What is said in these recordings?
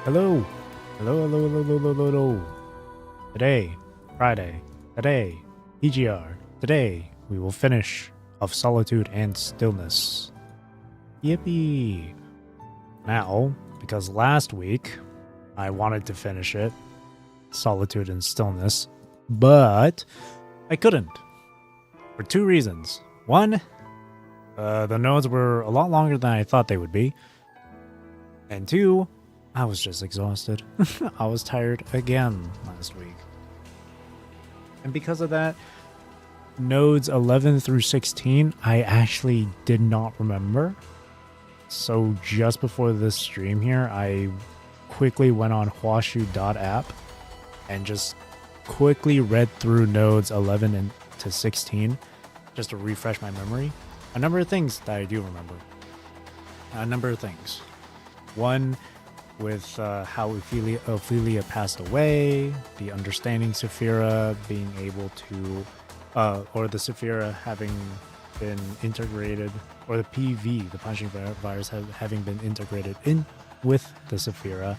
Hello. Hello. Today, Friday. Today, PGR. Today, we will finish of Solitude and Stillness. Yippee! Now, because last week I wanted to finish it, Solitude and Stillness, but I couldn't. For two reasons. One, the nodes were a lot longer than I thought they would be. And two, I was just exhausted. I was tired again last week. And because of that, nodes 11 through 16, I actually did not remember. So just before this stream here, I quickly went on huashu.app and just quickly read through nodes 11 to 16 just to refresh my memory. A number of things that I do remember. A number of things. One, with how Ophelia passed away, the understanding Saphira being able to, or the Saphira having been integrated, or the PV, the punching virus, having been integrated in with the Saphira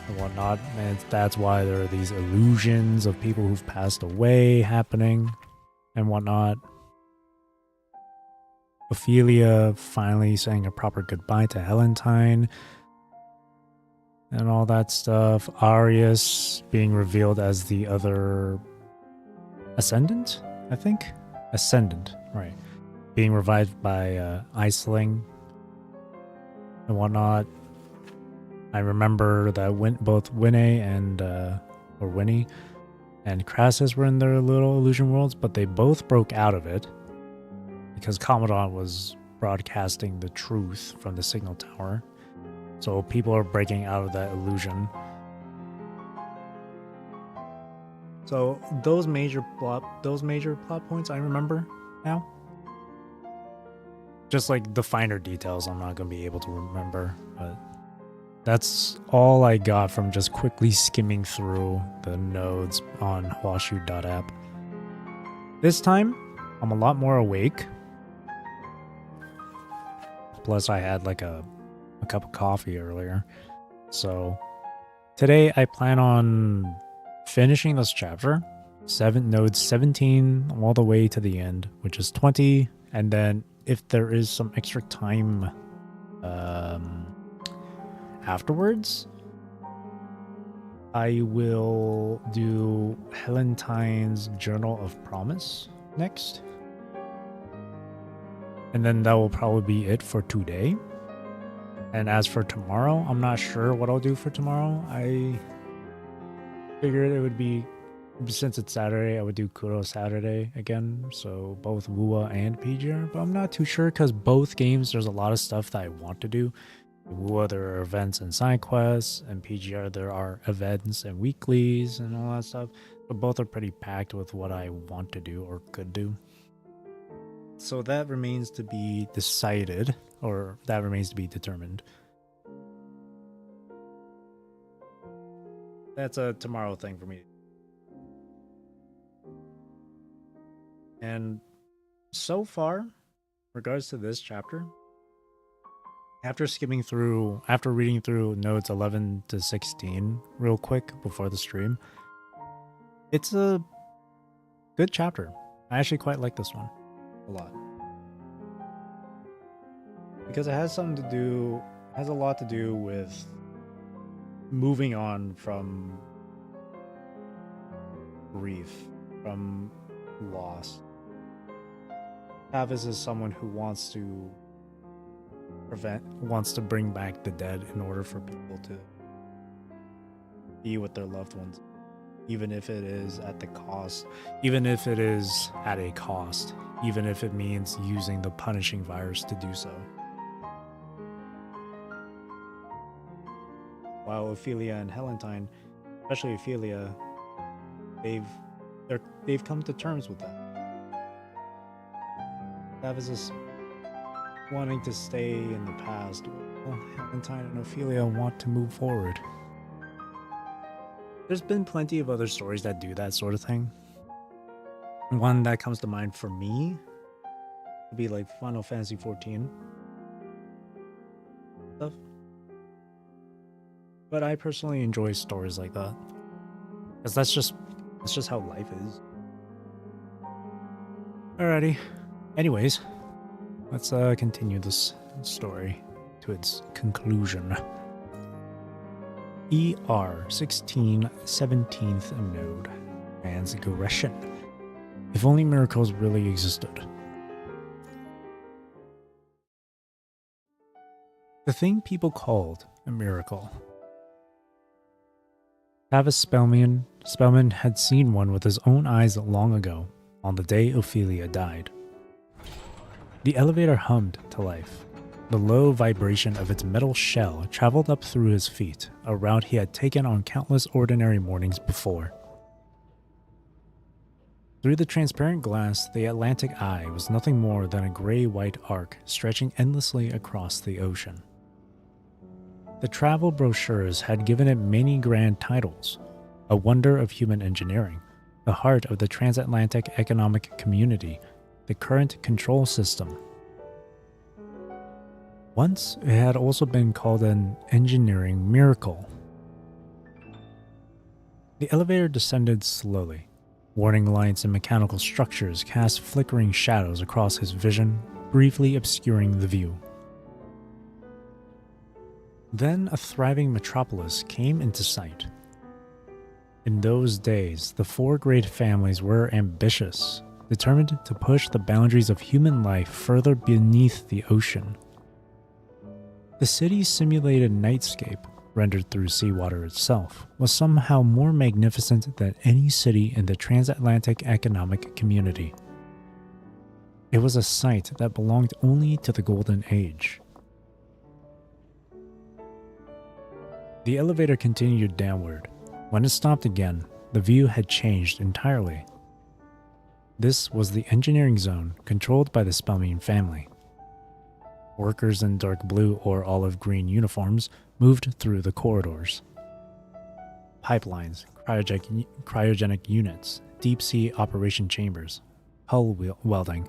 and whatnot. And that's why there are these illusions of people who've passed away happening and whatnot. Ophelia finally saying a proper goodbye to Helentine and all that stuff. Arius being revealed as the other Ascendant, I think? Ascendant, right. Being revived by Aisling and whatnot. I remember that both Winnie and Crassus were in their little illusion worlds, but they both broke out of it because Commandant was broadcasting the truth from the signal tower. So people are breaking out of that illusion. So those major plot points I remember now. Just like the finer details I'm not going to be able to remember, but that's all I got from just quickly skimming through the nodes on huashu.app. This time, I'm a lot more awake. Plus I had like a cup of coffee earlier. So today I plan on finishing this chapter, nodes 17 all the way to the end, which is 20. And then if there is some extra time afterwards, I will do Helentine's Journal of Promise next. And then that will probably be it for today. And as for tomorrow, I'm not sure what I'll do for tomorrow. I figured it would be, since it's Saturday, I would do Kuro Saturday again. So both WUA and PGR. But I'm not too sure because both games, there's a lot of stuff that I want to do. In WUA, there are events and side quests. And PGR, there are events and weeklies and all that stuff. But both are pretty packed with what I want to do or could do. So that remains to be decided, or that remains to be determined. That's a tomorrow thing for me. And so far, in regards to this chapter, after reading through nodes 11 to 16 real quick before the stream, it's a good chapter. I actually quite like this one a lot. Because it has a lot to do with moving on from grief, from loss. Tavis is someone who wants to bring back the dead in order for people to be with their loved ones, even if it is at a cost, even if it means using the punishing virus to do so. While Ophelia and Helentine, especially Ophelia, they've come to terms with that. Tavis is wanting to stay in the past. Well, Helentine and Ophelia want to move forward. There's been plenty of other stories that do that sort of thing. One that comes to mind for me would be like Final Fantasy 14 stuff. But I personally enjoy stories like that. Because that's just how life is. Alrighty. Anyways, let's continue this story to its conclusion. ER16 17th node. Transgression. If only miracles really existed. The thing people called a miracle. Tavis Spellman had seen one with his own eyes long ago, on the day Ophelia died. The elevator hummed to life. The low vibration of its metal shell traveled up through his feet, a route he had taken on countless ordinary mornings before. Through the transparent glass, the Atlantic Eye was nothing more than a gray-white arc stretching endlessly across the ocean. The travel brochures had given it many grand titles: a wonder of human engineering, the heart of the transatlantic economic community, the current control system. Once, it had also been called an engineering miracle. The elevator descended slowly. Warning lights and mechanical structures cast flickering shadows across his vision, briefly obscuring the view. Then a thriving metropolis came into sight. In those days, the four great families were ambitious, determined to push the boundaries of human life further beneath the ocean. The city's simulated nightscape, rendered through seawater itself, was somehow more magnificent than any city in the transatlantic economic community. It was a sight that belonged only to the Golden Age. The elevator continued downward. When it stopped again, the view had changed entirely. This was the engineering zone controlled by the Spellman family. Workers in dark blue or olive green uniforms moved through the corridors. Pipelines, cryogenic units, deep-sea operation chambers, hull welding.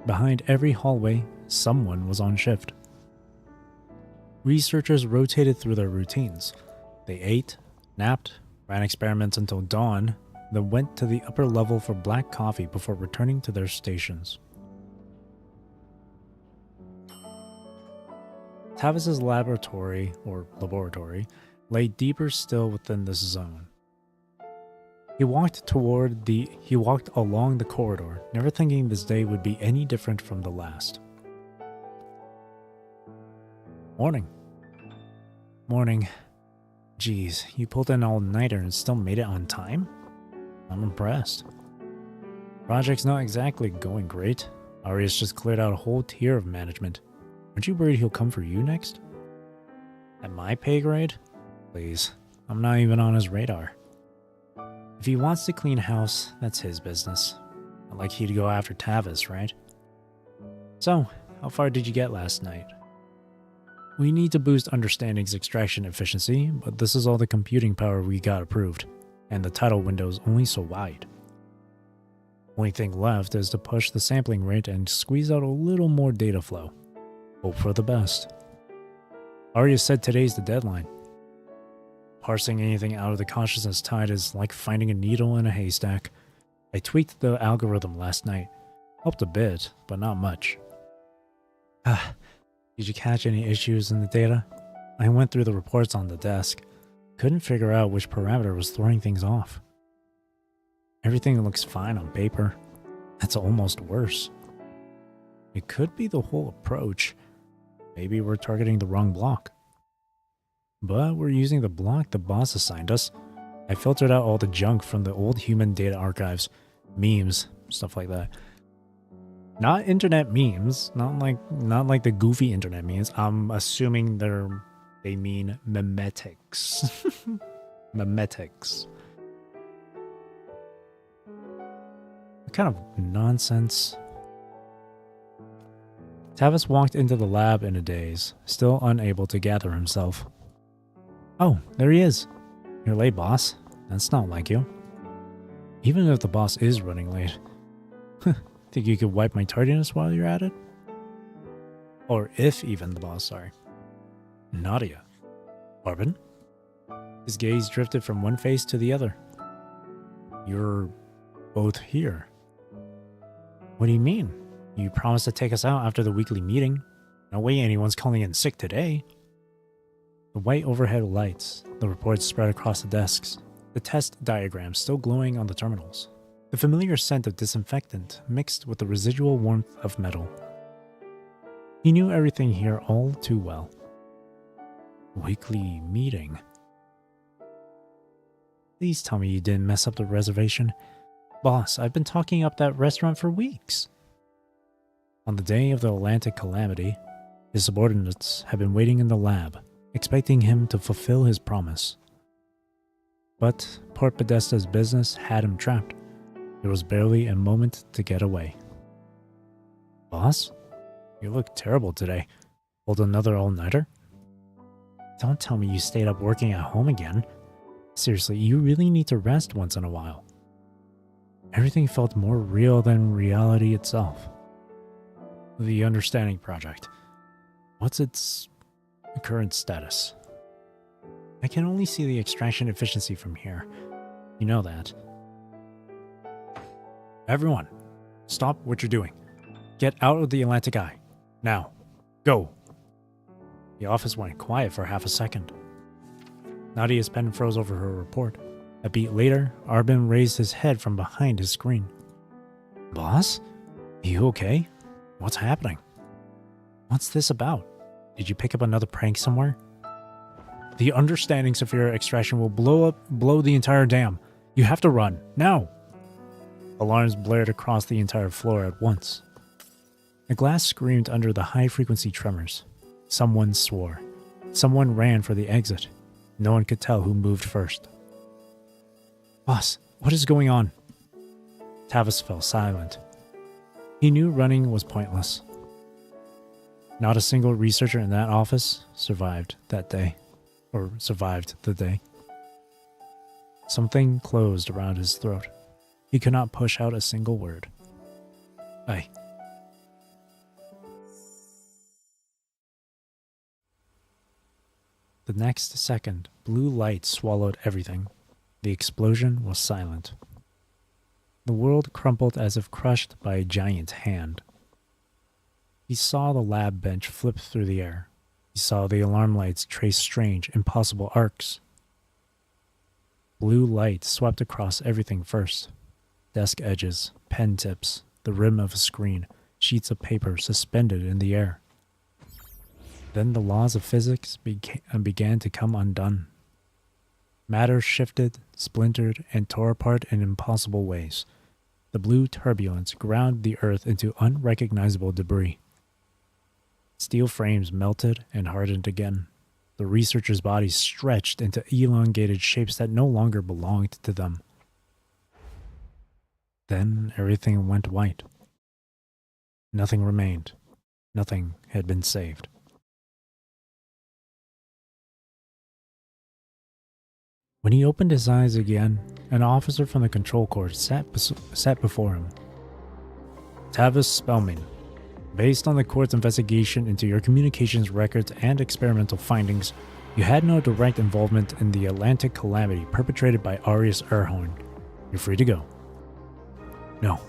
Behind every hallway, someone was on shift. Researchers rotated through their routines. They ate, napped, ran experiments until dawn, then went to the upper level for black coffee before returning to their stations. Tavis's laboratory lay deeper still within this zone. He walked along the corridor, never thinking this day would be any different from the last. Morning. Morning. Geez, you pulled an all-nighter and still made it on time? I'm impressed. Project's not exactly going great. Arias just cleared out a whole tier of management. Aren't you worried he'll come for you next? At my pay grade? Please, I'm not even on his radar. If he wants to clean house, that's his business. Not like he'd go after Tavis, right? So, how far did you get last night? We need to boost Understanding's extraction efficiency, but this is all the computing power we got approved, and the title window's only so wide. Only thing left is to push the sampling rate and squeeze out a little more data flow. Hope for the best. Arya said today's the deadline. Parsing anything out of the consciousness tide is like finding a needle in a haystack. I tweaked the algorithm last night. Helped a bit, but not much. Did you catch any issues in the data? I went through the reports on the desk. Couldn't figure out which parameter was throwing things off. Everything looks fine on paper. That's almost worse. It could be the whole approach. Maybe we're targeting the wrong block. But we're using the block the boss assigned us. I filtered out all the junk from the old human data archives. Memes, stuff like that. Not internet memes, not like the goofy internet memes. I'm assuming they mean memetics. Memetics. What kind of nonsense? Tavis walked into the lab in a daze, still unable to gather himself. Oh, there he is. You're late, boss. That's not like you. Even if the boss is running late. Think you could wipe my tardiness while you're at it? Or if even the boss, sorry. Nadia. Arbin? His gaze drifted from one face to the other. You're both here. What do you mean? You promised to take us out after the weekly meeting. No way anyone's calling in sick today. The white overhead lights, the reports spread across the desks, the test diagrams still glowing on the terminals. The familiar scent of disinfectant mixed with the residual warmth of metal. He knew everything here all too well. Weekly meeting. Please tell me you didn't mess up the reservation. Boss, I've been talking up that restaurant for weeks. On the day of the Atlantic calamity, his subordinates had been waiting in the lab, expecting him to fulfill his promise. But Port Podesta's business had him trapped. There was barely a moment to get away. Boss? You look terrible today. Pulled another all-nighter? Don't tell me you stayed up working at home again. Seriously, you really need to rest once in a while. Everything felt more real than reality itself. The Understanding Project. What's its current status? I can only see the extraction efficiency from here. You know that. Everyone, stop what you're doing. Get out of the Atlantic Eye. Now. Go. The office went quiet for half a second. Nadia's pen froze over her report. A beat later, Arbin raised his head from behind his screen. Boss? You okay? What's happening? What's this about? Did you pick up another prank somewhere? The Understanding Saphira extraction will blow the entire dam. You have to run, now! Alarms blared across the entire floor at once. The glass screamed under the high-frequency tremors. Someone swore. Someone ran for the exit. No one could tell who moved first. Boss, what is going on? Tavis fell silent. He knew running was pointless. Not a single researcher in that office survived that day. Or survived the day. Something closed around his throat. He could not push out a single word. Aye. The next second, blue light swallowed everything. The explosion was silent. The world crumpled as if crushed by a giant hand. He saw the lab bench flip through the air. He saw the alarm lights trace strange, impossible arcs. Blue light swept across everything first. Desk edges, pen tips, the rim of a screen, sheets of paper suspended in the air. Then the laws of physics began to come undone. Matter shifted, splintered, and tore apart in impossible ways. The blue turbulence ground the earth into unrecognizable debris. Steel frames melted and hardened again. The researchers' bodies stretched into elongated shapes that no longer belonged to them. Then everything went white. Nothing remained. Nothing had been saved. When he opened his eyes again, an officer from the control court sat before him. Tavis Spellman, based on the court's investigation into your communications records and experimental findings, you had no direct involvement in the Atlantic calamity perpetrated by Arius Erhorn. You're free to go. No,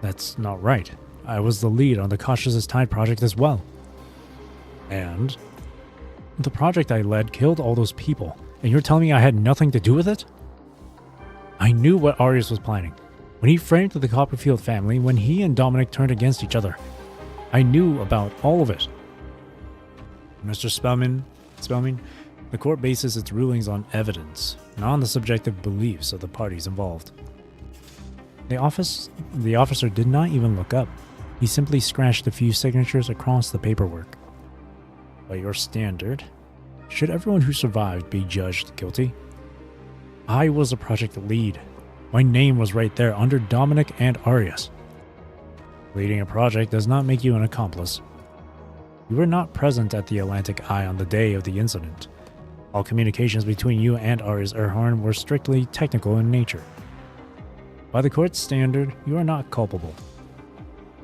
that's not right. I was the lead on the Cautious as Tide project as well. And the project I led killed all those people. And you're telling me I had nothing to do with it? I knew what Arius was planning. When he framed the Copperfield family, when he and Dominic turned against each other. I knew about all of it. Mr. Spellman, the court bases its rulings on evidence, not on the subjective beliefs of the parties involved. The officer did not even look up. He simply scratched a few signatures across the paperwork. By your standard, should everyone who survived be judged guilty? I was a project lead. My name was right there under Dominic and Arius. Leading a project does not make you an accomplice. You were not present at the Atlantic Eye on the day of the incident. All communications between you and Arius Erhorn were strictly technical in nature. By the court's standard, you are not culpable.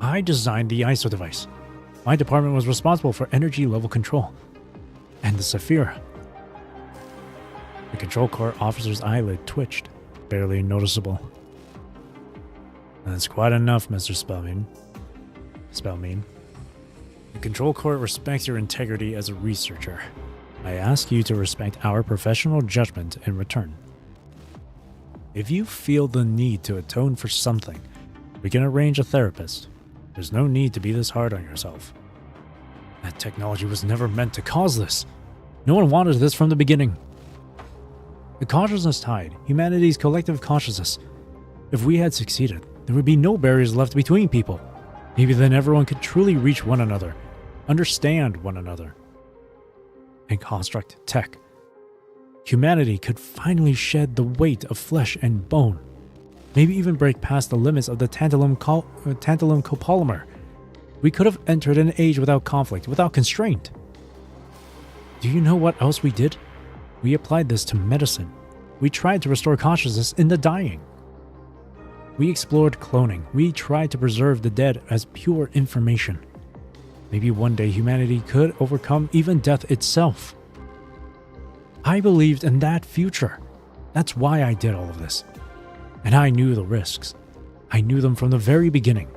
I designed the ISO device. My department was responsible for energy level control. And the Saphira. The control core officer's eyelid twitched, barely noticeable. That's quite enough, Mr. Spellmean. The control core respects your integrity as a researcher. I ask you to respect our professional judgment in return. If you feel the need to atone for something, we can arrange a therapist. There's no need to be this hard on yourself. That technology was never meant to cause this. No one wanted this from the beginning. The consciousness tide, humanity's collective consciousness. If we had succeeded, there would be no barriers left between people. Maybe then everyone could truly reach one another, understand one another, and construct tech. Humanity could finally shed the weight of flesh and bone. Maybe even break past the limits of the tantalum copolymer. We could have entered an age without conflict, without constraint. Do you know what else we did? We applied this to medicine. We tried to restore consciousness in the dying. We explored cloning. We tried to preserve the dead as pure information. Maybe one day humanity could overcome even death itself. I believed in that future. That's why I did all of this. And I knew the risks. I knew them from the very beginning.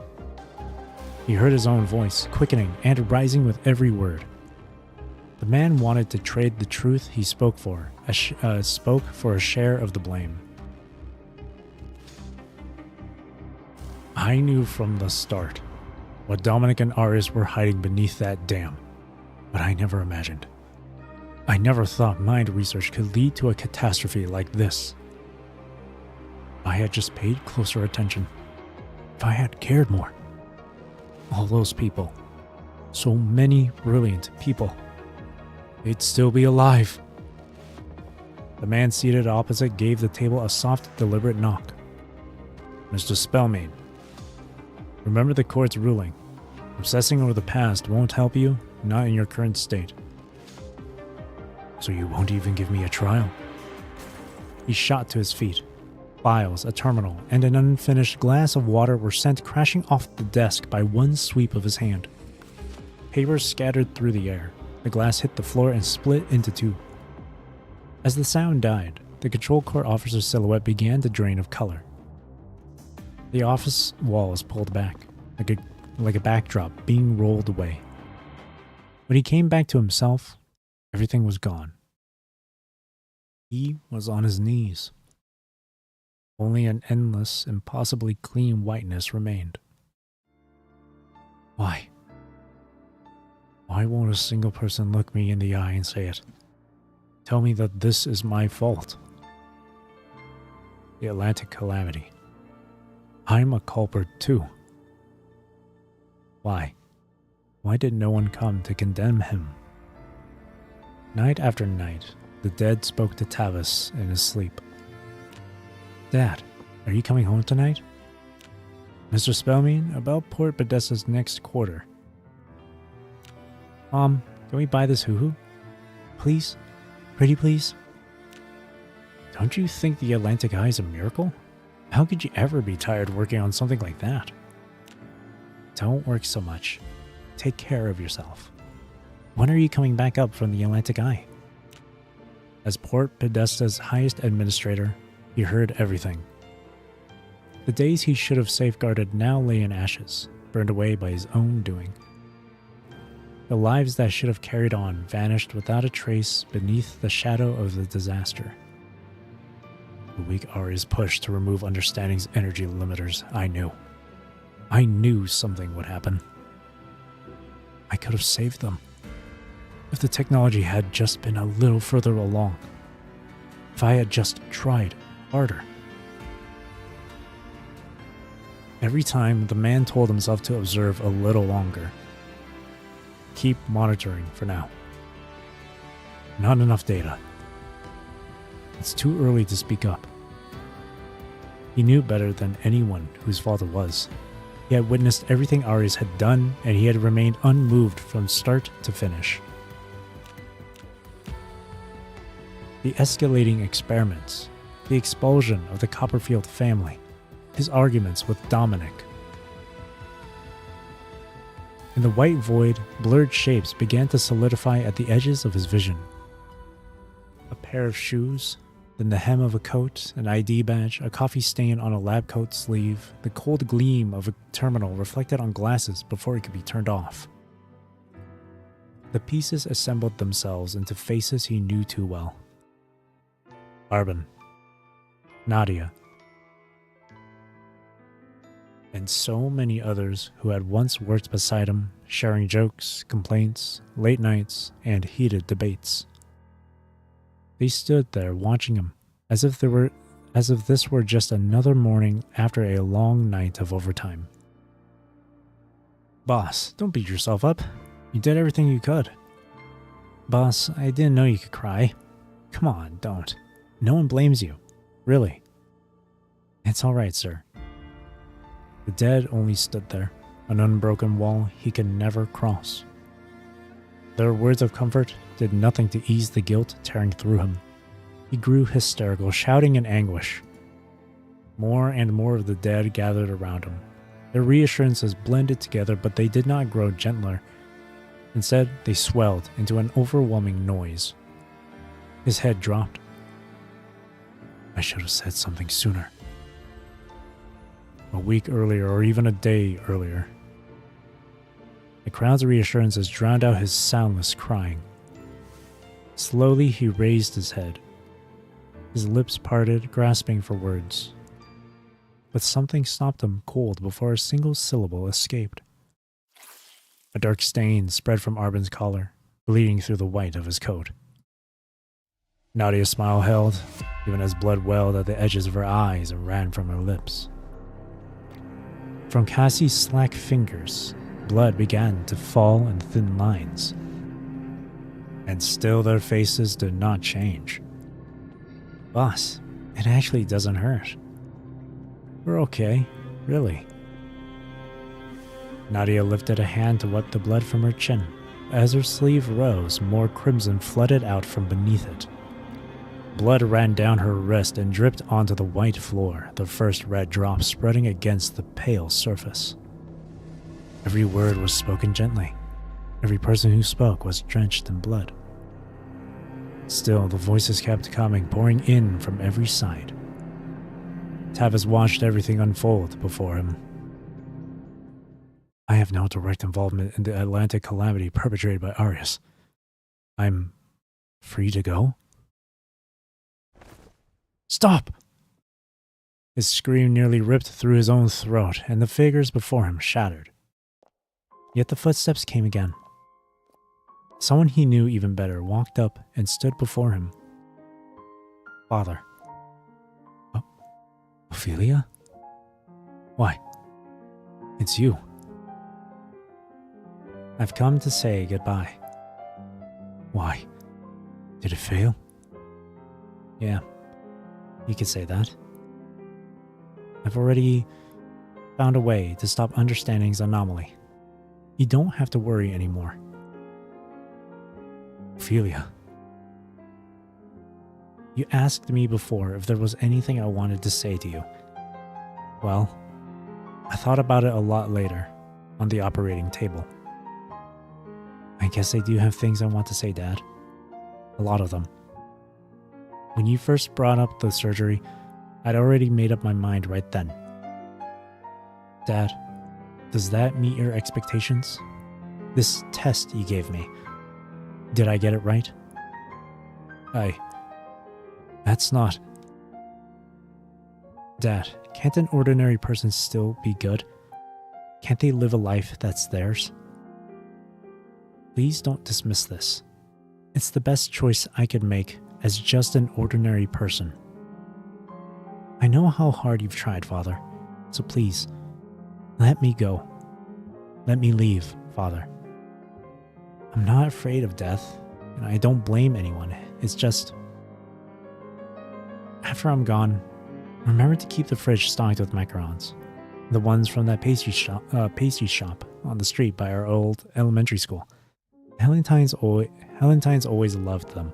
He heard his own voice, quickening and rising with every word. The man wanted to trade the truth he spoke for a share of the blame. I knew from the start what Dominic and Arius were hiding beneath that dam, but I never imagined. I never thought mind research could lead to a catastrophe like this. I had just paid closer attention. If I had cared more. All those people, so many brilliant people, they'd still be alive. The man seated opposite gave the table a soft, deliberate knock. Mr. Spellmean, remember the court's ruling. Obsessing over the past won't help you, not in your current state. So you won't even give me a trial? He shot to his feet. Files, a terminal, and an unfinished glass of water were sent crashing off the desk by one sweep of his hand. Papers scattered through the air. The glass hit the floor and split into two. As the sound died, the control core officer's silhouette began to drain of color. The office walls pulled back, like a backdrop being rolled away. When he came back to himself, everything was gone. He was on his knees. Only an endless, impossibly clean whiteness remained. Why? Why won't a single person look me in the eye and say it? Tell me that this is my fault. The Atlantic calamity. I'm a culprit too. Why? Why did no one come to condemn him? Night after night, the dead spoke to Tavis in his sleep. Dad, are you coming home tonight? Mr. Spellmean, about Port Podesta's next quarter. Mom, can we buy this hoo-hoo? Please? Pretty please? Don't you think the Atlantic Eye is a miracle? How could you ever be tired working on something like that? Don't work so much. Take care of yourself. When are you coming back up from the Atlantic Eye? As Port Podesta's highest administrator, he heard everything. The days he should have safeguarded now lay in ashes, burned away by his own doing. The lives that should have carried on vanished without a trace beneath the shadow of the disaster. The weak Ari's push to remove Understanding's energy limiters, I knew. I knew something would happen. I could have saved them. If the technology had just been a little further along. If I had just tried harder. Every time, the man told himself to observe a little longer. Keep monitoring for now. Not enough data. It's too early to speak up. He knew better than anyone whose fault it was. He had witnessed everything Arius had done, and he had remained unmoved from start to finish. The escalating experiments, the expulsion of the Copperfield family, his arguments with Dominic. In the white void, blurred shapes began to solidify at the edges of his vision. A pair of shoes, then the hem of a coat, an ID badge, a coffee stain on a lab coat sleeve, the cold gleam of a terminal reflected on glasses before it could be turned off. The pieces assembled themselves into faces he knew too well. Arbin, Nadia, and so many others who had once worked beside him, sharing jokes, complaints, late nights, and heated debates. They stood there watching him, as if this were just another morning after a long night of overtime. Boss, don't beat yourself up. You did everything you could. Boss, I didn't know you could cry. Come on, don't. No one blames you. Really. It's all right, sir. The dead only stood there, an unbroken wall he could never cross. Their words of comfort did nothing to ease the guilt tearing through him. He grew hysterical, shouting in anguish. More and more of the dead gathered around him. Their reassurances blended together, but they did not grow gentler. Instead, they swelled into an overwhelming noise. His head dropped. I should have said something sooner. A week earlier, or even a day earlier. The crowd's reassurances drowned out his soundless crying. Slowly, he raised his head. His lips parted, grasping for words. But something stopped him cold before a single syllable escaped. A dark stain spread from Arbin's collar, bleeding through the white of his coat. Nadia's smile held, even as blood welled at the edges of her eyes and ran from her lips. From Cassie's slack fingers, blood began to fall in thin lines. And still their faces did not change. Boss, it actually doesn't hurt. We're okay, really. Nadia lifted a hand to wipe the blood from her chin. As her sleeve rose, more crimson flooded out from beneath it. Blood ran down her wrist and dripped onto the white floor, the first red drop spreading against the pale surface. Every word was spoken gently. Every person who spoke was drenched in blood. Still, the voices kept coming, pouring in from every side. Tavis watched everything unfold before him. I have no direct involvement in the Atlantic calamity perpetrated by Arius. I'm free to go? Stop! His scream nearly ripped through his own throat, and the figures before him shattered. Yet the footsteps came again. Someone he knew even better walked up and stood before him. Father. Oh, Ophelia? Why? It's you. I've come to say goodbye. Why? Did it fail? Yeah, you could say that. I've already found a way to stop understanding's anomaly. You don't have to worry anymore. Ophelia. You asked me before if there was anything I wanted to say to you. Well, I thought about it a lot later, on the operating table. I guess I do have things I want to say, Dad. A lot of them. When you first brought up the surgery, I'd already made up my mind right then. Dad, does that meet your expectations? This test you gave me, did I get it right? That's not... Dad, can't an ordinary person still be good? Can't they live a life that's theirs? Please don't dismiss this. It's the best choice I could make as just an ordinary person. I know how hard you've tried, Father, so please, let me go. Let me leave, Father. I'm not afraid of death, and I don't blame anyone. It's just... After I'm gone, remember to keep the fridge stocked with macarons. The ones from that pastry shop on the street by our old elementary school. Helentine's always loved them.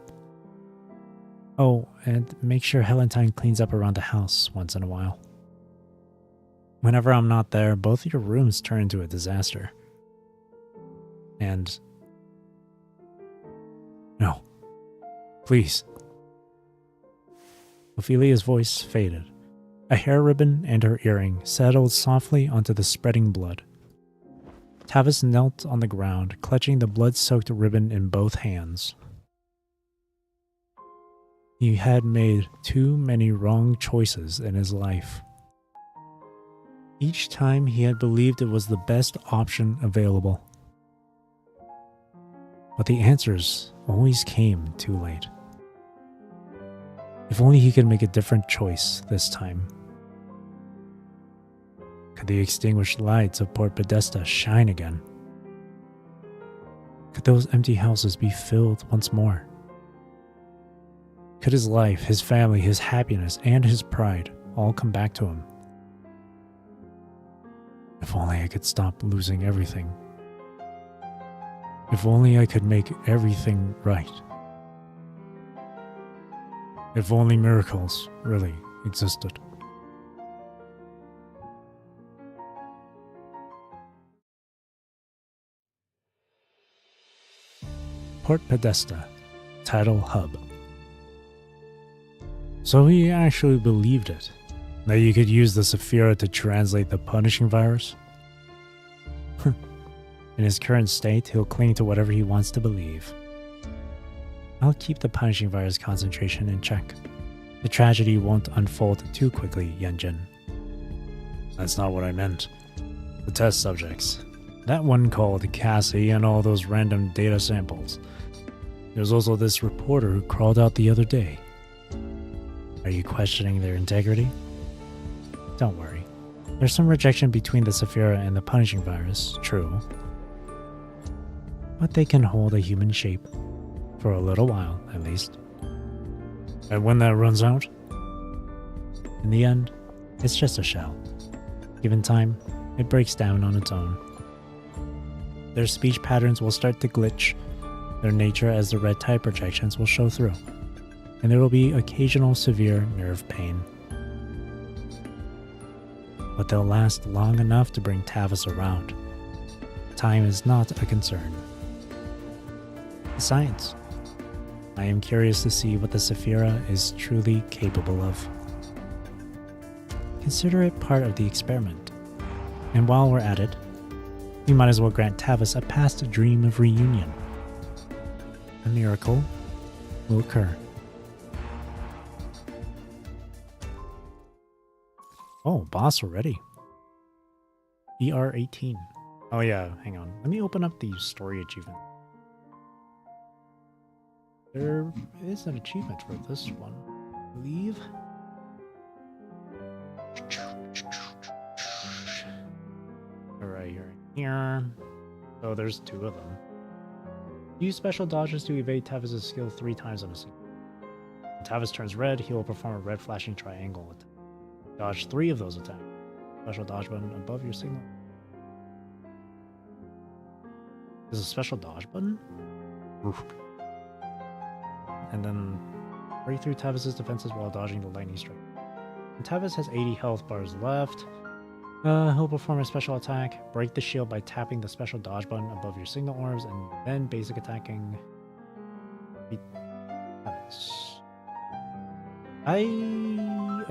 Oh, and make sure Helentine cleans up around the house once in a while. Whenever I'm not there, both of your rooms turn into a disaster. And... No. Please. Ophelia's voice faded. A hair ribbon and her earring settled softly onto the spreading blood. Tavis knelt on the ground, clutching the blood-soaked ribbon in both hands. He had made too many wrong choices in his life. Each time he had believed it was the best option available. But the answers always came too late. If only he could make a different choice this time. Could the extinguished lights of Port Podesta shine again? Could those empty houses be filled once more? Could his life, his family, his happiness, and his pride all come back to him? If only I could stop losing everything. If only I could make everything right. If only miracles really existed. Port Podesta, Tidal Hub. So he actually believed it, that you could use the Saphira to translate the punishing virus? In his current state, he'll cling to whatever he wants to believe. I'll keep the punishing virus concentration in check. The tragedy won't unfold too quickly, Yenjin. That's not what I meant. The test subjects. That one called Cassie and all those random data samples. There's also this reporter who crawled out the other day. Are you questioning their integrity? Don't worry. There's some rejection between the Saphira and the punishing virus, true. But they can hold a human shape. For a little while, at least. And when that runs out? In the end, it's just a shell. Given time, it breaks down on its own. Their speech patterns will start to glitch. Their nature as the red tide projections will show through. And there will be occasional severe nerve pain. But they'll last long enough to bring Tavis around. Time is not a concern. Science. I am curious to see what the Saphira is truly capable of. Consider it part of the experiment. And while we're at it, we might as well grant Tavis a past dream of reunion. A miracle will occur. Oh, boss already. ER16. Oh yeah, hang on. Let me open up the story achievement. There is an achievement for this one, I believe. Alright, you're here. Oh, there's two of them. Use special dodges to evade Tavis' skill 3 times on a single. When Tavis turns red, he will perform a red flashing triangle attack. Dodge 3 of those attacks. Special dodge button above your signal. There's a special dodge button? Oof. And then break through Tavis' defenses while dodging the lightning strike. When Tavis has 80 health bars left, he'll perform a special attack, break the shield by tapping the special dodge button above your signal orbs, and then basic attacking. Tavis.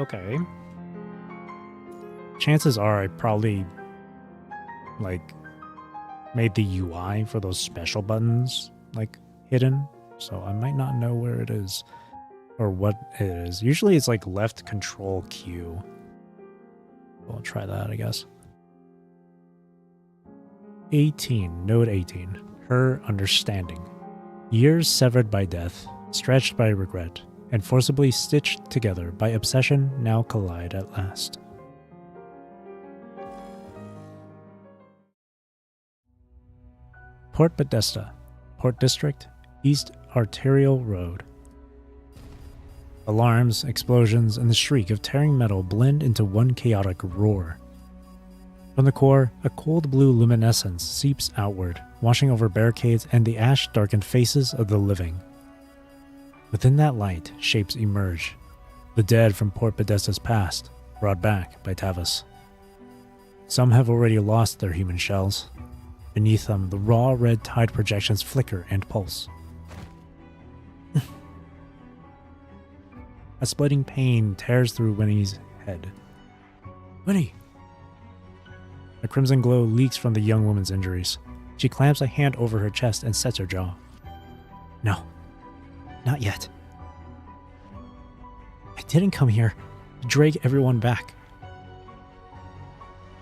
Okay. Chances are I probably, made the UI for those special buttons, hidden. So I might not know where it is or what it is. Usually it's left control Q. We'll try that, I guess. 18, node 18. Her understanding. Years severed by death, stretched by regret, and forcibly stitched together by obsession now collide at last. Port Podesta, Port District, East Arterial Road. Alarms, explosions, and the shriek of tearing metal blend into one chaotic roar. From the core, a cold blue luminescence seeps outward, washing over barricades and the ash-darkened faces of the living. Within that light, shapes emerge. The dead from Port Podesta's past, brought back by Tavis. Some have already lost their human shells. Beneath them, the raw red tide projections flicker and pulse. A splitting pain tears through Winnie's head. Winnie! A crimson glow leaks from the young woman's injuries. She clamps a hand over her chest and sets her jaw. No, not yet. I didn't come here to drag everyone back.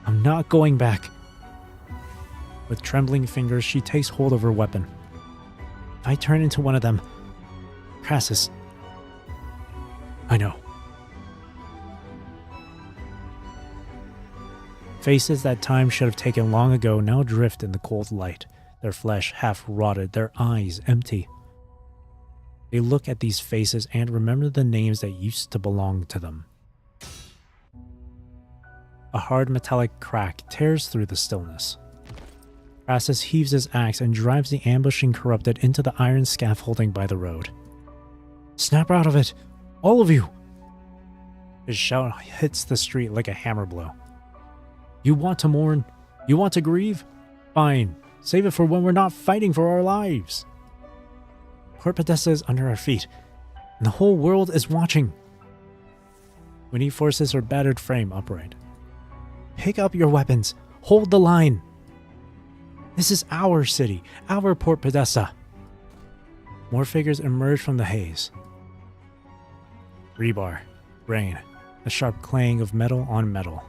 I'm not going back. With trembling fingers, she takes hold of her weapon. If I turn into one of them, Crassus. I know. Faces that time should have taken long ago now drift in the cold light, their flesh half rotted, their eyes empty. They look at these faces and remember the names that used to belong to them. A hard metallic crack tears through the stillness. Crassus heaves his axe and drives the ambushing corrupted into the iron scaffolding by the road. Snap out of it! All of you! His shout hits the street like a hammer blow. You want to mourn? You want to grieve? Fine. Save it for when we're not fighting for our lives. Port Podesta is under our feet, and the whole world is watching. Winnie forces her battered frame upright. Pick up your weapons. Hold the line. This is our city, our Port Podesta. More figures emerge from the haze. Rebar, rain, the sharp clang of metal on metal.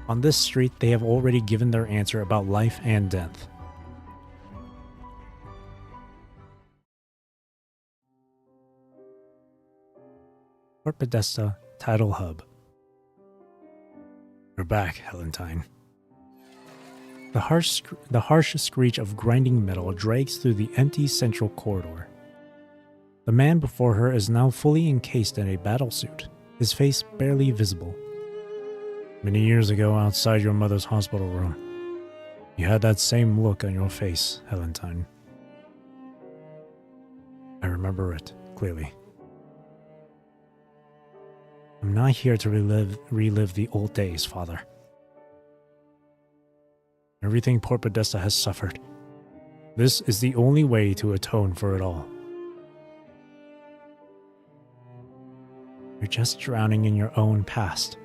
On this street, they have already given their answer about life and death. Port Podesta Tidal Hub. We're back, Helentine. The harsh screech of grinding metal drags through the empty central corridor. The man before her is now fully encased in a battlesuit, his face barely visible. Many years ago, outside your mother's hospital room, you had that same look on your face, Helentine. I remember it clearly. I'm not here to relive the old days, Father. Everything Port Podesta has suffered. This is the only way to atone for it all. You're just drowning in your own past.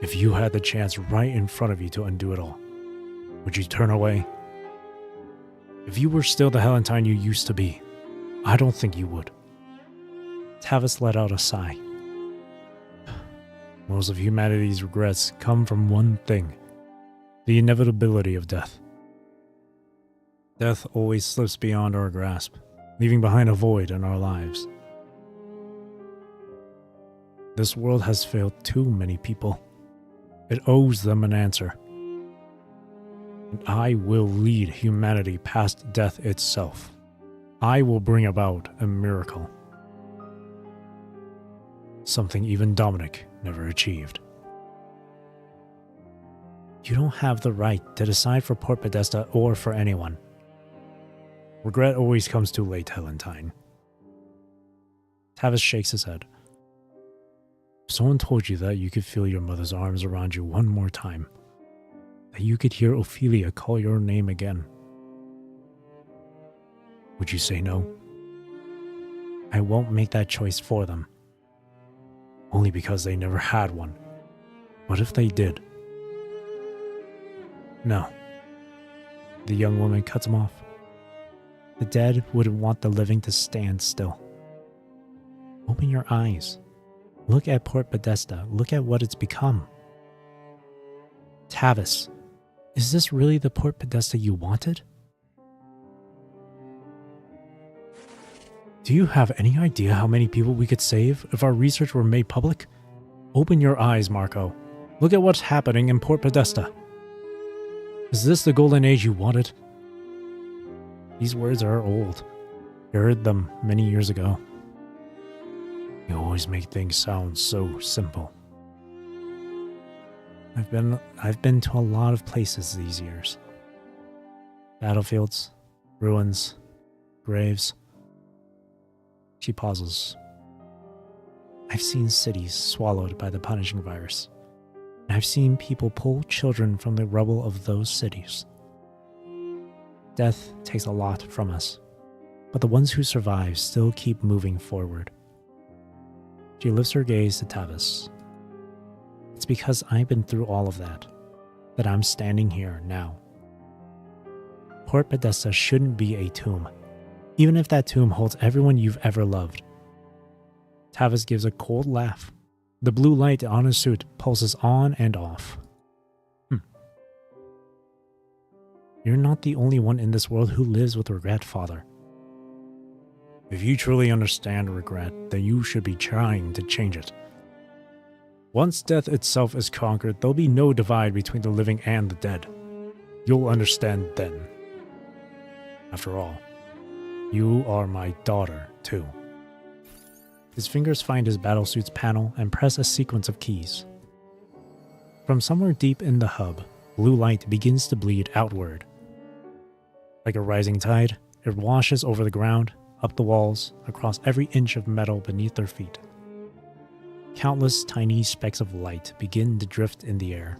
If you had the chance right in front of you to undo it all, would you turn away? If you were still the Helentine you used to be, I don't think you would. Tavis let out a sigh. Most of humanity's regrets come from one thing: the inevitability of death. Death always slips beyond our grasp, leaving behind a void in our lives. This world has failed too many people. It owes them an answer. And I will lead humanity past death itself. I will bring about a miracle. Something even Dominic never achieved. You don't have the right to decide for Port Podesta or for anyone. Regret always comes too late, Helentine. Tavis shakes his head. If someone told you that you could feel your mother's arms around you one more time, that you could hear Ophelia call your name again, would you say no? I won't make that choice for them. Only because they never had one. What if they did? No. The young woman cuts him off. The dead wouldn't want the living to stand still. Open your eyes. Look at Port Podesta. Look at what it's become. Tavis, is this really the Port Podesta you wanted? Do you have any idea how many people we could save if our research were made public? Open your eyes, Marco. Look at what's happening in Port Podesta. Is this the golden age you wanted? These words are old. You heard them many years ago. You always make things sound so simple. I've been to a lot of places these years. Battlefields, ruins, graves. She pauses. I've seen cities swallowed by the punishing virus. And I've seen people pull children from the rubble of those cities. Death takes a lot from us, but the ones who survive still keep moving forward. She lifts her gaze to Tavis. It's because I've been through all of that I'm standing here now. Port Podesta shouldn't be a tomb, even if that tomb holds everyone you've ever loved. Tavis gives a cold laugh. The blue light on his suit pulses on and off. You're not the only one in this world who lives with regret, Father. If you truly understand regret, then you should be trying to change it. Once death itself is conquered, there'll be no divide between the living and the dead. You'll understand then. After all, you are my daughter, too. His fingers find his battlesuit's panel and press a sequence of keys. From somewhere deep in the hub, blue light begins to bleed outward. Like a rising tide, it washes over the ground, up the walls, across every inch of metal beneath their feet. Countless tiny specks of light begin to drift in the air.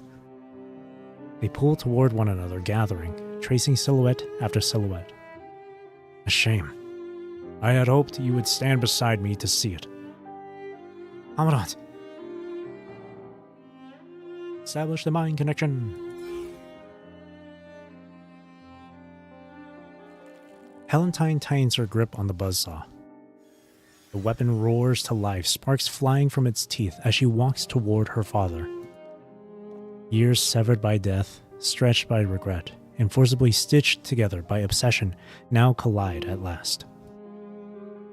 They pull toward one another, gathering, tracing silhouette after silhouette. A shame. I had hoped you would stand beside me to see it. Amarant! Establish the mind connection. Helentine tightens her grip on the buzzsaw. The weapon roars to life, sparks flying from its teeth as she walks toward her father. Years severed by death, stretched by regret, and forcibly stitched together by obsession now collide at last.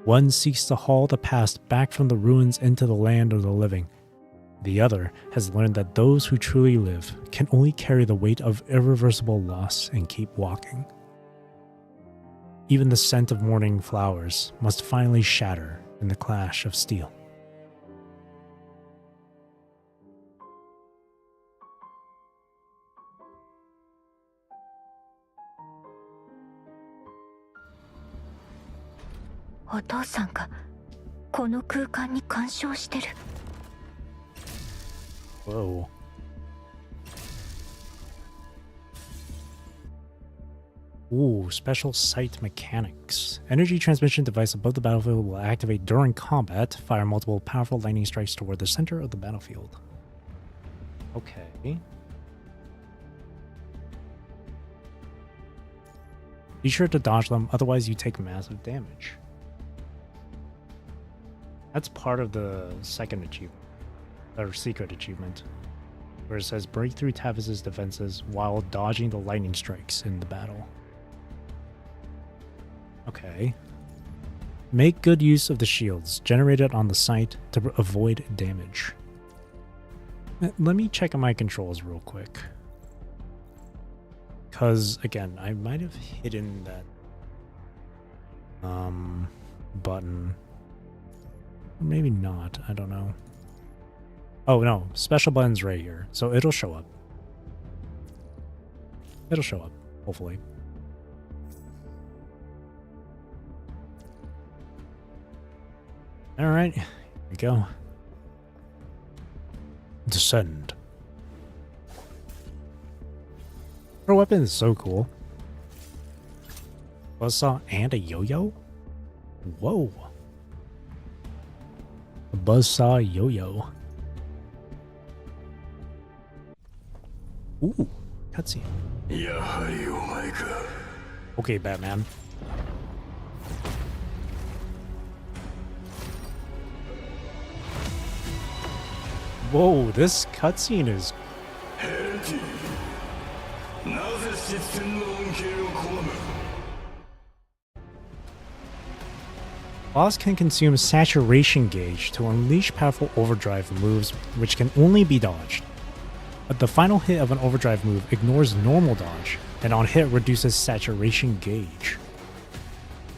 One seeks to haul the past back from the ruins into the land of the living. The other has learned that those who truly live can only carry the weight of irreversible loss and keep walking. Even the scent of morning flowers must finally shatter in the clash of steel. Whoa. Ooh, special sight mechanics. Energy transmission device above the battlefield will activate during combat, fire multiple powerful lightning strikes toward the center of the battlefield. Okay. Be sure to dodge them, otherwise you take massive damage. That's part of the second achievement, or secret achievement, where it says break through Tavis's defenses while dodging the lightning strikes in the battle. Okay. Make good use of the shields generated on the site to avoid damage. Let me check on my controls real quick. Because, again, I might have hidden that button. Maybe not. I don't know. Oh, no. Special button's right here. So it'll show up. It'll show up, hopefully. Alright, here we go. Descend. Her weapon is so cool. Buzzsaw and a yo-yo? Whoa. A buzzsaw yo-yo. Ooh, cutscene. Okay, Batman. Whoa, this cutscene is... Boss can consume saturation gauge to unleash powerful overdrive moves which can only be dodged. But the final hit of an overdrive move ignores normal dodge, and on hit reduces saturation gauge.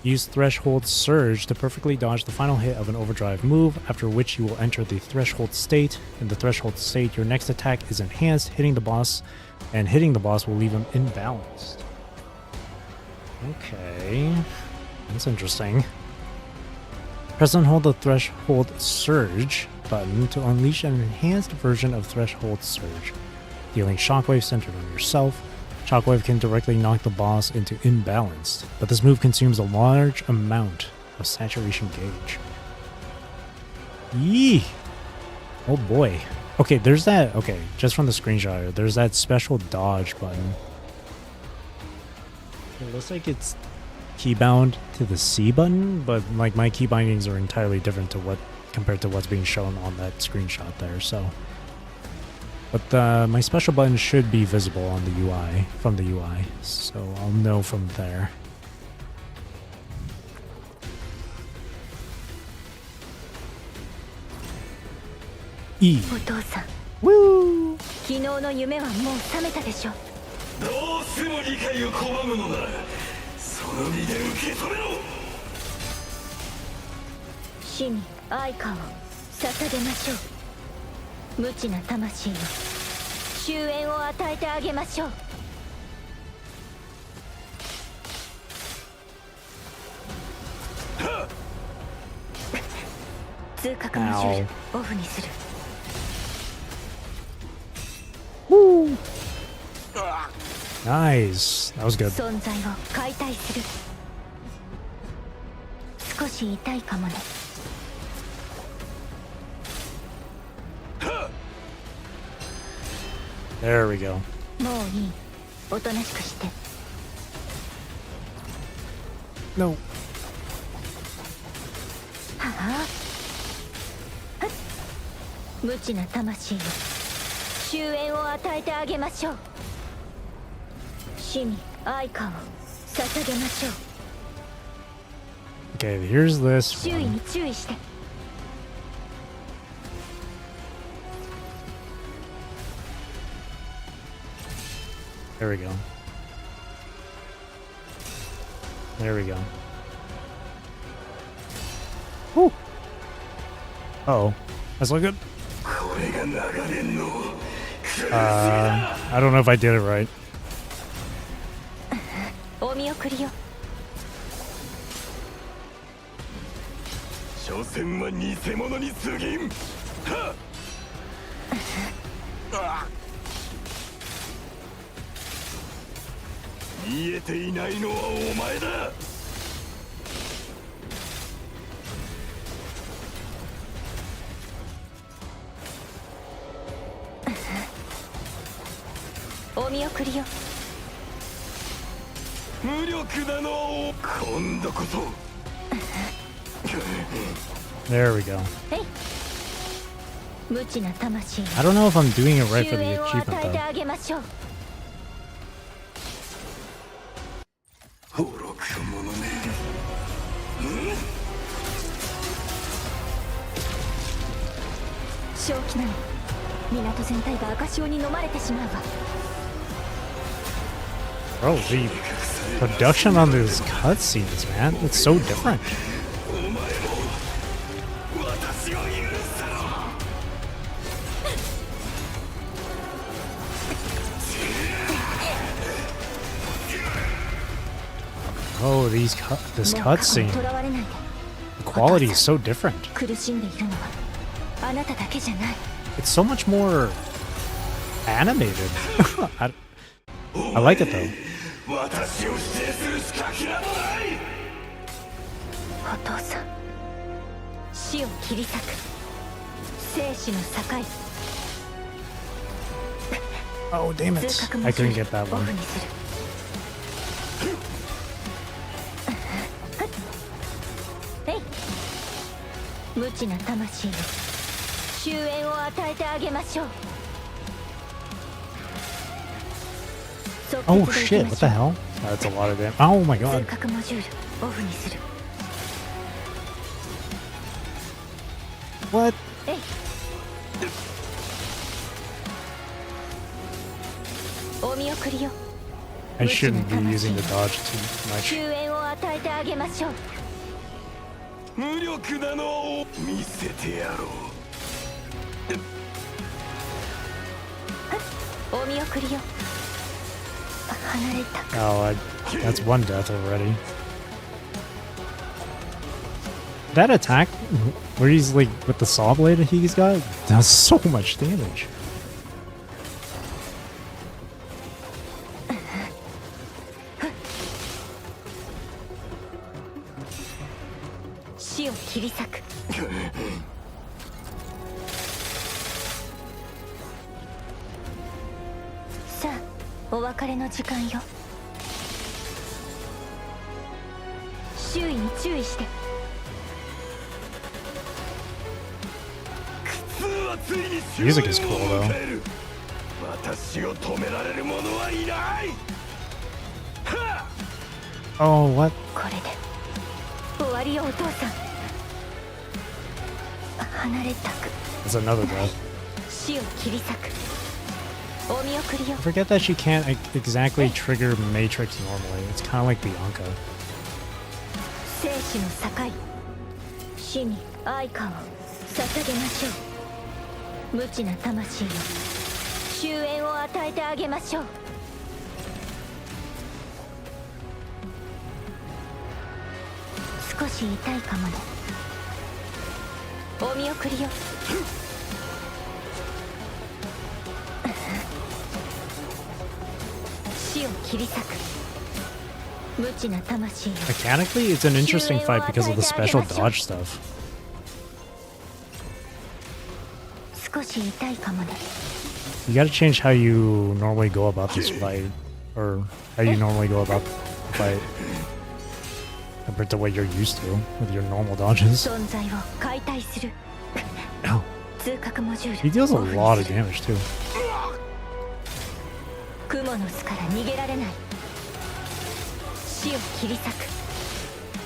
Use Threshold Surge to perfectly dodge the final hit of an overdrive move, after which you will enter the Threshold state. In the Threshold state, your next attack is enhanced, hitting the boss, and hitting the boss will leave him imbalanced. Okay, that's interesting. Press and hold the Threshold Surge button to unleash an enhanced version of Threshold Surge, dealing shockwave centered on yourself. Shockwave can directly knock the boss into imbalanced, but this move consumes a large amount of saturation gauge. Yee! Oh boy. Okay, there's that. Okay, just from the screenshot, there's that special dodge button. It looks like it's keybound to the C button, but like my key bindings are entirely different to what compared to what's being shown on that screenshot there. So, but my special button should be visible on the UI from the UI, so I'll know from there. E. Woo! 昨日の夢はもう覚めたでしょ。どうしても理解を拒むのならその身で受け止めろ。死に愛花を捧げましょう。無知な魂の終焉を与えてあげましょう。通覚のジュールオフにする。Woo! Nice. That was good. 存在を解体する。少し痛いかもね。There we go. もういい。おとなしくして。No. はあ。無知な魂の終焉を与えてあげましょう。死に愛花を捧げましょう。Okay, here's this 周囲 one. に注意して。There we go. There we go. Woo! Uh-oh. That's not good. I don't know if I did it right. お見送りよ。所詮は偽物に過ぎん。見えていないのはお前だ。お見送りよ。無力なのを今度こそ。There we go. えい。無知な魂の I don't know if I'm doing it right 終 for the 焉を achievement 与えて though. あげましょう。愚か者め。正気なの。港全体が赤潮に飲まれてしまうわ。Bro, the production on these cutscenes, man, it's so different. お前も私を許さろ。 Oh, this もう過去 cutscene. にとらわれないで。 The quality is so different. 苦しんでいるのはあなただけじゃない。 It's so much more animated. I like it though. 私を指定する資格などない。お父さん、死を切り裂く生死の境。 Oh, damn it. 通覚 I 魔獣 couldn't get that オ one. フにする。えい。無知な魂の終焉を与えてあげましょう。 Oh shit, what the hell? That's a lot of damage. Oh my 通 god. 覚モジュールオフにする。 What? えい。お見送りよ。 I shouldn't be using the dodge too 終 much. 焉を与えてあげましょう。無力なのを見せてやろう。お見送りよ。離れた。 Oh, that's one death already. That attack, where he's like with the saw blade he's got, does so much damage. 死を切り裂くお別れの時間よ。周囲に注意して。 Music is cool though. 私を止められる者はいない。 Oh, what? これで終わりよ、お父さん。離れたく That's another breath. 死を切り裂く。お見送りよ。 I forget that she can't exactly trigger Matrix normally. It's kind of like Bianca. 生死の境、死に愛花を捧げましょう。無知な魂よ、終焉を与えてあげましょう。少し痛いかもね。お見送りよ。死を切り裂く。無知な魂よ。 Mechanically, it's an interesting fight because of the special dodge stuff. 少し痛いかもね。 You gotta change how you normally go about this fight, or how you normally go about the fight compared to what you're used to with your normal dodges. 存在を解体する。 Oh, 通覚モジュール he deals a lot of damage too. 蜘蛛の巣から逃げられない。死を切り裂く。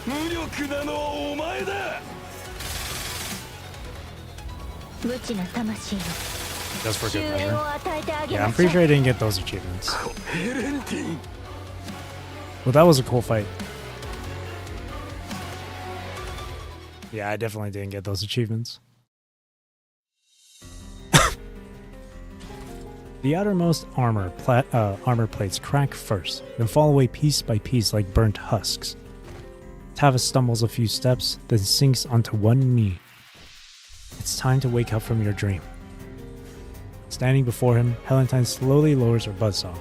無力なのはお前だ。 無知な魂よ。 Just for 終 good 焉 measure. を与えてあげ Yeah, ま I'm しょ pretty う。 sure I didn't get those achievements. ヘレンティン。 Well, that was a cool fight. Yeah, I definitely didn't get those achievements. The outermost armor plates crack first, then fall away piece by piece like burnt husks. Tavis stumbles a few steps, then sinks onto one knee. It's time to wake up from your dream. Standing before him, Helentine slowly lowers her buzzsaw.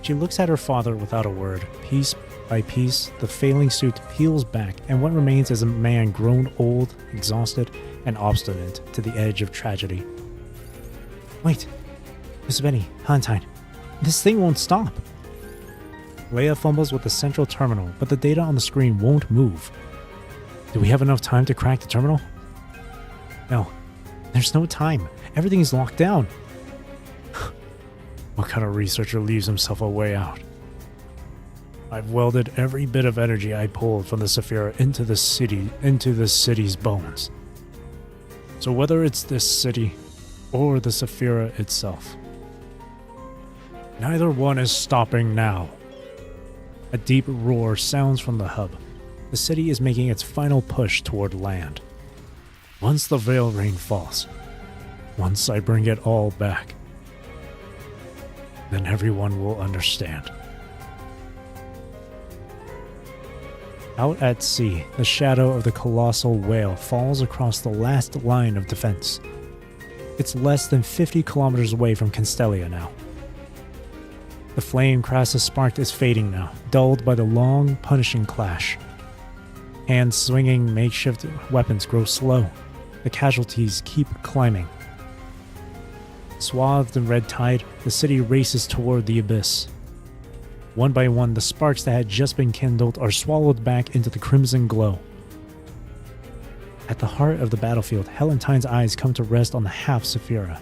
She looks at her father without a word. Piece by piece, the failing suit peels back, and what remains is a man grown old, exhausted, and obstinate to the edge of tragedy. Wait, Miss Benny, Helentine, this thing won't stop. Leia fumbles with the central terminal, but the data on the screen won't move. Do we have enough time to crack the terminal? No, there's no time. Everything is locked down. What kind of researcher leaves himself a way out? I've welded every bit of energy I pulled from the Saphira into the city's bones. So whether it's this city or the Saphira itself, neither one is stopping now. A deep roar sounds from the hub. The city is making its final push toward land. Once the veil rain falls, once I bring it all back, then everyone will understand. Out at sea, the shadow of the colossal whale falls across the last line of defense. It's less than 50 kilometers away from Constellia now. The flame Crassus sparked is fading now, dulled by the long, punishing clash. Hand-swinging makeshift weapons grow slow. The casualties keep climbing. Swathed in red tide, the city races toward the abyss. One by one, the sparks that had just been kindled are swallowed back into the crimson glow. At the heart of the battlefield, Helentine's eyes come to rest on the half Saphira.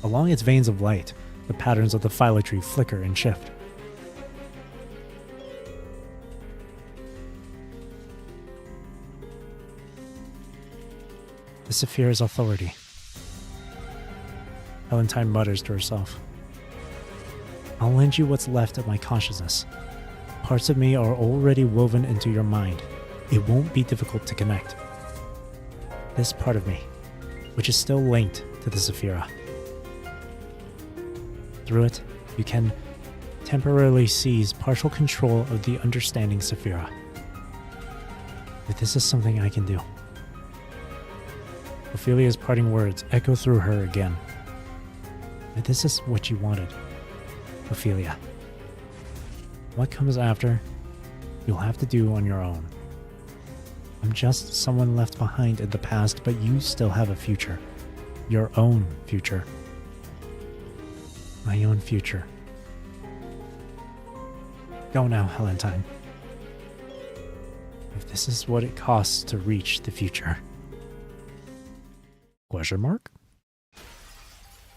Along its veins of light, the patterns of the phylotree flicker and shift. The Saphira's authority. Helentine mutters to herself. I'll lend you what's left of my consciousness. Parts of me are already woven into your mind. It won't be difficult to connect. This part of me, which is still linked to the Saphira. Through it, you can temporarily seize partial control of the understanding Saphira. But this is something I can do. Ophelia's parting words echo through her again. But this is what you wanted, Ophelia. What comes after, you'll have to do on your own. I'm just someone left behind in the past, but you still have a future. Your own future. my own future. Go now, Valentine. If this is what it costs to reach the future. Question mark?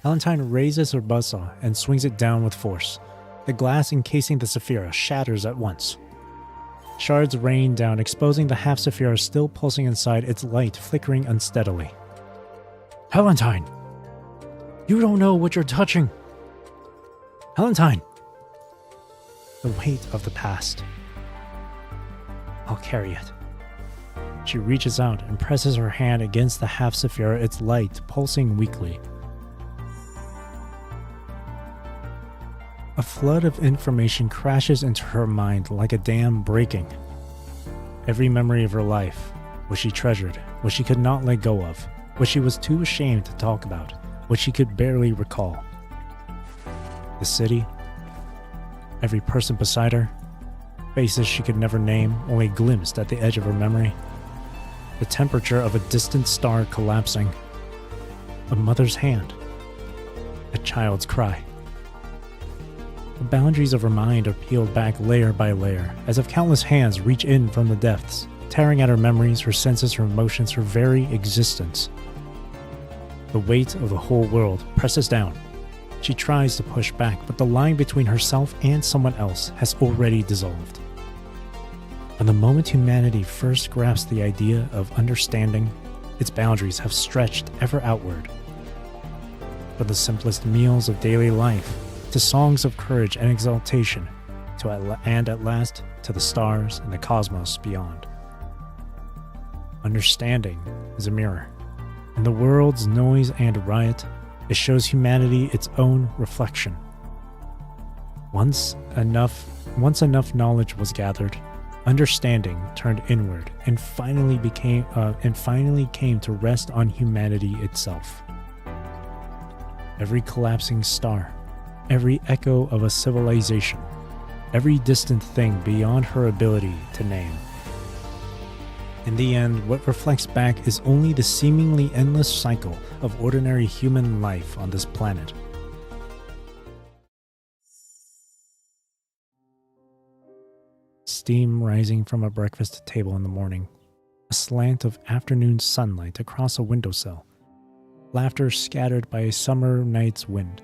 Valentine raises her buzzsaw and swings it down with force. The glass encasing the Saphira shatters at once. Shards rain down, exposing the half Saphira still pulsing inside, its light flickering unsteadily. Valentine! You don't know what you're touching! Valentine! The weight of the past. I'll carry it. She reaches out and presses her hand against the half Saphira, its light pulsing weakly. A flood of information crashes into her mind like a dam breaking. Every memory of her life, what she treasured, what she could not let go of, what she was too ashamed to talk about, what she could barely recall. The city, every person beside her, faces she could never name, only glimpsed at the edge of her memory. The temperature of a distant star collapsing. A mother's hand. A child's cry. The boundaries of her mind are peeled back layer by layer, as if countless hands reach in from the depths, tearing at her memories, her senses, her emotions, her very existence. The weight of the whole world presses down. She tries to push back, but the line between herself and someone else has already dissolved. From the moment humanity first grasped the idea of understanding, its boundaries have stretched ever outward. From the simplest meals of daily life, to songs of courage and exaltation, and at last to the stars and the cosmos beyond. Understanding is a mirror. In the world's noise and riot, it shows humanity its own reflection. Once enough knowledge was gathered, understanding turned inward and finally came to rest on humanity itself. Every collapsing star, every echo of a civilization, every distant thing beyond her ability to name. In the end, what reflects back is only the seemingly endless cycle of ordinary human life on this planet. Steam rising from a breakfast table in the morning, a slant of afternoon sunlight across a windowsill, laughter scattered by a summer night's wind,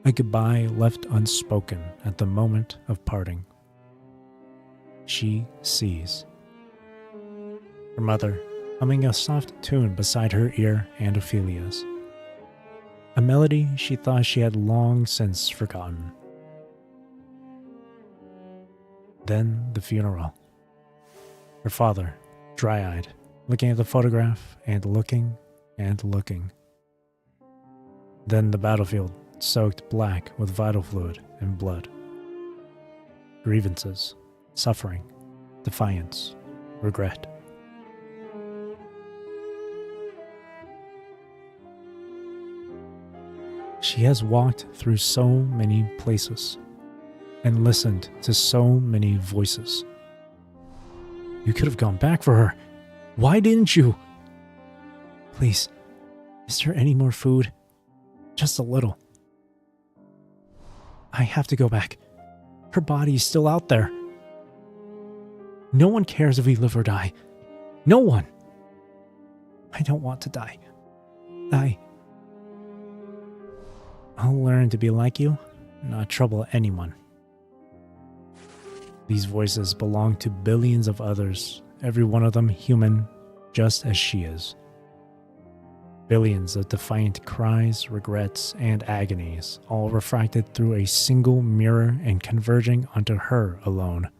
a goodbye left unspoken at the moment of parting. She sees. Her mother, humming a soft tune beside her ear and Ophelia's. A melody she thought she had long since forgotten. Then the funeral. Her father, dry-eyed, looking at the photograph and looking and looking. Then the battlefield, soaked black with vital fluid and blood. Grievances, suffering, defiance, regret. She has walked through so many places and listened to so many voices. You could have gone back for her. Why didn't you? Please, is there any more food? Just a little. I have to go back. Her body is still out there. No one cares if we live or die. No one. I don't want to die. I'll learn to be like you, not trouble anyone. These voices belong to billions of others, every one of them human, just as she is. Billions of defiant cries, regrets, and agonies, all refracted through a single mirror and converging onto her alone.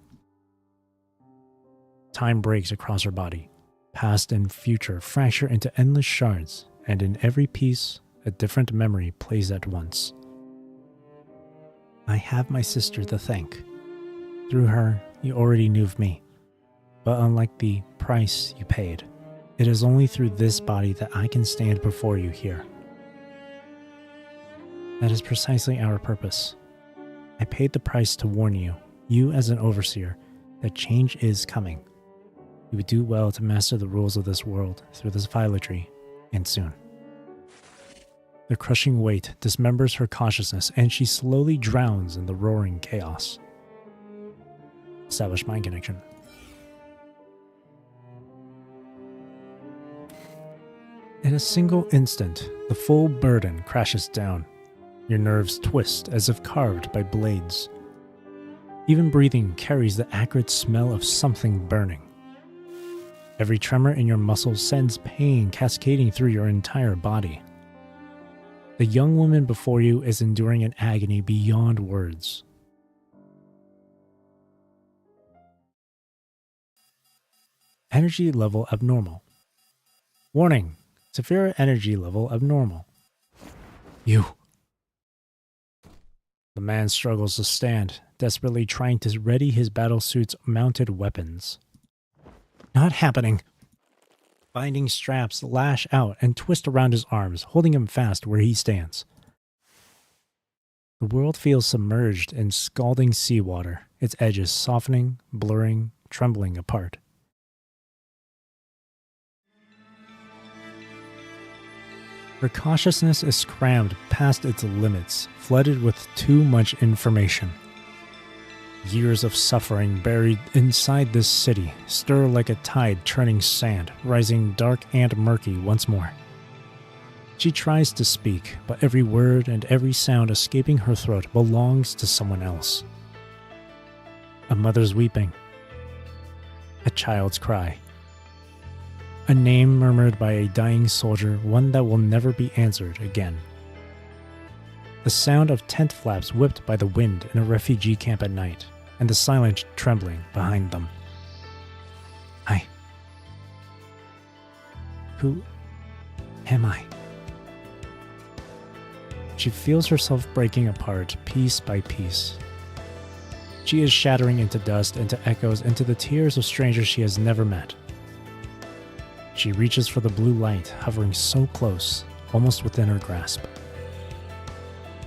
Time breaks across her body. Past and future fracture into endless shards, and in every piece, a different memory plays at once. I have my sister to thank. Through her, you already knew of me. But unlike the price you paid, it is only through this body that I can stand before you here. That is precisely our purpose. I paid the price to warn you, you as an overseer, that change is coming. You would do well to master the rules of this world through this phylogeny, and soon. The crushing weight dismembers her consciousness, and she slowly drowns in the roaring chaos. Establish mind connection. In a single instant, the full burden crashes down. Your nerves twist as if carved by blades. Even breathing carries the acrid smell of something burning. Every tremor in your muscles sends pain cascading through your entire body. The young woman before you is enduring an agony beyond words. Energy level abnormal. Warning. Severe energy level abnormal. You. The man struggles to stand, desperately trying to ready his battlesuit's mounted weapons. Not happening. Binding straps lash out and twist around his arms, holding him fast where he stands. The world feels submerged in scalding seawater, its edges softening, blurring, trembling apart. Her consciousness is crammed past its limits, flooded with too much information. Years of suffering buried inside this city stir like a tide churning sand, rising dark and murky once more. She tries to speak, but every word and every sound escaping her throat belongs to someone else. A mother's weeping. A child's cry. A name murmured by a dying soldier, one that will never be answered again. The sound of tent flaps whipped by the wind in a refugee camp at night, and the silent trembling behind them. Who am I? She feels herself breaking apart piece by piece. She is shattering into dust, into echoes, into the tears of strangers she has never met. She reaches for the blue light, hovering so close, almost within her grasp.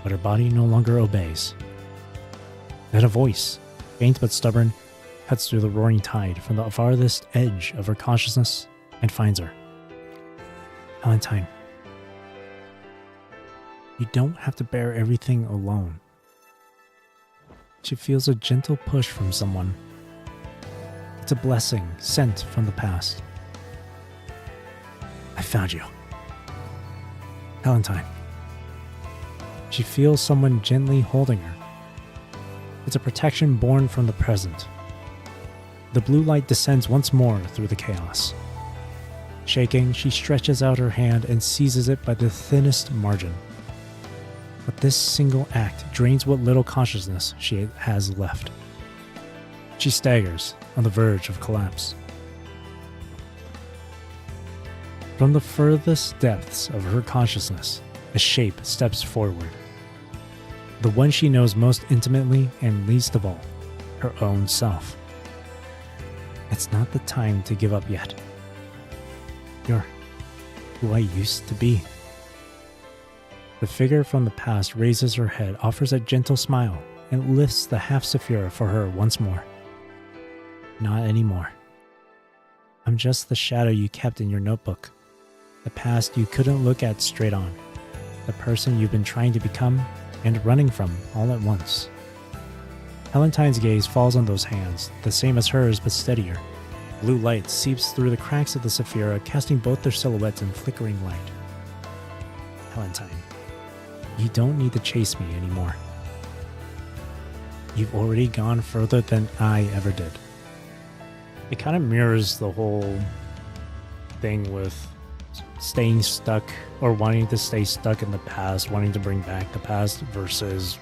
But her body no longer obeys. Then a voice, faint but stubborn, cuts through the roaring tide from the farthest edge of her consciousness and finds her. Valentine, you don't have to bear everything alone. She feels a gentle push from someone. It's a blessing sent from the past. I found you. Valentine. She feels someone gently holding her. It's a protection born from the present. The blue light descends once more through the chaos. Shaking, she stretches out her hand and seizes it by the thinnest margin. But this single act drains what little consciousness she has left. She staggers on the verge of collapse. From the furthest depths of her consciousness, a shape steps forward. The one she knows most intimately and least of all, her own self. It's not the time to give up yet. You're who I used to be. The figure from the past raises her head, offers a gentle smile, and lifts the half Saphira for her once more. Not anymore. I'm just the shadow you kept in your notebook. The past you couldn't look at straight on. The person you've been trying to become and running from all at once. Valentine's gaze falls on those hands, the same as hers but steadier. Blue light seeps through the cracks of the Saphira, casting both their silhouettes in flickering light. Valentine, you don't need to chase me anymore. You've already gone further than I ever did. It kind of mirrors the whole thing with staying stuck or wanting to stay stuck in the past, wanting to bring back the past versus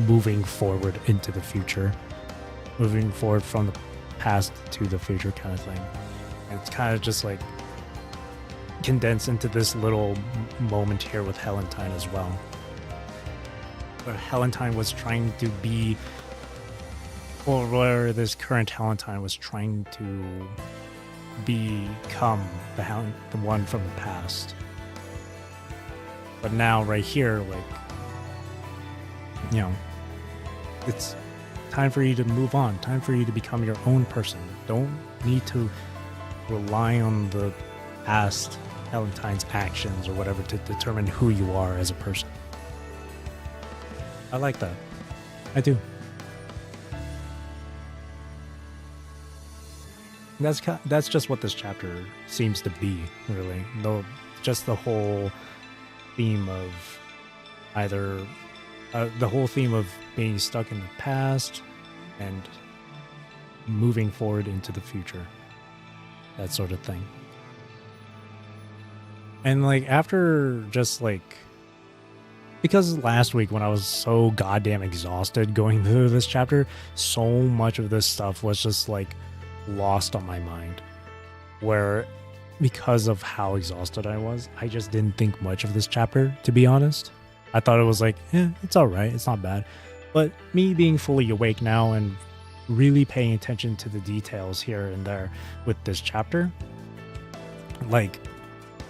moving forward into the future, moving forward from the past to the future kind of thing. And it's kind of just like condensed into this little moment here with Valentine as well, where Valentine was trying to be, or where this current Valentine was trying to become the one from the past. But now right here, like, you know, it's time for you to move on, time for you to become your own person. Don't need to rely on the past Valentine's actions or whatever to determine who you are as a person. I like that. I do. That's just what this chapter seems to be, really. Though, just the whole theme of either the whole theme of being stuck in the past and moving forward into the future, that sort of thing. And like after just like, because last week when I was so goddamn exhausted going through this chapter, so much of this stuff was just like lost on my mind, where because of how exhausted I was, I just didn't think much of this chapter, to be honest. I thought it was like, it's all right, it's not bad. But me being fully awake now and really paying attention to the details here and there with this chapter, like,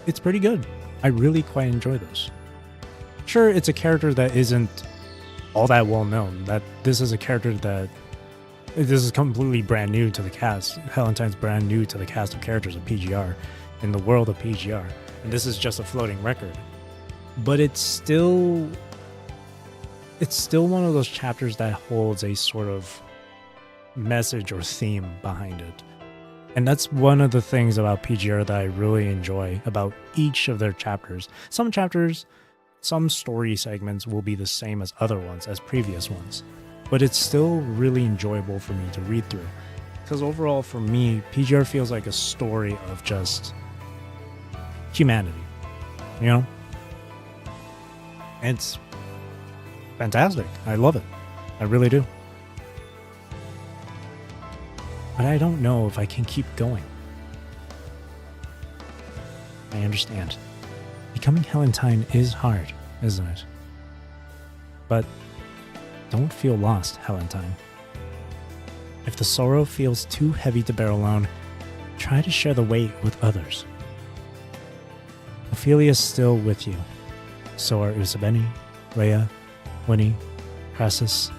it's pretty good. I really quite enjoy this. Sure, it's a character that isn't all that well known. That this is a character that this is completely brand new to the cast. Helentine's brand new to the cast of characters of PGR, in the world of PGR, and this is just a floating record. But it's still one of those chapters that holds a sort of message or theme behind it. And that's one of the things about PGR that I really enjoy about each of their chapters. Some chapters, some story segments will be the same as other ones, as previous ones. But it's still really enjoyable for me to read through. Because overall, for me, PGR feels like a story of just humanity. You know? And it's fantastic. I love it. I really do. But I don't know if I can keep going. I understand. Becoming Helentine is hard, isn't it? But don't feel lost, Helentine. If the sorrow feels too heavy to bear alone, try to share the weight with others. Ophelia is still with you. So are Usabeni, Leia, Winnie, Crassus,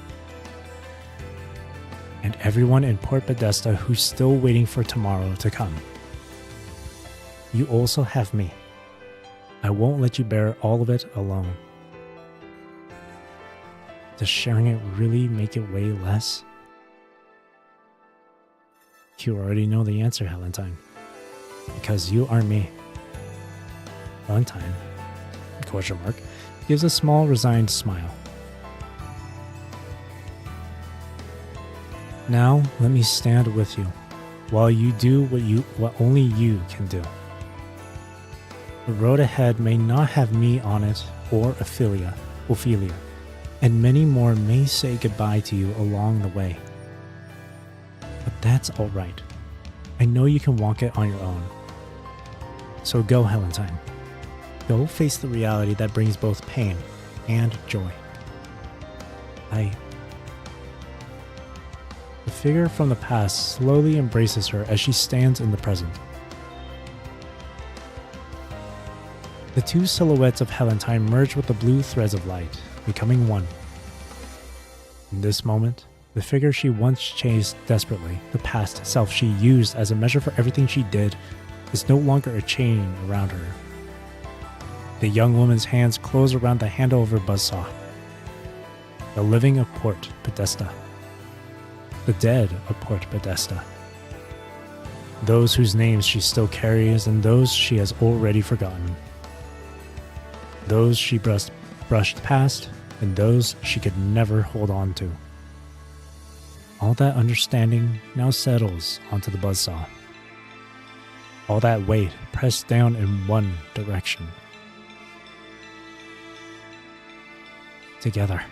and everyone in Port Podesta who's still waiting for tomorrow to come. You also have me. I won't let you bear all of it alone. Does sharing it really make it weigh less? You already know the answer, Helentine. Because you are me. Helentine, question mark, gives a small resigned smile. Now let me stand with you, while you do what only you can do. The road ahead may not have me on it or Ophelia, and many more may say goodbye to you along the way. But that's all right. I know you can walk it on your own. So go, Helentine. Go face the reality that brings both pain and joy. The figure from the past slowly embraces her as she stands in the present. The two silhouettes of Helentine merge with the blue threads of light, becoming one. In this moment, the figure she once chased desperately, the past self she used as a measure for everything she did, is no longer a chain around her. The young woman's hands close around the handle of her buzzsaw. The living of Port Podesta. The dead of Port Podesta. Those whose names she still carries and those she has already forgotten. Those she brushed past and those she could never hold on to. All that understanding now settles onto the buzzsaw. All that weight pressed down in one direction. Together.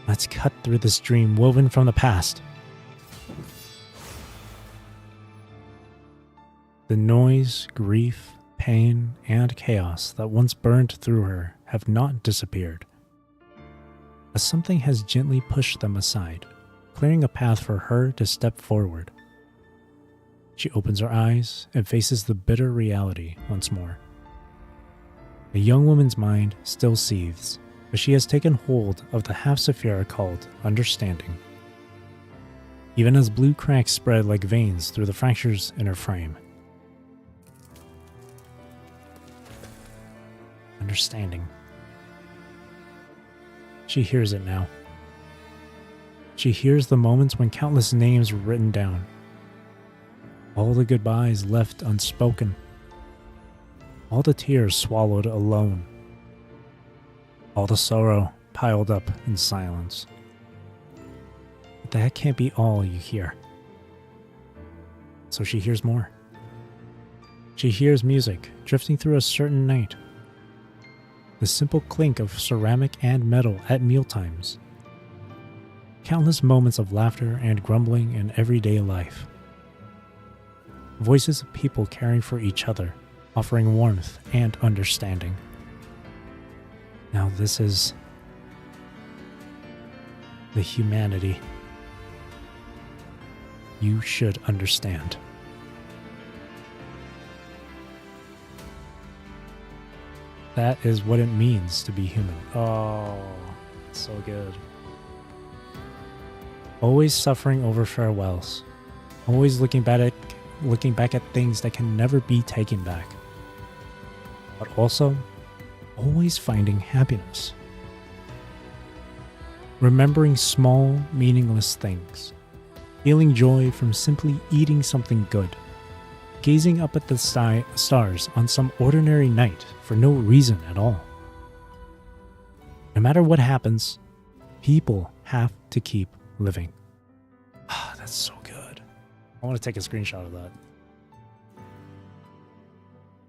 Let's cut through this dream woven from the past. The noise, grief, pain, and chaos that once burned through her have not disappeared, as something has gently pushed them aside, clearing a path for her to step forward. She opens her eyes and faces the bitter reality once more. The young woman's mind still seethes, but she has taken hold of the half-Saphira called understanding. Even as blue cracks spread like veins through the fractures in her frame. understanding. She hears it now. She hears the moments when countless names were written down. All the goodbyes left unspoken. All the tears swallowed alone. All the sorrow piled up in silence. But that can't be all you hear. So she hears more. She hears music drifting through a certain night. The simple clink of ceramic and metal at mealtimes. Countless moments of laughter and grumbling in everyday life. Voices of people caring for each other, offering warmth and understanding. Now this is the humanity you should understand. That is what it means to be human. Oh, so good. Always suffering over farewells. Always looking back at things that can never be taken back. But also, always finding happiness. Remembering small, meaningless things. Feeling joy from simply eating something good. Gazing up at the stars on some ordinary night for no reason at all. No matter what happens, people have to keep living. Ah, that's so good. I want to take a screenshot of that.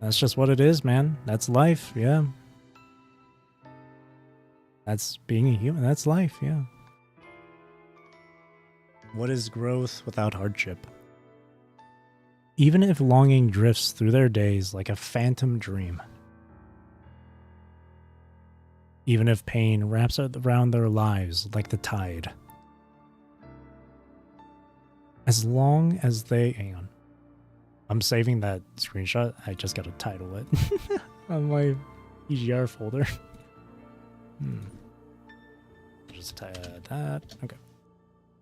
That's just what it is, man. That's life, yeah. That's being a human. That's life, yeah. What is growth without hardship? Even if longing drifts through their days like a phantom dream. Even if pain wraps around their lives like the tide. As long as they... Hang on. I'm saving that screenshot. I just gotta title it on my EGR folder. Just that. Okay.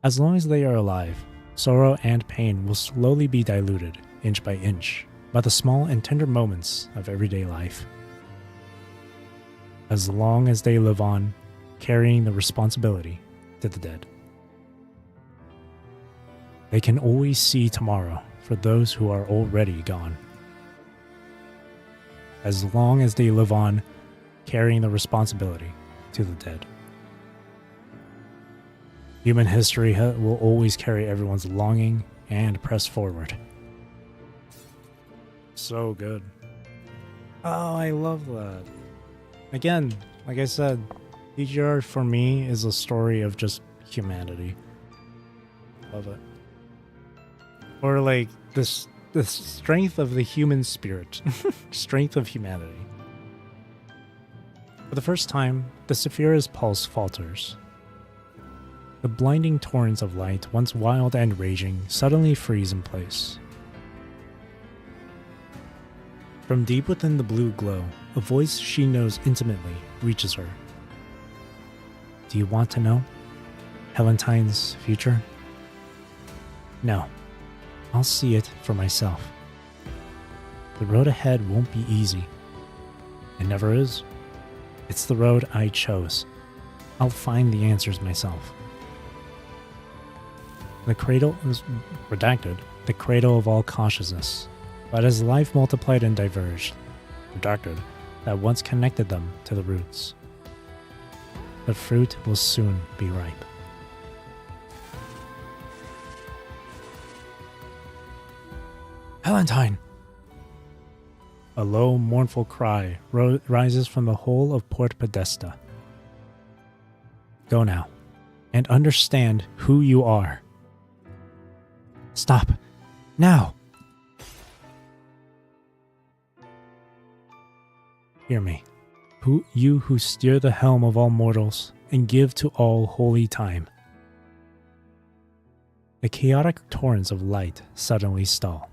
As long as they are alive, sorrow and pain will slowly be diluted, inch by inch, by the small and tender moments of everyday life. As long as they live on, carrying the responsibility to the dead. They can always see tomorrow for those who are already gone. As long as they live on, carrying the responsibility to the dead. Human history will always carry everyone's longing and press forward. So good. Oh, I love that. Again, like I said, EGR for me is a story of just humanity. Love it. Or like this, the strength of the human spirit. Strength of humanity. For the first time, the Saphira's pulse falters. The blinding torrents of light, once wild and raging, suddenly freeze in place. From deep within the blue glow, a voice she knows intimately reaches her. Do you want to know Helentine's future? No, I'll see it for myself. The road ahead won't be easy. It never is. It's the road I chose. I'll find the answers myself. The cradle is redacted, the cradle of all consciousness. But as life multiplied and diverged, redacted, that once connected them to the roots. The fruit will soon be ripe. Helentine! A low, mournful cry rises from the whole of Port Podesta. Go now, and understand who you are. Stop. Now! Hear me, you who steer the helm of all mortals and give to all holy time. The chaotic torrents of light suddenly stall.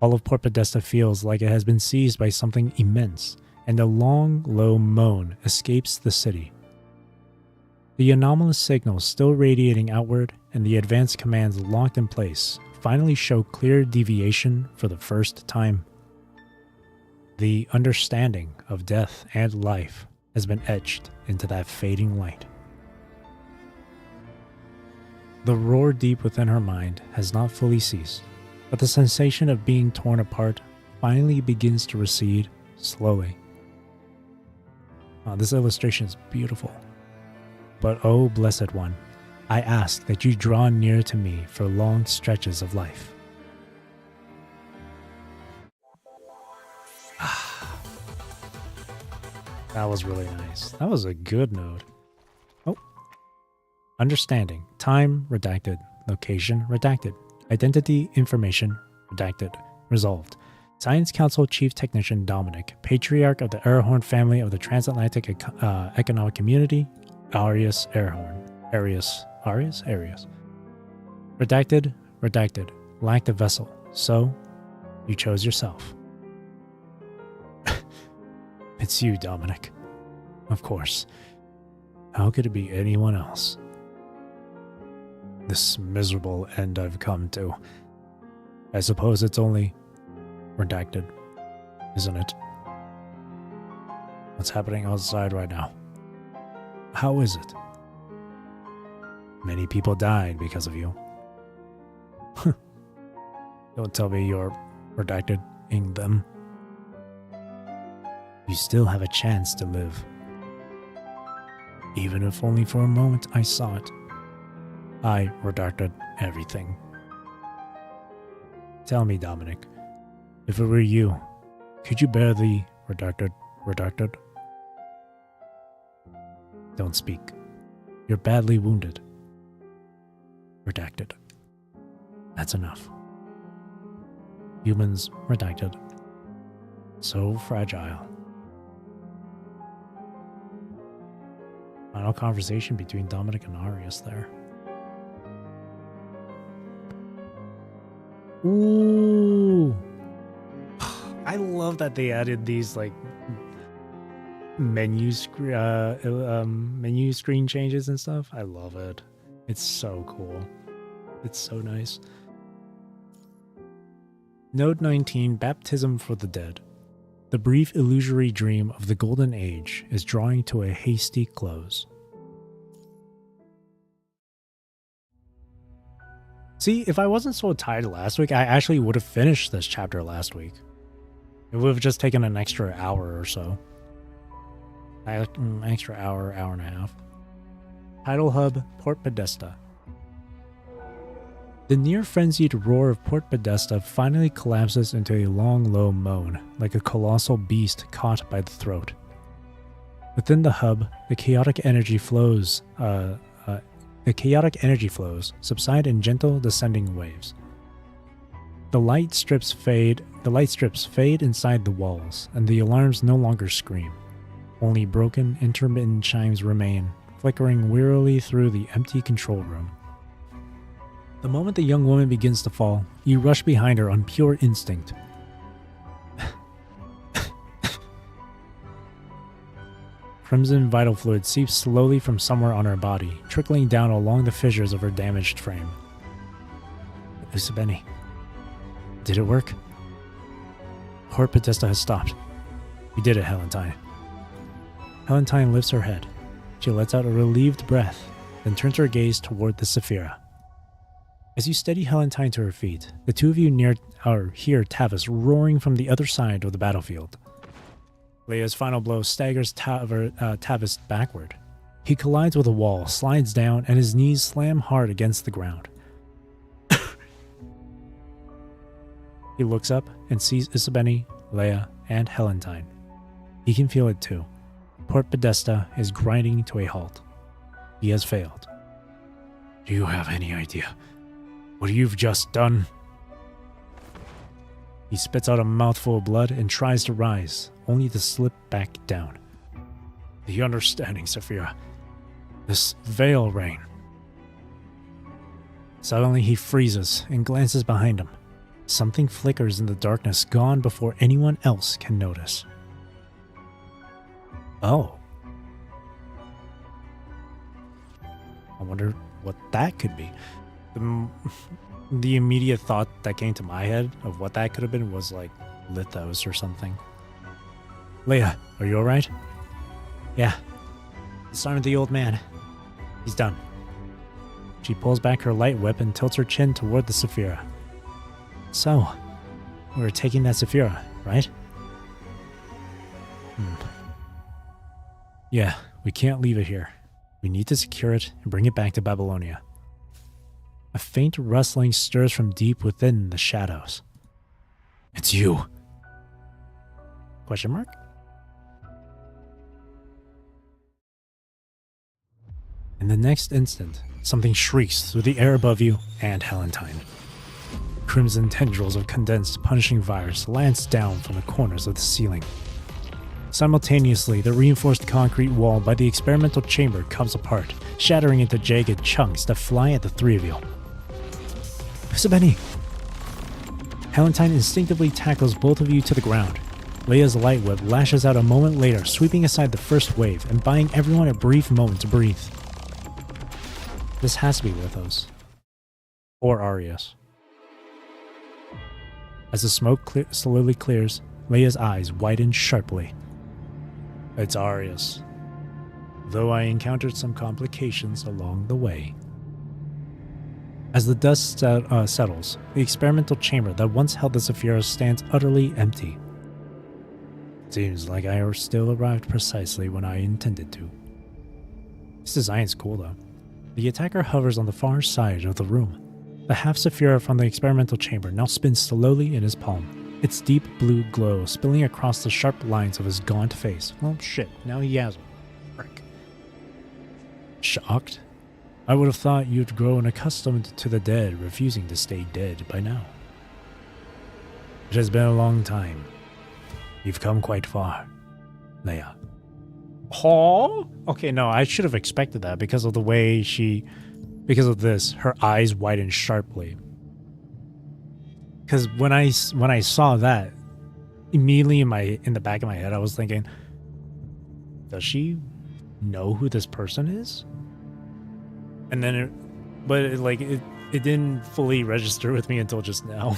All of Port Podesta feels like it has been seized by something immense, and a long, low moan escapes the city. The anomalous signals still radiating outward and the advanced commands locked in place finally show clear deviation for the first time. The understanding of death and life has been etched into that fading light. The roar deep within her mind has not fully ceased, but the sensation of being torn apart finally begins to recede slowly. This illustration is beautiful. But oh, blessed one, I ask that you draw near to me for long stretches of life. That was really nice. That was a good note. Oh. Understanding. Time, redacted. Location, redacted. Identity, information, redacted. Resolved. Science Council Chief Technician Dominic, Patriarch of the Airhorn family of the Transatlantic Economic Community, Arius Airhorn. Arius. Redacted, redacted. Lacked a vessel. So, you chose yourself. It's you, Dominic. Of course. How could it be anyone else? This miserable end I've come to. I suppose it's only redacted, isn't it? What's happening outside right now? How is it? Many people died because of you. Don't tell me you're redacting them. You still have a chance to live. Even if only for a moment I saw it. I redacted everything. Tell me, Dominic, if it were you, could you bear the redacted? Don't speak. You're badly wounded. Redacted. That's enough. Humans redacted. So fragile. Final conversation between Dominic and Arius there. Ooh. I love that they added these like menu screen changes and stuff. I love it. It's so cool. It's so nice. Node 19, Baptism for the Dead. The brief illusory dream of the Golden Age is drawing to a hasty close. See, if I wasn't so tired last week, I actually would have finished this chapter last week. It would have just taken an extra hour or so. Extra hour, hour and a half. Tidal Hub, Port Podesta. The near-frenzied roar of Port Podesta finally collapses into a long, low moan, like a colossal beast caught by the throat. Within the hub, the chaotic energy flows subside in gentle, descending waves. The light strips fade inside the walls, and the alarms no longer scream. Only broken, intermittent chimes remain, flickering wearily through the empty control room. The moment the young woman begins to fall, you rush behind her on pure instinct. Crimson vital fluid seeps slowly from somewhere on her body, trickling down along the fissures of her damaged frame. Usabeni. Did it work? Port Podesta has stopped. We did it, Helentine. Helentine lifts her head. She lets out a relieved breath, then turns her gaze toward the Saphira. As you steady Helentine to her feet, the two of you hear Tavis roaring from the other side of the battlefield. Leia's final blow staggers Tavis backward. He collides with a wall, slides down, and his knees slam hard against the ground. He looks up and sees Isabeni, Leia, and Helentine. He can feel it too. Port Podesta is grinding to a halt. He has failed. Do you have any idea what you've just done? He spits out a mouthful of blood and tries to rise, only to slip back down. The understanding, Saphira. This veil rain. Suddenly he freezes and glances behind him. Something flickers in the darkness, gone before anyone else can notice. Oh. I wonder what that could be. The immediate thought that came to my head of what that could have been was like Lithos or something. Leia, are you alright? Yeah. Disarm the old man. He's done. She pulls back her light whip and tilts her chin toward the Saphira. So, we're taking that Saphira, right? Yeah, we can't leave it here. We need to secure it and bring it back to Babylonia. A faint rustling stirs from deep within the shadows. It's you. Question mark? In the next instant, something shrieks through the air above you and Helentine. Crimson tendrils of condensed punishing virus lance down from the corners of the ceiling. Simultaneously, the reinforced concrete wall by the experimental chamber comes apart, shattering into jagged chunks that fly at the three of you. Usabeni! Helentine instinctively tackles both of you to the ground. Leia's light whip lashes out a moment later, sweeping aside the first wave and buying everyone a brief moment to breathe. This has to be Lithos. Or Arius. As the smoke slowly clears, Leia's eyes widen sharply. It's Arius. Though I encountered some complications along the way. As the dust settles, the experimental chamber that once held the Saphira stands utterly empty. Seems like I still arrived precisely when I intended to. This design's cool though. The attacker hovers on the far side of the room. The half Saphira from the experimental chamber now spins slowly in his palm, its deep blue glow spilling across the sharp lines of his gaunt face. Well, shit, now he has one. Frick. Shocked? I would have thought you'd grown accustomed to the dead, refusing to stay dead by now. It has been a long time. You've come quite far, Leia. Oh? Okay, no, I should have expected that because of the way because of this, her eyes widen sharply. Because when I saw that, immediately in the back of my head, I was thinking, does she know who this person is? And then it didn't fully register with me until just now.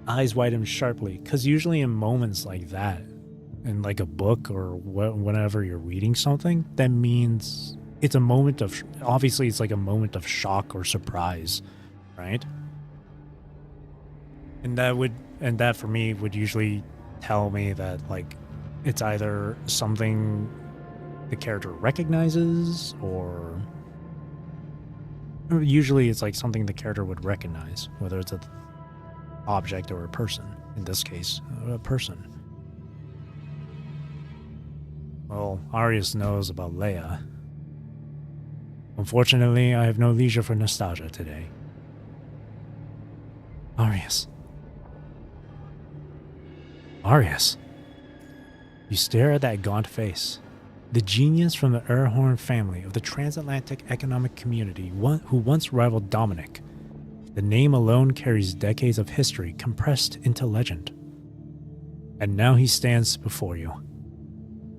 Eyes widen sharply, because usually in moments like that, in like a book or whenever you're reading something, that means it's a moment of, obviously it's like a moment of shock or surprise, right? And that for me would usually tell me that like it's either something the character recognizes or usually it's like something the character would recognize, whether it's an object or a person. In this case, a person. Well, Arius knows about Leia. Unfortunately, I have no leisure for nostalgia today. Arius. Arius. You stare at that gaunt face. The genius from the Erhorn family of the transatlantic economic community who once rivaled Dominic. The name alone carries decades of history compressed into legend. And now he stands before you,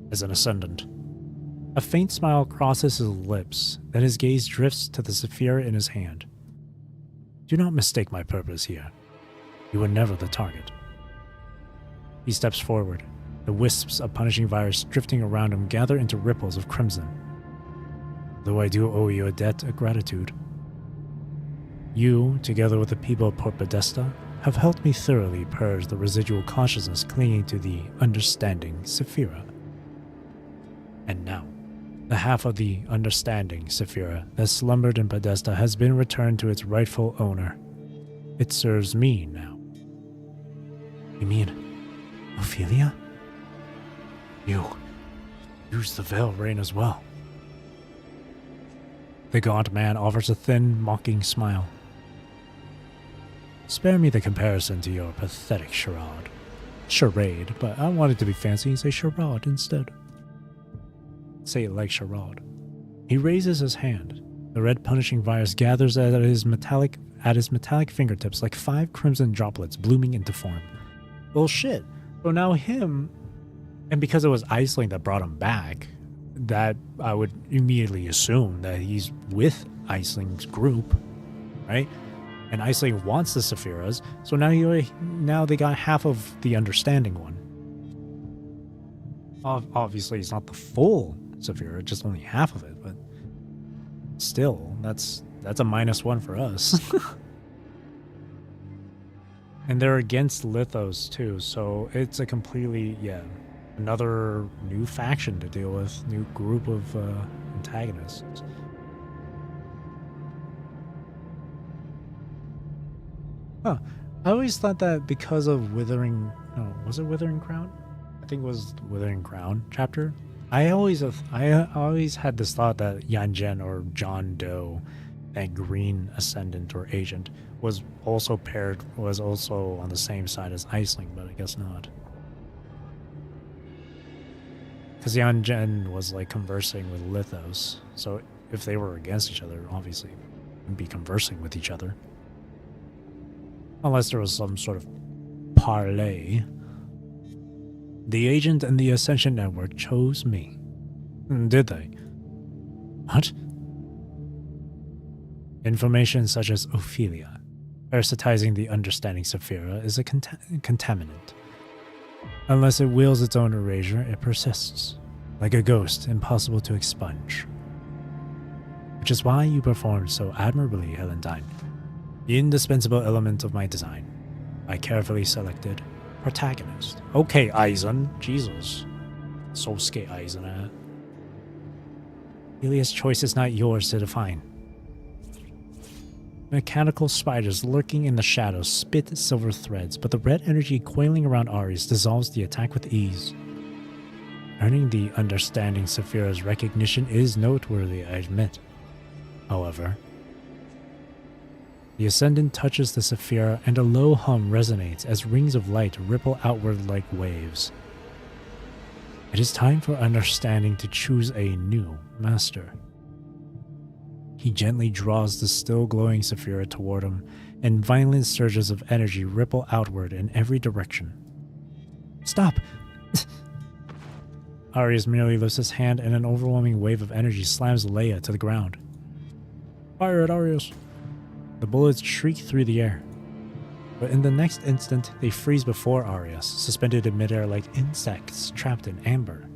as an ascendant. A faint smile crosses his lips, then his gaze drifts to the Saphira in his hand. Do not mistake my purpose here. You were never the target. He steps forward. The wisps of punishing virus drifting around him gather into ripples of crimson. Though I do owe you a debt of gratitude. You, together with the people of Port Podesta, have helped me thoroughly purge the residual consciousness clinging to the understanding Saphira. And now, the half of the understanding Saphira that slumbered in Podesta has been returned to its rightful owner. It serves me now. You mean Ophelia? You use the Veil Rain as well. The gaunt man offers a thin, mocking smile. Spare me the comparison to your pathetic charade, but I wanted to be fancy and say charade instead. Say it like charade. He raises his hand. The red punishing virus gathers at his metallic fingertips like 5 crimson droplets blooming into form. Well, shit. So now him, and because it was Aisling that brought him back, that I would immediately assume that he's with Aisling's group, right? And Aisling wants the Saphiras, so now they got half of the understanding one. Obviously, it's not the full Saphira, just only half of it, but still, that's a -1 for us. And they're against Lithos too, so it's a completely, another new faction to deal with, new group of antagonists. Huh. I always thought that because of Withering... No, was it Withering Crown? I think it was Withering Crown chapter. I always had this thought that Yanjen or John Doe, that green ascendant or agent, was also on the same side as Iceling, but I guess not. Because Yanjen was like conversing with Lithos, so if they were against each other, obviously they'd be conversing with each other. Unless there was some sort of parlay. The agent and the Ascension Network chose me. Did they? What? Information such as Ophelia, parasitizing the understanding Saphira, is a contaminant. Unless it wields its own erasure, it persists. Like a ghost, impossible to expunge. Which is why you performed so admirably, Helentine. The indispensable element of my design. I carefully selected protagonist. Okay, Eisen. Jesus. Sosuke Eisen. Elia's choice is not yours to define. Mechanical spiders lurking in the shadows spit silver threads, but the red energy coiling around Ares dissolves the attack with ease. Earning the understanding Saphira's recognition is noteworthy, I admit. However, the Ascendant touches the Saphira and a low hum resonates as rings of light ripple outward like waves. It is time for understanding to choose a new master. He gently draws the still glowing Saphira toward him, and violent surges of energy ripple outward in every direction. Stop! Arius merely lifts his hand and an overwhelming wave of energy slams Leia to the ground. Fire at Arius! The bullets shriek through the air, but in the next instant they freeze before Arius, suspended in midair like insects trapped in amber.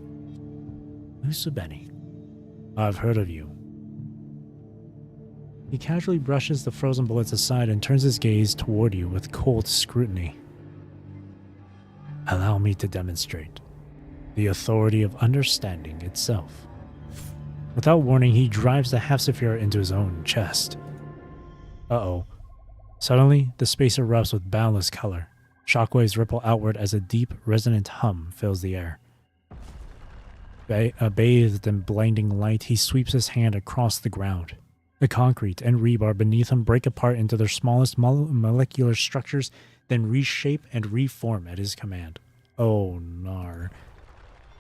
Usubeni, I've heard of you. He casually brushes the frozen bullets aside and turns his gaze toward you with cold scrutiny. Allow me to demonstrate the authority of understanding itself. Without warning, he drives the half-Saphira into his own chest. Uh-oh. Suddenly, the space erupts with boundless color. Shockwaves ripple outward as a deep, resonant hum fills the air. Bathed in blinding light, he sweeps his hand across the ground. The concrete and rebar beneath him break apart into their smallest molecular structures, then reshape and reform at his command. Oh, nar.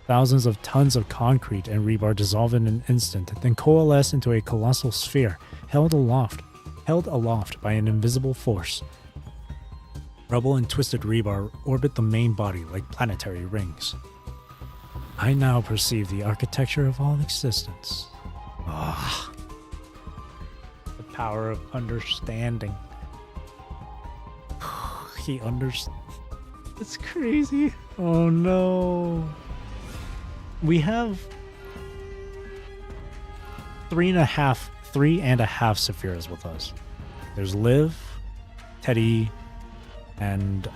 Thousands of tons of concrete and rebar dissolve in an instant, then coalesce into a colossal sphere, held aloft by an invisible force. Rubble and twisted rebar orbit the main body like planetary rings. I now perceive the architecture of all existence. Ah. The power of understanding. He understands. It's crazy. Oh no. We have three and a half Saphiras with us. There's Liv, Teddy, and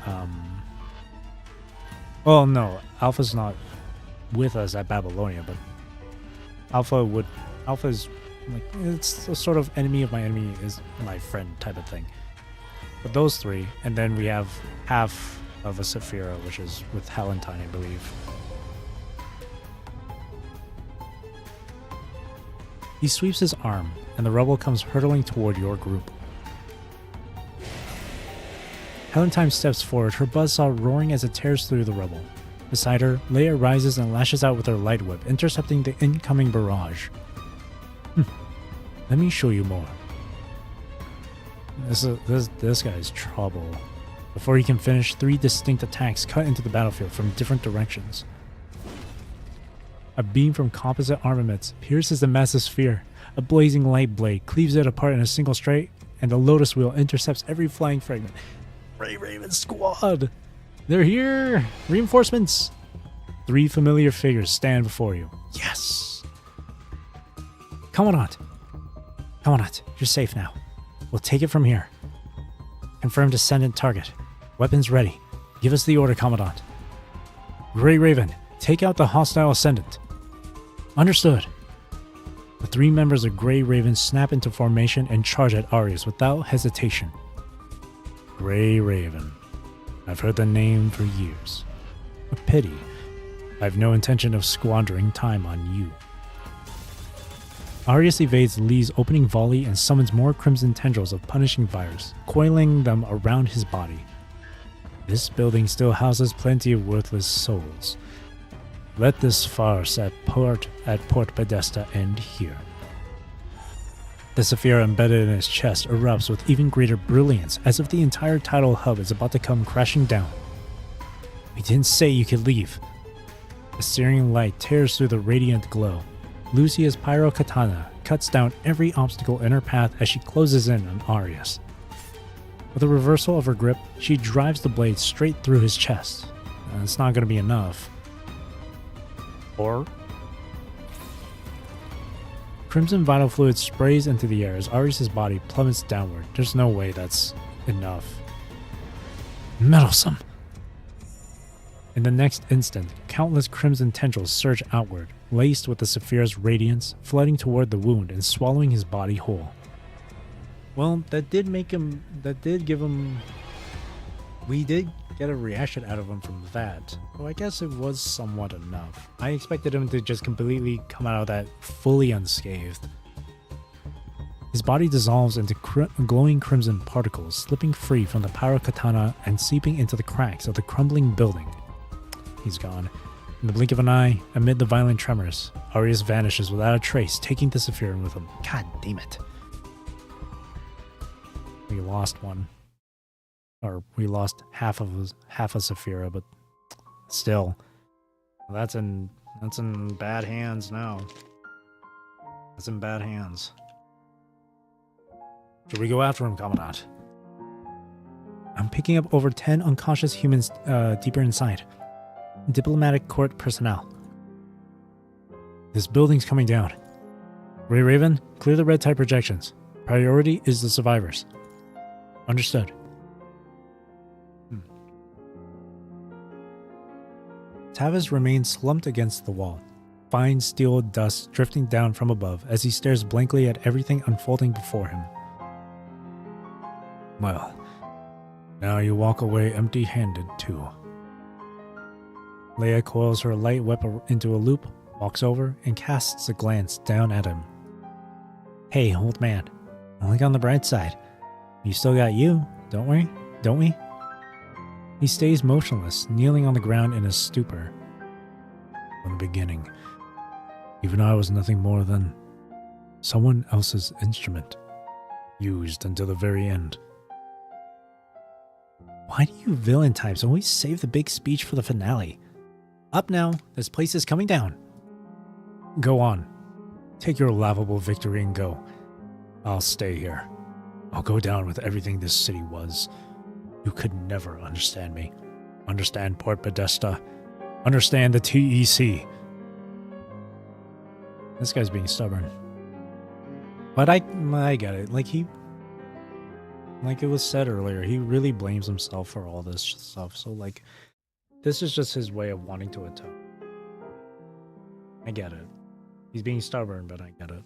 well, no, Alpha's not with us at Babylonia, but Alpha's like, it's a sort of enemy of my enemy is my friend type of thing. But those three, and then we have half of a Saphira, which is with Helentine, I believe. He sweeps his arm, and the rubble comes hurtling toward your group. Helentine steps forward, her buzzsaw roaring as it tears through the rubble. Beside her, Leia rises and lashes out with her light whip, intercepting the incoming barrage. Let me show you more. This guy's trouble. Before he can finish, three distinct attacks cut into the battlefield from different directions. A beam from composite armaments pierces the massive sphere. A blazing light blade cleaves it apart in a single strike, and the Lotus Wheel intercepts every flying fragment. Ray Raven Squad! They're here! Reinforcements! 3 familiar figures stand before you. Yes! Commandant! Commandant, you're safe now. We'll take it from here. Confirmed ascendant target. Weapons ready. Give us the order, Commandant. Grey Raven, take out the hostile ascendant. Understood. The 3 members of Grey Raven snap into formation and charge at Arius without hesitation. Grey Raven. I've heard the name for years. A pity. I have no intention of squandering time on you. Arius evades Lee's opening volley and summons more crimson tendrils of punishing virus, coiling them around his body. This building still houses plenty of worthless souls. Let this farce at Port Podesta end here. The Saphira embedded in his chest erupts with even greater brilliance, as if the entire tidal hub is about to come crashing down. We didn't say you could leave. The searing light tears through the radiant glow. Lucia's pyro katana cuts down every obstacle in her path as she closes in on Arius. With a reversal of her grip, she drives the blade straight through his chest. It's not going to be enough. Or crimson vital fluid sprays into the air as Arius' body plummets downward. There's no way that's enough. Meddlesome! In the next instant, countless crimson tendrils surge outward, laced with the Saphira's radiance, flooding toward the wound and swallowing his body whole. Well, that did give him... We did get a reaction out of him from that, so I guess it was somewhat enough. I expected him to just completely come out of that fully unscathed. His body dissolves into glowing crimson particles, slipping free from the pyro katana and seeping into the cracks of the crumbling building. He's gone. In the blink of an eye, amid the violent tremors, Arius vanishes without a trace, taking the Saphira with him. God damn it. We lost one. Or we lost half a Saphira, but still. That's in bad hands now. That's in bad hands. Should we go after him, Commandant? I'm picking up over 10 unconscious humans deeper inside. Diplomatic court personnel. This building's coming down. Grey Raven, clear the red type projections. Priority is the survivors. Understood. Tavis remains slumped against the wall, fine steel dust drifting down from above as he stares blankly at everything unfolding before him. Well, now you walk away empty-handed too. Leia coils her light whip into a loop, walks over, and casts a glance down at him. Hey, old man, look on the bright side. You still got you, don't we? He stays motionless, kneeling on the ground in a stupor. From the beginning, even I was nothing more than someone else's instrument, used until the very end. Why do you villain types always save the big speech for the finale? Up now, this place is coming down. Go on. Take your laughable victory and go. I'll stay here. I'll go down with everything this city was. You could never understand me. Understand Port Podesta. Understand the TEC. This guy's being stubborn. But I get it. Like it was said earlier, he really blames himself for all this stuff. So like, this is just his way of wanting to atone. I get it. He's being stubborn, but I get it.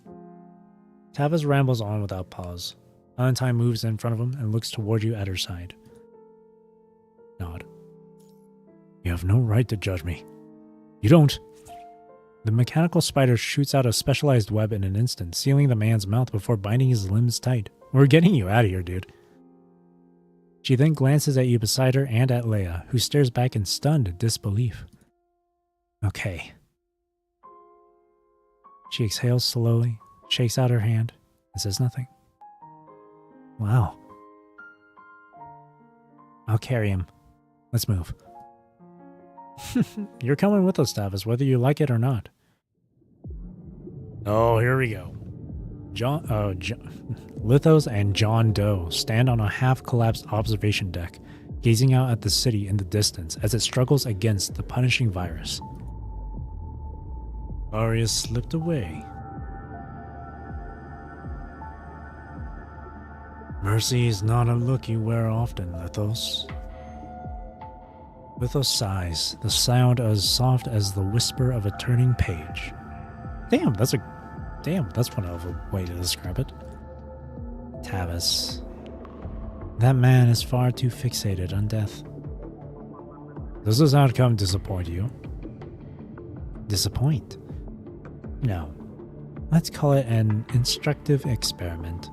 Tavis rambles on without pause. Valentine moves in front of him and looks toward you at her side. Nod. You have no right to judge me. You don't. The mechanical spider shoots out a specialized web in an instant, sealing the man's mouth before binding his limbs tight. We're getting you out of here, dude. She then glances at you beside her and at Leia, who stares back in stunned disbelief. Okay. She exhales slowly, shakes out her hand, and says nothing. Wow. I'll carry him. Let's move. You're coming with us, Tavis, whether you like it or not. Oh, here we go. Lithos and John Doe stand on a half-collapsed observation deck, gazing out at the city in the distance as it struggles against the punishing virus. Arya slipped away. Mercy is not a look you wear often, Lithos. Lithos sighs, the sound as soft as the whisper of a turning page. Damn, that's one hell of a way to describe it. Tavis. That man is far too fixated on death. Does this outcome disappoint you? Disappoint? No. Let's call it an instructive experiment.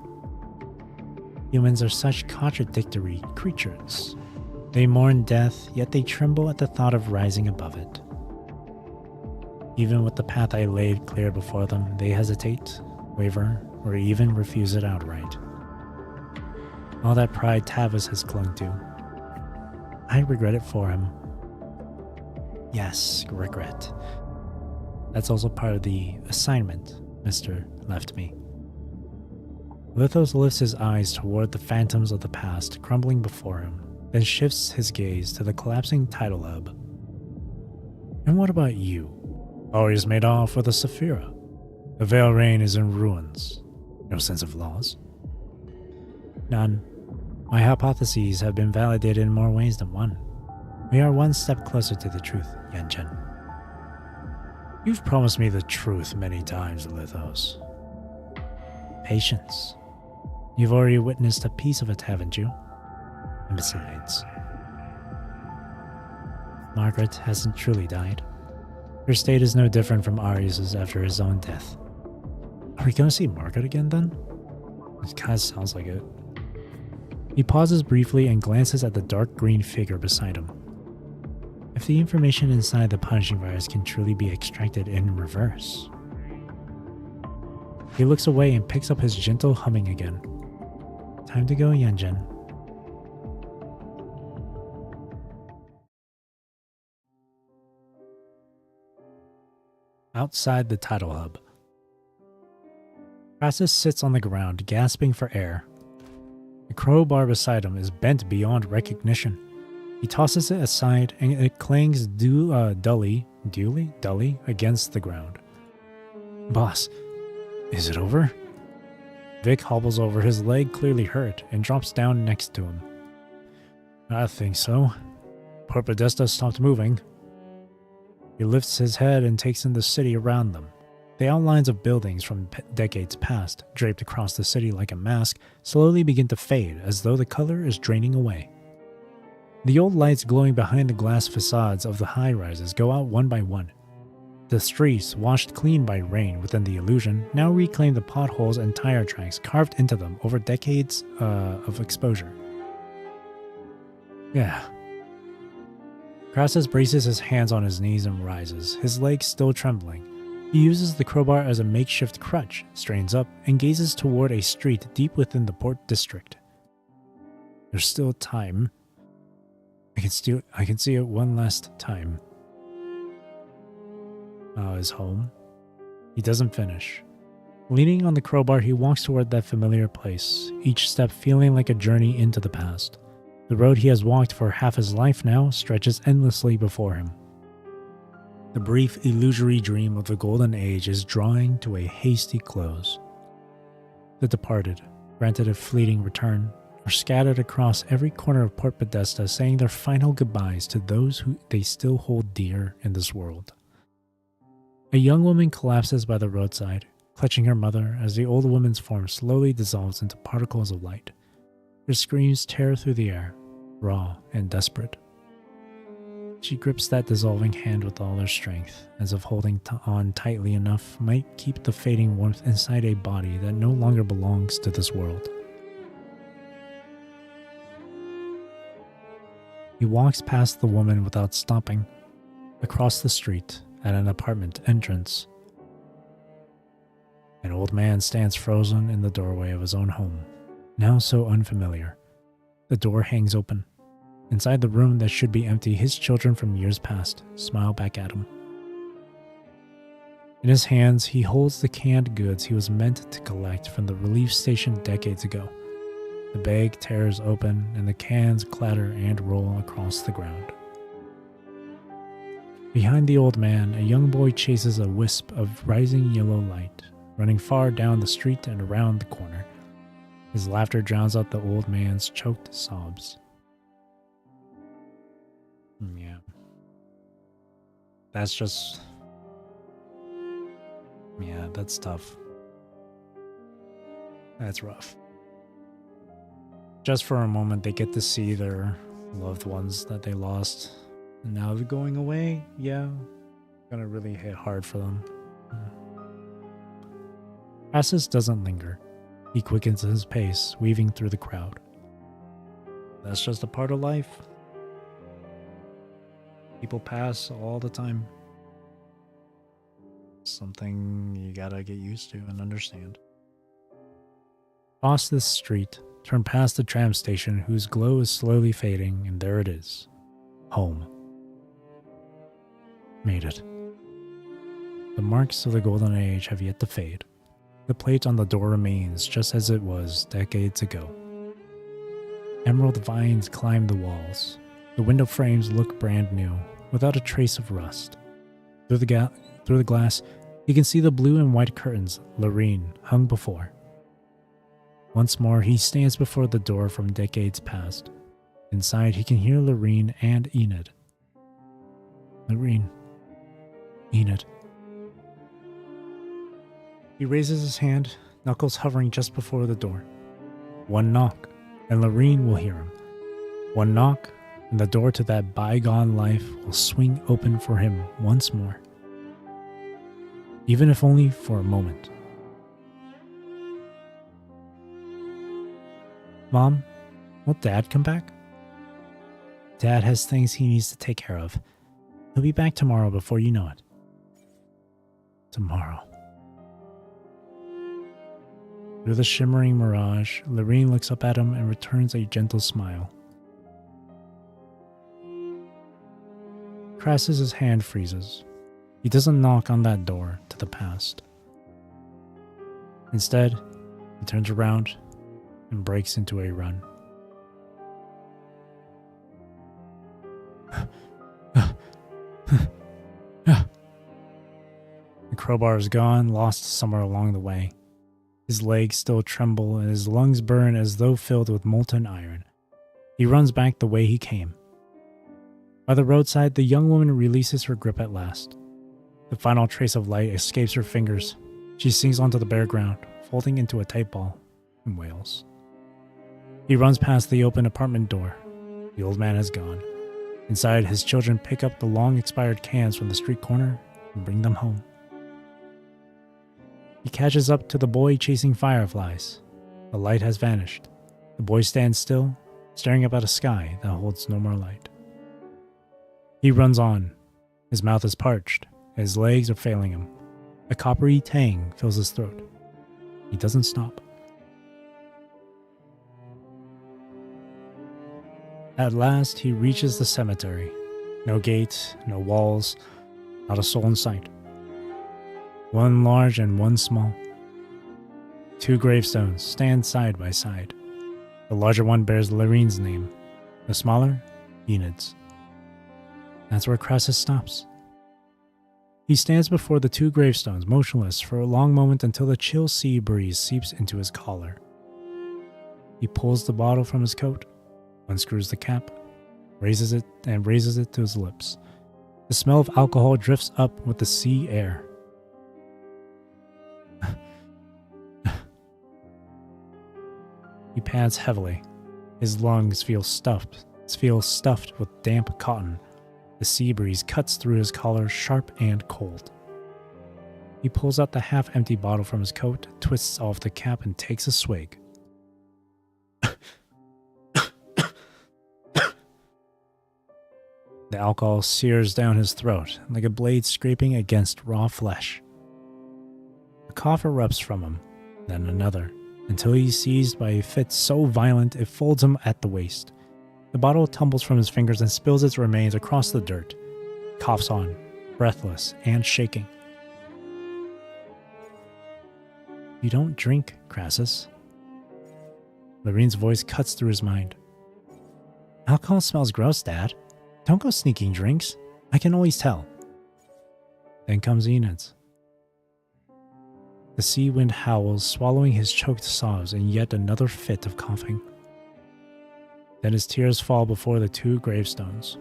Humans are such contradictory creatures. They mourn death, yet they tremble at the thought of rising above it. Even with the path I laid clear before them, they hesitate, waver, or even refuse it outright. All that pride Tavis has clung to. I regret it for him. Yes, regret. That's also part of the assignment Mr. left me. Lithos lifts his eyes toward the phantoms of the past crumbling before him, then shifts his gaze to the collapsing tidal hub. And what about you? Arya's made off with a Saphira. The Veil Rain is in ruins. No sense of loss? None. My hypotheses have been validated in more ways than one. We are one step closer to the truth, Yanchen. You've promised me the truth many times, Lithos. Patience. You've already witnessed a piece of it, haven't you? And besides, Margaret hasn't truly died. Her state is no different from Arya's after his own death. Are we going to see Margaret again then? It kind of sounds like it. He pauses briefly and glances at the dark green figure beside him. If the information inside the punishing virus can truly be extracted in reverse. He looks away and picks up his gentle humming again. Time to go, Yanjin. Outside the tidal hub, Crassus sits on the ground, gasping for air. The crowbar beside him is bent beyond recognition. He tosses it aside and it clangs dully against the ground. Boss, is it over? Vic hobbles over, his leg clearly hurt, and drops down next to him. I think so. Port Podesta stopped moving. He lifts his head and takes in the city around them. The outlines of buildings from decades past, draped across the city like a mask, slowly begin to fade as though the color is draining away. The old lights glowing behind the glass facades of the high-rises go out one by one. The streets, washed clean by rain within the illusion, now reclaim the potholes and tire tracks carved into them over decades of exposure. Yeah. Crassus braces his hands on his knees and rises, his legs still trembling. He uses the crowbar as a makeshift crutch, strains up, and gazes toward a street deep within the port district. There's still time. I can see it one last time. His home. He doesn't finish. Leaning on the crowbar, he walks toward that familiar place, each step feeling like a journey into the past. The road he has walked for half his life now stretches endlessly before him. The brief, illusory dream of the Golden Age is drawing to a hasty close. The departed, granted a fleeting return, are scattered across every corner of Port Podesta, saying their final goodbyes to those who they still hold dear in this world. A young woman collapses by the roadside, clutching her mother as the old woman's form slowly dissolves into particles of light. Her screams tear through the air, raw and desperate. She grips that dissolving hand with all her strength, as if holding on tightly enough might keep the fading warmth inside a body that no longer belongs to this world. He walks past the woman without stopping, across the street at an apartment entrance. An old man stands frozen in the doorway of his own home, now so unfamiliar. The door hangs open. Inside the room that should be empty, his children from years past smile back at him. In his hands, he holds the canned goods he was meant to collect from the relief station decades ago. The bag tears open and the cans clatter and roll across the ground. Behind the old man, a young boy chases a wisp of rising yellow light, running far down the street and around the corner. His laughter drowns out the old man's choked sobs. Yeah. That's just... Yeah, that's tough. That's rough. Just for a moment, they get to see their loved ones that they lost. And now they're going away. Yeah. Gonna really hit hard for them. Crassus doesn't linger. He quickens his pace, weaving through the crowd. That's just a part of life. People pass all the time. Something you gotta get used to and understand. Cross this street, turn past the tram station whose glow is slowly fading, and there it is. Home. Made it. The marks of the golden age have yet to fade. The plate on the door remains just as it was decades ago. Emerald vines climb the walls. The window frames look brand new, without a trace of rust. Through the glass, you can see the blue and white curtains Lorene hung before. Once more, he stands before the door from decades past. Inside, he can hear Lorene and Enid. Lorene. Enid. He raises his hand, knuckles hovering just before the door. One knock, and Lorene will hear him. One knock, and the door to that bygone life will swing open for him once more. Even if only for a moment. Mom, will Dad come back? Dad has things he needs to take care of. He'll be back tomorrow before you know it. Tomorrow. Through the shimmering mirage, Lorene looks up at him and returns a gentle smile. Crassus's hand freezes. He doesn't knock on that door to the past. Instead, he turns around and breaks into a run. The crowbar is gone, lost somewhere along the way. His legs still tremble and his lungs burn as though filled with molten iron. He runs back the way he came. By the roadside, the young woman releases her grip at last. The final trace of light escapes her fingers. She sinks onto the bare ground, folding into a tight ball, and wails. He runs past the open apartment door. The old man has gone. Inside, his children pick up the long-expired cans from the street corner and bring them home. He catches up to the boy chasing fireflies. The light has vanished. The boy stands still, staring up at a sky that holds no more light. He runs on. His mouth is parched. His legs are failing him. A coppery tang fills his throat. He doesn't stop. At last, he reaches the cemetery. No gate, no walls, not a soul in sight. One large and one small. Two gravestones stand side by side. The larger one bears Lorene's name. The smaller, Enid's. That's where Crassus stops. He stands before the two gravestones, motionless for a long moment until the chill sea breeze seeps into his collar. He pulls the bottle from his coat, unscrews the cap, raises it to his lips. The smell of alcohol drifts up with the sea air. He pants heavily. His lungs feel stuffed with damp cotton. The sea breeze cuts through his collar, sharp and cold. He pulls out the half-empty bottle from his coat, twists off the cap, and takes a swig. The alcohol sears down his throat, like a blade scraping against raw flesh. A cough erupts from him, then another, until he's seized by a fit so violent it folds him at the waist. The bottle tumbles from his fingers and spills its remains across the dirt. Coughs on, breathless and shaking. You don't drink, Crassus. Lorene's voice cuts through his mind. Alcohol smells gross, Dad. Don't go sneaking drinks. I can always tell. Then comes Enid. The sea wind howls, swallowing his choked sobs in yet another fit of coughing. Then his tears fall before the two gravestones.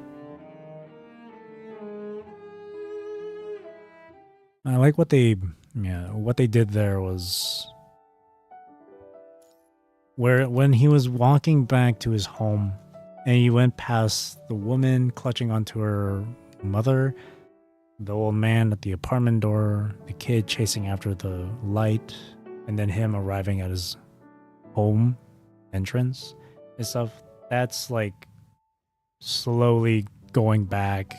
I like what they did there was when he was walking back to his home and he went past the woman clutching onto her mother, the old man at the apartment door, the kid chasing after the light, and then him arriving at his home entrance and stuff. That's like slowly going back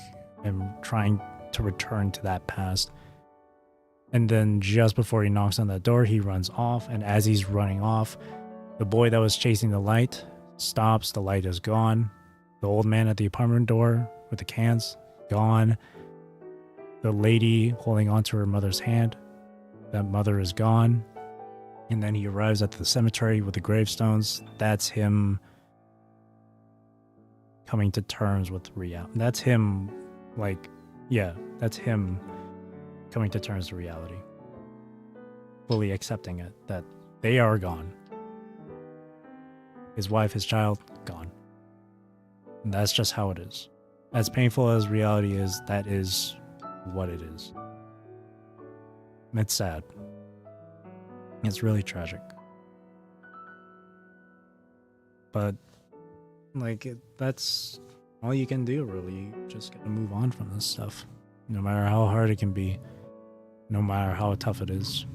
and trying to return to that past. And then just before he knocks on that door, he runs off. And as he's running off, the boy that was chasing the light stops. The light is gone. The old man at the apartment door with the cans, gone. The lady holding onto her mother's hand, that mother is gone. And then he arrives at the cemetery with the gravestones. That's him coming to terms with reality. That's him, that's him coming to terms with reality. Fully accepting it, that they are gone. His wife, his child, gone. And that's just how it is. As painful as reality is, that is what it is. It's sad. It's really tragic. But, that's all you can do, really. You just gotta move on from this stuff. No matter how hard it can be. No matter how tough it is.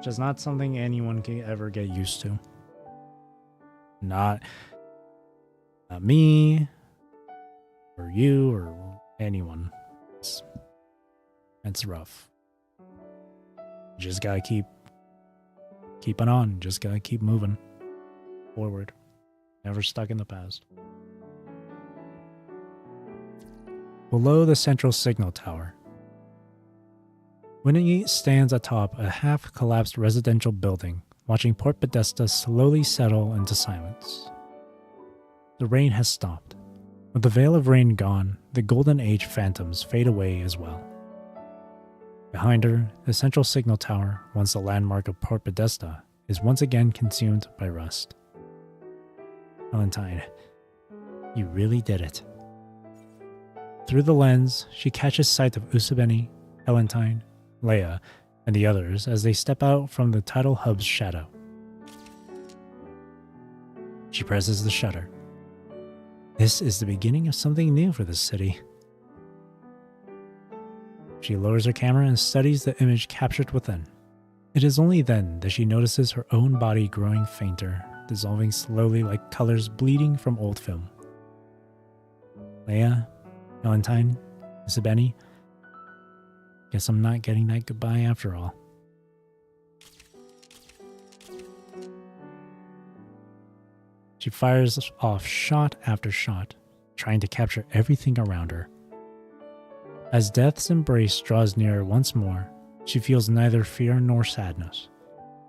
Just not something anyone can ever get used to. Not me, or you, or anyone. It's rough. You just gotta keep it on. Just gotta keep moving forward. Never stuck in the past. Below the central signal tower, Winnie stands atop a half-collapsed residential building, watching Port Podesta slowly settle into silence. The rain has stopped. With the veil of rain gone, the Golden Age phantoms fade away as well. Behind her, the central signal tower, once a landmark of Port Podesta, is once again consumed by rust. Valentine, you really did it. Through the lens, she catches sight of Usabeni, Valentine, Leia, and the others as they step out from the tidal hub's shadow. She presses the shutter. This is the beginning of something new for this city. She lowers her camera and studies the image captured within. It is only then that she notices her own body growing fainter, dissolving slowly like colors bleeding from old film. Leia, Valentine, Usabeni, guess I'm not getting that goodbye after all. She fires off shot after shot, trying to capture everything around her. As death's embrace draws nearer once more, she feels neither fear nor sadness.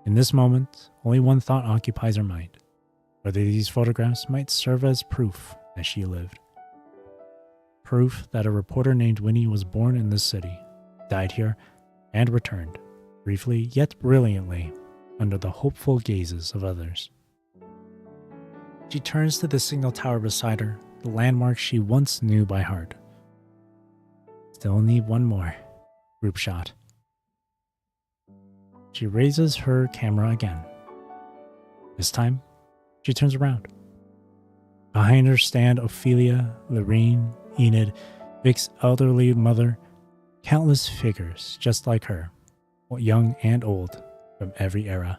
In this moment, only one thought occupies her mind: whether these photographs might serve as proof that she lived. Proof that a reporter named Winnie was born in this city, died here, and returned, briefly yet brilliantly, under the hopeful gazes of others. She turns to the signal tower beside her, the landmark she once knew by heart. Still need one more group shot. She raises her camera again. This time, she turns around. Behind her stand Ophelia, Lorene, Enid, Vic's elderly mother, countless figures just like her, young and old, from every era.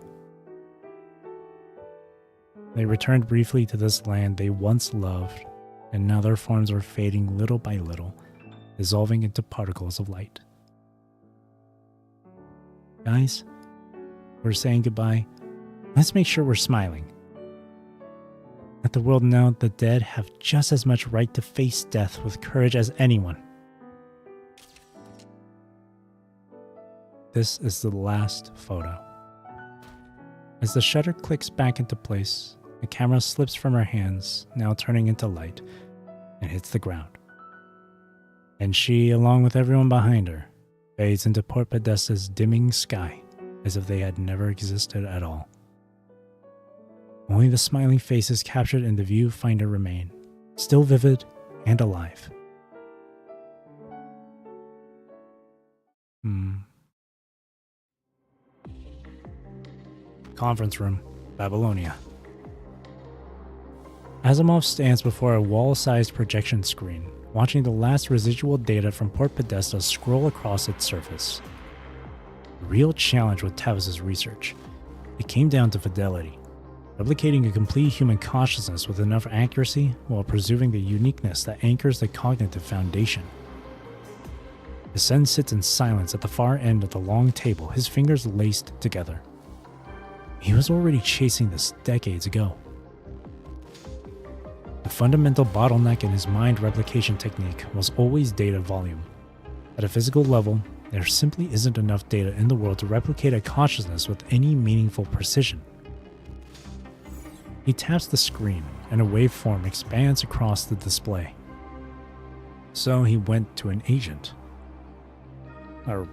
They returned briefly to this land they once loved, and now their forms are fading little by little, dissolving into particles of light. Guys, we're saying goodbye. Let's make sure we're smiling. Let the world know the dead have just as much right to face death with courage as anyone. This is the last photo. As the shutter clicks back into place, the camera slips from her hands, now turning into light, and hits the ground. And she, along with everyone behind her, fades into Port Podesta's dimming sky as if they had never existed at all. Only the smiling faces captured in the viewfinder remain, still vivid and alive. Conference room, Babylonia. Asimov stands before a wall-sized projection screen, watching the last residual data from Port Podesta scroll across its surface. The real challenge with Tavis's research, it came down to fidelity, replicating a complete human consciousness with enough accuracy while preserving the uniqueness that anchors the cognitive foundation. Sen sits in silence at the far end of the long table, his fingers laced together. He was already chasing this decades ago. The fundamental bottleneck in his mind replication technique was always data volume. At a physical level, there simply isn't enough data in the world to replicate a consciousness with any meaningful precision. He taps the screen, and a waveform expands across the display. So he went to an agent. Or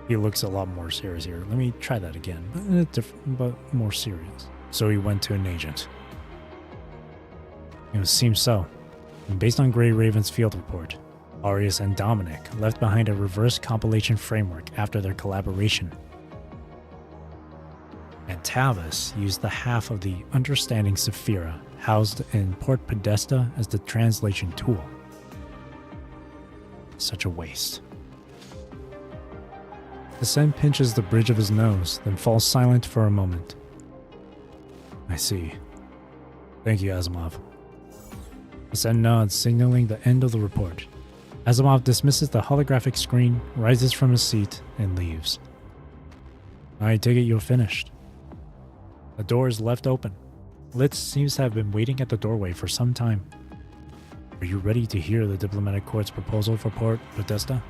he looks a lot more serious here. Let me try that again, but more serious. So he went to an agent. It seems so. And based on Grey Raven's field report, Arius and Dominic left behind a reverse compilation framework after their collaboration. And Tavis used the half of the Understanding Sephira housed in Port Podesta as the translation tool. Such a waste. Sen pinches the bridge of his nose, then falls silent for a moment. I see. Thank you, Asimov. Sen nods, signaling the end of the report. Asimov dismisses the holographic screen, rises from his seat, and leaves. I take it you're finished. The door is left open. Litz seems to have been waiting at the doorway for some time. Are you ready to hear the diplomatic court's proposal for Port Podesta?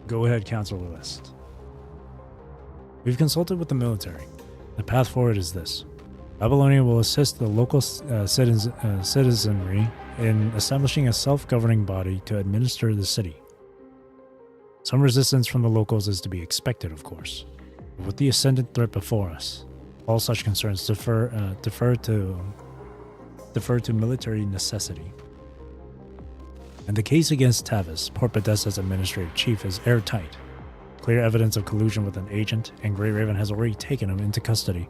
Go ahead, Counselor List. We've consulted with the military. The path forward is this. Babylonia will assist the local citizenry in establishing a self-governing body to administer the city. Some resistance from the locals is to be expected, of course. But with the ascendant threat before us, all such concerns defer to military necessity. And the case against Tavis, Port Podesta's administrative chief, is airtight. Clear evidence of collusion with an agent, and Grey Raven has already taken him into custody.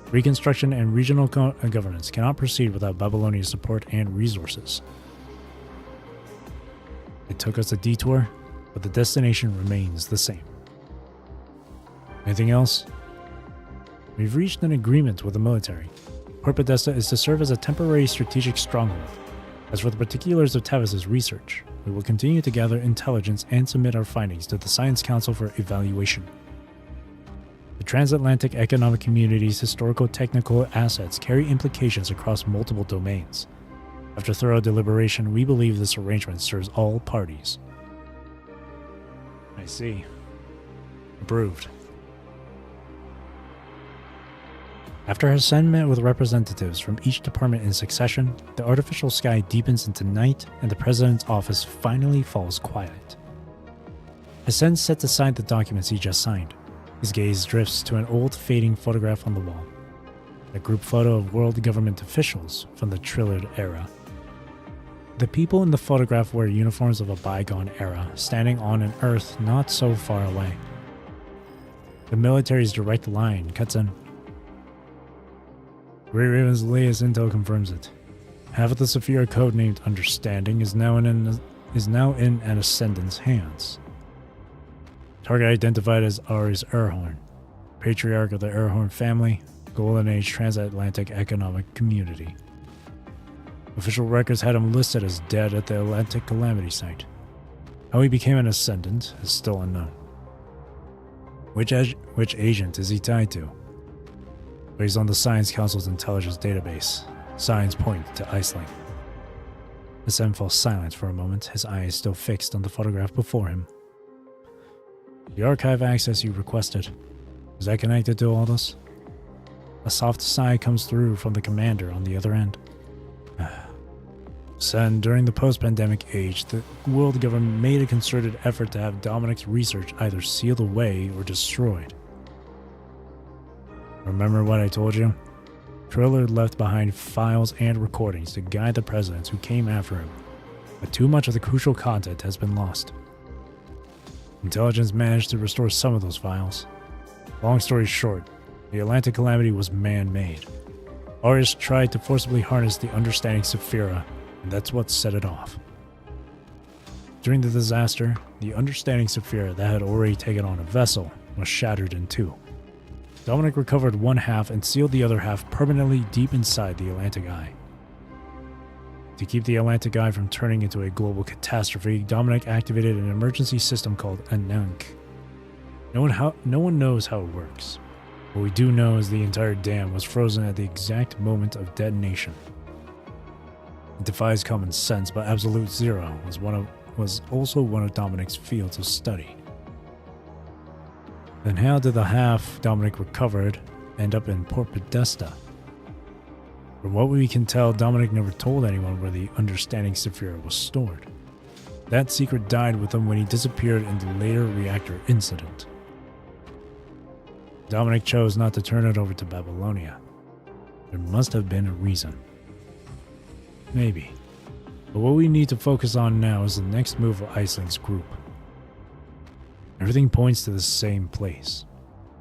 Reconstruction and regional governance cannot proceed without Babylonia's support and resources. It took us a detour, but the destination remains the same. Anything else? We've reached an agreement with the military. Port Podesta is to serve as a temporary strategic stronghold. As for the particulars of Tavis's research, we will continue to gather intelligence and submit our findings to the Science Council for evaluation. The transatlantic economic community's historical-technical assets carry implications across multiple domains. After thorough deliberation, we believe this arrangement serves all parties. I see. Approved. After Hassan met with representatives from each department in succession, the artificial sky deepens into night and the president's office finally falls quiet. Hassan sets aside the documents he just signed. His gaze drifts to an old fading photograph on the wall. A group photo of world government officials from the Trillard era. The people in the photograph wear uniforms of a bygone era, standing on an Earth not so far away. The military's direct line cuts in. Grey Raven's latest intel confirms it. Half of the Sephira code named Understanding is now in an Ascendant's hands. Target identified as Ares Erhorn, patriarch of the Erhorn family, Golden Age transatlantic economic community. Official records had him listed as dead at the Atlantic Calamity site. How he became an Ascendant is still unknown. Which agent is he tied to? Based on the Science Council's intelligence database, signs point to Iceland. Hassan falls silent for a moment, his eyes still fixed on the photograph before him. The archive access you requested, is that connected to all this? A soft sigh comes through from the commander on the other end. Sen, during the post-pandemic age, the world government made a concerted effort to have Dominic's research either sealed away or destroyed. Remember what I told you? Triller left behind files and recordings to guide the presidents who came after him, but too much of the crucial content has been lost. Intelligence managed to restore some of those files. Long story short, the Atlantic calamity was man-made. Arius tried to forcibly harness the understanding Saphira, and that's what set it off. During the disaster, the understanding Saphira that had already taken on a vessel was shattered in two. Dominic recovered one half and sealed the other half permanently deep inside the Atlantic Eye. To keep the Atlantic Eye from turning into a global catastrophe, Dominic activated an emergency system called Anank. No one knows how it works. What we do know is the entire dam was frozen at the exact moment of detonation. It defies common sense, but Absolute Zero was also one of Dominic's fields of study. Then how did the half Dominic recovered end up in Port Podesta? From what we can tell, Dominic never told anyone where the understanding Saphira was stored. That secret died with him when he disappeared in the later reactor incident. Dominic chose not to turn it over to Babylonia. There must have been a reason. Maybe. But what we need to focus on now is the next move of Iceling's group. Everything points to the same place.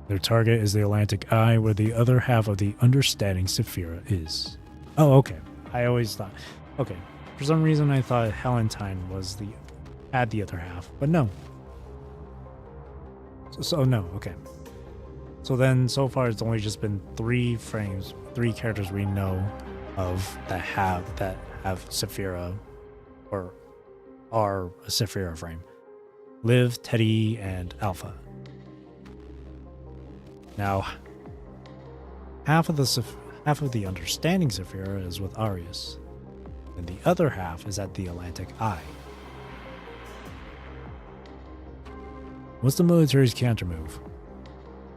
Their target is the Atlantic Eye, where the other half of the understanding Saphira is. Oh, okay. I always thought... Okay. For some reason I thought Helentine had the other half, but no. So no, okay. So then, so far, it's only just been 3 characters we know of that have Saphira, or are a Saphira frame. Liv, Teddy, and Alpha. Now, half of the understanding Saphira is with Arius, and the other half is at the Atlantic Eye. What's the military's countermove?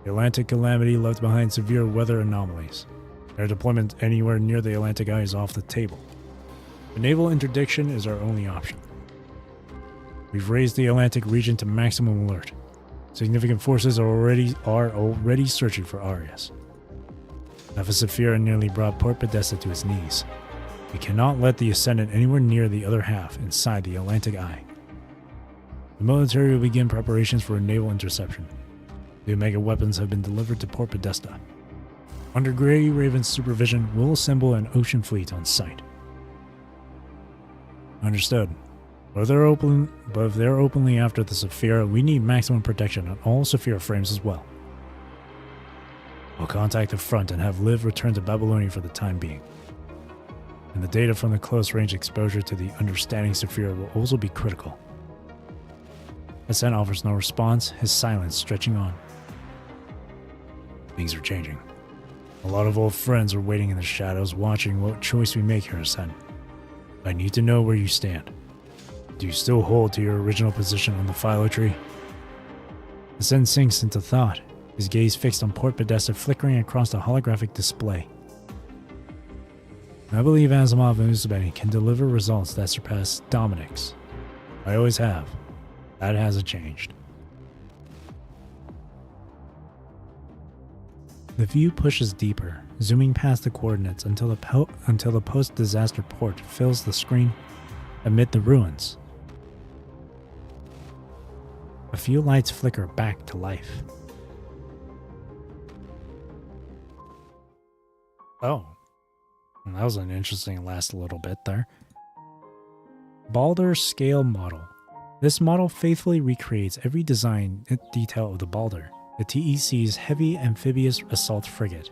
The Atlantic calamity left behind severe weather anomalies. Their deployment anywhere near the Atlantic Eye is off the table. The naval interdiction is our only option. We've raised the Atlantic region to maximum alert. Significant forces are already searching for Arius. Alpha Saphira nearly brought Port Podesta to its knees. We cannot let the Ascendant anywhere near the other half inside the Atlantic Eye. The military will begin preparations for a naval interception. The Omega weapons have been delivered to Port Podesta. Under Grey Raven's supervision, we'll assemble an ocean fleet on site. Understood. But if they're openly after the Saphira, we need maximum protection on all Saphira frames as well. We'll contact the front and have Liv return to Babylonia for the time being. And the data from the close-range exposure to the understanding Saphira will also be critical. Ascent offers no response, his silence stretching on. Things are changing. A lot of old friends are waiting in the shadows, watching what choice we make here, Ascent. I need to know where you stand. Do you still hold to your original position on the philo tree? Ascent sinks into thought, his gaze fixed on Port Podesta flickering across the holographic display. I believe Asimov and Uzbeni can deliver results that surpass Dominic's. I always have. That hasn't changed. The view pushes deeper, zooming past the coordinates until the post-disaster port fills the screen amid the ruins. A few lights flicker back to life. Oh, that was an interesting last little bit there. Balder Scale Model. This model faithfully recreates every design detail of the Balder, the TEC's heavy amphibious assault frigate.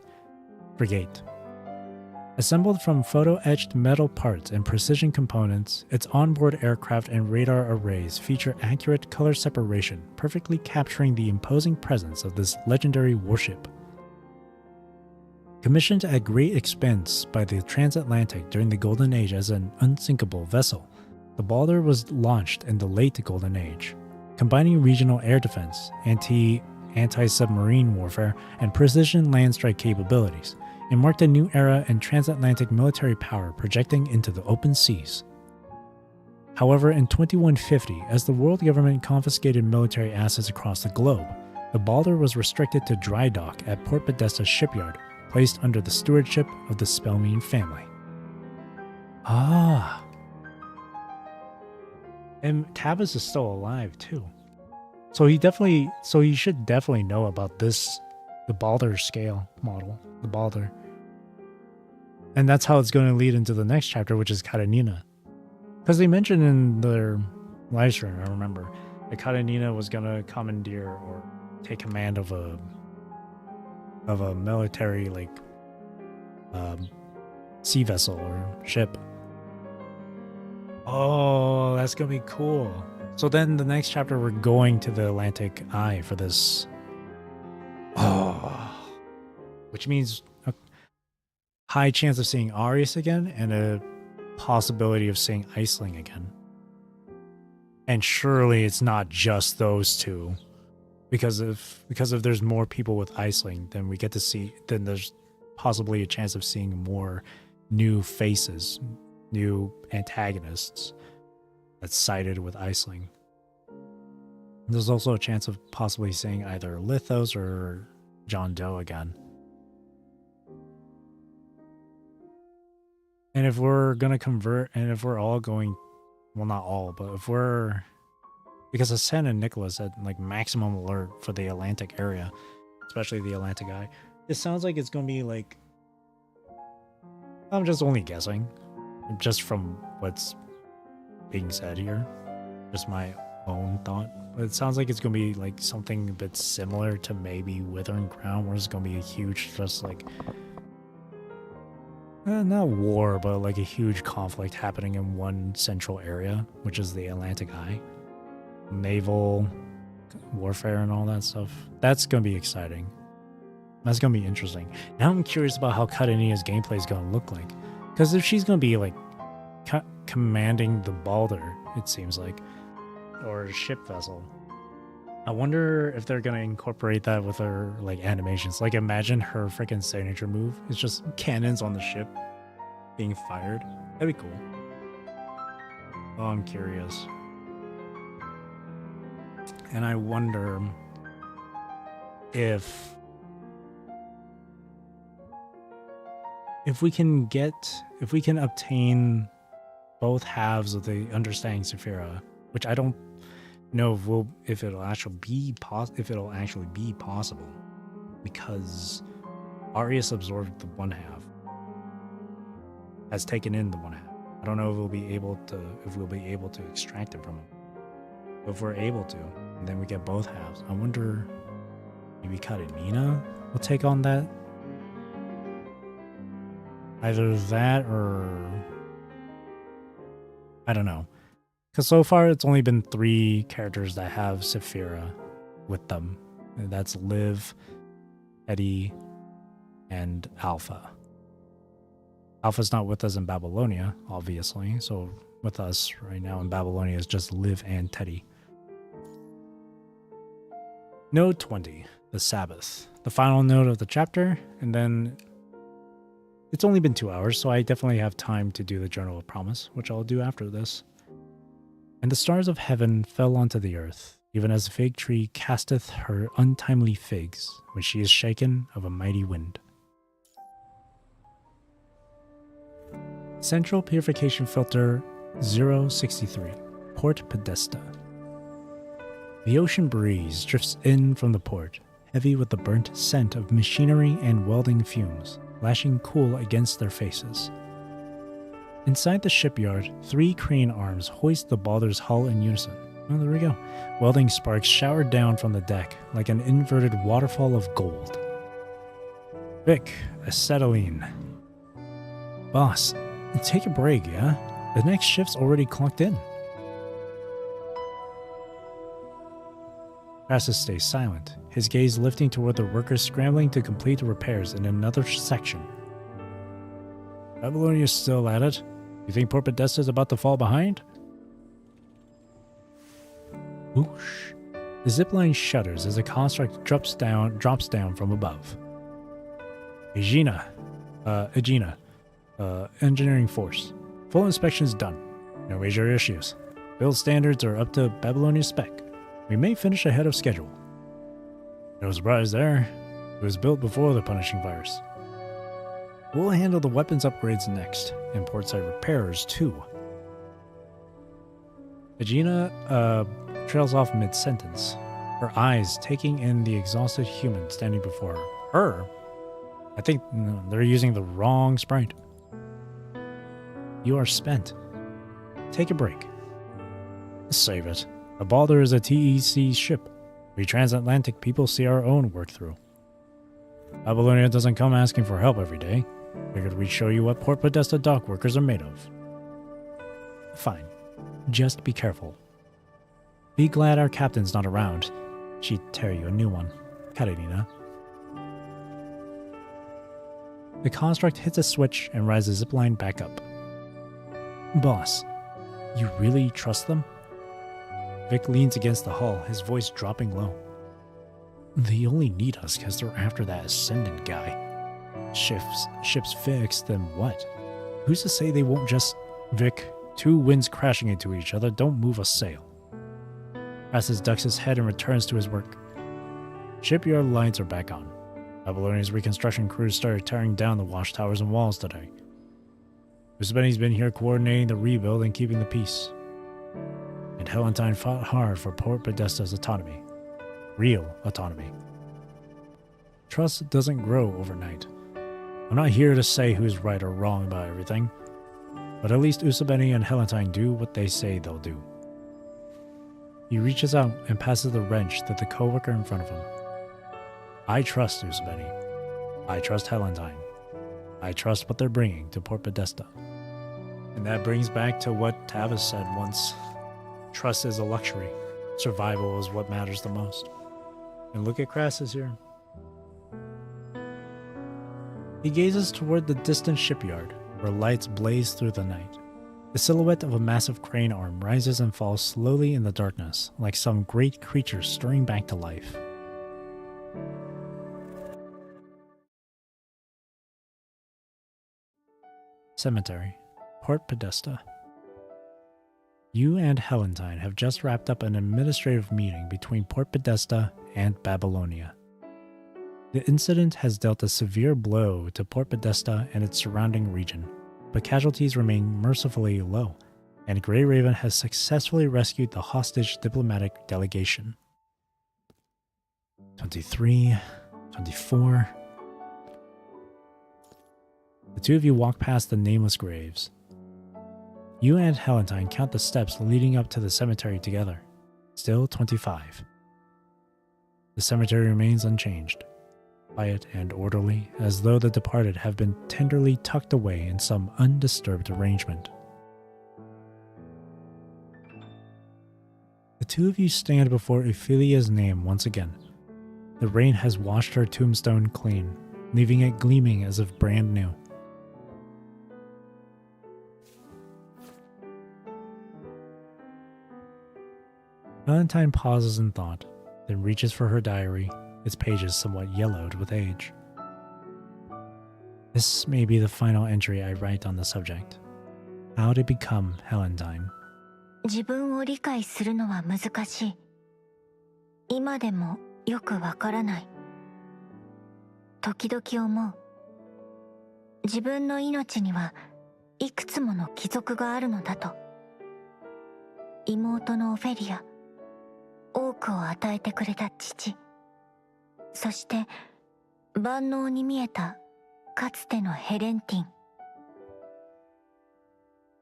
Assembled from photo-etched metal parts and precision components, its onboard aircraft and radar arrays feature accurate color separation, perfectly capturing the imposing presence of this legendary warship. Commissioned at great expense by the Transatlantic during the Golden Age as an unsinkable vessel, the Balder was launched in the late Golden Age, combining regional air defense, anti-submarine warfare, and precision land strike capabilities. It marked a new era in transatlantic military power projecting into the open seas. However, in 2150, as the world government confiscated military assets across the globe, the Balder was restricted to dry dock at Port Podesta shipyard, placed under the stewardship of the Spellmean family. Ah. And Tabas is still alive too. So he should definitely know about this, the Balder scale model, the Balder. And that's how it's going to lead into the next chapter, which is Karenina. Because they mentioned in their live stream, I remember, that Karenina was going to commandeer or take command of a military, like, sea vessel or ship. Oh, that's going to be cool. So then the next chapter, we're going to the Atlantic Eye for this. Oh. Which means a high chance of seeing Arius again and a possibility of seeing Aisling again. And surely it's not just those two. Because if there's more people with Aisling, then we get to see, then there's possibly a chance of seeing more new faces, new antagonists that's sided with Aisling. There's also a chance of possibly seeing either Lithos or John Doe again. And if we're gonna convert, and if we're all going, well, not all, but if we're, because Hassan and Nicholas had like maximum alert for the Atlantic area, especially the Atlantic Eye, it sounds like it's gonna be like, I'm just only guessing, just from what's being said here, just my own thought, but it sounds like it's gonna be like something a bit similar to maybe Withering Crown, where it's gonna be a huge, just like, not war, but like a huge conflict happening in one central area, which is the Atlantic Eye. Naval warfare and all that stuff. That's going to be exciting. That's going to be interesting. Now I'm curious about how Karenina's gameplay is going to look like. Because if she's going to be like commanding the Balder, it seems like, or a ship vessel, I wonder if they're going to incorporate that with her like animations. Like imagine her freaking signature move. It's just cannons on the ship being fired. That'd be cool. Oh, I'm curious. And I wonder if we can obtain both halves of the Understanding Saphira, which I don't know if it'll actually be possible, because Arius absorbed the one half, has taken in the one half. I don't know if we'll be able to extract it from him. But if we're able to, and then we get both halves, I wonder maybe Karenina will take on that. Either that or I don't know. Because so far it's only been 3 characters that have Saphira with them. And that's Liv, Eddie, and Alpha. Alpha's not with us in Babylonia, obviously. So with us right now in Babylonia is just Liv and Teddy. Node 20, the Sabbath. The final node of the chapter, and then it's only been 2 hours, so I definitely have time to do the Journal of Promise, which I'll do after this. And the stars of heaven fell onto the earth, even as a fig tree casteth her untimely figs, when she is shaken of a mighty wind. Central Purification Filter 063, Port Podesta. The ocean breeze drifts in from the port, heavy with the burnt scent of machinery and welding fumes, lashing cool against their faces. Inside the shipyard, 3 crane arms hoist the Balder's hull in unison. Oh, there we go. Welding sparks showered down from the deck like an inverted waterfall of gold. Vic, acetylene. Boss, take a break, yeah? The next shift's already clocked in. Crassus stays silent, his gaze lifting toward the workers scrambling to complete the repairs in another section. Babylonia's still at it. You think Port Podesta is about to fall behind? Whoosh. The zipline shudders as the construct drops down from above. Aegina, engineering force. Full inspection is done. No major issues. Build standards are up to Babylonian spec. We may finish ahead of schedule. No surprise there. It was built before the punishing virus. We'll handle the weapons upgrades next, and portside repairs too. Aegina trails off mid-sentence, her eyes taking in the exhausted human standing before her. Her? I think they're using the wrong sprite. You are spent. Take a break. Save it. The Balder is a TEC ship. We transatlantic people see our own work through. Babylonia doesn't come asking for help every day. Figured we'd show you what Port Podesta dock workers are made of. Fine. Just be careful. Be glad our captain's not around. She'd tear you a new one. Karenina. The construct hits a switch and rides the zipline back up. Boss, you really trust them? Vic leans against the hull, his voice dropping low. They only need us because they're after that Ascendant guy. Ship's fixed, then what? Who's to say they won't just... Vic, two winds crashing into each other, don't move a sail. Crassus ducks his head and returns to his work. Shipyard lights are back on. Babylonia's reconstruction crews started tearing down the watchtowers and walls today. Usbeni's been here coordinating the rebuild and keeping the peace. And Helentine fought hard for Port Podesta's autonomy. Real autonomy. Trust doesn't grow overnight. I'm not here to say who's right or wrong about everything, but at least Usabeni and Helentine do what they say they'll do. He reaches out and passes the wrench to the coworker in front of him. I trust Usabeni. I trust Helentine. I trust what they're bringing to Port Podesta. And that brings back to what Tavis said once. Trust is a luxury. Survival is what matters the most. And look at Crassus here. He gazes toward the distant shipyard, where lights blaze through the night. The silhouette of a massive crane arm rises and falls slowly in the darkness, like some great creature stirring back to life. Cemetery, Port Podesta. You and Helentine have just wrapped up an administrative meeting between Port Podesta and Babylonia. The incident has dealt a severe blow to Port Podesta and its surrounding region, but casualties remain mercifully low, and Grey Raven has successfully rescued the hostage diplomatic delegation. 23, 24... The two of you walk past the nameless graves. You and Helentine count the steps leading up to the cemetery together. Still 25. The cemetery remains unchanged, quiet and orderly, as though the departed have been tenderly tucked away in some undisturbed arrangement. The two of you stand before Ophelia's name once again. The rain has washed her tombstone clean, leaving it gleaming as if brand new. Valentine pauses in thought, then reaches for her diary, its pages somewhat yellowed with age. This may be the final entry I write on the subject. How to become Helentine. 自分を理解するのは難しい。今でもよくわからない。時々思う。自分の命にはいくつもの帰属があるのだと。妹のオフェリア、多くを与えてくれた父、そして万能に見えたかつてのヘレンティン。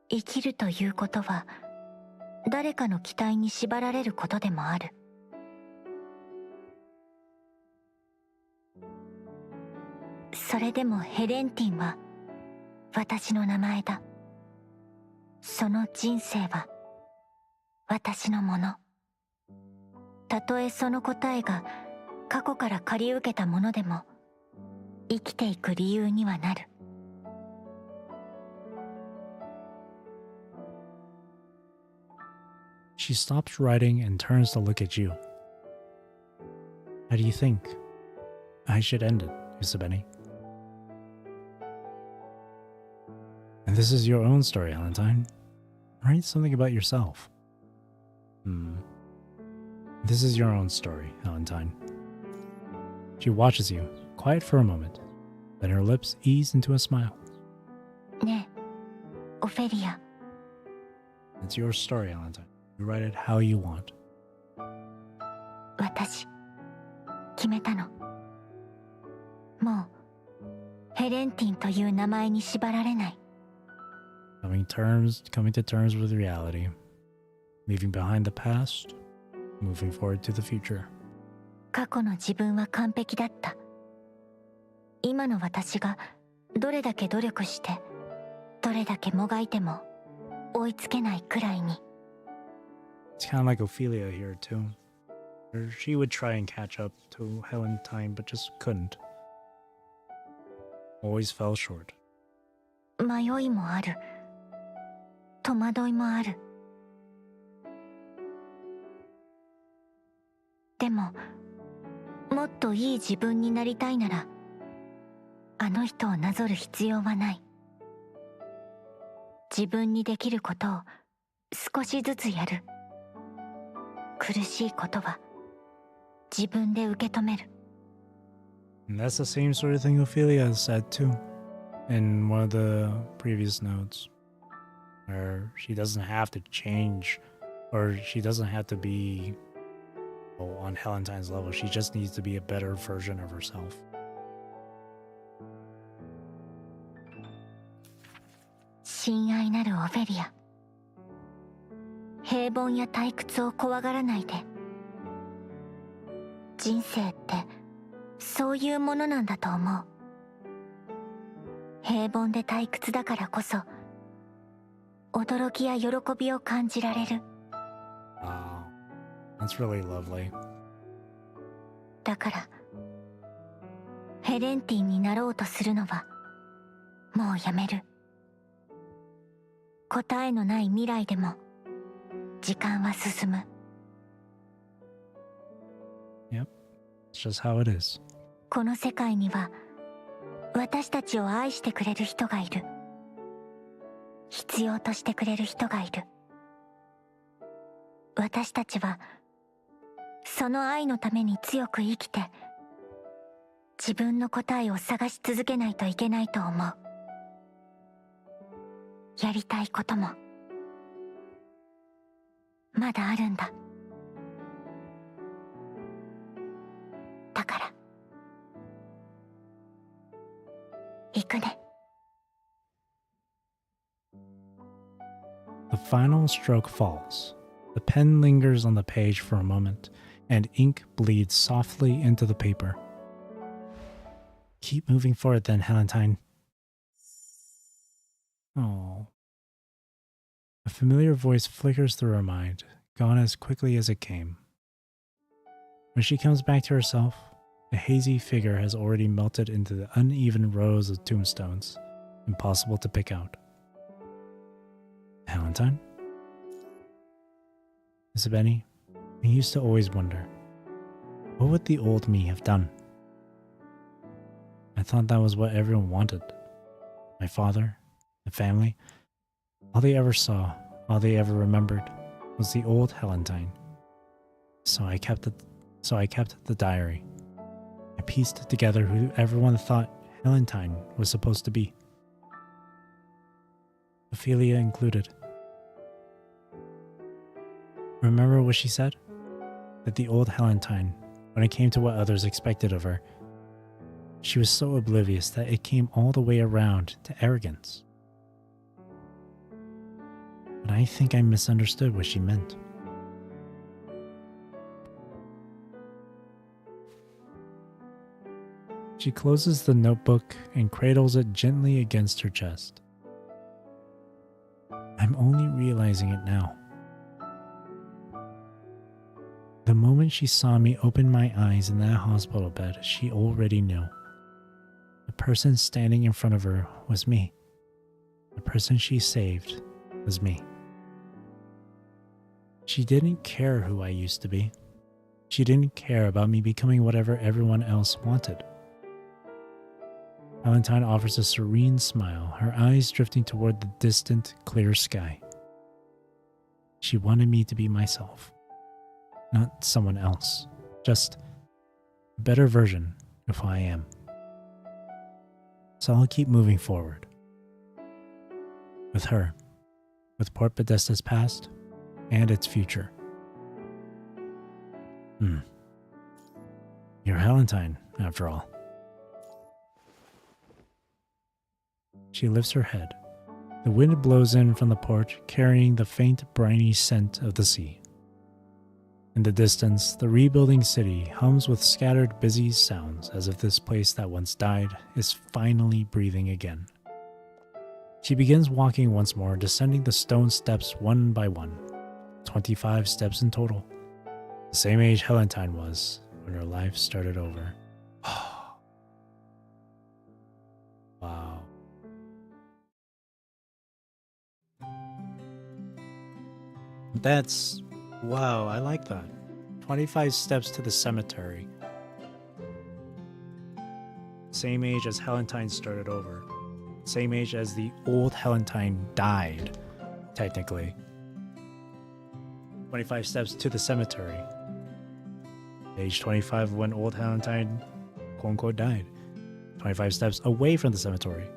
生きるということは誰かの期待に縛られることでもある。それでもヘレンティンは私の名前だ。その人生は私のもの。たとえその答えが過去から借り受けたものでも生きていく理由にはなる。She stops writing and turns to look at you. How do you think I should end it, Usabeni? And this is your own story, Valentine. Write something about yourself. This is your own story, Valentine. She watches you, quiet for a moment. Then her lips ease into a smile. ねえ、オフェリア。 It's your story, Valentine. You write it how you want. 私決めたの。もうヘレンティンという名前に縛られない。 Coming to terms with reality. Leaving behind the past, moving forward to the future. 過去の自分は完璧だった。今の私がどれだけ努力してどれだけもがいても追いつけないくらいに。 It's kind of like Ophelia here too. She would try and catch up to Valentine, but just couldn't. Always fell short. 迷いもある。戸惑いもある。でももっといい自分になりたいならあの人をなぞる必要はない。自分にできることを少しずつやる。苦しいことは自分で受け止める。 And that's the same sort of thing Ophelia has said too in one of the previous notes, where she doesn't have to change, or she doesn't have to be on Valentine's level. She just needs to be a better version of herself. 親愛なるオフェリア。平凡や退屈を怖がらないで。人生ってそういうものなんだと思う。平凡で退屈だからこそ驚きや喜びを感じられる。 Wow, that's really lovely. だからヘレンティンになろうとするのはもうやめる。答えのない未来でも時間は進む。 Yep, it's just how it is. この世界には私たちを愛してくれる人がいる。必要としてくれる人がいる。私たちはその愛のために強く生きて自分の答えを探し続けないといけないと思う。やりたいこともまだあるんだ。だから行くね。 The final stroke falls. The pen lingers on the page for a moment, and ink bleeds softly into the paper. Keep moving forward then, Valentine. Oh. A familiar voice flickers through her mind, gone as quickly as it came. When she comes back to herself, the hazy figure has already melted into the uneven rows of tombstones, impossible to pick out. Valentine? Miss Benny, I used to always wonder, what would the old me have done? I thought that was what everyone wanted. My father, the family, all they ever saw, all they ever remembered, was the old Valentine. So I kept the diary. I pieced together who everyone thought Valentine was supposed to be. Ophelia included. Remember what she said? That the old Valentine, when it came to what others expected of her, she was so oblivious that it came all the way around to arrogance. But I think I misunderstood what she meant. She closes the notebook and cradles it gently against her chest. I'm only realizing it now. The moment she saw me open my eyes in that hospital bed, she already knew. The person standing in front of her was me. The person she saved was me. She didn't care who I used to be. She didn't care about me becoming whatever everyone else wanted. Valentine offers a serene smile, her eyes drifting toward the distant, clear sky. She wanted me to be myself. not someone else. Just a better version of who I am. So I'll keep moving forward. With her. With Port Podesta's past and its future. You're Helentine, after all. She lifts her head. The wind blows in from the port, carrying the faint, briny scent of the sea. In the distance, the rebuilding city hums with scattered, busy sounds, as if this place that once died is finally breathing again. She begins walking once more, descending the stone steps one by one. 25 steps in total. The same age Helentine was when her life started over. Wow. That's... wow, I like that. 25 steps to the cemetery. Same age as Helentine started over. Same age as the old Helentine died, technically. 25 steps to the cemetery. Age 25 when old Helentine, quote-unquote, died. 25 steps away from the cemetery.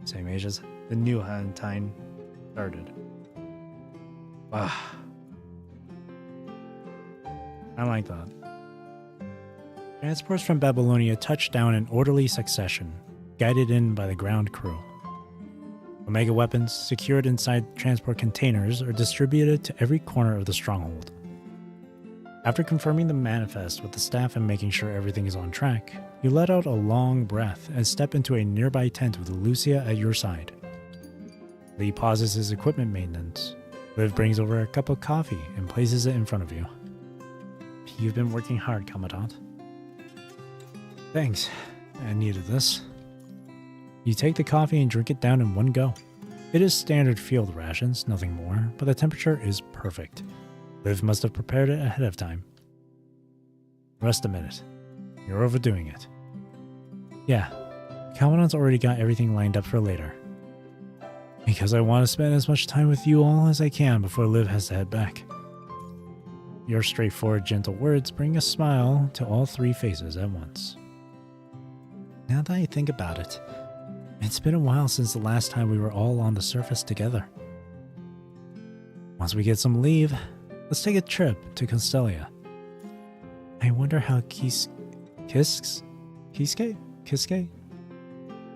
Same age as the new Helentine started. Wow. I like that. Transports from Babylonia touch down in orderly succession, guided in by the ground crew. Omega weapons, secured inside transport containers, are distributed to every corner of the stronghold. After confirming the manifest with the staff and making sure everything is on track, you let out a long breath and step into a nearby tent with Lucia at your side. Lee pauses his equipment maintenance. Liv brings over a cup of coffee and places it in front of you. You've been working hard, Commandant. Thanks. I needed this. You take the coffee and drink it down in one go. It is standard field rations, nothing more, but the temperature is perfect. Liv must have prepared it ahead of time. Rest a minute. You're overdoing it. Yeah, Commandant's already got everything lined up for later. Because I want to spend as much time with you all as I can before Liv has to head back. Your straightforward, gentle words bring a smile to all three faces at once. Now that I think about it, it's been a while since the last time we were all on the surface together. Once we get some leave, let's take a trip to Constellia. I wonder how Kiske?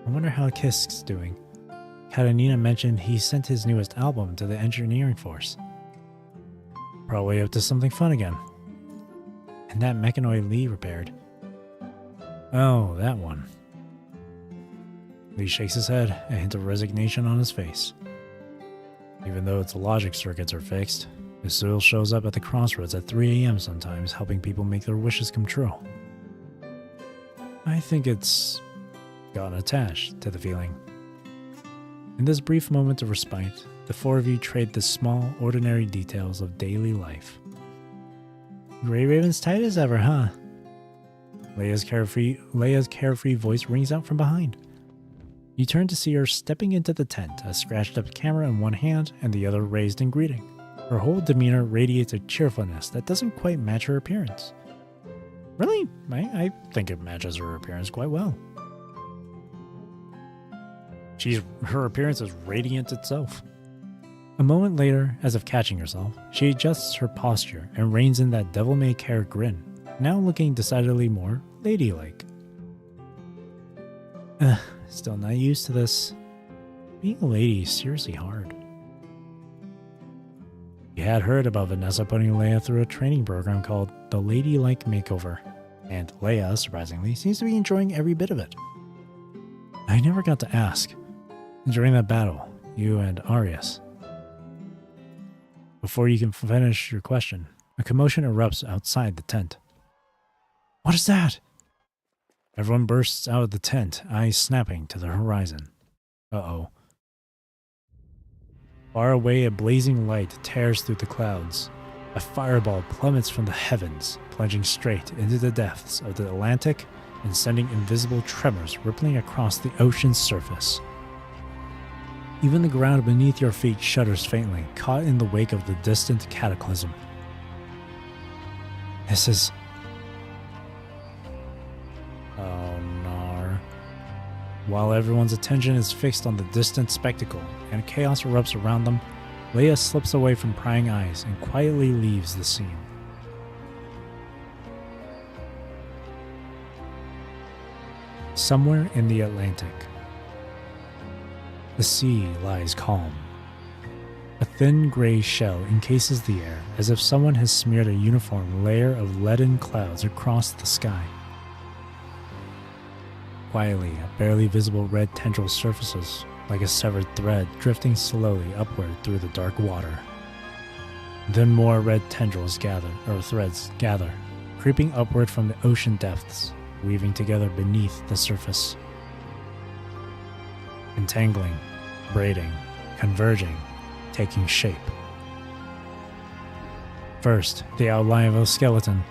I wonder how Kiske's doing. Katarina mentioned he sent his newest album to the engineering force. Probably up to something fun again. And that mechanoid Lee repaired. Oh, that one. Lee shakes his head, a hint of resignation on his face. Even though its logic circuits are fixed, it still shows up at the crossroads at 3 a.m. sometimes, helping people make their wishes come true. I think it's gotten attached to the feeling. In this brief moment of respite, the four of you trade the small, ordinary details of daily life. Grey Raven's tight as ever, huh? Leia's carefree voice rings out from behind. You turn to see her stepping into the tent, a scratched-up camera in one hand and the other raised in greeting. Her whole demeanor radiates a cheerfulness that doesn't quite match her appearance. Really? I think it matches her appearance quite well. Her appearance is radiant itself. A moment later, as if catching herself, she adjusts her posture and reins in that devil-may-care grin, now looking decidedly more ladylike. Still not used to this. Being a lady is seriously hard. You had heard about Vanessa putting Leia through a training program called the Ladylike Makeover, and Leia, surprisingly, seems to be enjoying every bit of it. I never got to ask. During that battle, you and Arias. Before you can finish your question, a commotion erupts outside the tent. What is that? Everyone bursts out of the tent, eyes snapping to the horizon. Uh-oh. Far away, a blazing light tears through the clouds. A fireball plummets from the heavens, plunging straight into the depths of the Atlantic and sending invisible tremors rippling across the ocean's surface. Even the ground beneath your feet shudders faintly, caught in the wake of the distant cataclysm. This is... Oh, no. While everyone's attention is fixed on the distant spectacle and chaos erupts around them, Leia slips away from prying eyes and quietly leaves the scene. Somewhere in the Atlantic, the sea lies calm. A thin gray shell encases the air as if someone has smeared a uniform layer of leaden clouds across the sky. Quietly, a barely visible red tendril surfaces like a severed thread drifting slowly upward through the dark water. Then more red threads gather, creeping upward from the ocean depths, weaving together beneath the surface. Entangling, braiding, converging, taking shape. First, the outline of a skeleton.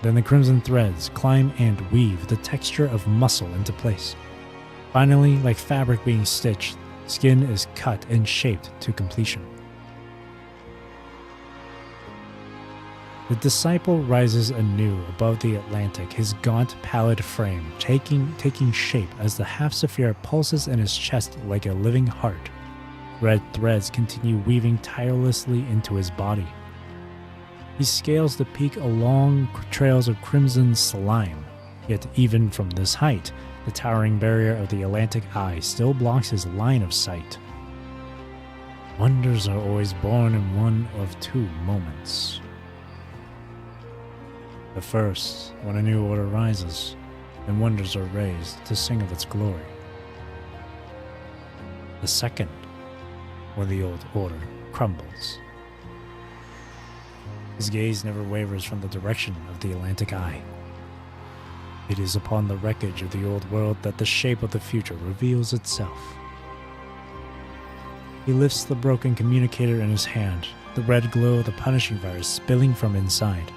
Then the crimson threads climb and weave the texture of muscle into place. Finally, like fabric being stitched, skin is cut and shaped to completion. The disciple rises anew above the Atlantic, his gaunt, pallid frame taking shape as the half-sphere pulses in his chest like a living heart. Red threads continue weaving tirelessly into his body. He scales the peak along trails of crimson slime, yet even from this height, the towering barrier of the Atlantic eye still blocks his line of sight. Wonders are always born in one of two moments. The first, when a new order rises, and wonders are raised to sing of its glory. The second, when the old order crumbles. His gaze never wavers from the direction of the Atlantic eye. It is upon the wreckage of the old world that the shape of the future reveals itself. He lifts the broken communicator in his hand, the red glow of the punishing virus spilling from inside.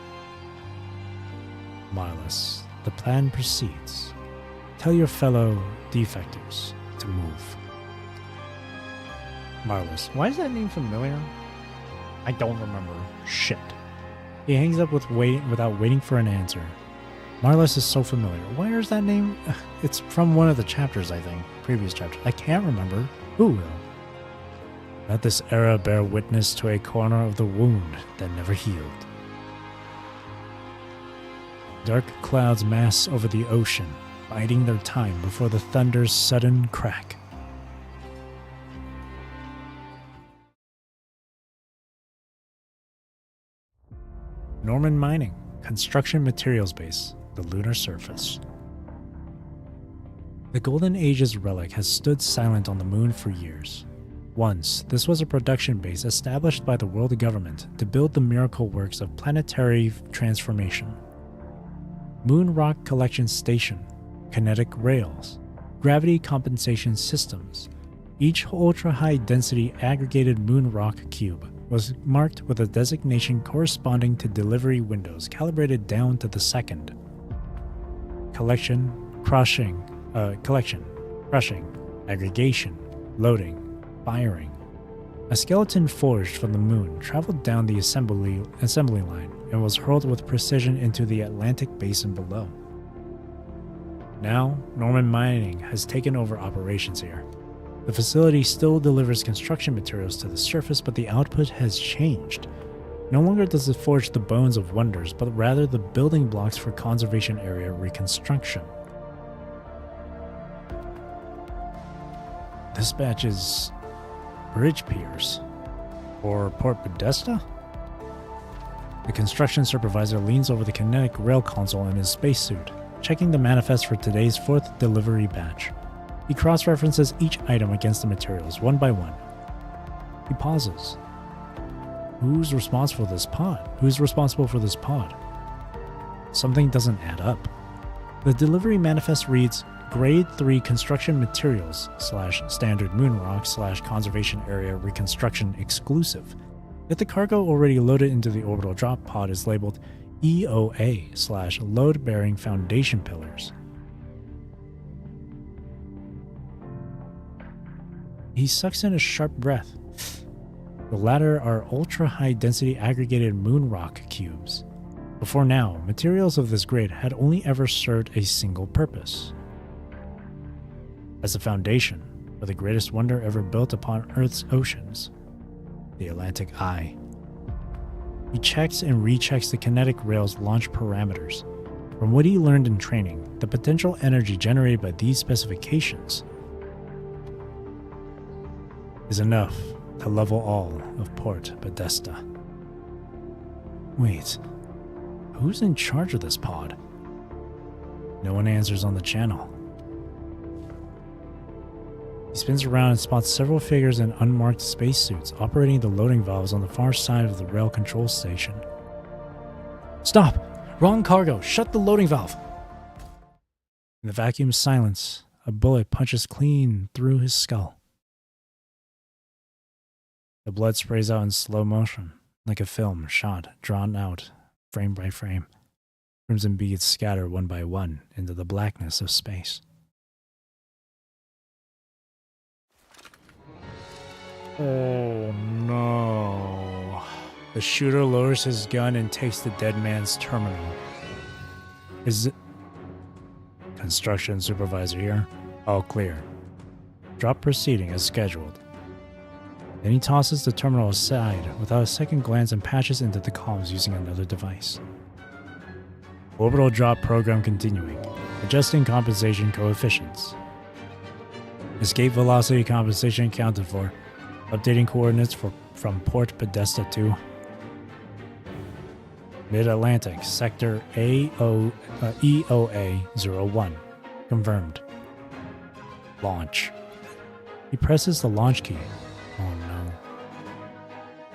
Marlis, the plan proceeds. Tell your fellow defectors to move. Marlis, why is that name familiar? I don't remember. Shit. He hangs up without waiting for an answer. Marlis is so familiar. Where is that name? It's from one of the chapters, I think. Previous chapters. I can't remember. Who will? Let this era bear witness to a corner of the wound that never healed. Dark clouds mass over the ocean, biding their time before the thunder's sudden crack. Norman Mining, construction materials base, the lunar surface. The Golden Age's relic has stood silent on the moon for years. Once, this was a production base established by the world government to build the miracle works of planetary transformation. Moon rock collection station, kinetic rails, gravity compensation systems. Each ultra-high density aggregated moon rock cube was marked with a designation corresponding to delivery windows calibrated down to the second. Collection, crushing, aggregation, loading, firing. A skeleton forged from the moon traveled down the assembly line and was hurled with precision into the Atlantic basin below. Now, Norman Mining has taken over operations here. The facility still delivers construction materials to the surface, but the output has changed. No longer does it forge the bones of wonders, but rather the building blocks for conservation area reconstruction. This batch is bridge piers, or Port Podesta? The construction supervisor leans over the kinetic rail console in his spacesuit, checking the manifest for today's fourth delivery batch. He cross-references each item against the materials, one by one. He pauses. Who's responsible for this pod? Who's responsible for this pod? Something doesn't add up. The delivery manifest reads, Grade 3 construction materials / standard moon rock / conservation area reconstruction exclusive. Yet the cargo already loaded into the orbital drop pod is labeled EOA / load-bearing foundation pillars. He sucks in a sharp breath. The latter are ultra-high density aggregated moon rock cubes. Before now, materials of this grade had only ever served a single purpose. As a foundation for the greatest wonder ever built upon Earth's oceans, the Atlantic Eye. He checks and rechecks the kinetic rail's launch parameters. From what he learned in training, the potential energy generated by these specifications is enough to level all of Port Podesta. Wait, who's in charge of this pod? No one answers on the channel. He spins around and spots several figures in unmarked spacesuits operating the loading valves on the far side of the rail control station. Stop! Wrong cargo! Shut the loading valve! In the vacuum silence, a bullet punches clean through his skull. The blood sprays out in slow motion, like a film shot, drawn out, frame by frame. Crimson beads scatter one by one into the blackness of space. Oh no. The shooter lowers his gun and takes the dead man's terminal. Is it... Construction supervisor here. All clear. Drop proceeding as scheduled. Then he tosses the terminal aside without a second glance and patches into the comms using another device. Orbital drop program continuing. Adjusting compensation coefficients. Escape velocity compensation accounted for. Updating coordinates from Port Podesta to Mid-Atlantic, Sector EOA-01. Confirmed. Launch. He presses the launch key. Oh no.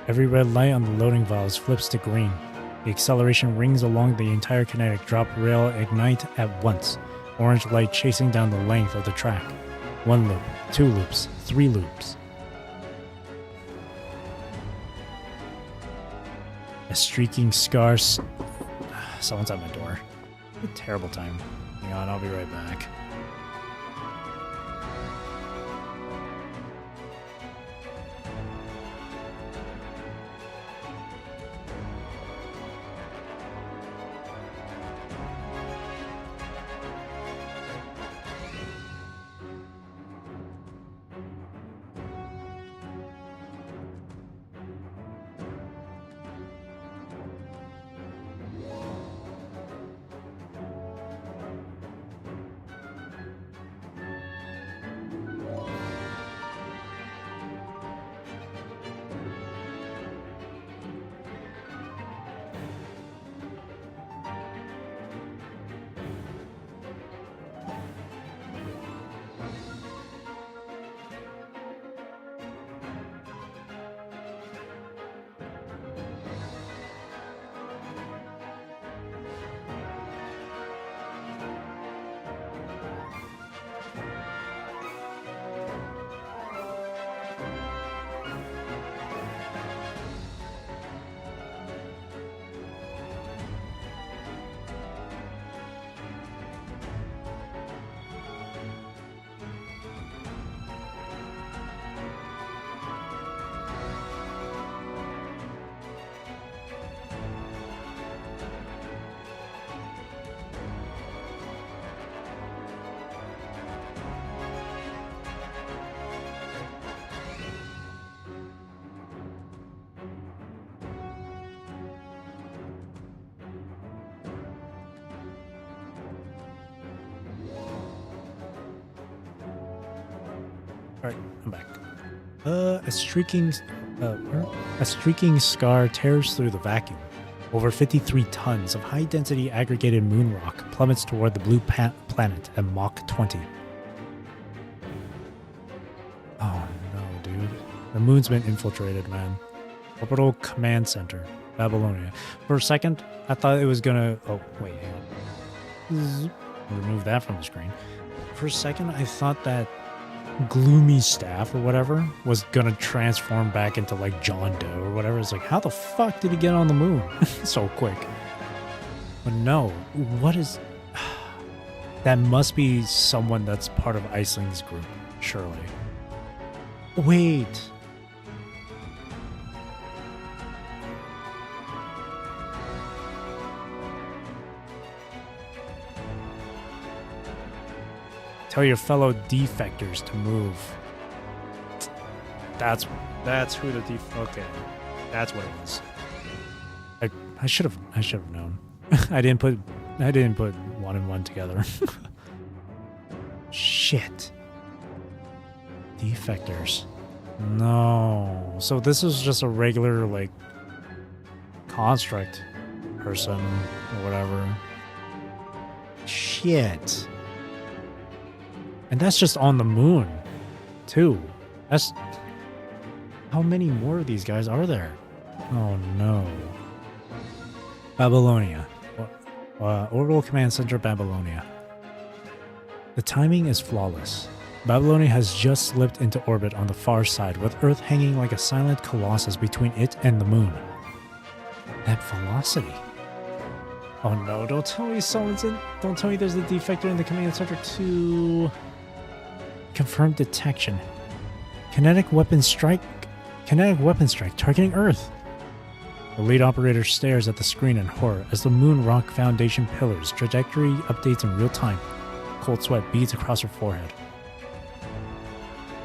Every red light on the loading valves flips to green. The acceleration rings along the entire kinetic drop rail ignite at once. Orange light chasing down the length of the track. 1 loop, 2 loops, 3 loops. A streaking scar. Someone's at my door. A terrible time. Hang on, I'll be right back. Alright, I'm back. A streaking scar tears through the vacuum. Over 53 tons of high-density aggregated moon rock plummets toward the blue planet at Mach 20. Oh no, dude. The moon's been infiltrated, man. Orbital Command Center, Babylonia. For a second, I thought it was gonna... Oh, wait, hang on. Remove that from the screen. For a second, I thought that gloomy staff or whatever was gonna transform back into like John Doe or whatever. It's like, how the fuck did he get on the moon so quick? But no, what is... That must be someone that's part of Iceling's group, surely. Wait. Tell your fellow defectors to move. That's who the okay. That's what it was. I should have known. I didn't put one and one together. Shit. Defectors. No. So this is just a regular like construct person or whatever. Shit. And that's just on the moon, too. That's... How many more of these guys are there? Oh, no. Babylonia. Orbital Command Center, Babylonia. The timing is flawless. Babylonia has just slipped into orbit on the far side, with Earth hanging like a silent colossus between it and the moon. That velocity. Oh no, don't tell me someone's in... Don't tell me there's a defector in the command center too. Confirmed detection. Kinetic weapon strike targeting Earth. The lead operator stares at the screen in horror as the Moon Rock Foundation pillars trajectory updates in real time. Cold sweat beads across her forehead.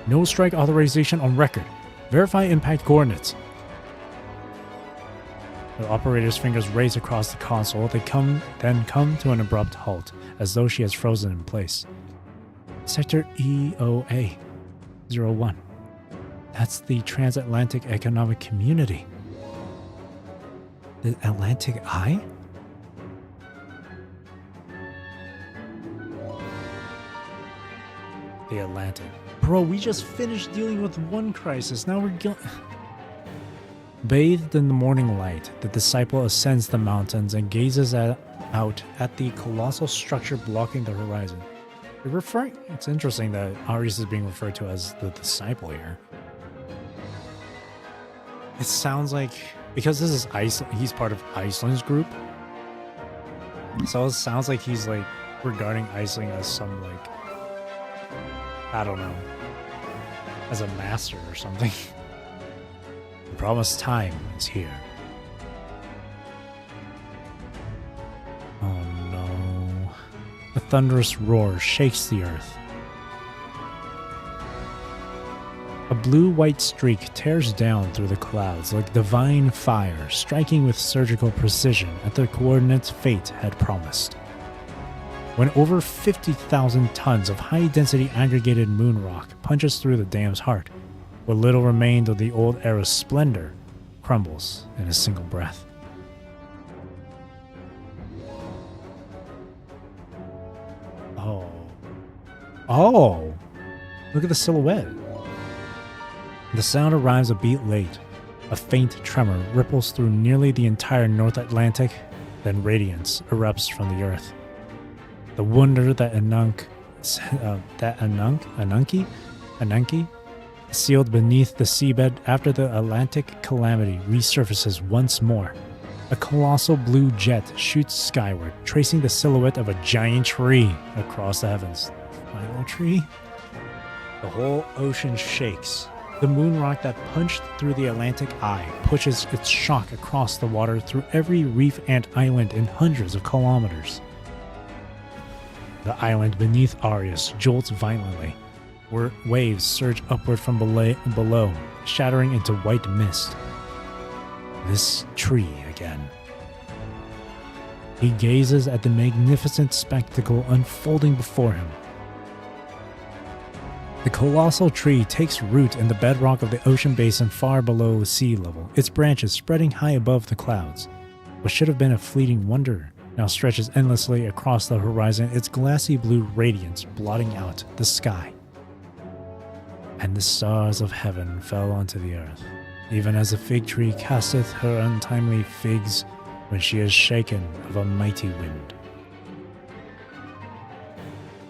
No strike authorization on record. Verify impact coordinates. The operator's fingers race across the console. They then come to an abrupt halt, as though she has frozen in place. Sector EOA 01. That's the Transatlantic Economic Community. The Atlantic Eye? The Atlantic. Bro, we just finished dealing with one crisis. Now we're Bathed in the morning light, the disciple ascends the mountains and gazes out at the colossal structure blocking the horizon. It's interesting that Ares is being referred to as the disciple here. It sounds like, because this is he's part of Iceland's group, so it sounds like he's like regarding Iceland as some like, I don't know, as a master or something. The promised time is here. Oh no. A thunderous roar shakes the earth. A blue-white streak tears down through the clouds like divine fire, striking with surgical precision at the coordinates fate had promised. When over 50,000 tons of high-density aggregated moon rock punches through the dam's heart, what little remained of the old era's splendor crumbles in a single breath. Oh! Look at the silhouette. The sound arrives a beat late. A faint tremor ripples through nearly the entire North Atlantic, then radiance erupts from the earth. The wonder that Anunki, sealed beneath the seabed after the Atlantic calamity, resurfaces once more. A colossal blue jet shoots skyward, tracing the silhouette of a giant tree across the heavens. Final tree? The whole ocean shakes. The moon rock that punched through the Atlantic Eye pushes its shock across the water through every reef and island in hundreds of kilometers. The island beneath Arius jolts violently. Waves surge upward from below, shattering into white mist. This tree again. He gazes at the magnificent spectacle unfolding before him. The colossal tree takes root in the bedrock of the ocean basin far below sea level, its branches spreading high above the clouds. What should have been a fleeting wonder now stretches endlessly across the horizon, its glassy blue radiance blotting out the sky. And the stars of heaven fell onto the earth, even as a fig tree casteth her untimely figs when she is shaken of a mighty wind.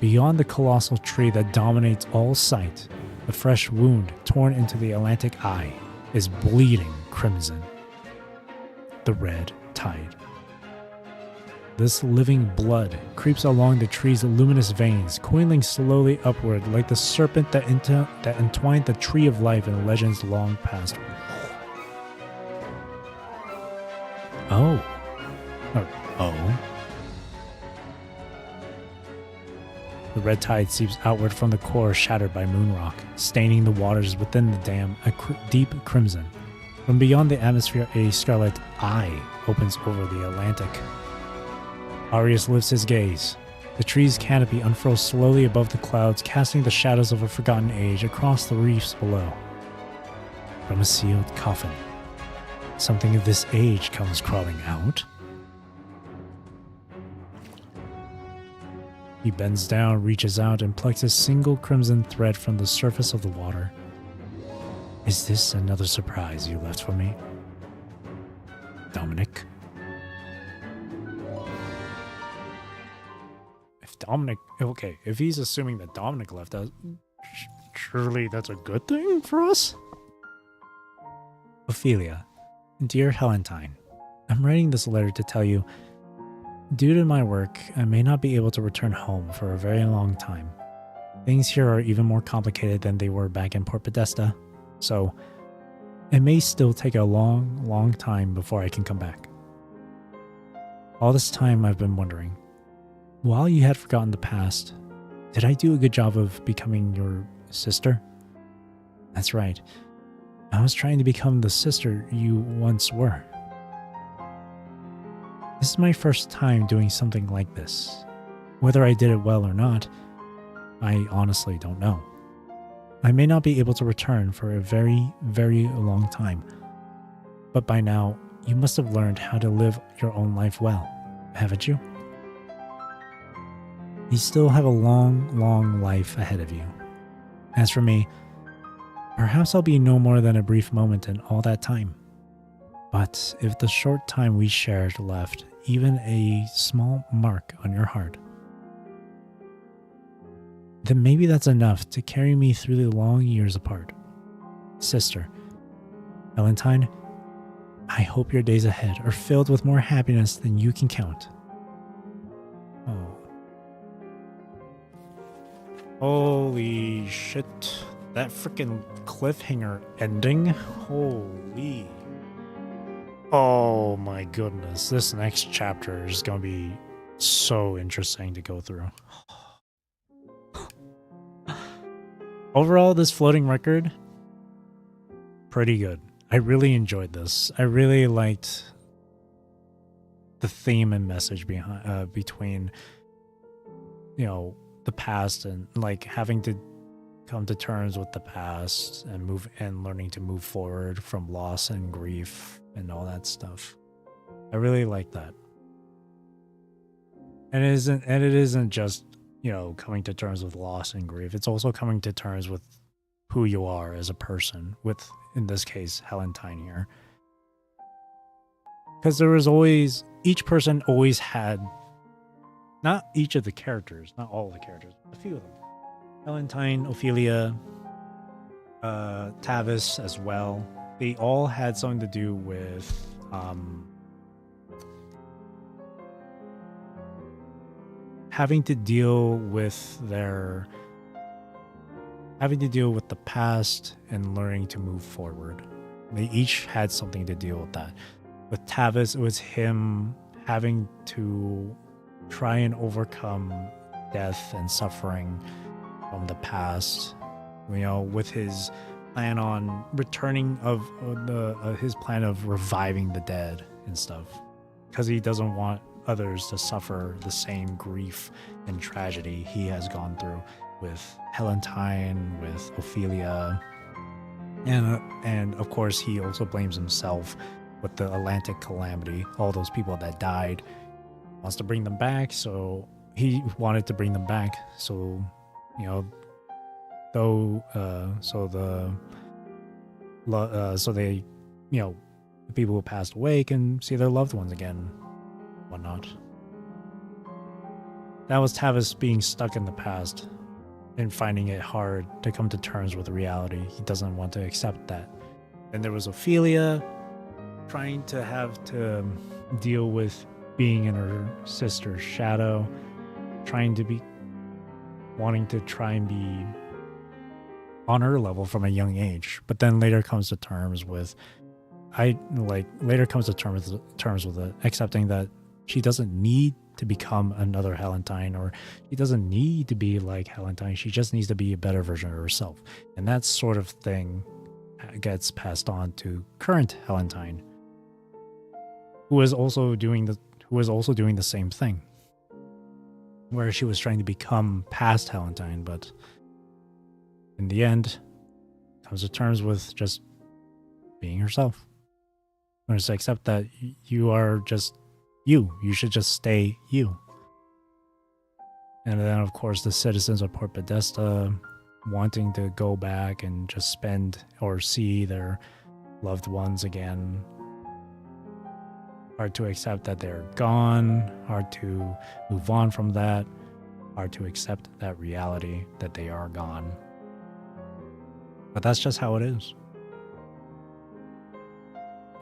Beyond the colossal tree that dominates all sight, the fresh wound torn into the Atlantic Eye is bleeding crimson. The red tide. This living blood creeps along the tree's luminous veins, coiling slowly upward like the serpent that entwined the tree of life in legends long past. The red tide seeps outward from the core shattered by moonrock, staining the waters within the dam a deep crimson. From beyond the atmosphere, a scarlet eye opens over the Atlantic. Arius lifts his gaze. The tree's canopy unfurls slowly above the clouds, casting the shadows of a forgotten age across the reefs below. From a sealed coffin, something of this age comes crawling out. He bends down, reaches out, and plucks a single crimson thread from the surface of the water. Is this another surprise you left for me, Dominic? If he's assuming that Dominic left us, surely that's a good thing for us? Ophelia, dear Helentine, I'm writing this letter to tell you, due to my work, I may not be able to return home for a very long time. Things here are even more complicated than they were back in Port Podesta, so it may still take a long time before I can come back. All this time I've been wondering, while you had forgotten the past, did I do a good job of becoming your sister? That's right. I was trying to become the sister you once were. This is my first time doing something like this. Whether I did it well or not, I honestly don't know. I may not be able to return for a very long time. But by now, you must have learned how to live your own life well, haven't you? You still have a long life ahead of you. As for me, perhaps I'll be no more than a brief moment in all that time. But if the short time we shared left even a small mark on your heart, then maybe that's enough to carry me through the long years apart. Sister, Valentine, I hope your days ahead are filled with more happiness than you can count. Oh. Holy shit. That freaking cliffhanger ending. Holy. Oh my goodness. This next chapter is going to be so interesting to go through. Overall, this floating record, pretty good. I really enjoyed this. I really liked the theme and message behind between, you know, the past and like having to come to terms with the past and learning to move forward from loss and grief and all that stuff. I really like that. And it isn't just, you know, coming to terms with loss and grief. It's also coming to terms with who you are as a person, with, in this case, Helentine here. Because there was always, each person always had, not each of the characters, not all of the characters, a few of them. Helentine, Ophelia, Tavis as well. They all had something to do with having to deal with the past and learning to move forward. They each had something to deal with that. With Tavis, it was him having to try and overcome death and suffering from the past, you know, with his plan on returning of his plan of reviving the dead and stuff, because he doesn't want others to suffer the same grief and tragedy he has gone through with Helentine, with Ophelia, and of course he also blames himself with the Atlantic calamity, all those people that died. Wants to bring them back, so he wanted to bring them back, so, you know, so they, you know, the people who passed away can see their loved ones again, whatnot. That was Tavis being stuck in the past and finding it hard to come to terms with reality. He doesn't want to accept that. Then there was Ophelia trying to have to deal with being in her sister's shadow, wanting to try and be on her level from a young age, but then later comes to terms with terms with it, accepting that She doesn't need to become another Helentine, or she doesn't need to be like Helentine. She just needs to be a better version of herself. And that sort of thing gets passed on to current Helentine, who is also doing the same thing, where she was trying to become past Helentine, but in the end comes to terms with just being herself. Learns to accept that you are just you. You should just stay you. And then, of course, the citizens of Port Podesta wanting to go back and just spend or see their loved ones again. Hard to accept that they're gone. Hard to move on from that. Hard to accept that reality that they are gone. But that's just how it is.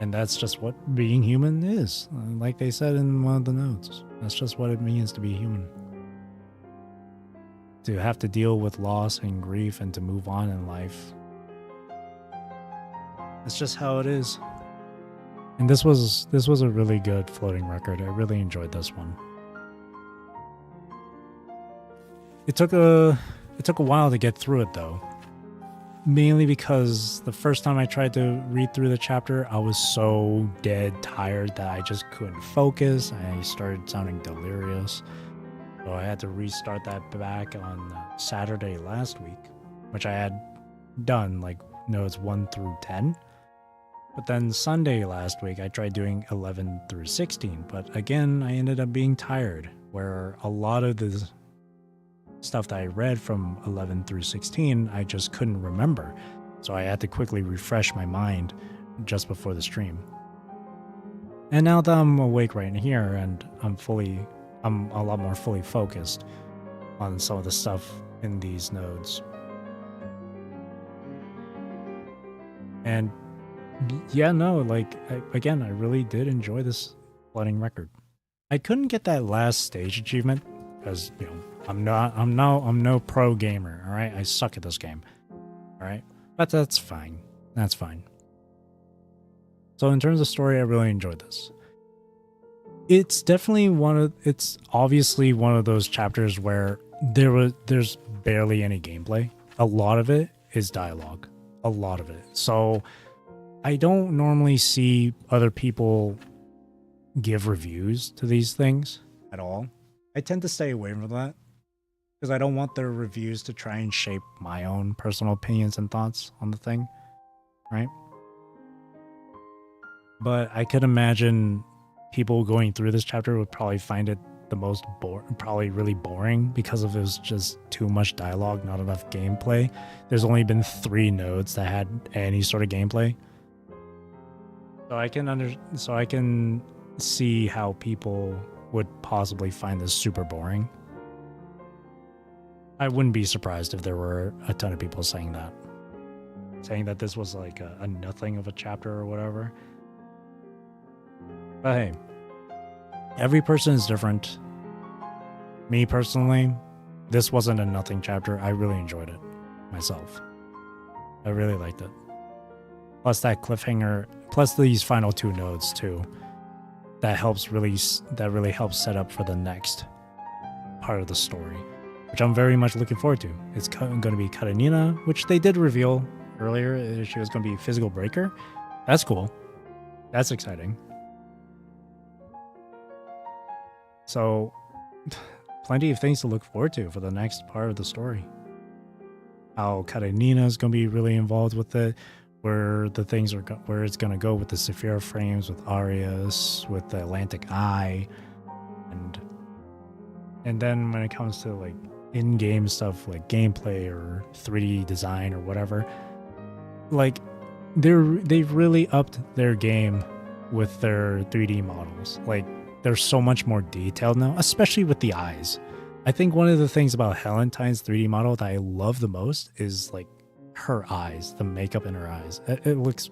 And that's just what being human is. Like they said in one of the notes. That's just what it means to be human. To have to deal with loss and grief and to move on in life. That's just how it is. And this was a really good floating record. I really enjoyed this one. It took a while to get through it though. Mainly because the first time I tried to read through the chapter, I was so dead tired that I just couldn't focus. I started sounding delirious. So I had to restart that back on Saturday last week, which I had done like notes 1 through 10. But then Sunday last week, I tried doing 11 through 16. But again, I ended up being tired, where a lot of the stuff that I read from 11 through 16, I just couldn't remember. So I had to quickly refresh my mind just before the stream. And now that I'm awake right here and I'm a lot more fully focused on some of the stuff in these nodes. And yeah, no, like, I really did enjoy this flooding record. I couldn't get that last stage achievement because, you know, I'm no pro gamer, all right? I suck at this game, all right? But that's fine. That's fine. So in terms of story, I really enjoyed this. It's obviously one of those chapters where there's barely any gameplay. A lot of it is dialogue. A lot of it. So I don't normally see other people give reviews to these things at all. I tend to stay away from that because I don't want their reviews to try and shape my own personal opinions and thoughts on the thing, right? But I could imagine people going through this chapter would probably find it the most probably really boring because of it was just too much dialogue, not enough gameplay. There's only been 3 nodes that had any sort of gameplay. So I can see how people would possibly find this super boring. I wouldn't be surprised if there were a ton of people saying that this was like a nothing of a chapter or whatever. But hey, every person is different. Me personally, this wasn't a nothing chapter. I really enjoyed it myself. I really liked it. Plus that cliffhanger, plus these final 2 nodes too. That really helps set up for the next part of the story, which I'm very much looking forward to. It's going to be Karenina, which they did reveal earlier. She was going to be Physical Breaker. That's cool. That's exciting. So, plenty of things to look forward to for the next part of the story. How Karenina is going to be really involved with it, where it's going to go with the Saphira frames, with Arias, with the Atlantic Eye, and then when it comes to like in-game stuff like gameplay or 3D design or whatever, like they've really upped their game with their 3D models. Like they're so much more detailed now, especially with the eyes. I think one of the things about Helentine's 3D model that I love the most is like her eyes, the makeup in her eyes. It looks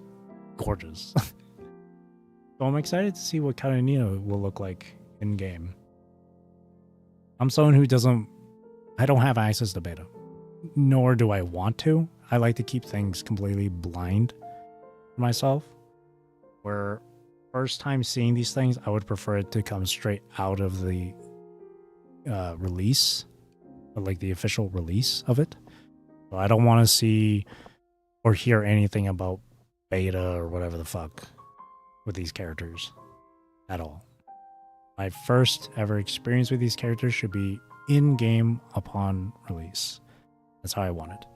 gorgeous. So I'm excited to see what Karenina will look like in game. I'm someone who I don't have access to beta, nor do I want to. I like to keep things completely blind for myself, where first time seeing these things, I would prefer it to come straight out of the release, or like the official release of it. So I don't want to see or hear anything about beta or whatever the fuck with these characters at all. My first ever experience with these characters should be in game upon release. That's how I want it.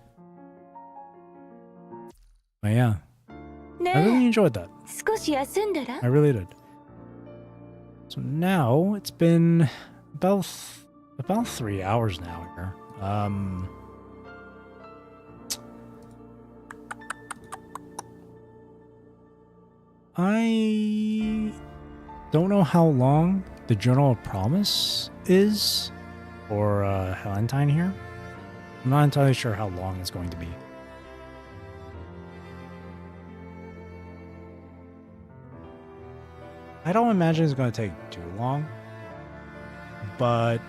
But yeah, I really enjoyed that. 少し休んだら I really did. So now it's been about 3 hours now here. I don't know how long the Journal of Promise is for Helentine here. I'm not entirely sure how long it's going to be. I don't imagine it's going to take too long, but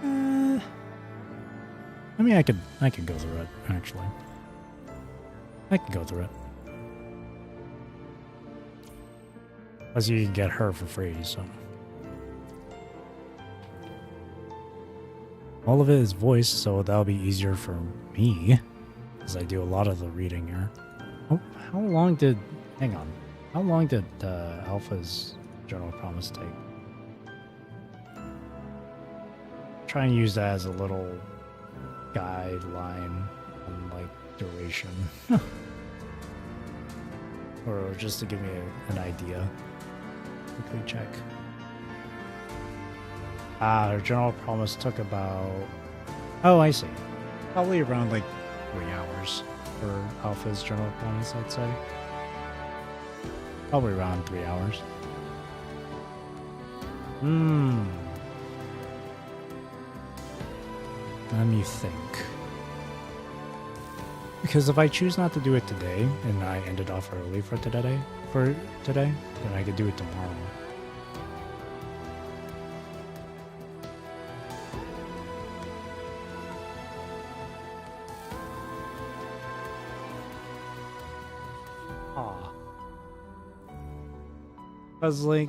I mean, I could go through it, actually. I can go through it. Plus you can get her for free, so. All of it is voiced, so that'll be easier for me, because I do a lot of the reading here. Oh, how long did... Hang on. How long did Alpha's Journal of Promise take? Try and use that as a little guideline on, like, duration. Or just to give me an idea. Quickly check. Her Journal of Promise took about... Oh, I see. Probably around, like, 3 hours for Alpha's Journal of Promise, I'd say. Probably around 3 hours. Let me think. Because if I choose not to do it today, and I ended off early for today, then I could do it tomorrow. Because, like,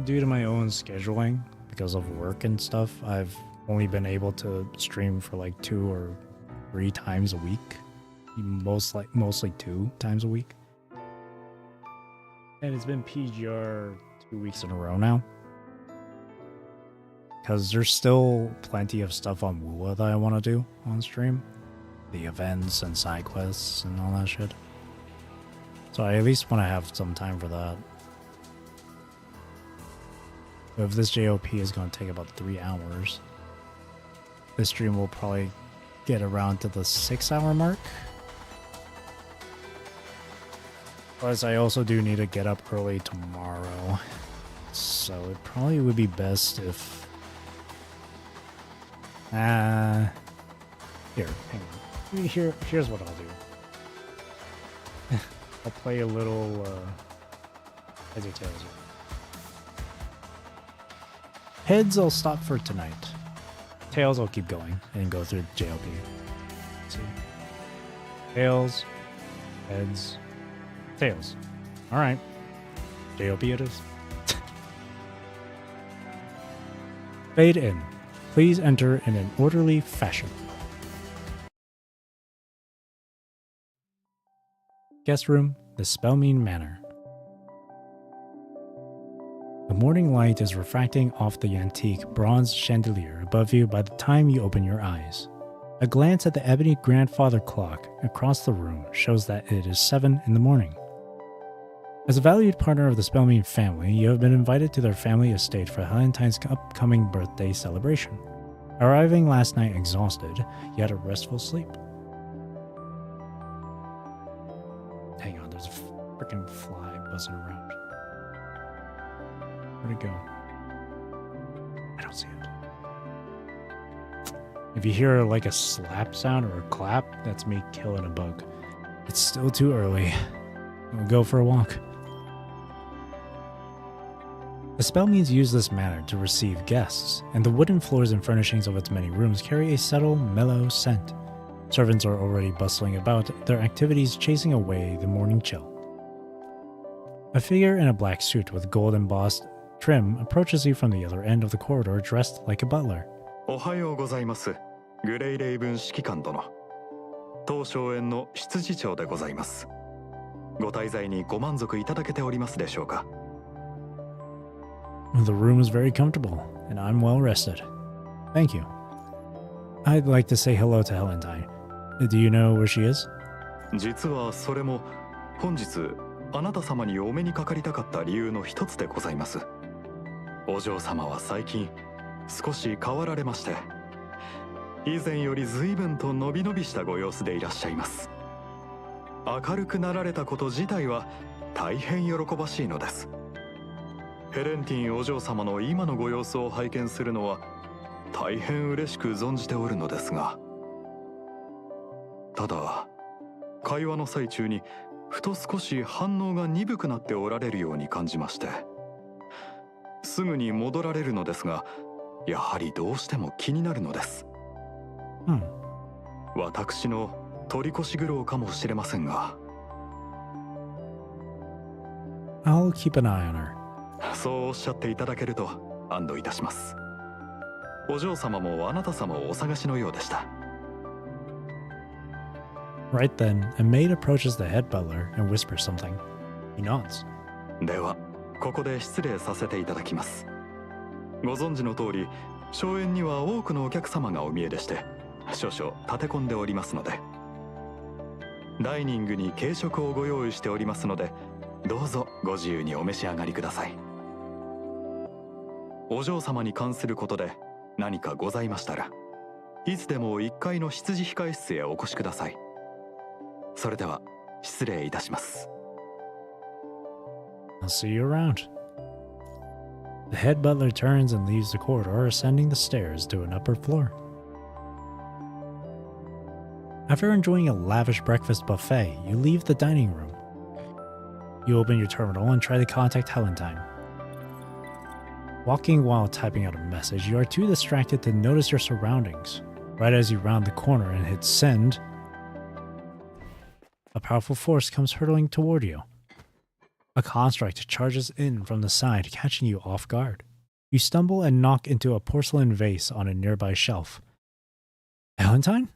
due to my own scheduling, because of work and stuff, I've only been able to stream for like 2 or 3 times a week. Mostly 2 times a week. And it's been PGR 2 weeks in a row now. Because there's still plenty of stuff on WUA that I want to do on stream. The events and side quests and all that shit. So I at least want to have some time for that. So if this JoP is going to take about 3 hours, this stream will probably get around to the 6-hour mark. Plus, I also do need to get up early tomorrow. So it probably would be best if... Here, hang on. Here's what I'll do. I'll play a little Heads or Tails. Heads I'll stop for tonight. Tails I'll keep going and go through JoP. Let's see. Tails. Heads. Tails. Alright. JoP it is. Fade in. Please enter in an orderly fashion. Guest room, the Spellmean Manor. The morning light is refracting off the antique bronze chandelier above you by the time you open your eyes. A glance at the ebony grandfather clock across the room shows that it is 7 in the morning. As a valued partner of the Spellmean family, you have been invited to their family estate for Helentine's upcoming birthday celebration. Arriving last night exhausted, you had a restful sleep. Hang on, there's a freaking fly buzzing around. Where'd it go? I don't see it. If you hear like a slap sound or a clap, that's me killing a bug. It's still too early. We'll go for a walk. The spell means use this manner to receive guests, and the wooden floors and furnishings of its many rooms carry a subtle, mellow scent. Servants are already bustling about, their activities chasing away the morning chill. A figure in a black suit with gold embossed trim approaches you from the other end of the corridor dressed like a butler. おはようございます。グレイレイブン指揮官殿。当荘園の執事長でございます。ご滞在にご満足いただけておりますでしょうか。The room is very comfortable, and I'm well rested. Thank you. I'd like to say hello to Helentine. Do you know where she is? 実はそれも本日あなた様にお目にかかりたかった理由の一つでございます。お嬢様は最近少し変わられまして、以前より随分とのびのびしたご様子でいらっしゃいます。明るくなられたこと自体は大変喜ばしいのです。ヘレンティンお嬢様の今のご様子を拝見するのは大変嬉しく存じておるのですが、ただ会話の最中にふと少し反応が鈍くなっておられるように感じまして、すぐに戻られるのですが、やはりどうしても気になるのです。私の取り越し苦労かもしれませんが。I'll keep an eye on her. そうおっしゃっていただけると安堵いたします。お嬢様もあなた様をお探しのようでした。Right then, a maid approaches the head butler and whispers something. He nods. では、ここで失礼させていただきます。ご存知の通り、荘園には多くのお客様がお見えでして、少々立て込んでおりますので。ダイニングに軽食をご用意しておりますので、どうぞご自由にお召し上がりください。お嬢様に関することで何かございましたら、いつでも1階の執事控室へお越しください。それでは失礼いたします。I'll see you around. The head butler turns and leaves the corridor, ascending the stairs to an upper floor. After enjoying a lavish breakfast buffet, you leave the dining room. You open your terminal and try to contact Helentine. Walking while typing out a message, you are too distracted to notice your surroundings. Right as you round the corner and hit send, a powerful force comes hurtling toward you. A construct charges in from the side, catching you off guard. You stumble and knock into a porcelain vase on a nearby shelf. Helentine?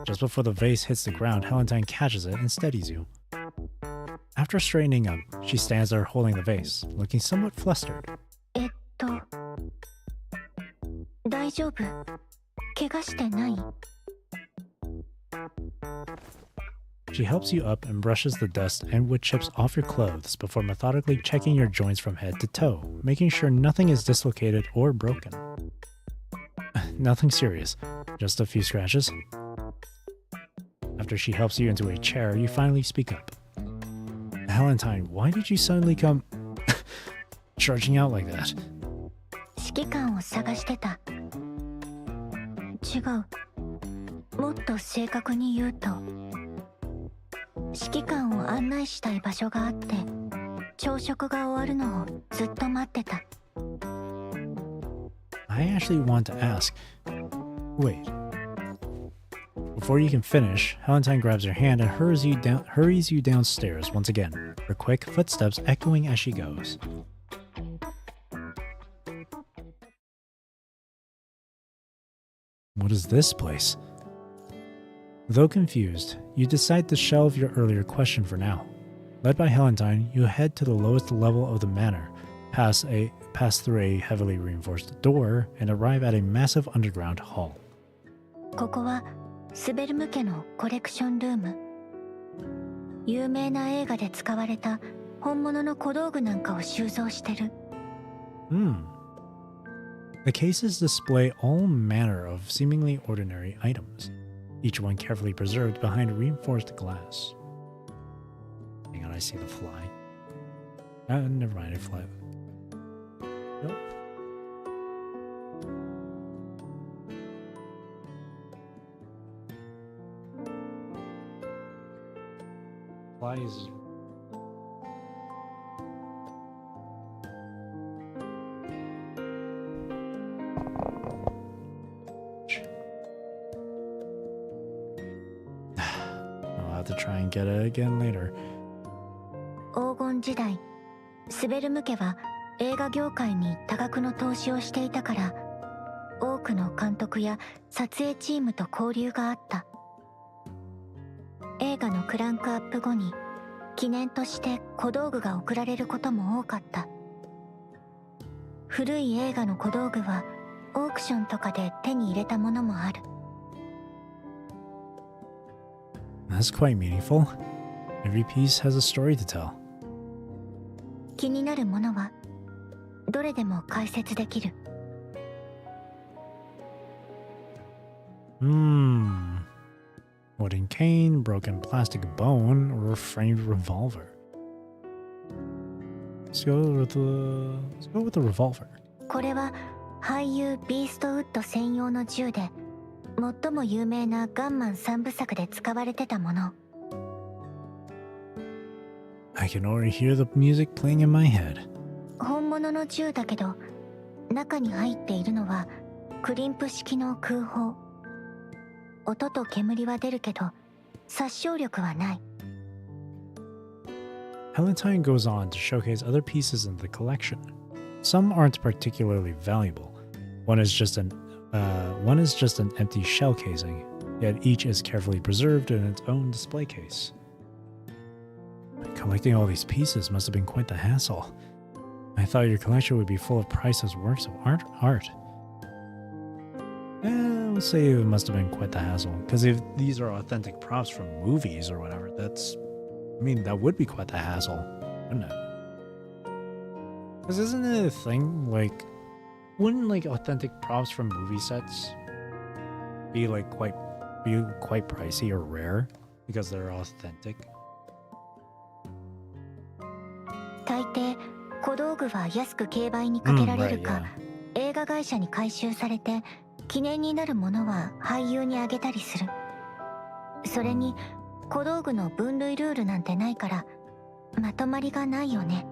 Just before the vase hits the ground, Helentine catches it and steadies you. After straightening up, she stands there holding the vase, looking somewhat flustered. 大丈夫？怪我してない？ She helps you up and brushes the dust and wood chips off your clothes before methodically checking your joints from head to toe, making sure nothing is dislocated or broken. Nothing serious, just a few scratches. After she helps you into a chair, you finally speak up. Helentine, why did you suddenly come charging out like that? 指揮官を探してた。違う。もっと正確に言うと、指揮官を案内したい場所があって、朝食が終わるのをずっと待ってた。I actually want to ask. Wait. Before you can finish, Helentine grabs your hand and hurries you downstairs once again, her quick footsteps echoing as she goes. What is this place? Though confused, you decide to shelve your earlier question for now. Led by Helentine, you head to the lowest level of the manor, pass through a heavily reinforced door, and arrive at a massive underground hall. ここはスベルム家のコレクションルーム。有名な映画で使われた本物の小道具なんかを収蔵してる。The cases display all manner of seemingly ordinary items, each one carefully preserved behind reinforced glass. Hang on, I see the fly. Never mind, it fly. Nope. Flies. have to try and get it again later. 黄金時代、スベルム家は映画業界に多額の投資をしていたから、多くの監督や撮影チームと交流があった。映画のクランクアップ後に記念として小道具が贈られることも多かった。古い映画の小道具はオークションとかで手に入れたものもある。That's quite meaningful. Every piece has a story to tell. 気になるものはどれでも解説できる。Wooden cane, broken plastic bone, or a framed revolver. Let's go with the revolver. これは俳優ビーストウッド専用の銃で、最も有名なガンマン3部作で使われてたもの。I can already hear the music playing in my head. 本物の銃だけど、中に入っているのはクリンプ式の空砲。音と煙は出るけど、殺傷力はない。Valentine goes on to showcase other pieces in the collection. Some aren't particularly valuable. One is just an empty shell casing, yet each is carefully preserved in its own display case. Collecting all these pieces must have been quite the hassle. I thought your collection would be full of priceless works of art. Let's say it must have been quite the hassle, because if these are authentic props from movies or whatever, that would be quite the hassle, wouldn't it? Because isn't it a thing, wouldn't authentic props from movie sets be quite pricey or rare because they're authentic? 大抵小道具は安く競売にかけられるか、映画会社に回収されて記念になるものは俳優にあげたりする。それに小道具の分類ルールなんてないからまとまりがないよね。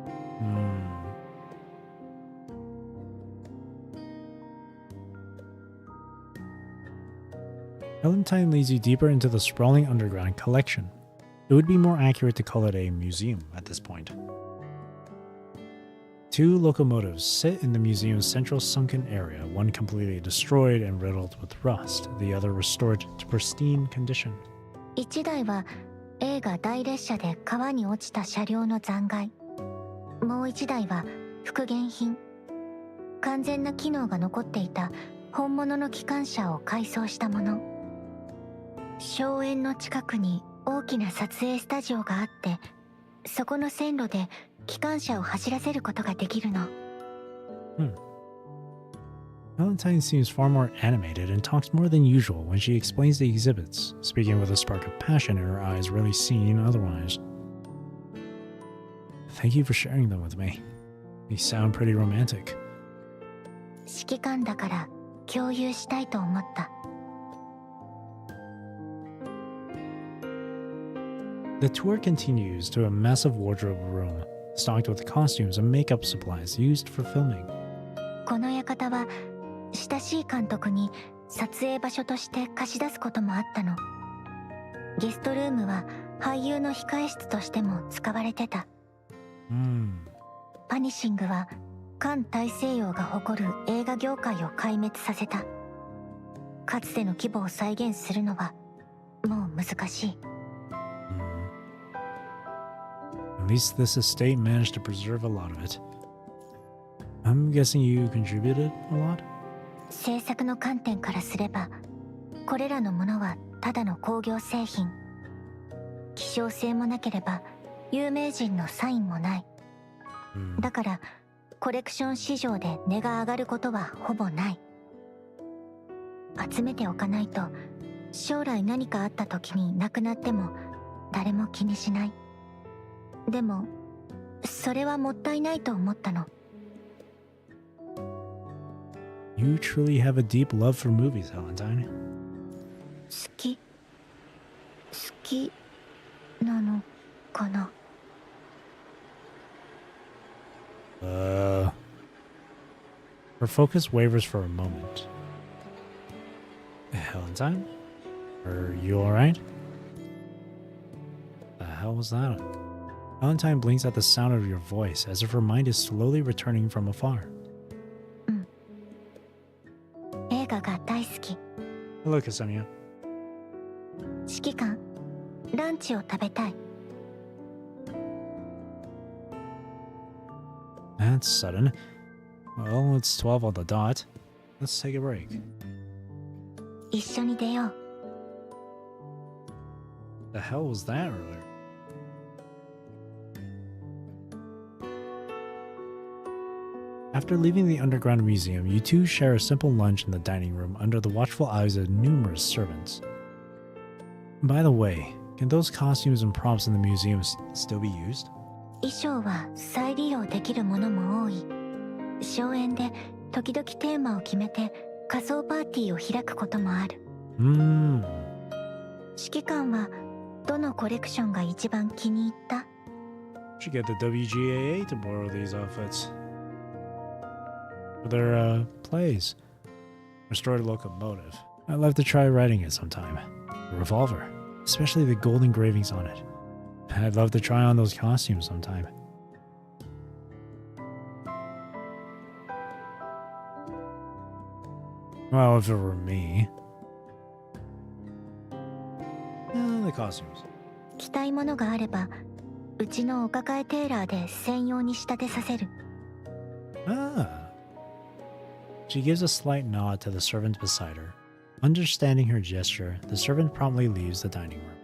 Valentine leads you deeper into the sprawling underground collection. It would be more accurate to call it a museum at this point. 2 locomotives sit in the museum's central sunken area, one completely destroyed and riddled with rust, the other restored to pristine condition. 1台は映画大列車で川に落ちた車両の残骸。もう1台は復元品。完全な機能が残っていた本物の機関車を改装したもの。荘園の近くに大きな撮影スタジオがあって、そこの線路で機関車を走らせることができるの。Valentine seems far more animated and talks more than usual when she explains the exhibits, speaking with a spark of passion in her eyes rarely seen otherwise. Thank you for sharing them with me. These sound pretty romantic. 指揮官だから共有したいと思った。The tour continues to a massive wardrobe room, stocked with costumes and makeup supplies used for filming. この館は親しい監督に撮影場所として貸し出すこともあったの。ゲストルームは俳優の控え室としても使われてた。パニシングは環大西洋が誇る映画業界を壊滅させた。かつての規模を再現するのはもう難しい。At least this estate managed to preserve a lot of it. I'm guessing you contributed a lot? 制作の観点からすれば、これらのものはただの工業製品。希少性もなければ有名人のサインもない。だからコレクション市場で値が上がることはほぼない。集めておかないと将来何かあった時になくなっても誰も気にしない。でもそれはもったいないと思ったの。You truly have a deep love for movies, Valentine. 好きなのかな。Her focus wavers for a moment. Valentine? Are you alright? hell was that? Valentine blinks at the sound of your voice as if her mind is slowly returning from afar. 映画が大好き。 Hello, Ksenia. 指揮官、ランチを食べたい。 That's sudden. Well, it's 12 on the dot. Let's take a break. 一緒に出よう。 The hell was that earlier? After leaving the underground museum, you two share a simple lunch in the dining room under the watchful eyes of numerous servants. By the way, can those costumes and props in the museum still be used? 衣装は再利用できるものも多い。荘園で時々テーマを決めて仮装パーティーを開くこともある。指揮官はどのコレクションが一番気に入った？ Should get the WGAA to borrow these outfits for their plays. Restored locomotive. I'd love to try riding it sometime. A revolver, especially the gold engravings on it. I'd love to try on those costumes sometime. Well, if it were me. The costumes. 着たいものがあれば、うちのお抱えテーラーで専用に仕立てさせる。Ah. She gives a slight nod to the servant beside her. Understanding her gesture, the servant promptly leaves the dining room.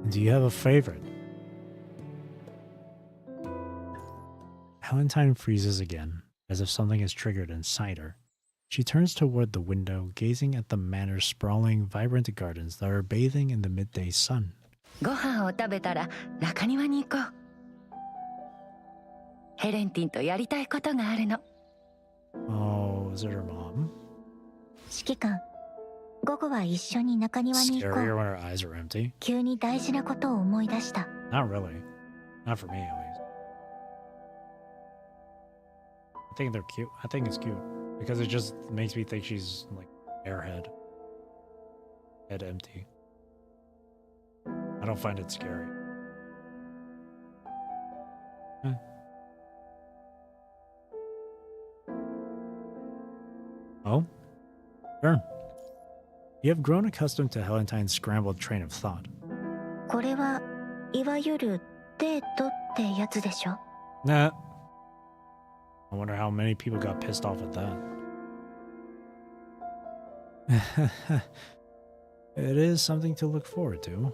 Do you have a favorite? Valentine freezes again, as if something is triggered inside her. She turns toward the window, gazing at the manor's sprawling, vibrant gardens that are bathing in the midday sun. ご飯を食べたら中庭に行こう。ヘレンティンとやりたいことがあるの。Oh, is it her mom? 指揮官、午後は一緒に中庭に行こ Scarier う。 when her eyes are empty? 急に大事なことを思い出した。 Not really. Not for me, at least. I think they're cute. I think it's cute. Because it just makes me think she's, like, airhead. Head empty. I don't find it scary. Oh? Sure. You have grown accustomed to Valentine's scrambled train of thought. これはいわゆるデートってやつでしょ？ Nah. I wonder how many people got pissed off at that. It is something to look forward to.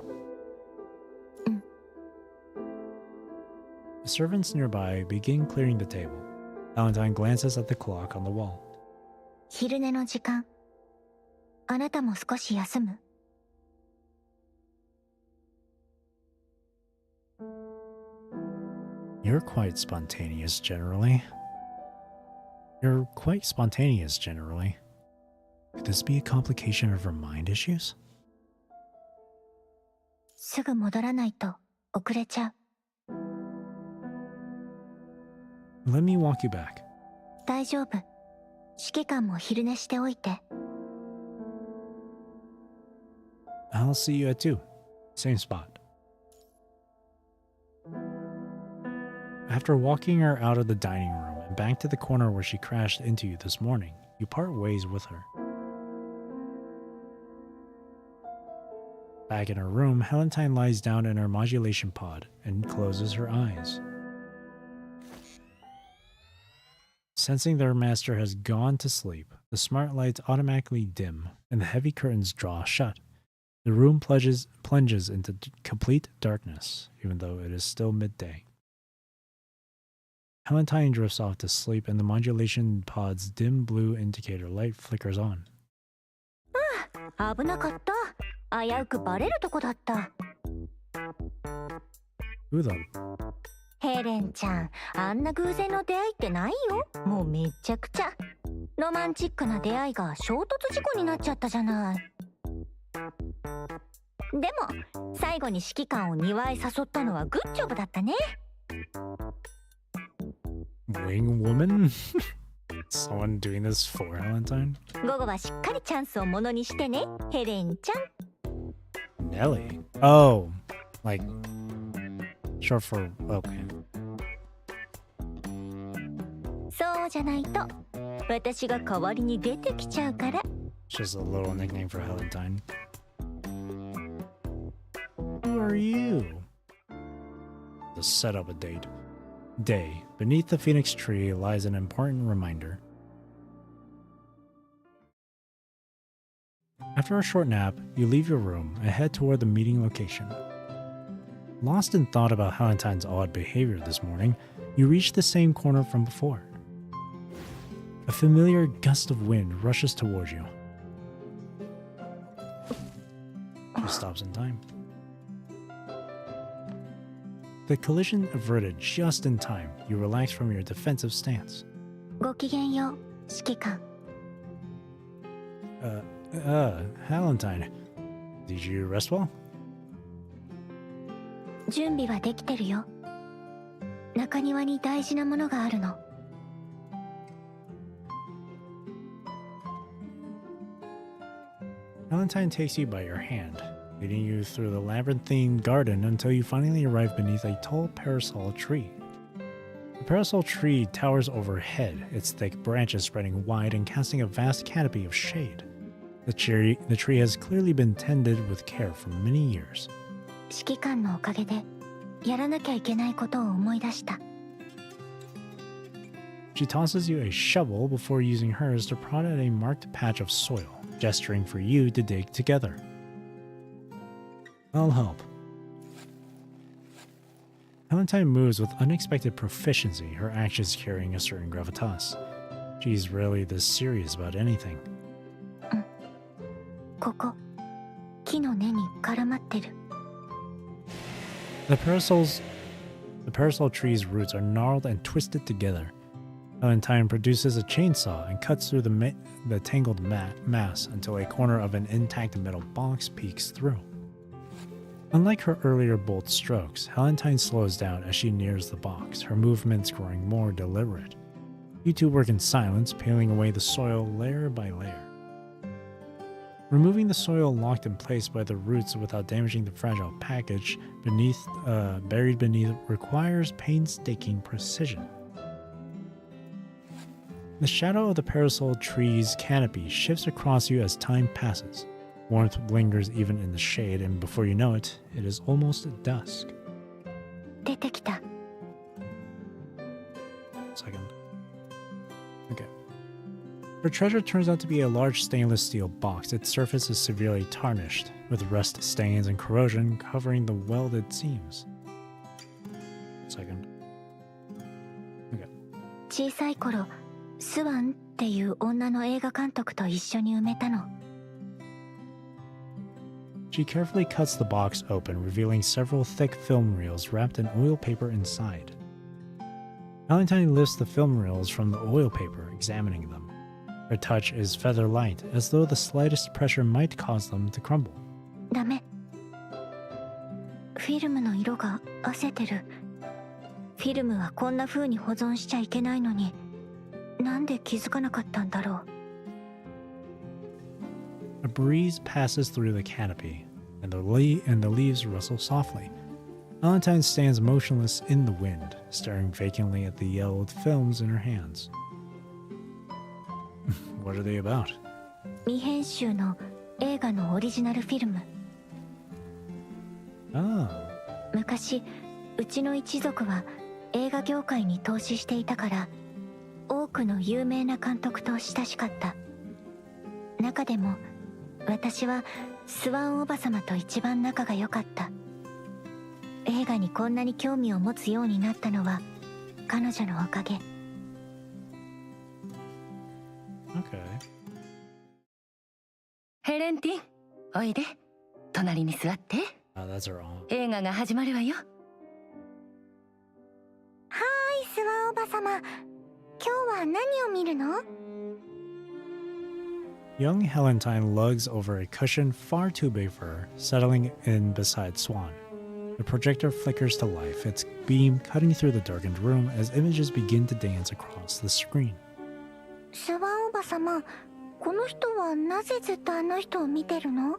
The servants nearby begin clearing the table. Valentine glances at the clock on the wall. 昼寝の時間。あなたも少し休む？ You're quite spontaneous generally. You're quite spontaneous generally. Could this be a complication of her mind issues? すぐ戻らないと遅れちゃう。 Let me walk you back. 大丈夫。指揮官も昼寝しておいて。 I'll see you at 2. Same spot. After walking her out of the dining room and back to the corner where she crashed into you this morning, you part ways with her. Back in her room, Valentine lies down in her modulation pod and closes her eyes. Sensing their master has gone to sleep, the smart lights automatically dim and the heavy curtains draw shut. The room plunges into complete darkness, even though it is still midday. Valentine drifts off to sleep and the modulation pod's dim blue indicator light flickers on. 危なかった。危うくバレるとこだった。 Who the? ヘレンちゃん、あんな偶然の出会いってないよ。もうめちゃくちゃ。ロマンチックな出会いが衝突事故になっちゃったじゃない。でも、最後に指揮官を庭へ誘ったのはグッジョブだったね。 Wing woman? Someone doing this for Valentine? 午後はしっかりチャンスをものにしてね、ヘレンちゃん。Nelly. Oh, like short for okay. そうじゃないと私が代わりに出てきちゃうから。 It's just a little nickname for Valentine. Who are you? To set up a date. Day. Beneath the phoenix tree lies an important reminder. After a short nap, you leave your room and head toward the meeting location. Lost in thought about Valentine's odd behavior this morning, you reach the same corner from before. A familiar gust of wind rushes towards you. She stops in time. The collision averted just in time, you relax from your defensive stance. ごきげんよう、指揮官。 Valentine, did you rest well? 準備はできてるよ。中庭に大事なものがあるの。 Valentine takes you by your hand, leading you through the labyrinthine garden until you finally arrive beneath a tall parasol tree. The parasol tree towers overhead, its thick branches spreading wide and casting a vast canopy of shade. The tree has clearly been tended with care for many years. 指揮官のおかげでやらなきゃいけないことを思い出した。 She tosses you a shovel before using hers to prod at a marked patch of soil, gesturing for you to dig together. I'll help. Valentine moves with unexpected proficiency, her actions carrying a certain gravitas. She's rarely this serious about anything. ここ、木の根に絡まってる。 The parasol tree's roots are gnarled and twisted together. Valentine produces a chainsaw and cuts through the tangled mass until a corner of an intact metal box peeks through. Unlike her earlier bold strokes, Valentine slows down as she nears the box, her movements growing more deliberate. You two work in silence, peeling away the soil layer by layer. Removing the soil locked in place by the roots without damaging the fragile package buried beneath requires painstaking precision. The shadow of the parasol tree's canopy shifts across you as time passes. Warmth lingers even in the shade, and before you know it, it is almost dusk. 出てきた。 Second. Okay. Her treasure turns out to be a large stainless steel box. Its surface is severely tarnished, with rust stains and corrosion covering the welded seams. Second. Okay. 小さい頃、スワンっていう女の映画監督と一緒に埋めたの。 She carefully cuts the box open, revealing several thick film reels wrapped in oil paper inside. Valentine lifts the film reels from the oil paper, examining them. Her touch is feather light, as though the slightest pressure might cause them to crumble. ダメ。フィルムの色が褪せてる。フィルムはこんな風に保存しちゃいけないのに、なんで気づかなかったんだろう。 A breeze passes through the canopy, and the leaves rustle softly. Valentine stands motionless in the wind, staring vacantly at the yellowed films in her hands. What are they about? 未編集の映画のオリジナルフィルム。 Oh. 昔、うちの一族は映画業界に投資していたから、多くの有名な監督と親しかった。中でも、私はスワンおばさまと一番仲が良かった。映画にこんなに興味を持つようになったのは彼女のおかげ。 Okay. ヘレンティン、おいで。隣に座って。That's her own. 映画が始まるわよ。はい、スワンおばさま。今日は何を見るの？ Young Helentine lugs over a cushion far too big for her, settling in beside Swan. The projector flickers to life, its beam cutting through the darkened room as images begin to dance across the screen. スワンおばさま、この人はなぜずっとあの人を見てるの？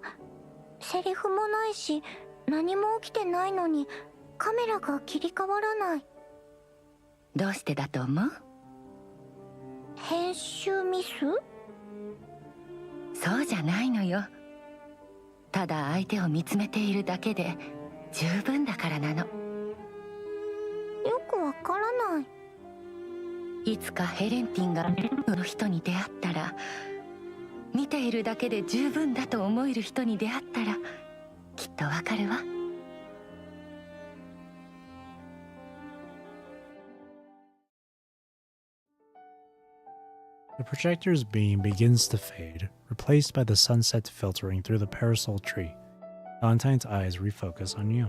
セリフもないし何も起きてないのにカメラが切り替わらない。どうしてだと思う？編集ミス？そうじゃないのよ。ただ相手を見つめているだけで十分だからなの。よくわからない。いつかヘレンティンがの人に出会ったら、見ているだけで十分だと思える人に出会ったらきっとわかるわ。The projector's beam begins to fade, replaced by the sunset filtering through the parasol tree. Valentine's eyes refocus on you.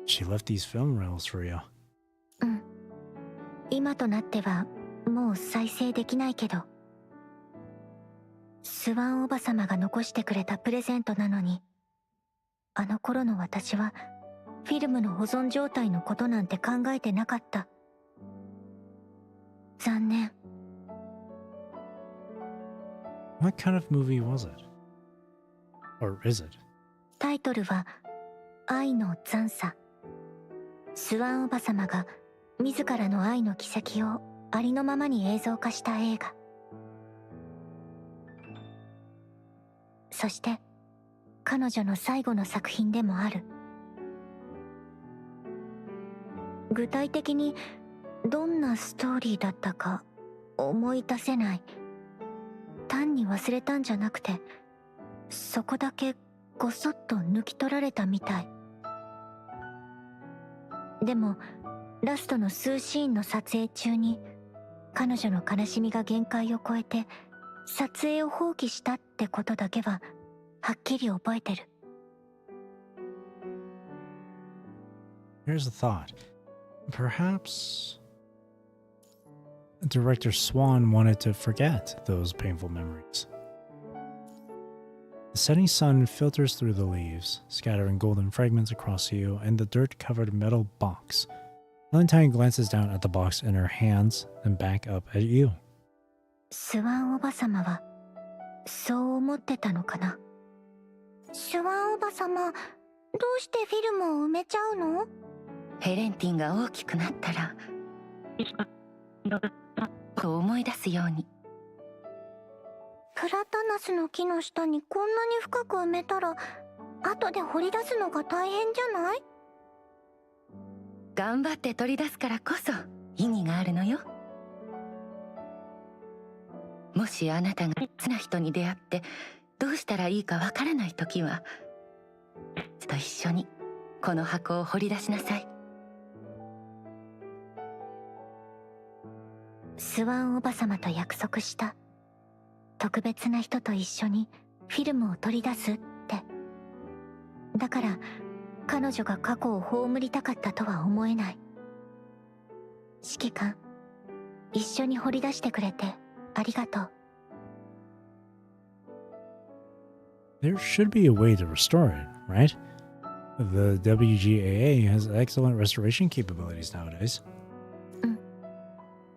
She left these film reels for you. うん。今となってはもう再生できないけど、スワンおばさまが残してくれたプレゼントなのに、あの頃の私はフィルムの保存状態のことなんて考えてなかった。残念。What kind of movie was it? Or is it? タイトルは愛の残差。スワンおばさまが自らの愛の軌跡をありのままに映像化した映画。そして彼女の最後の作品でもある。具体的にどんなストーリーだったか思い出せない。単に忘れたんじゃなくて、そこだけごそっと抜き取られたみたい。でもラストの数シーンの撮影中に彼女の悲しみが限界を超えて撮影を放棄したってことだけははっきり覚えてる。 Here's a thought. Perhaps director Swan wanted to forget those painful memories. The setting sun filters through the leaves, scattering golden fragments across you and the dirt-covered metal box. Valentine glances down at the box in her hands and back up at you. スワンおばさまはそう思ってたのかな。スワンおばさま、どうしてフィルムを埋めちゃうの？ヘレンティンが大きくなったらと思い出すように。プラタナスの木の下にこんなに深く埋めたら後で掘り出すのが大変じゃない？頑張って取り出すからこそ意義があるのよ。もしあなたが好きな人に出会ってどうしたらいいかわからないときは、と一緒にこの箱を掘り出しなさい。スワンおばさまと約束した。特別な人と一緒にフィルムを取り出すって。だから彼女が過去を葬りたかったとは思えない。指揮官、一緒に掘り出してくれてありがとう。There should be a way to restore it, right? The WGAA has excellent restoration capabilities nowadays. うん。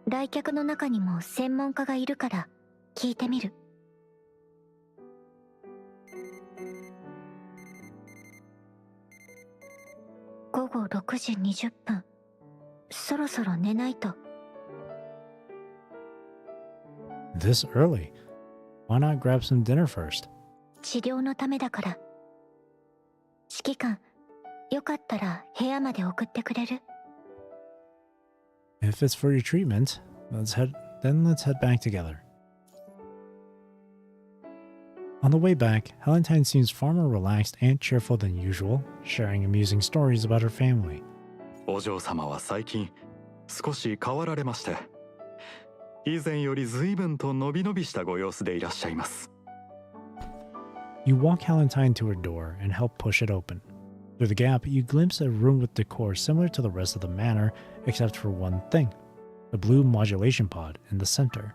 来客の中にも専門家がいるから聞いてみる。午後6時20分。そろそろ寝ないと。This early? Why not grab some dinner first? 治療のためだから。指揮官、よかったら部屋まで送ってくれる？ If it's for your treatment, let's head back together. On the way back, Valentine seems far more relaxed and cheerful than usual, sharing amusing stories about her family. お嬢様は最近少し変わられまして、以前より随分とのびのびしたご様子でいらっしゃいます。You walk Valentine to her door and help push it open. Through the gap, you glimpse a room with decor similar to the rest of the manor, except for one thing: the blue modulation pod in the center.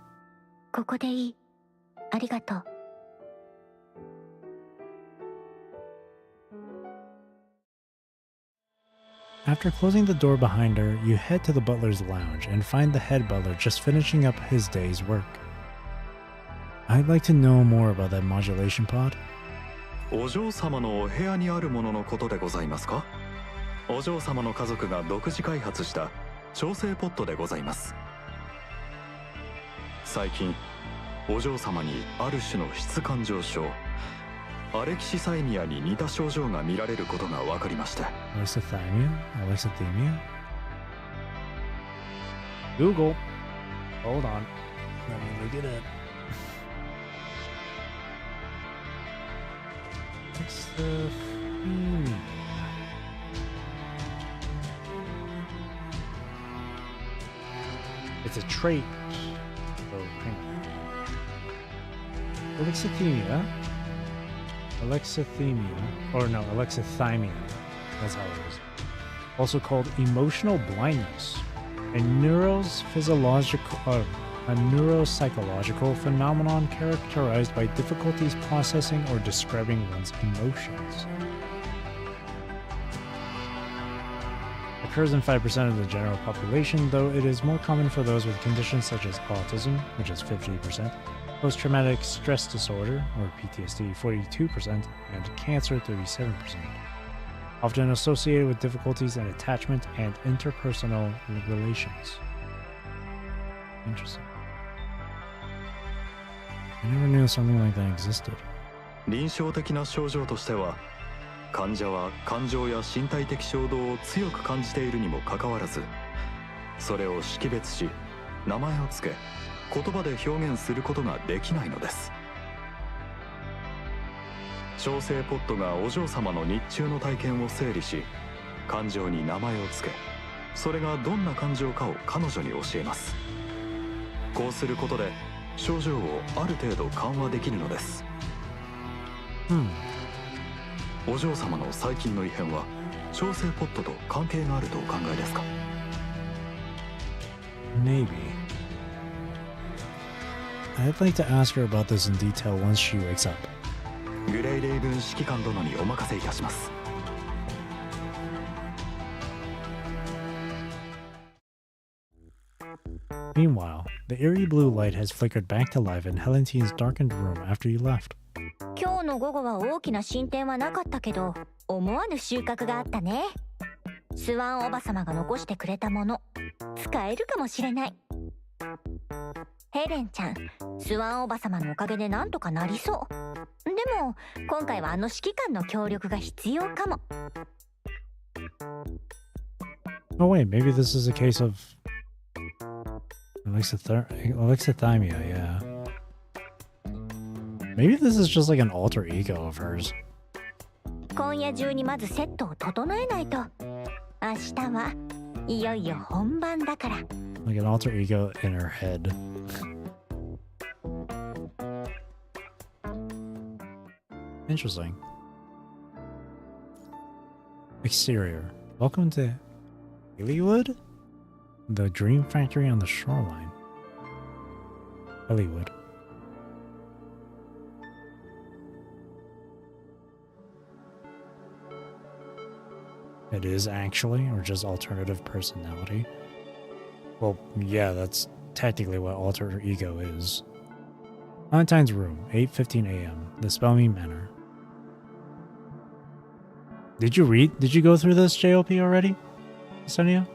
ここでいい。ありがとう。After closing the door behind her, you head to the butler's lounge and find the head butler just finishing up his day's work. I'd like to know more about that modulation pod. お嬢様のお部屋にあるもののことでございますか？お嬢様の家族が独自開発した調整ポットでございます。最近お嬢様にある種の質感情症、アレキシサイミアに似た症状が見られることが分かりました。Alexithymia? Google. Hold on. Let me look it up. Alexithymia. It's a trait. Oh, hang on. Alexithymia. Alexithymia. That's how it is. Also called emotional blindness, a neuropsychological phenomenon characterized by difficulties processing or describing one's emotions. Occurs in 5% of the general population, though it is more common for those with conditions such as autism, which is 50%, post-traumatic stress disorder, or PTSD, 42%, and cancer, 37%. Often associated with difficulties in attachment and interpersonal relations. Interesting. I never knew something like that existed. 臨床的な症状としては、患者は感情や身体的衝動を強く感じているにもかかわらず、それを識別し、名前を付け、言葉で表現することができないのです。調整ポットがお嬢様の日中の体験を整理し、感情に名前を付け、それがどんな感情かを彼女に教えます。こうすることで症状をある程度緩和できるのです。お嬢様の最近の異変は調整ポットと関係があるとお考えですか？ Maybe. I'd like to ask her about this in detail once she wakes up. グレイレイブン指揮官殿にお任せいたします。Meanwhile, the eerie blue light has flickered back to life in Helentine's darkened room after you left. 今日の午後は大きな進展はなかったけど、思わぬ収穫があったね。スワンおばさまが残してくれたもの、使えるかもしれない。ヘレンちゃん、スワンおばさまのおかげでなんとかなりそう。でも、今回はあの指揮官の協力が必要かも。Oh wait, maybe this is a case of Alexithymia, yeah. Maybe this is just like an alter ego of hers. 今夜中にまずセットを整えないと。明日はいよいよ本番だから。Like an alter ego in her head. Interesting. Exterior. Welcome to Hollywood? The dream factory on the shoreline. Hollywood. It is actually, or just alternative personality? Well, yeah, that's technically what alter ego is. Valentine's room, 8:15 a.m. The Spelmy Manor. Did you go through this JoP already, Sonia?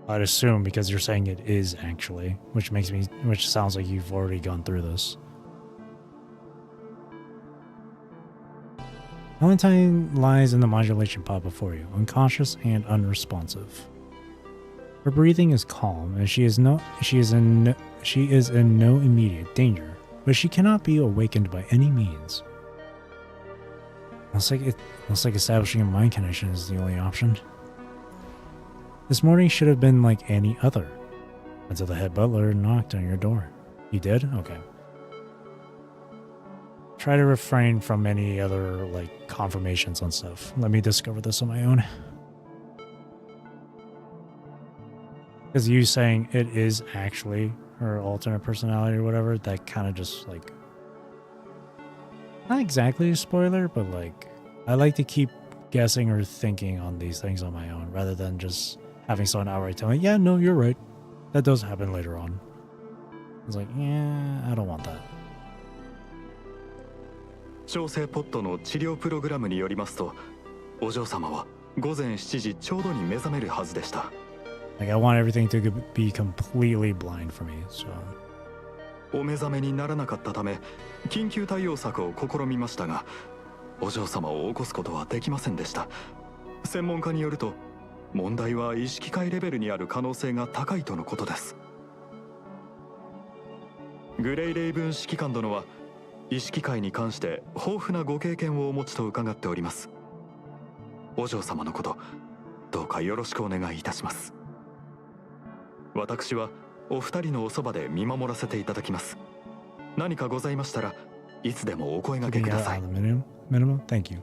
I'd assume because you're saying it is actually, which sounds like you've already gone through this. Valentine lies in the modulation pod before you, unconscious and unresponsive. Her breathing is calm, and she is in no immediate danger, but she cannot be awakened by any means. Looks like establishing a mind connection is the only option. This morning should have been like any other, until the head butler knocked on your door. You did? Okay. Try to refrain from any other, like, confirmations on stuff. Let me discover this on my own. Because you saying it is actually her alternate personality or whatever, that kind of just, like... Not exactly a spoiler, but, like... I like to keep guessing or thinking on these things on my own, rather than just having someone outright tell me, yeah, no, you're right. That does happen later on. It's like, yeah, I don't want that. 調整ポットの治療プログラムによりますと、お嬢様は午前7時ちょうどに目覚めるはずでした。Like, I want everything to be completely blind for me, so... お目覚めにならなかったため緊急対応策を試みましたが、お嬢様を起こすことはできませんでした。専門家によると、問題は意識界レベルにある可能性が高いとのことです。グレイレイブン指揮官殿は意識界に関して豊富なご経験をお持ちと伺っております。お嬢様のこと、どうかよろしくお願いいたします。私はお二人のおそばで見守らせていただきます。何かございましたらいつでもお声掛けください。Minimum? Thank you.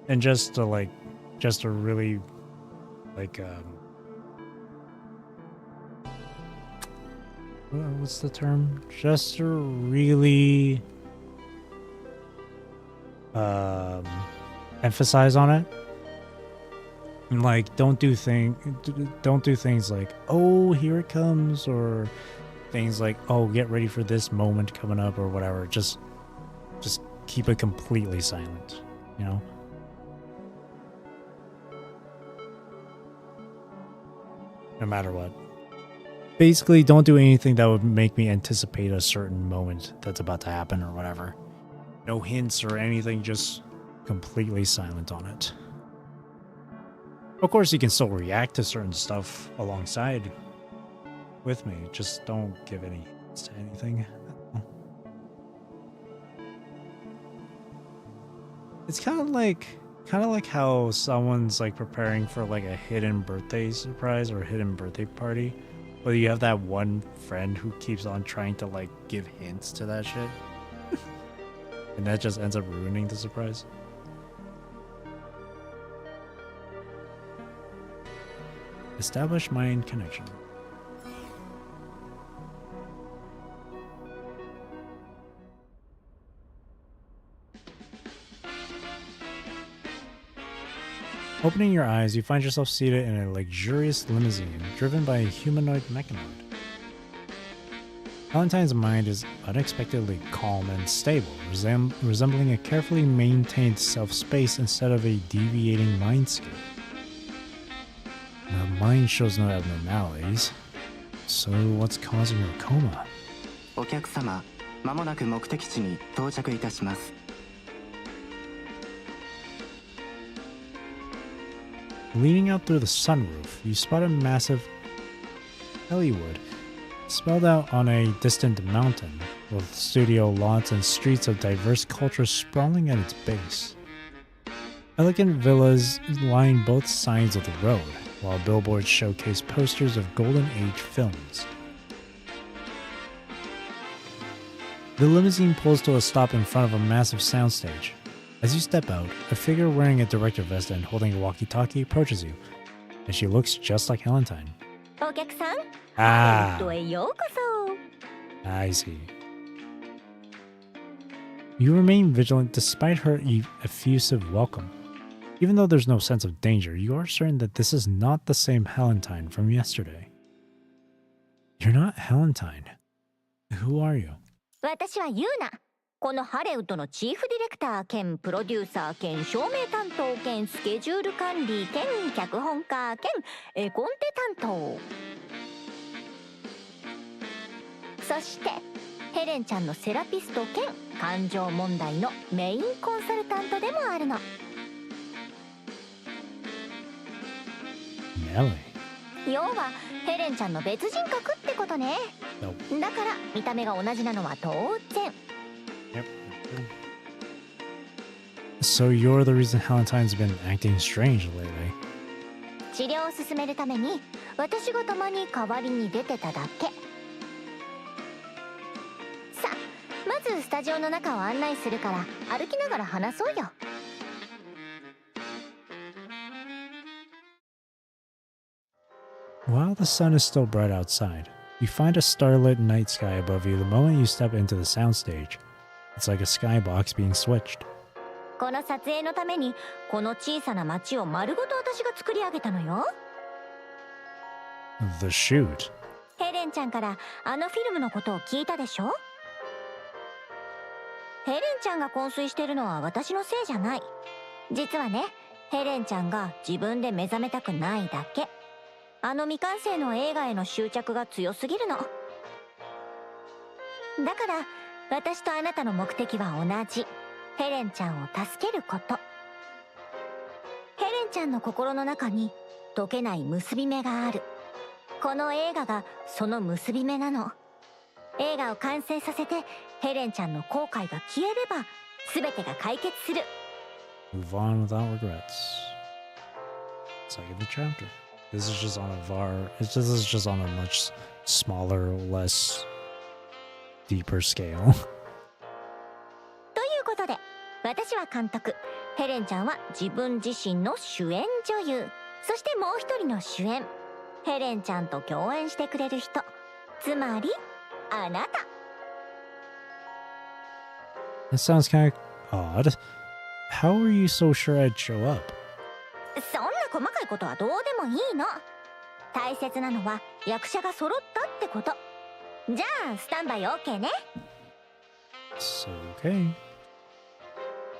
And just to really, like, what's the term? Just to really, emphasize on it. Like, don't do things like, oh, here it comes, or things like, oh, get ready for this moment coming up, or whatever. Just keep it completely silent, you know? No matter what. Basically, don't do anything that would make me anticipate a certain moment that's about to happen or whatever. No hints or anything, just completely silent on it. Of course, you can still react to certain stuff alongside with me. Just don't give any hints to anything. It's kind of like how someone's like preparing for like a hidden birthday surprise or a hidden birthday party, but you have that one friend who keeps on trying to like give hints to that shit, and that just ends up ruining the surprise. Establish mind connection. Opening your eyes, you find yourself seated in a luxurious limousine driven by a humanoid mechanoid. Valentine's mind is unexpectedly calm and stable, resembling a carefully maintained self-space instead of a deviating mindscape. The mind shows no abnormalities, so what's causing your coma? お客様、まもなく目的地に到着いたします。Leaning out through the sunroof, you spot a massive Hollywood spelled out on a distant mountain, with studio lots and streets of diverse cultures sprawling at its base. Elegant villas line both sides of the road, while billboards showcase posters of Golden Age films. The limousine pulls to a stop in front of a massive soundstage. As you step out, a figure wearing a director vest and holding a walkie-talkie approaches you, and she looks just like Valentine. お客さん、 Ah, どへようこそ。 I see. You remain vigilant despite her effusive welcome. Even though there's no sense of danger, you are certain that this is not the same Valentine from yesterday. You're not Valentine. Who are you? 私はユーナ。このハレウッドのチーフディレクター兼プロデューサー兼照明担当兼スケジュール管理兼脚本家兼絵コンテ担当。そしてヘレンちゃんのセラピスト兼感情問題のメインコンサルタントでもあるの。要はヘレンちゃんの別人格ってことね。だから見た目が同じなのは当然。Yep. So you're the reason Valentine's been acting strange lately. 治療を進めるために私がたまに代わりに出てただけ。さあ、まずスタジオの中を案内するから歩きながら話そうよ。While the sun is still bright outside, you find a starlit night sky above you the moment you step into the soundstage. It's like a skybox being switched. この撮影のためにこの小さな町を丸ごと私が作り上げたのよ。The shoot. ヘレンちゃんからあのフィルムのことを聞いたでしょ？ヘレンちゃんが昏睡してるのは私のせいじゃない。実はね、ヘレンちゃんが自分で目覚めたくないだけ。あの未完成の映画への執着が強すぎるの。だから私とあなたの目的は同じ。ヘレンちゃんを助けること。ヘレンちゃんの心の中に解けない結び目がある。この映画がその結び目なの。映画を完成させてヘレンちゃんの後悔が消えれば全てが解決する。 Move on without regrets. It's like in the chapter. This is just on a this is just on a much smaller, less deeper scale. ということで私は監督、ヘレンちゃんは自分自身の主演女優、そしてもう一人の主演、ヘレンちゃんと共演してくれる人、つまりあなた。 That sounds kind of odd. How are you so sure I'd show up? そんな細かいことはどうでもいいの。大切なのは役者が揃ったってこと。じゃあスタンバイ OK ね。 So, okay.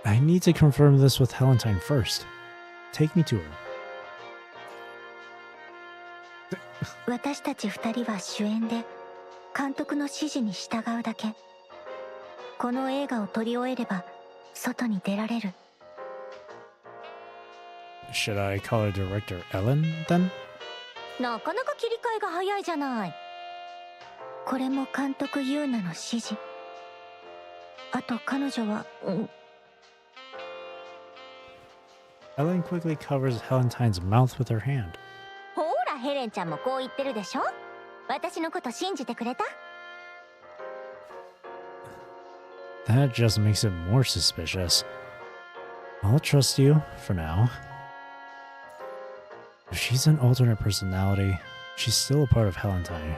I need to confirm this with Helentine first. Take me to her. 私たち二人は主演で監督の指示に従うだけ。この映画を撮り終えれば外に出られる。 Should I call her director Ellen then? なかなか切り替えが早いじゃない。これも監督ユーナの指示。あと彼女は、Ellen quickly covers Helentine's mouth with her hand. ほらヘレンちゃんもこう言ってるでしょ。私のこと信じてくれた？ That just makes it more suspicious. I'll trust you for now. If she's an alternate personality, she's still a part of Helentine.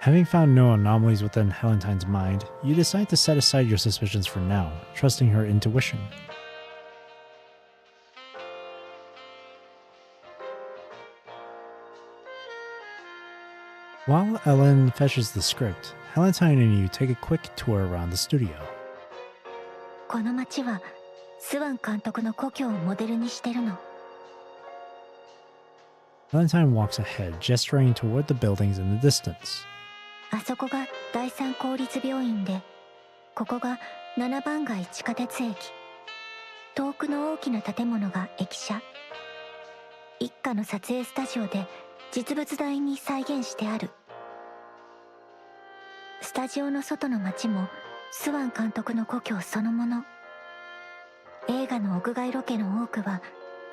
Having found no anomalies within Helentine's mind, you decide to set aside your suspicions for now, trusting her intuition. While Ellen fetches the script, Helentine and you take a quick tour around the studio. この街はスワン監督の故郷をモデルにしてるの。 Helentine walks ahead, gesturing toward the buildings in the distance. あそこが第三公立病院で、ここが7番街地下鉄駅。遠くの大きな建物が駅舎。一家の撮影スタジオで実物大に再現してある。スタジオの外の街もスワン監督の故郷そのもの。映画の屋外ロケの多くは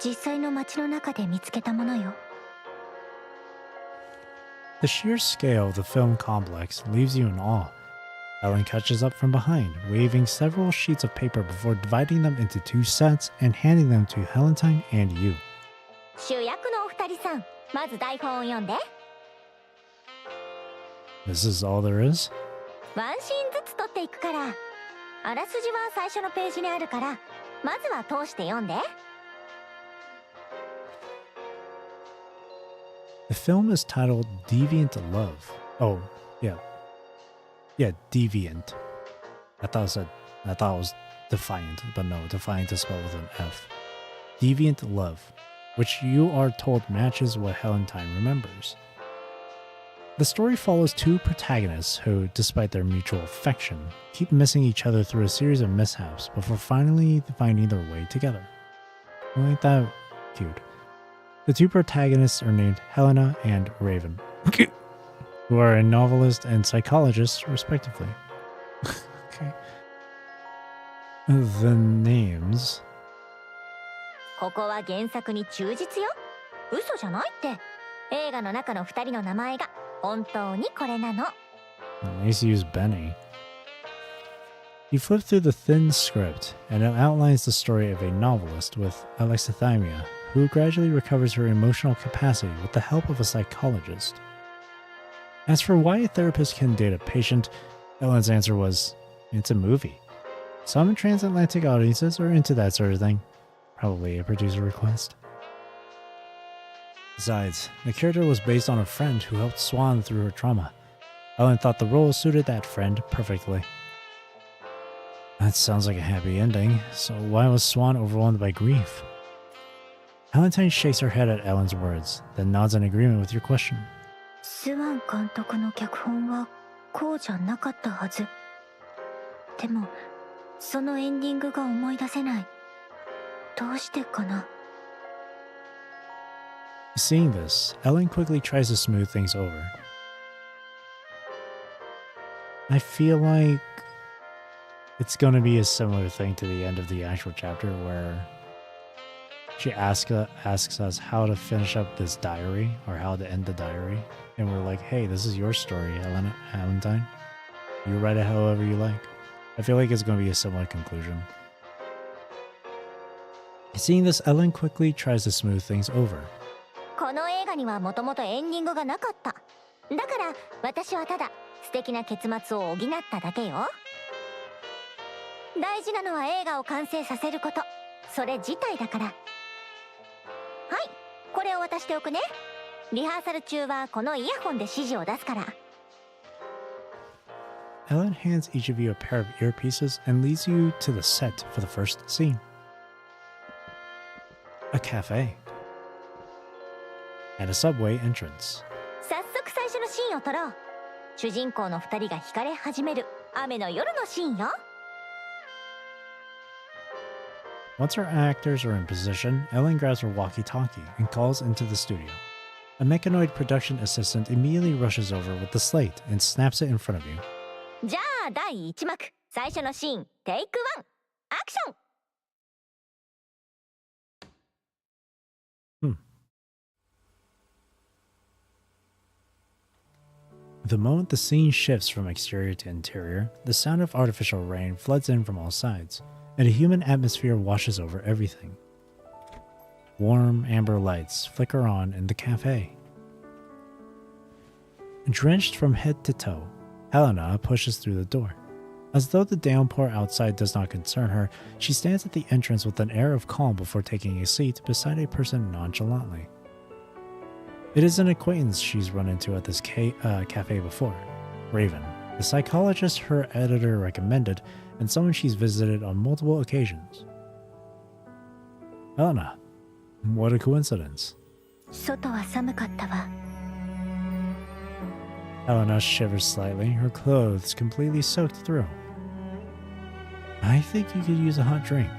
実際の街の中で見つけたものよ。 The sheer scale of the film complex leaves you in awe. Ellen catches up from behind, waving several sheets of paper before dividing them into 2 sets and handing them to Helentine and you. 主役のお二人さん、まず台本を読んで。 This is all there is? ワンシーンずつ撮っていくから。あらすじは最初のページにあるから、まずは通して読んで。 The film is titled Deviant Love. Oh, yeah. Yeah, Deviant. I thought it was Defiant, but no, Defiant is spelled with an F. Deviant Love, which you are told matches what Helentine remembers. The story follows 2 protagonists who, despite their mutual affection, keep missing each other through a series of mishaps before finally finding their way together. Ain't that cute? The 2 protagonists are named Helena and Raven, who are a novelist and psychologist, respectively. Okay. The names. ここは原作に忠実よ。嘘じゃないって。映画の中の二人の名前が本当にこれなの。 Nice use Benny. You flip through the thin script, and it outlines the story of a novelist with alexithymia who gradually recovers her emotional capacity with the help of a psychologist. As for why a therapist can date a patient, Ellen's answer was, it's a movie. Some transatlantic audiences are into that sort of thing. Probably a producer request. Besides, the character was based on a friend who helped Swan through her trauma. Ellen thought the role suited that friend perfectly. That sounds like a happy ending, so why was Swan overwhelmed by grief? Valentine shakes her head at Ellen's words, then nods in agreement with your question. スワン監督の脚本はこうじゃなかったはず。でもそのエンディングが思い出せない。どうしてかな。Seeing this, Ellen quickly tries to smooth things over. I feel like it's going to be a similar thing to the end of the actual chapter where she asks us how to finish up this diary or how to end the diary. And we're like, hey, this is your story, Valentine. You write it however you like. I feel like it's going to be a similar conclusion. Seeing this, Ellen quickly tries to smooth things over. この映画にはもともとエンディングがなかった。だから私はただ素敵な結末を補っただけよ。大事なのは映画を完成させること。それ自体だから。はい、これを渡しておくね。リハーサル中はこのイヤホンで指示を出すから。Ellen hands each of you a pair of earpieces and leads you to the set for the first scene. A cafe. And a subway entrance. 早速最初のシーンを撮ろう。主人公の2人が惹かれ始める雨の夜のシーンよ。Once our actors are in position, Ellen grabs her walkie-talkie and calls into the studio. A mechanoid production assistant immediately rushes over with the slate and snaps it in front of you. じゃあ第1幕最初のシーンテイク1アクション。The moment the scene shifts from exterior to interior, the sound of artificial rain floods in from all sides, and a human atmosphere washes over everything. Warm, amber lights flicker on in the cafe. Drenched from head to toe, Helena pushes through the door. As though the downpour outside does not concern her, she stands at the entrance with an air of calm before taking a seat beside a person nonchalantly. It is an acquaintance she's run into at this cafe before, Raven, the psychologist her editor recommended, and someone she's visited on multiple occasions. Helena, what a coincidence. 外は寒かったわ。Helena shivers slightly, her clothes completely soaked through. I think you could use a hot drink.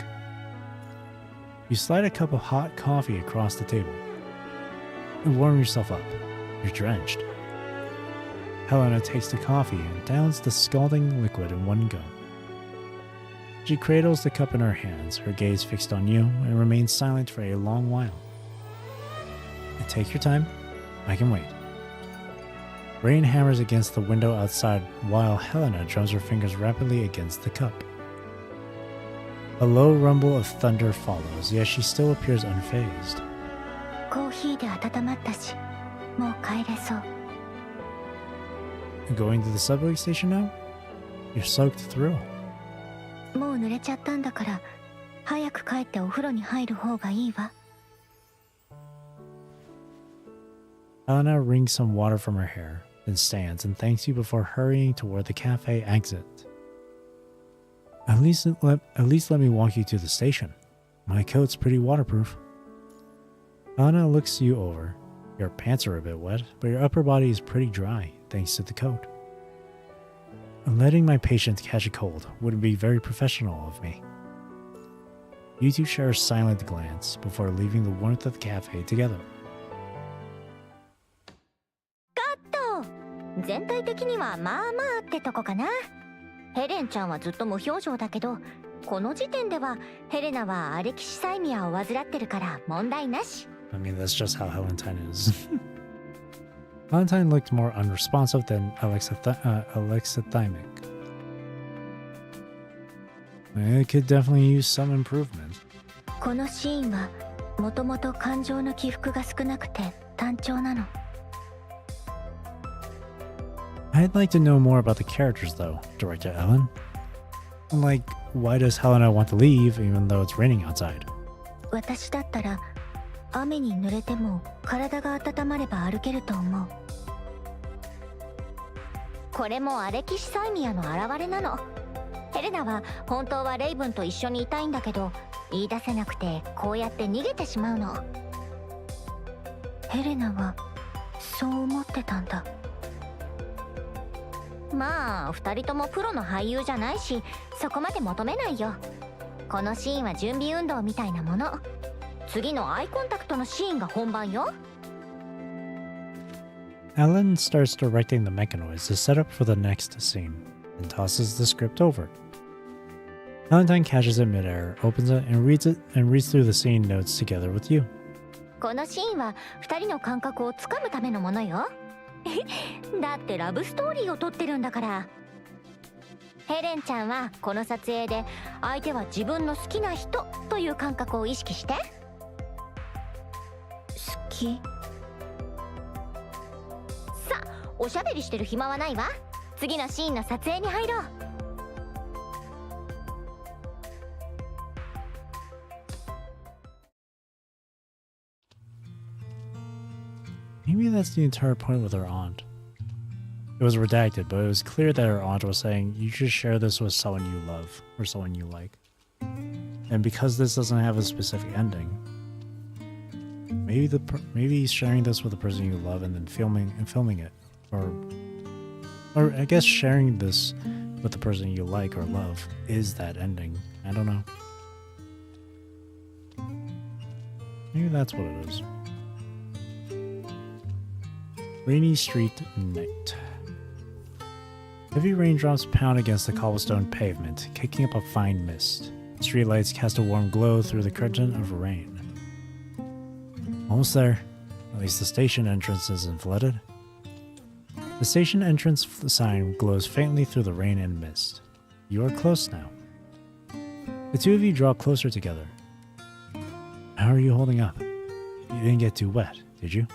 You slide a cup of hot coffee across the table. And warm yourself up. You're drenched. Helena takes the coffee and downs the scalding liquid in one go. She cradles the cup in her hands, her gaze fixed on you, and remains silent for a long while. Take your time. I can wait. Rain hammers against the window outside while Helena drums her fingers rapidly against the cup. A low rumble of thunder follows, yet she still appears unfazed. コーヒーで温まったし、もう帰れそう。Going to the subway station now? You're soaked through. もう濡れちゃったんだから、早く帰ってお風呂に入る方がいいわ。Helena wrings some water from her hair, then stands and thanks you before hurrying toward the cafe exit. At least let me walk you to the station. My coat's pretty waterproof. Helena looks you over. Your pants are a bit wet, but your upper body is pretty dry, thanks to the coat. Letting my patient catch a cold wouldn't be very professional of me. You two share a silent glance before leaving the warmth of the cafe together. 全体的にはまあまあってとこかな。ヘレンちゃんはずっと無表情だけど、この時点ではヘレナはアレキシサイミアを患ってるから問題なし。I mean, that's just how Valentine is. Valentine looked more unresponsive than alexithymic. It could definitely use some improvement. このシーンはもともと感情の起伏が少なくて単調なの。I'd like to know more about the characters though, Director Ellen. Like, why does Helena want to leave even though it's raining outside? 私だったら雨に濡れても体が温まれば歩けると思う。これもアレキシサイミアの現れなの。ヘヘレナは本当はレイブンと一緒にいたいんだけど、言い出せなくてこうやって逃げてしまうの。ヘレナはそう思ってたんだ。まあ2人ともプロの俳優じゃないし、そこまで求めないよ。このシーンは準備運動みたいなもの。次のアイコンタクトのシーンが本番よ。Alan starts directing the mechanoids to set up for the next scene and tosses the script over. Valentine catches it midair, opens it, and reads through the scene notes together with you. このシーンは2人の感覚をつかむためのものよ。だってラブストーリーを撮ってるんだから。ヘレンちゃんはこの撮影で相手は自分の好きな人という感覚を意識して。好き。さあ、おしゃべりしてる暇はないわ。次のシーンの撮影に入ろう。Maybe that's the entire point with her aunt. It was redacted, but it was clear that her aunt was saying you should share this with someone you love or someone you like. And because this doesn't have a specific ending, maybe sharing this with the person you love and then filming it, or I guess sharing this with the person you like or love is that ending. I don't know. Maybe that's what it is. Rainy street night. Heavy raindrops pound against the cobblestone pavement, kicking up a fine mist. Streetlights cast a warm glow through the curtain of rain. Almost there. At least the station entrance isn't flooded. The station entrance sign glows faintly through the rain and mist. You are close now. The two of you draw closer together. How are you holding up? You didn't get too wet, did you?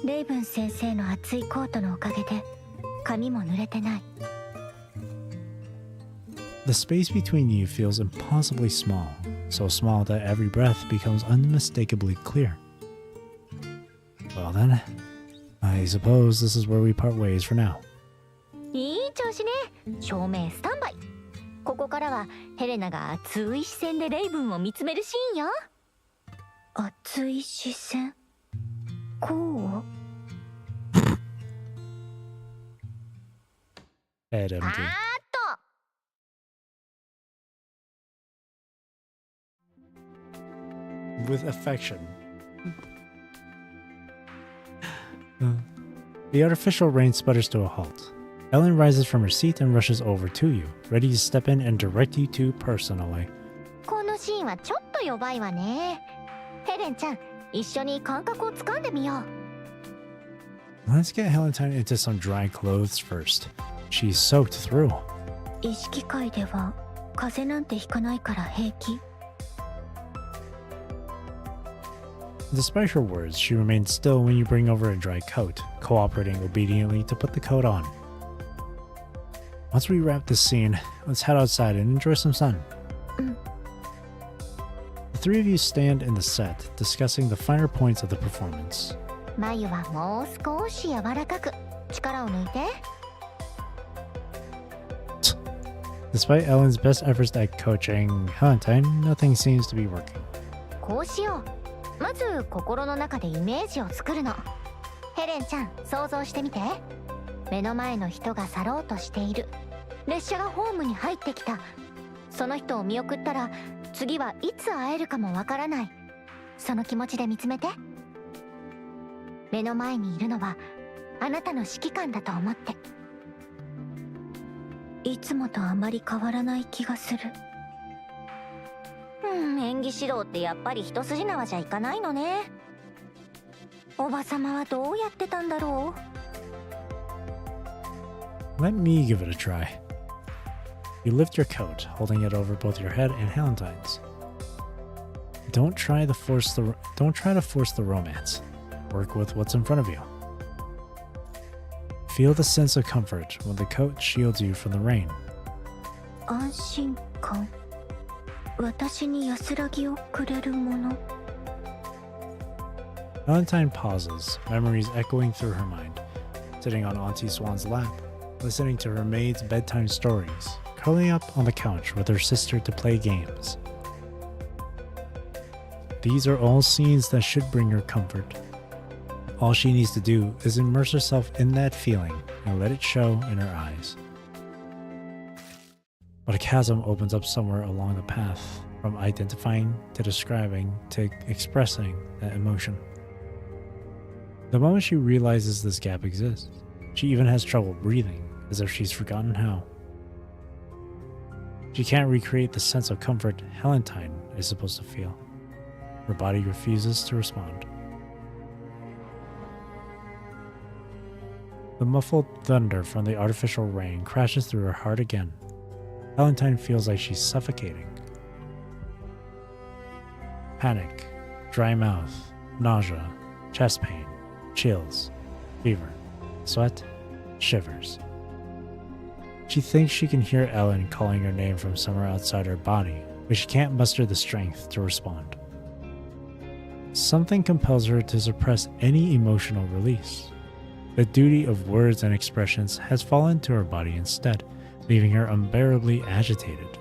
レイブン先生の厚いコートのおかげで髪も濡れてない。The space between you feels impossibly small, so small that every breath becomes unmistakably clear. Well then, I suppose this is where we part ways for now. いい調子ね。照明スタンバイ。ここからはヘレナが熱い視線でレイブンを見つめるシーンよ。熱い視線。こうHead empty. With affection. The artificial rain sputters to a halt. Ellen rises from her seat and rushes over to you, ready to step in and direct you two personally. このシーンはちょっと弱いわね。ヘレンちゃん、一緒に感覚をつかんでみよう。 Let's get Valentine into some dry clothes first. She's soaked through. 意識界では風邪なんてひかないから平気。Despite her words, she remains still when you bring over a dry coat, cooperating obediently to put the coat on. Once we wrap this scene, let's head outside and enjoy some sun. The three of you stand in the set, discussing the finer points of the performance. 眉はもう少し柔らかく。力を抜いて。Despite Ellen's best efforts at coaching Valentine, nothing seems to be working. こうしよう。まず心の中でイメージを作るの。ヘレンちゃん、想像してみて。目の前の人が去ろうとしている。列車がホームに入ってきた。その人を見送ったら、次はいつ会えるかもわからない。その気持ちで見つめて。目の前にいるのはあなたの指揮官だと思って。いつもとあまり変わらない気がする。演技指導ってやっぱり一筋縄じゃいかないのね。おばさまはどうやってたんだろう。Let me give it a try. You lift your coat, holding it over both your head and Valentine's. Don't try to force the romance. Work with what's in front of you. Feel the sense of comfort when the coat shields you from the rain. 安心感。私に安らぎをくれるもの。Valentine pauses, memories echoing through her mind. Sitting on Auntie Swan's lap, listening to her maid's bedtime stories, curling up on the couch with her sister to play games. These are all scenes that should bring her comfort. All she needs to do is immerse herself in that feeling and let it show in her eyes. But a chasm opens up somewhere along the path, from identifying to describing to expressing that emotion. The moment she realizes this gap exists, she even has trouble breathing, as if she's forgotten how. She can't recreate the sense of comfort Helentine is supposed to feel. Her body refuses to respond. The muffled thunder from the artificial rain crashes through her heart again. Helentine feels like she's suffocating. Panic, dry mouth, nausea, chest pain, chills, fever, sweat, shivers. She thinks she can hear Ellen calling her name from somewhere outside her body, but she can't muster the strength to respond. Something compels her to suppress any emotional release. The duty of words and expressions has fallen to her body instead, leaving her unbearably agitated.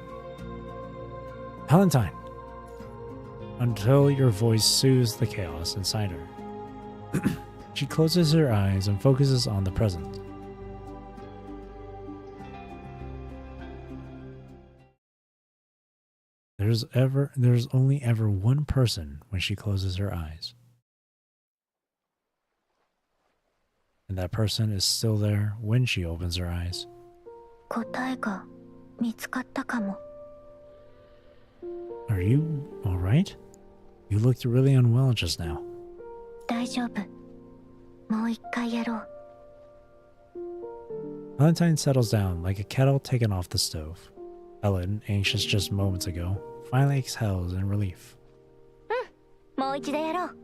Helentine! Until your voice soothes the chaos inside her. She closes her eyes and focuses on the present. There's only ever one person when she closes her eyes. And that person is still there when she opens her eyes. 答えが見つかったかも。 Are you alright? You looked really unwell just now. 大丈夫。もう一回やろう。 Valentine settles down like a kettle taken off the stove. Ellen, anxious just moments ago, finally exhales in relief. もう一度やろう。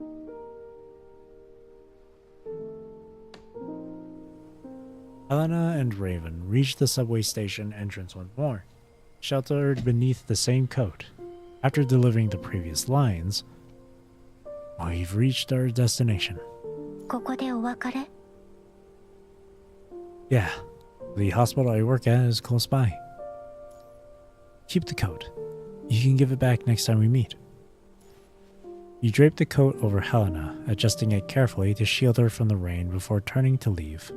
Helena and Raven reach the subway station entrance once more, sheltered beneath the same coat. After delivering the previous lines, we've reached our destination. ここでお別れ？ Yeah, the hospital I work at is close by. Keep the coat. You can give it back next time we meet. You drape the coat over Helena, adjusting it carefully to shield her from the rain before turning to leave.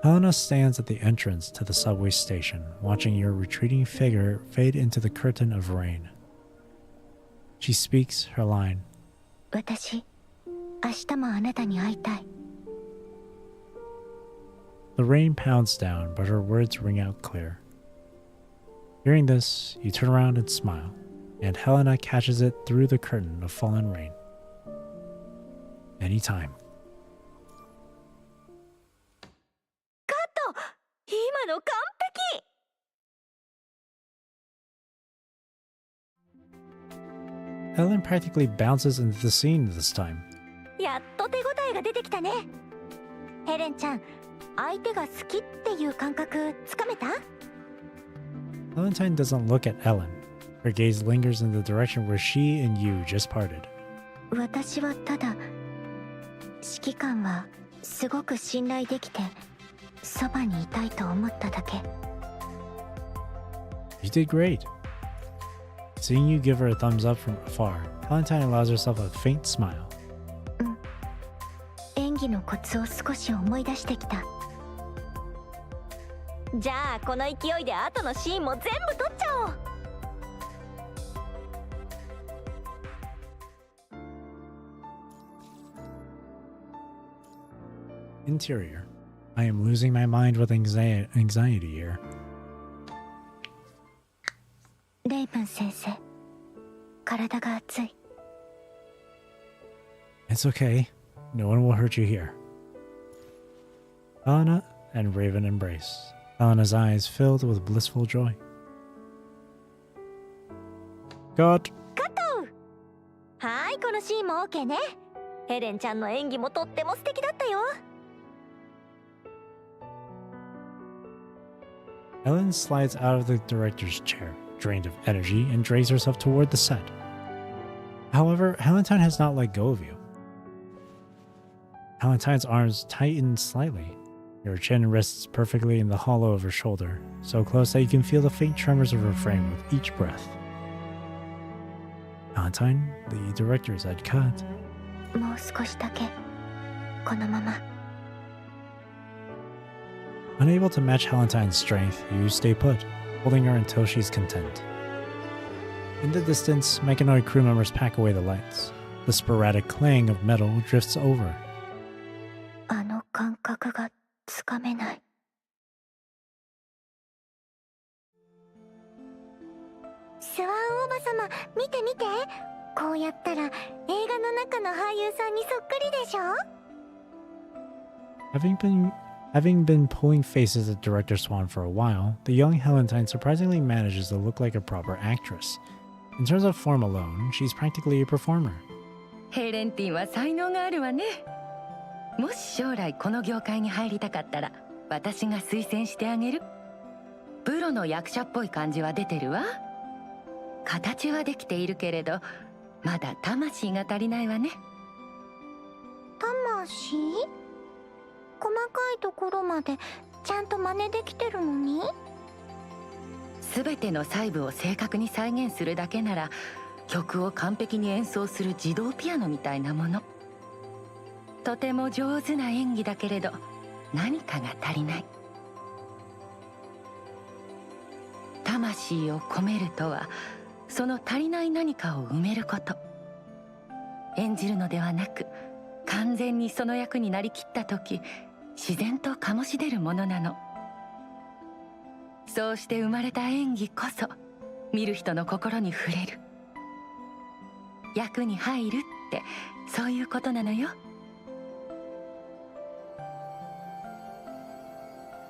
Helena stands at the entrance to the subway station, watching your retreating figure fade into the curtain of rain. She speaks her line. 私、明日もあなたに会いたい。 The rain pounds down, but her words ring out clear. Hearing this, you turn around and smile, and Helena catches it through the curtain of fallen rain. Anytime. カット！今の完璧！ Ellen practically bounces into the scene this time. やっと手応えが出てきたね。ヘレンちゃん、相手が好きっていう感覚つかめた？ Valentine doesn't look at Ellen. Her gaze lingers in the direction where she and you just parted. 私はただ、指揮官はすごく信頼できて、そばにいたいと思っただけ。 You did great. Seeing you give her a thumbs up from afar, Valentine allows herself a faint smile. 演技のコツを少し思い出してきた。じゃあこの勢いで後のシーンも全部撮っちゃおう。 Interior. I am losing my mind with anxiety here. レイブン先生、体が熱い。 It's okay. No one will hurt you here. Helena and Raven embrace. Helena's eyes filled with blissful joy. Got. カット！はーい、このシーンも OK ね。ヘレンちゃんの演技もとっても素敵だったよ。 Ellen slides out of the director's chair, drained of energy, and drags herself toward the set. However, Helentine has not let go of you. Helentine's arms tighten slightly. Your chin rests perfectly in the hollow of her shoulder, so close that you can feel the faint tremors of her frame with each breath. Valentine, the director, said cut. もう少しだけこのまま。 Unable to match Valentine's strength, you stay put, holding her until she's content. In the distance, mechanoid crew members pack away the lights. The sporadic clang of metal drifts over. あの感覚がつかめない。スワンおばさま、見て見て。こうやったら映画の中の俳優さんにそっくりでしょ？ Having been pulling faces at director Swan for a while, the young Valentine surprisingly manages to look like a proper actress. In terms of form alone, she's practically a performer. ヘレンティンは才能があるわね。もし将来この業界に入りたかったら私が推薦してあげる。プロの役者っぽい感じは出てるわ。形はできているけれどまだ魂が足りないわね。魂？細かいところまでちゃんと真似できてるのに？全ての細部を正確に再現するだけなら曲を完璧に演奏する自動ピアノみたいなもの。とても上手な演技だけれど何かが足りない。魂を込めるとはその足りない何かを埋めること。演じるのではなく完全にその役になりきった時自然と醸し出るものなの。そうして生まれた演技こそ見る人の心に触れる。役に入るってそういうことなのよ。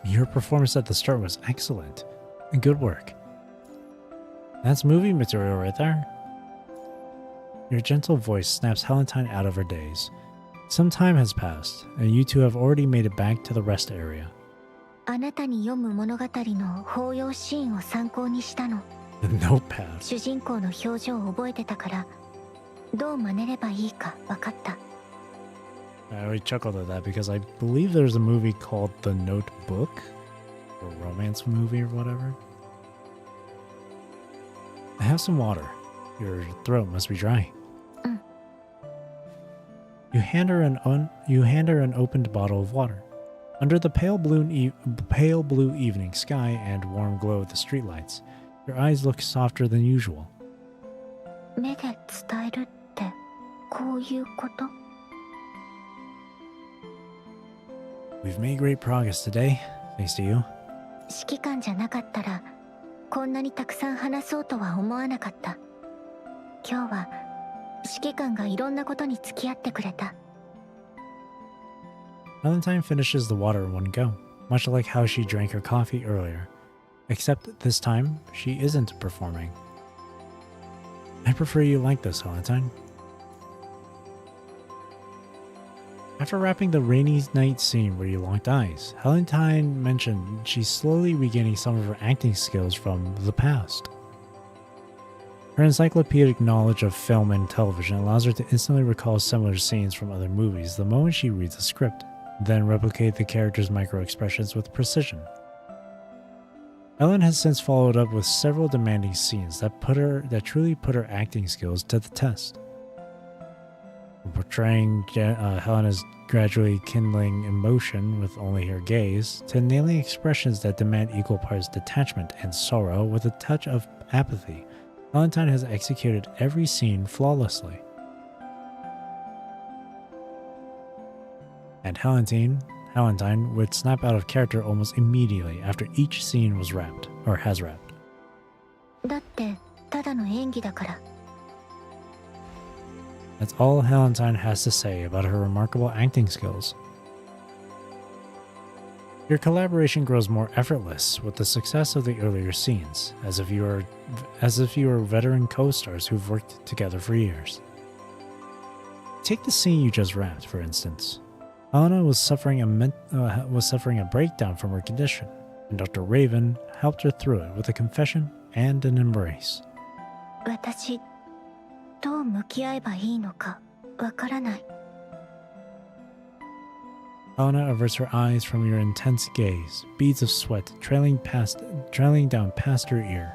Your performance at the start was excellent. Good work. That's movie material right there. Your gentle voice snaps Valentine out of her daze. Some time has passed, and you two have already made it back to the rest area. あなたに読む物語の抱擁シーンを参考にしたの。The notepad. 主人公の表情を覚えてたからどう真似ればいいか分かった。 I always chuckled at that because I believe there's a movie called The Notebook, a romance movie or whatever. I have some water. Your throat must be dry. You hand her an opened bottle of water. Under the pale blue evening sky and warm glow of the streetlights, your eyes look softer than usual. 目で伝えるってこういうこと？ We've made great progress today, thanks to you. 指揮官じゃなかったらこんなにたくさん話そうとは思わなかった。今日は指揮官がいろんなことに付き合ってくれた。 Valentine finishes the water in one go, much like how she drank her coffee earlier. Except this time, she isn't performing. I prefer you like this, Valentine. After wrapping the rainy night scene where you locked eyes, Valentine mentioned she's slowly regaining some of her acting skills from the past. Her encyclopedic knowledge of film and television allows her to instantly recall similar scenes from other movies the moment she reads the script, then replicate the characters' micro-expressions with precision. Ellen has since followed up with several demanding scenes that truly put her acting skills to the test. From portraying Helena's gradually kindling emotion with only her gaze, to nailing expressions that demand equal parts detachment and sorrow with a touch of apathy, Valentine has executed every scene flawlessly. And Valentine would snap out of character almost immediately after each scene was wrapped, or has wrapped. だってただの演技だから。 That's all Valentine has to say about her remarkable acting skills. Your collaboration grows more effortless with the success of the earlier scenes, as if you were veteran co-stars who've worked together for years. Take the scene you just wrapped, for instance. Helena was suffering a breakdown from her condition, and Dr. Raven helped her through it with a confession and an embrace. 私どう向き合えばいいのかわからない。Helena averts her eyes from your intense gaze, beads of sweat trailing down past her ear.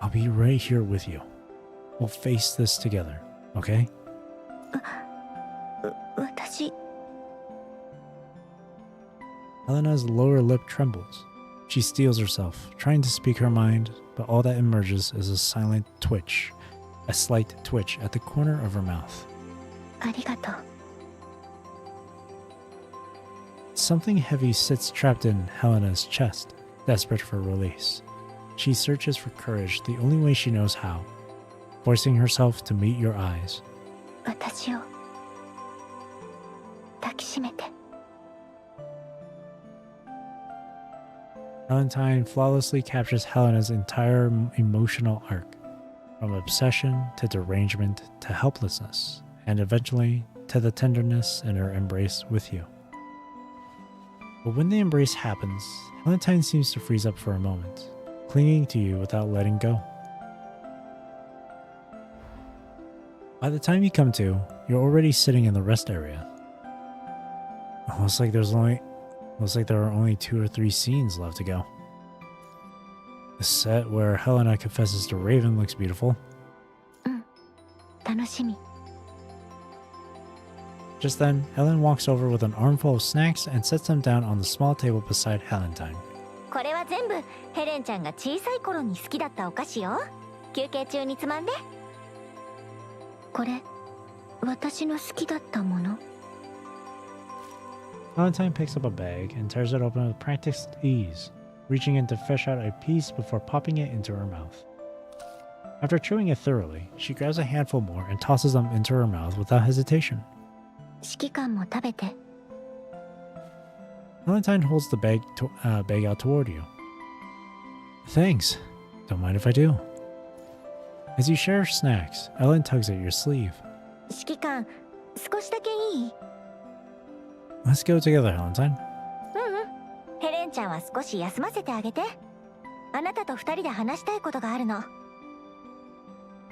I'll be right here with you. We'll face this together, okay? 私 Helena's lower lip trembles. She steels herself, trying to speak her mind, but all that emerges is a silent twitch, a slight twitch at the corner of her mouth. ありがとう Something heavy sits trapped in Helena's chest, desperate for release. She searches for courage the only way she knows how, forcing herself to meet your eyes. 私を抱きしめて Valentine flawlessly captures Helena's entire emotional arc, from obsession to derangement to helplessness, and eventually to the tenderness in her embrace with you. But when the embrace happens, Valentine seems to freeze up for a moment, clinging to you without letting go. By the time you come to, you're already sitting in the rest area. Looks like there are only 2 or 3 scenes left to go. The set where Helena confesses to Raven looks beautiful. 楽しみ Just then, Helen walks over with an armful of snacks and sets them down on the small table beside Valentine. これは全部ヘレンちゃんが小さい頃に好きだったお菓子よ休憩中につまんでこれ私の好きだったもの Valentine picks up a bag and tears it open with practiced ease, reaching in to fish out a piece before popping it into her mouth. After chewing it thoroughly, she grabs a handful more and tosses them into her mouth without hesitation. 指揮官も食べて Valentine holds the bag out toward you. Thanks. Don't mind if I do. As you share snacks, Ellen tugs at your sleeve. 指揮官少しだけいい Let's go together, Valentine. ヘレンちゃんは少し休ませてあげてあなたと二人で話したいことがあるの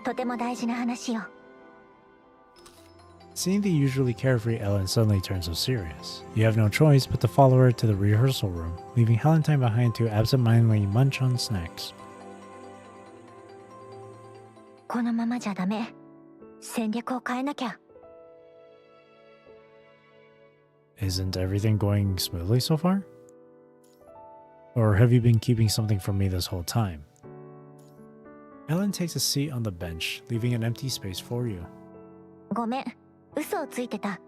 とても大事な話よ Seeing the usually carefree Ellen suddenly turn so serious, you have no choice but to follow her to the rehearsal room, leaving Valentine behind to absentmindedly munch on snacks. このままじゃダメ戦略を変えなきゃ Isn't everything going smoothly so far? Or have you been keeping something from me this whole time? Ellen takes a seat on the bench, leaving an empty space for you. ごめん嘘をついてた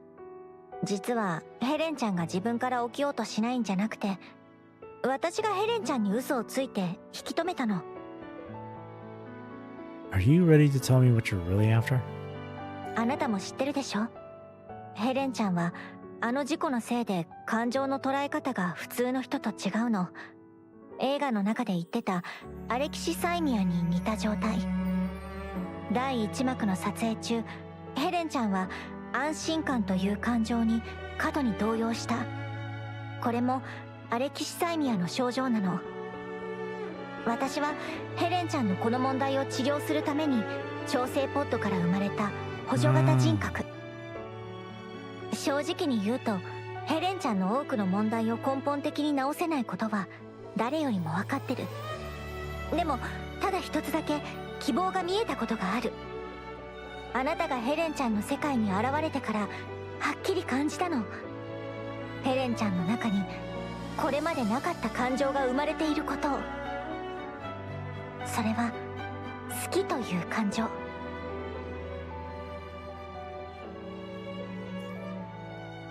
実はヘレンちゃんが自分から起きようとしないんじゃなくて私がヘレンちゃんに嘘をついて引き止めたの Are you ready to tell me what you're really after? あなたも知ってるでしょヘレンちゃんはあの事故のせいで感情の捉え方が普通の人と違うの映画の中で言ってたアレキシサイミアに似た状態第1幕の撮影中ヘレンちゃんは安心感という感情に過度に動揺したこれもアレキシサイミアの症状なの私はヘレンちゃんのこの問題を治療するために調整ポッドから生まれた補助型人格正直に言うとヘレンちゃんの多くの問題を根本的に直せないことは誰よりも分かってるでもただ一つだけ希望が見えたことがあるあなたがヘレンちゃんの世界に現れてからはっきり感じたのヘレンちゃんの中にこれまでなかった感情が生まれていることをそれは好きという感情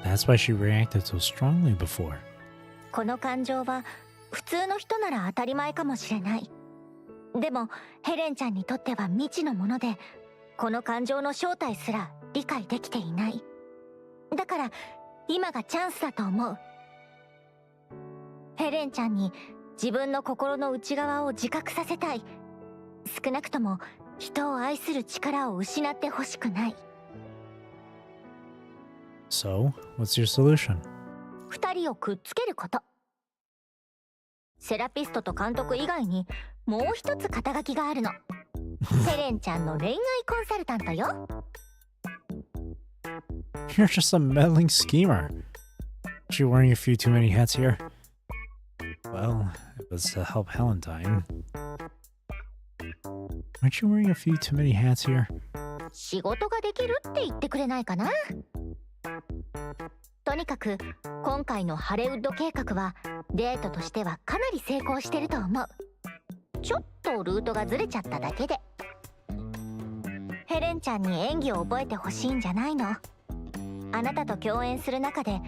That's why she reacted so strongly before. この感情は普通の人なら当たり前かもしれないでもヘレンちゃんにとっては未知のものでこの感情の正体すら理解できていないだから今がチャンスだと思うヘレンちゃんに自分の心の内側を自覚させたい少なくとも人を愛する力を失ってほしくない So, what's your solution? 二人をくっつけることセラピストと監督以外にもう一つ肩書きがあるのヘレンちゃんの恋愛コンサルタントよ You're just a meddling schemer. Aren't you wearing a few too many hats here? Well, it was to help Valentine. Aren't you wearing a few too many hats here? 仕事ができるって言ってくれないかな。とにかく今回のハレウッド計画はデートとしてはかなり成功してると思う。ちょっとルートがずれちゃっただけで。ヘレンちゃんに演技を覚えてほしいんじゃないの。あなたと共演する中で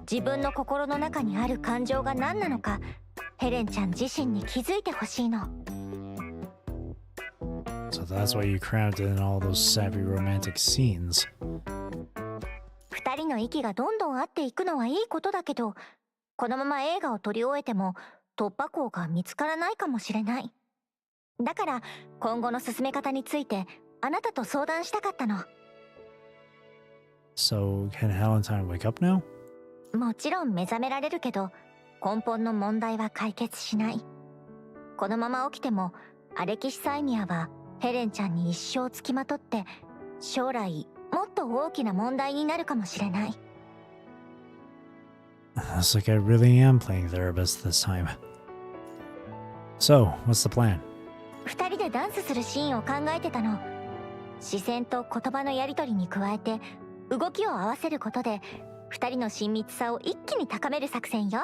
自分の心の中にある感情が何なのかヘレンちゃん自身に気づいてほしいの。So that's why you crammed in all those savvy romantic scenes. 二人の息がどんどん合っていくのはいいことだけど、このまま映画を撮り終えても突破口が見つからないかもしれない。だから今後の進め方についてあなたと相談したかったの。So, can Valentine wake up now? もちろん目覚められるけど、根本の問題は解決しない。このまま起きてもアレキシサイミアはヘレンちゃんに一生つきまとって将来もっと大きな問題になるかもしれない。Looks like I really am playing therapist this time. So, what's the plan? 二人でダンスするシーンを考えてたの。視線と言葉のやり取りに加えて動きを合わせることで二人の親密さを一気に高める作戦よ。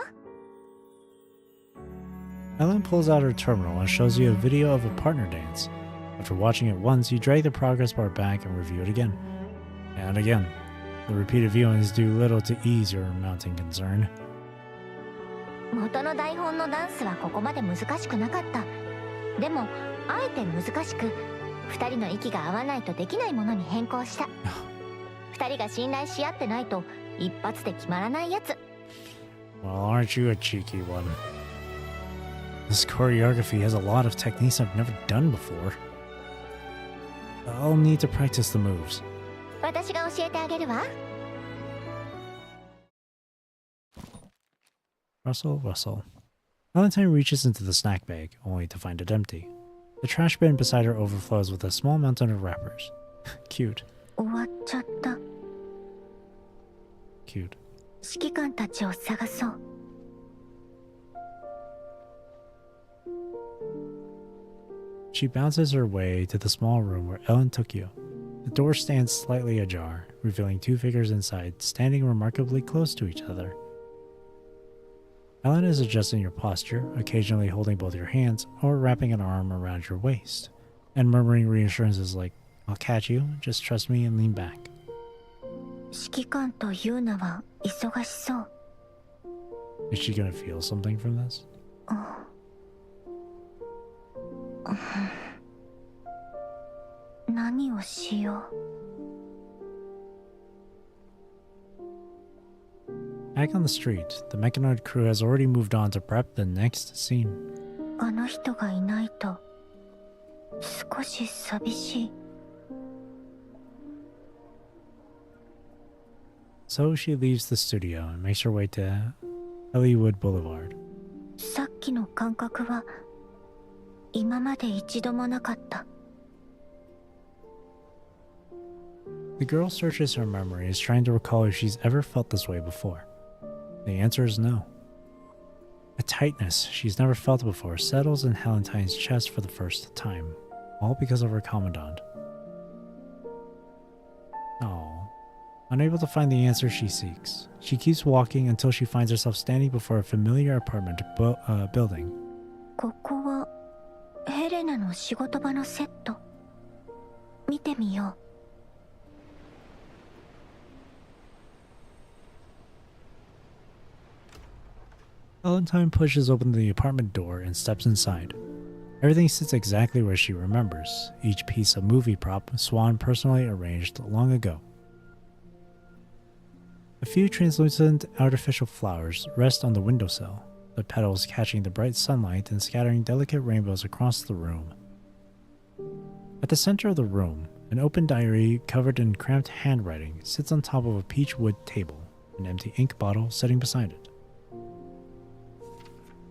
Ellen pulls out her terminal and shows you a video of a partner dance. After watching it once, you drag the progress bar back and review it again. And again. The repeated viewings do little to ease your mounting concern. 元の台本のダンスはここまで難しくなかった。でも、あえて難しく、二人の息が合わないとできないものに変更した。二人が信頼し合ってないと一発で決まらないやつ。Well, aren't you a cheeky one? This choreography has a lot of techniques I've never done before. I'll need to practice the moves. 私が教えてあげるわ。Rustle, rustle. Valentine reaches into the snack bag, only to find it empty. The trash bin beside her overflows with a small mountain of wrappers. Cute. 終わっちゃった。Cute. 指揮官たちを探そう。She bounces her way to the small room where Ellen took you. The door stands slightly ajar, revealing two figures inside, standing remarkably close to each other. Ellen is adjusting your posture, occasionally holding both your hands or wrapping an arm around your waist, and murmuring reassurances like, "I'll catch you, just trust me and lean back." 指揮官とユーナは忙しそう。Is she gonna feel something from this? 何をしよう。 Back on the street, the Mechanoid crew has already moved on to prep the next scene. あの人がいないと少し寂しい。So she leaves the studio and makes her way to Hollywood Boulevard. さっきの感覚は今まで一度もなかった。The girl searches her memories, trying to recall if she's ever felt this way before. The answer is no. A tightness she's never felt before settles in Valentine's chest for the first time, all because of her commandant. Oh. Unable to find the answer she seeks, she keeps walking until she finds herself standing before a familiar apartment building. ここはヘレナの仕事場のセット。見てみよう。Valentine pushes open the apartment door and steps inside. Everything sits exactly where she remembers, each piece a movie prop Swan personally arranged long ago. A few translucent artificial flowers rest on the windowsill, the petals catching the bright sunlight and scattering delicate rainbows across the room. At the center of the room, an open diary covered in cramped handwriting sits on top of a peach wood table, an empty ink bottle sitting beside it.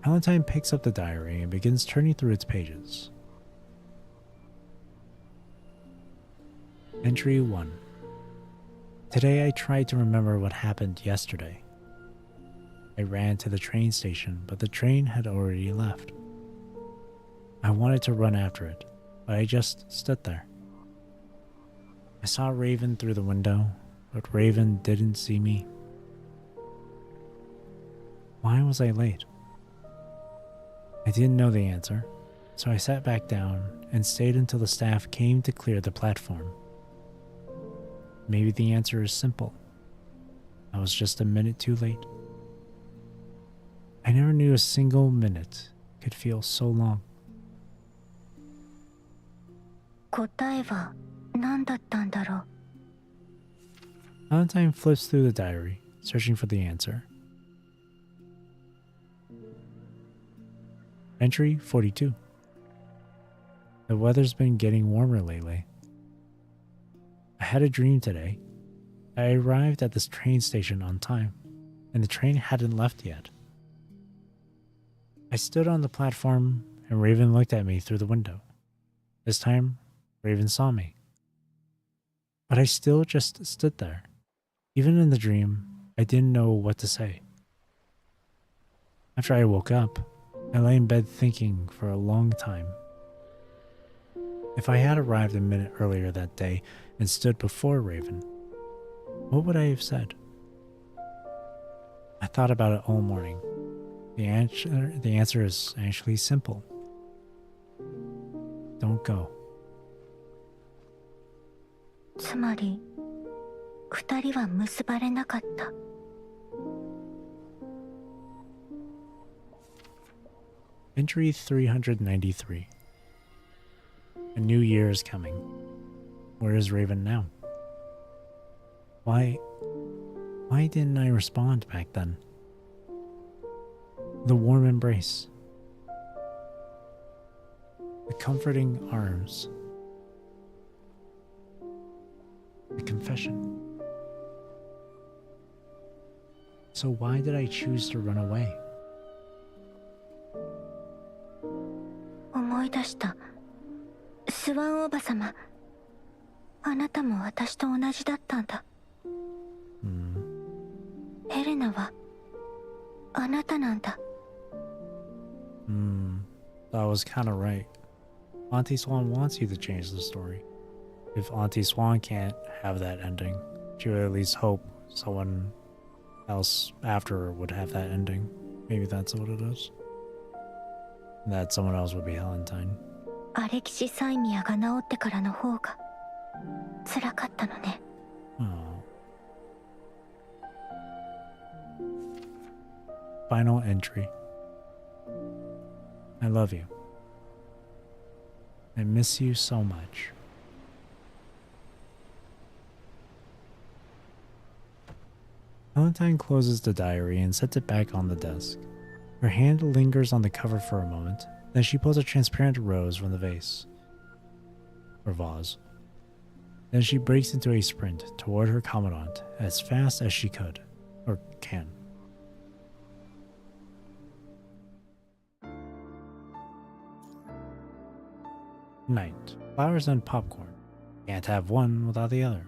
Valentine picks up the diary and begins turning through its pages. Entry 1. Today I tried to remember what happened yesterday. I ran to the train station, but the train had already left. I wanted to run after it, but I just stood there. I saw Raven through the window, but Raven didn't see me. Why was I late? I didn't know the answer, so I sat back down and stayed until the staff came to clear the platform. Maybe the answer is simple. I was just a minute too late. I never knew a single minute could feel so long. 答えは何だったんだろう。 Valentine flips through the diary, searching for the answer. Entry 42. The weather's been getting warmer lately. I had a dream today. I arrived at this train station on time, and the train hadn't left yet. I stood on the platform, and Raven looked at me through the window. This time, Raven saw me. But I still just stood there. Even in the dream, I didn't know what to say. After I woke up, I lay in bed thinking for a long time. If I had arrived a minute earlier that day and stood before Raven, what would I have said? I thought about it all morning. The answer is actually simple. Don't go. つまり、二人は結ばれなかった。Entry 393. A new year is coming. Where is Raven now? Why didn't I respond back then? The warm embrace. The comforting arms. The confession. So why did I choose to run away? 思い出した。スワンおばさま。あなたも私と同じだったんだ。ヘレナはあなたなんだ。That was kind of right. Auntie Swan wants you to change the story. If Auntie Swan can't have that ending, she would at least hope someone else after her would have that ending. Maybe that's what it is. That someone else would be Valentine. アレキシサイミアが治ってからの方が辛かったのね。Oh. Final entry. I love you. I miss you so much. Valentine closes the diary and sets it back on the desk. Her hand lingers on the cover for a moment, then she pulls a transparent rose from the vase. Or vase. Then she breaks into a sprint toward her commandant as fast as she could, or can. Night. Flowers and popcorn. Can't have one without the other.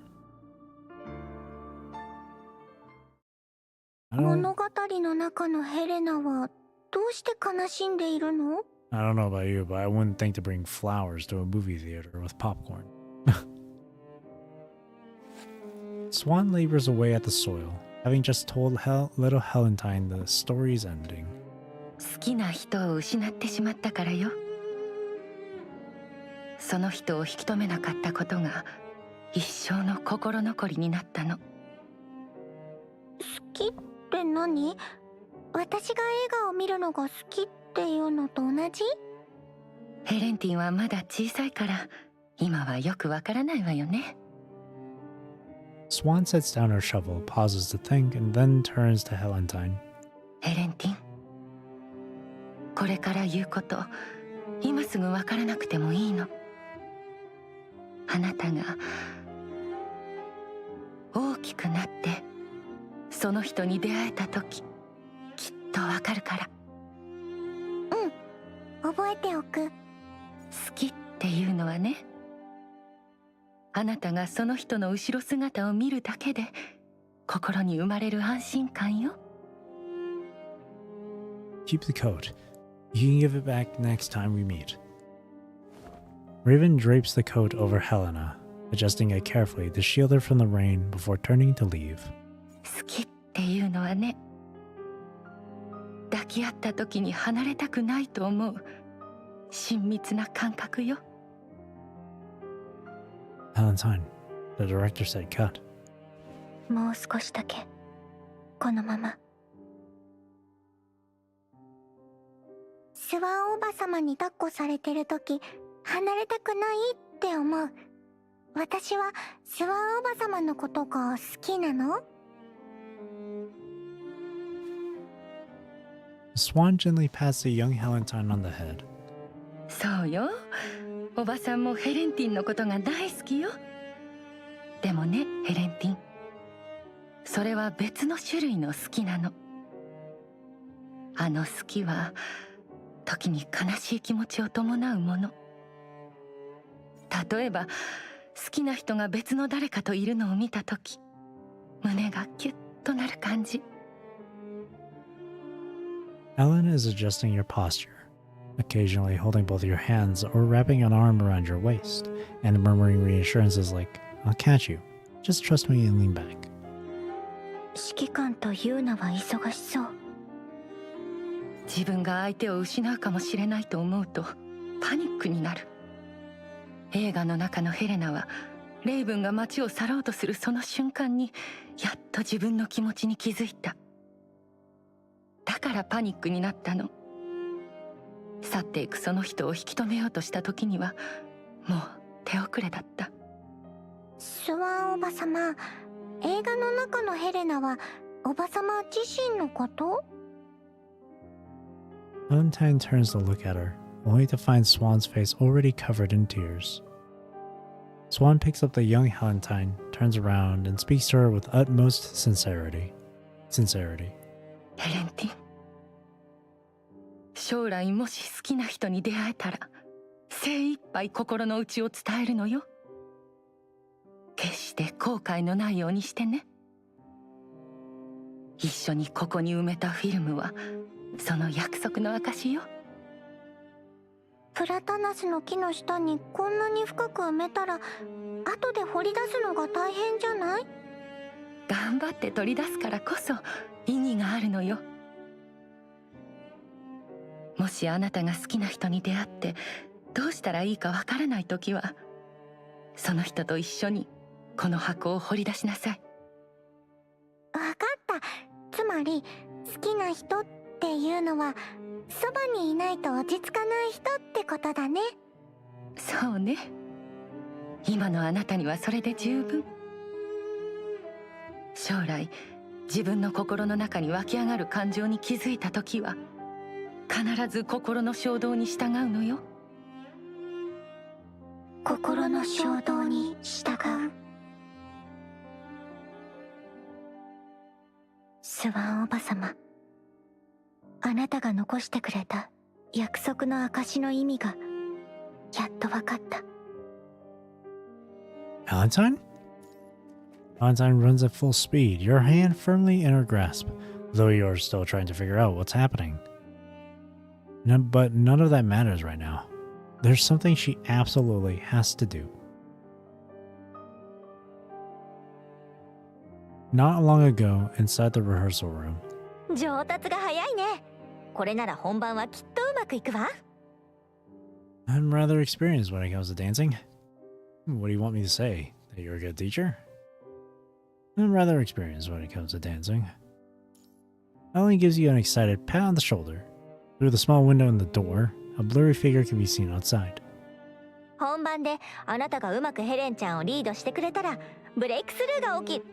I don't物語の中のヘレナはどうして悲しんでいるの？ know about you, but I wouldn't think to bring flowers to a movie theater with popcorn. Swan labors away at the soil, having just told little Helentine the story's ending. 好きな人を失ってしまったからよ。その人を引き止めなかったことが一生の心残りになったの。好きって何？私が映画を見るのが好きっていうのと同じ？ヘレンティンはまだ小さいから今はよくわからないわよね。Swan sets down her shovel, pauses to think, and then turns to Helentine. ヘレンティン、これから言うこと今すぐわからなくてもいいの。あなたが大きくなってその人に出会えた時きっとわかるから。覚えておく。好きっていうのはね、あなたがその人の後ろ姿を見るだけで心に生まれる安心感よ。 Keep the coat. You can give it back next time we meet. Raven drapes the coat over Helena, adjusting it carefully to shield her from the rain before turning to leave. 好きっていうのはね、抱き合った時に離れたくないと思う親密な感覚よ。 Valentine, the director said cut. もう少しだけこのまま。スワンおばさまに抱っこされてる時離れたくないって思う。私はスワンおばさまのことが好きなの？ The swan gently pats the young Helentine on the head. そうよ、おばさんもヘレンティンのことが大好きよ。でもね、ヘレンティン、それは別の種類の好きなの。あの好きは時に悲しい気持ちを伴うもの。例えば好きな人が別の誰かといるのを見た時、胸がキュッとなる感じ。 Ellen is adjusting your posture, occasionally holding both your hands or wrapping an arm around your waist, and murmuring reassurances like, I'll catch you. Just trust me and lean back. 指揮官とユーナは忙しそう。自分が相手を失うかもしれないと思うとパニックになる。映画の中のヘレナはレイブンが街を去ろうとするその瞬間にやっと自分の気持ちに気づいた。だからパニックになったの。去っていくその人を引き止めようとした時にはもう手遅れだった。スワンおばさま、映画の中のヘレナはおばさま自身のこと？ Valentine turns to look at her, only to find Swan's face already covered in tears. Swan picks up the young Helentine, turns around, and speaks to her with utmost sincerity. ヘレンティン、将来もし好きな人に出会えたら精一杯心の内を伝えるのよ。決して後悔のないようにしてね。一緒にここに埋めたフィルムはその約束の証よ。プラタナスの木の下にこんなに深く埋めたら後で掘り出すのが大変じゃない？頑張って取り出すからこそ意義があるのよ。もしあなたが好きな人に出会ってどうしたらいいかわからないときは、その人と一緒にこの箱を掘り出しなさい。わかった。つまり好きな人っていうのはそばにいないと落ち着かない人ってことだね。そうね。今のあなたにはそれで十分。将来自分の心の中に湧き上がる感情に気づいたときは必ず心の衝動に従うのよ。心の衝動に従う。スワンおばさま、あなたが残してくれた約束の証の意味がやっとわかった。Valentine? Valentine runs at full speed, your hand firmly in her grasp, though you're still trying to figure out what's happening. But none of that matters right now. There's something she absolutely has to do. Not long ago, inside the rehearsal room. 上達が早いね。これなら本番はきっとうまくいくわ。I'm rather experienced when it comes to dancing. What do you want me to say? That you're a good teacher? I'm rather experienced when it comes to dancing. Ellen gives you an excited pat on the shoulder. Through the small window in the door, a blurry figure can be seen outside. 本番であなたがうまくヘレンちゃんをリードしてくれたらブレイクスルーが起きる。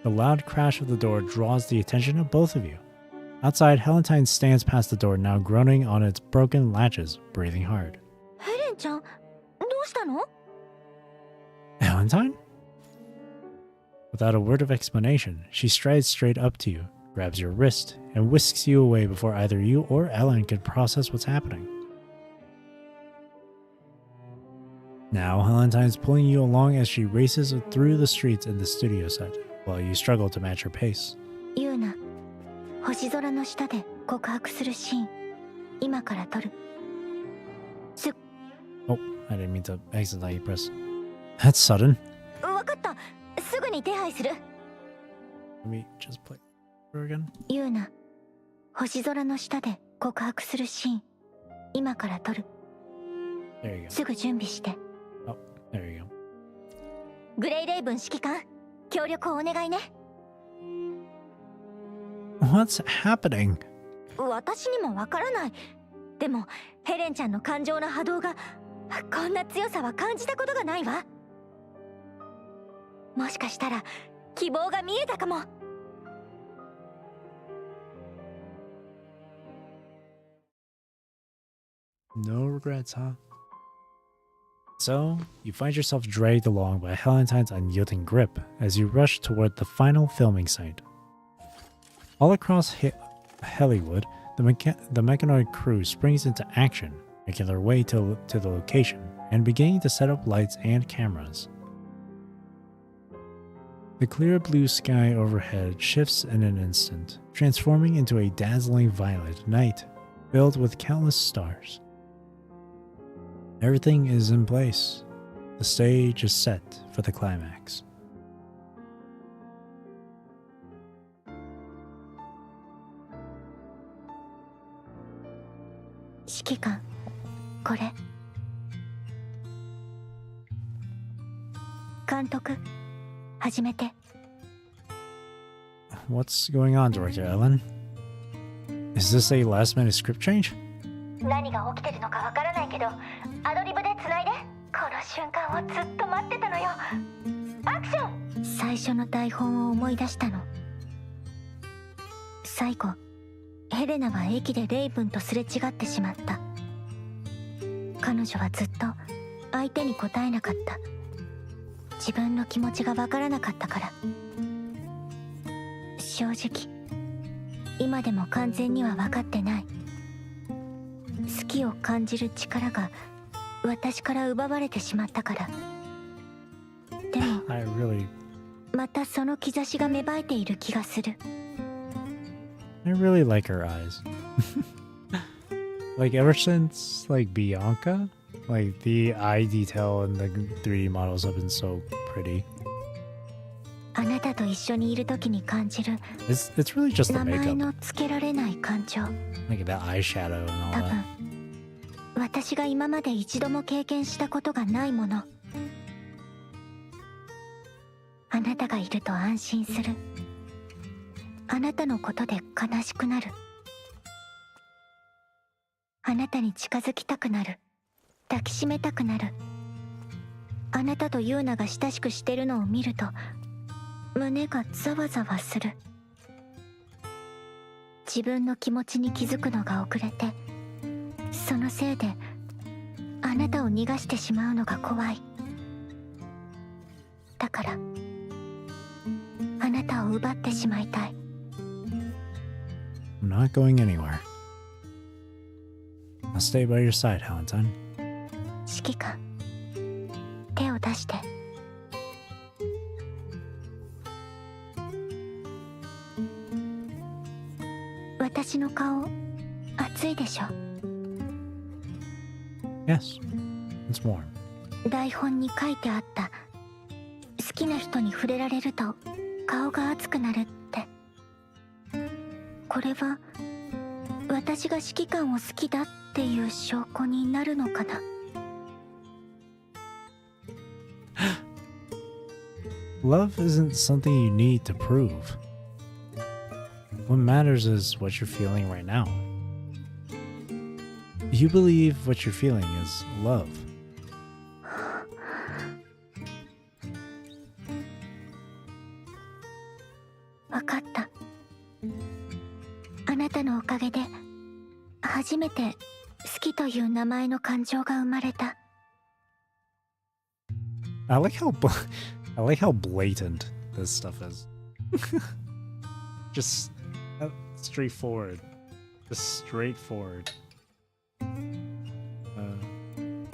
The loud crash of the door draws the attention of both of you. Outside, Helentine stands past the door, now groaning on its broken latches, breathing hard. ヘレンちゃん、どうしたの？ Valentine? Without a word of explanation, she strides straight up to you, grabs your wrist, and whisks you away before either you or Ellen can process what's happening. Now, Valentine's pulling you along as she races through the streets in the studio set, while you struggle to match her pace. ユーナ、星空の下で告白するシーン、今から撮る。Oh, I didn't mean to accidentally press. That's sudden. わかった。すぐに手配する。Let me just play her again. ユーナ、星空の下で告白するシーン、今から撮る。There you go. すぐ準備して。Oh, there you go. グレイレイブン指揮官、協力をお願いね。What's happening? 私にもわからない。でもヘレンちゃんの感情の波動がこんな強さは感じたことがないわ。もしかしたら希望が見えたかも。No regrets, huh? So, you find yourself dragged along by Valentine's unyielding grip as you rush toward the final filming site. All across Hollywood, the mechanoid crew springs into action, making their way to the location and beginning to set up lights and cameras. The clear blue sky overhead shifts in an instant, transforming into a dazzling violet night filled with countless stars. Everything is in place. The stage is set for the climax. 指揮官、これ。監督、始めて。What's going on, Director Ellen? Is this a last-minute script change? 何が起きてるのかわからないけど、アドリブでつないで。この瞬間をずっと待ってたのよ。アクション！最初の台本を思い出したの。最後、ヘレナは駅でレイブンとすれ違ってしまった。彼女はずっと相手に答えなかった。自分の気持ちがわからなかったから。正直、今でも完全には分かってない。好きを感じる力が私から奪われてしまったから。でも、またその兆しが芽生えている気がする。I really like her eyes. Like ever since like Bianca, like the eye detail in the 3D models have been so pretty. あなたと一緒にいるときに感じる It's really just the 名前 makeup. の付けられない感情。 Like the eyeshadow and all 多 that. 分私が今まで一度も経験したことがないもの。あなたがいると安心する。あなたのことで悲しくなる。あなたに近づきたくなる。抱きしめたくなる。あなたとユーナが親しくしてるのを見ると胸がざわざわする。自分の気持ちに気づくのが遅れて、そのせいであなたを逃がしてしまうのが怖い。だからあなたを奪ってしまいたい。 I'm not going anywhere. I'll stay by your side, Valentine. 指揮官、手を出して。私の顔、熱いでしょ。 Yes, it's warm. 台本に書いてあった。好きな人に触れられると顔が熱くなるって。これは私が指揮官を好きだっていう証拠になるのかな。Love isn't something you need to prove. What matters is what you're feeling right now. You believe what you're feeling is love. わかった。あなたのおかげで初めて好きという名前の感情が生まれた。I like how blatant this stuff is. Just straightforward. Just straightforward.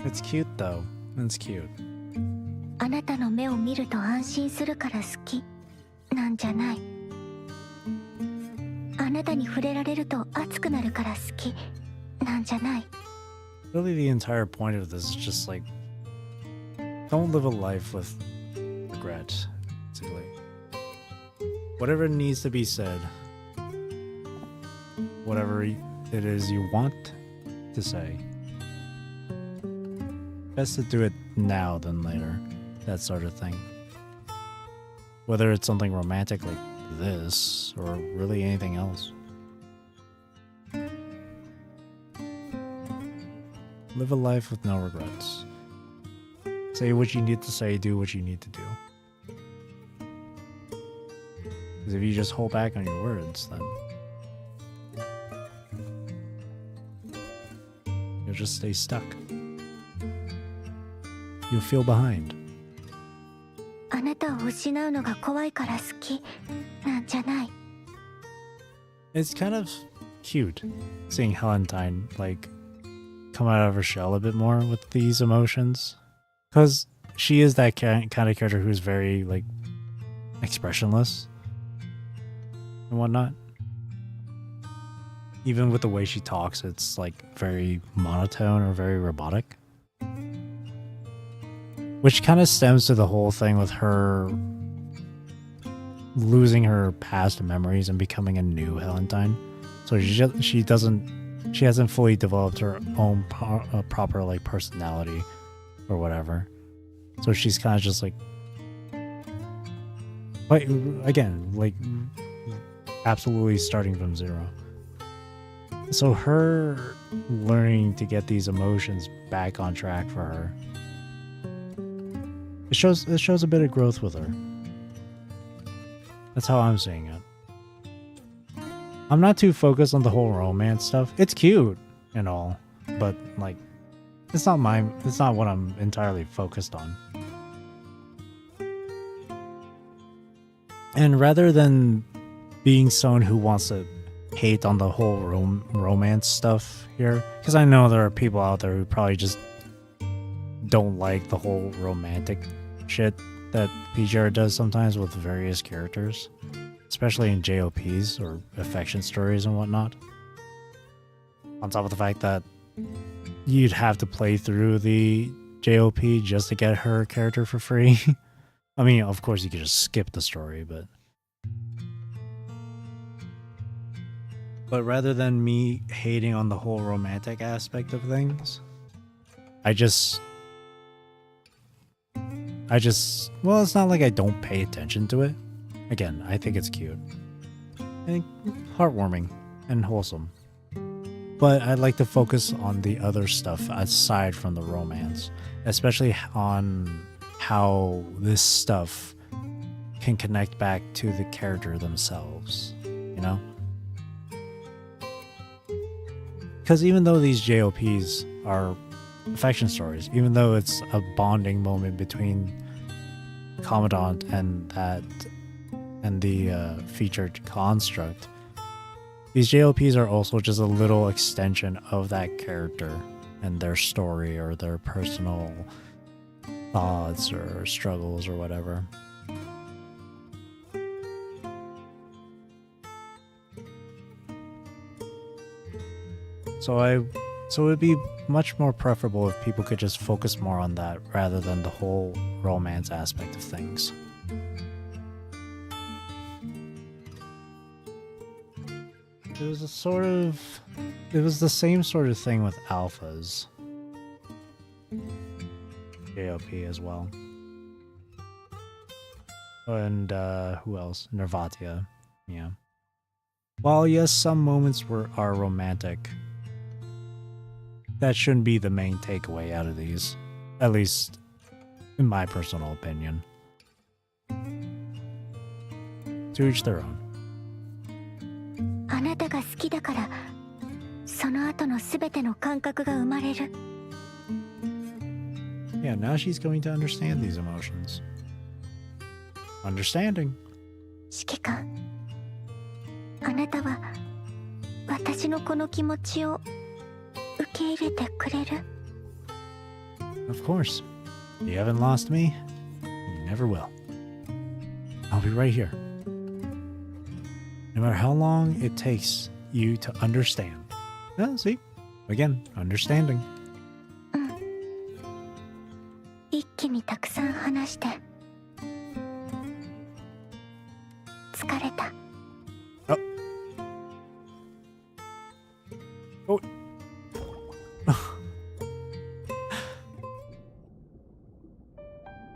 It's cute though. That's cute. あなたの目を見ると安心するから好きなんじゃない。あなたに触れられると熱くなるから好きなんじゃない。 Really, the entire point of this is just like, don't live a life with regret, basically. Whatever needs to be said, whatever it is you want to say, best to do it now than later, that sort of thing. Whether it's something romantic like this, or really anything else. Live a life with no regrets. Say what you need to say, do what you need to do. Because if you just hold back on your words, then you'll just stay stuck. You'll feel behind. あなたを失うのが怖いから好きなんじゃない。 It's kind of cute seeing Helentine like come out of her shell a bit more with these emotions, because she is that kind of character who's very like expressionless and whatnot. Even with the way she talks, it's like very monotone or very robotic, which kind of stems to the whole thing with her losing her past memories and becoming a new Helentine. So she hasn't fully developed her own proper like personality or whatever. So she's kind of just like, but again, like absolutely starting from zero. So her learning to get these emotions back on track for her, it shows a bit of growth with her. That's how I'm seeing it. I'm not too focused on the whole romance stuff. It's cute and all, but like it's not what I'm entirely focused on. And rather than being someone who wants to hate on the whole romance stuff here, because I know there are people out there who probably just don't like the whole romantic shit that PGR does sometimes with various characters, especially in JoPs or affection stories and whatnot. On top of the fact that you'd have to play through the JoP just to get her character for free. I mean, of course you could just skip the story, but rather than me hating on the whole romantic aspect of things, I just well, it's not like I don't pay attention to it. Again, I think it's cute and heartwarming and wholesome. But I'd like to focus on the other stuff aside from the romance, especially on how this stuff can connect back to the character themselves, you know? Because even though these JoPs are affection stories, even though it's a bonding moment between Commandant and the featured construct, these JoPs are also just a little extension of that character and their story or their personal thoughts or struggles or whatever. So it'd be much more preferable if people could just focus more on that rather than the whole romance aspect of things. It was the same sort of thing with alphas. JoP as well. And who else? Nervatia. Yeah. While yes, some moments are romantic, that shouldn't be the main takeaway out of these. At least in my personal opinion. To each their own. あなたが好きだからその後のすべての感覚が生まれる。 Yeah, now she's going to understand these emotions. Understanding. 指揮官、あなたは私のこの気持ちを受け入れてくれる？ Of course. You haven't lost me. You never will. I'll be right here. No matter how long it takes you to understand. Yeah, see? Again, understanding. 一気にたくさん話して疲れた。 Oh.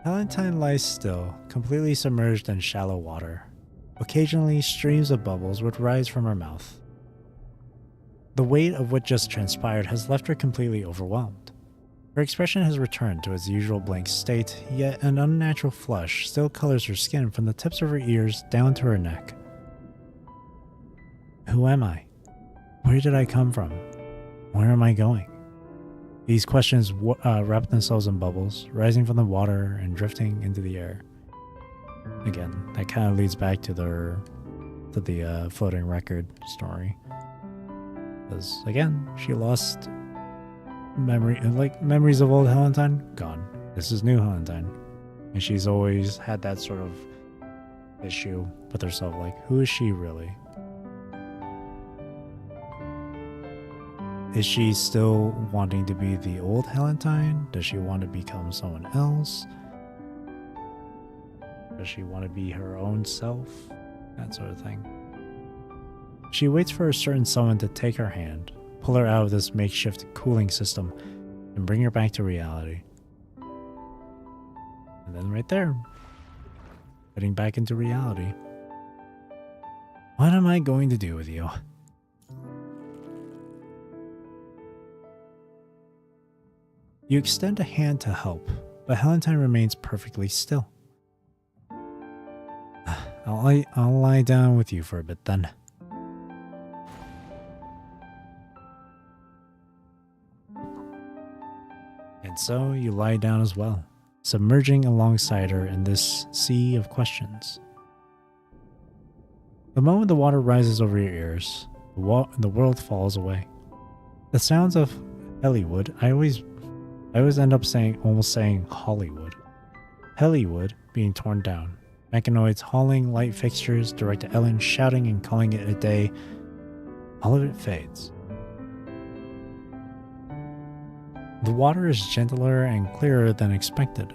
Valentine lies still, completely submerged in shallow water. Occasionally, streams of bubbles would rise from her mouth. The weight of what just transpired has left her completely overwhelmed. Her expression has returned to its usual blank state, yet an unnatural flush still colors her skin from the tips of her ears down to her neck. Who am I? Where did I come from? Where am I going? These questions wrap themselves in bubbles, rising from the water and drifting into the air. Again, that kind of leads back to the floating record story. Because again, she lost memories of old Helentine, gone. This is new Helentine, and she's always had that sort of issue with herself, like, who is she really? Is she still wanting to be the old Helentine? Does she want to become someone else? Does she want to be her own self? That sort of thing. She waits for a certain someone to take her hand, pull her out of this makeshift cooling system, and bring her back to reality. And then right there, heading back into reality. What am I going to do with you? You extend a hand to help, but Helentine remains perfectly still. I'll lie down with you for a bit then. And so you lie down as well, submerging alongside her in this sea of questions. The moment the water rises over your ears, the world falls away. The sounds of Hollywood, I always end up almost saying Hollywood. Hollywood being torn down. Mechanoids hauling light fixtures, Director Ellen shouting and calling it a day. All of it fades. The water is gentler and clearer than expected.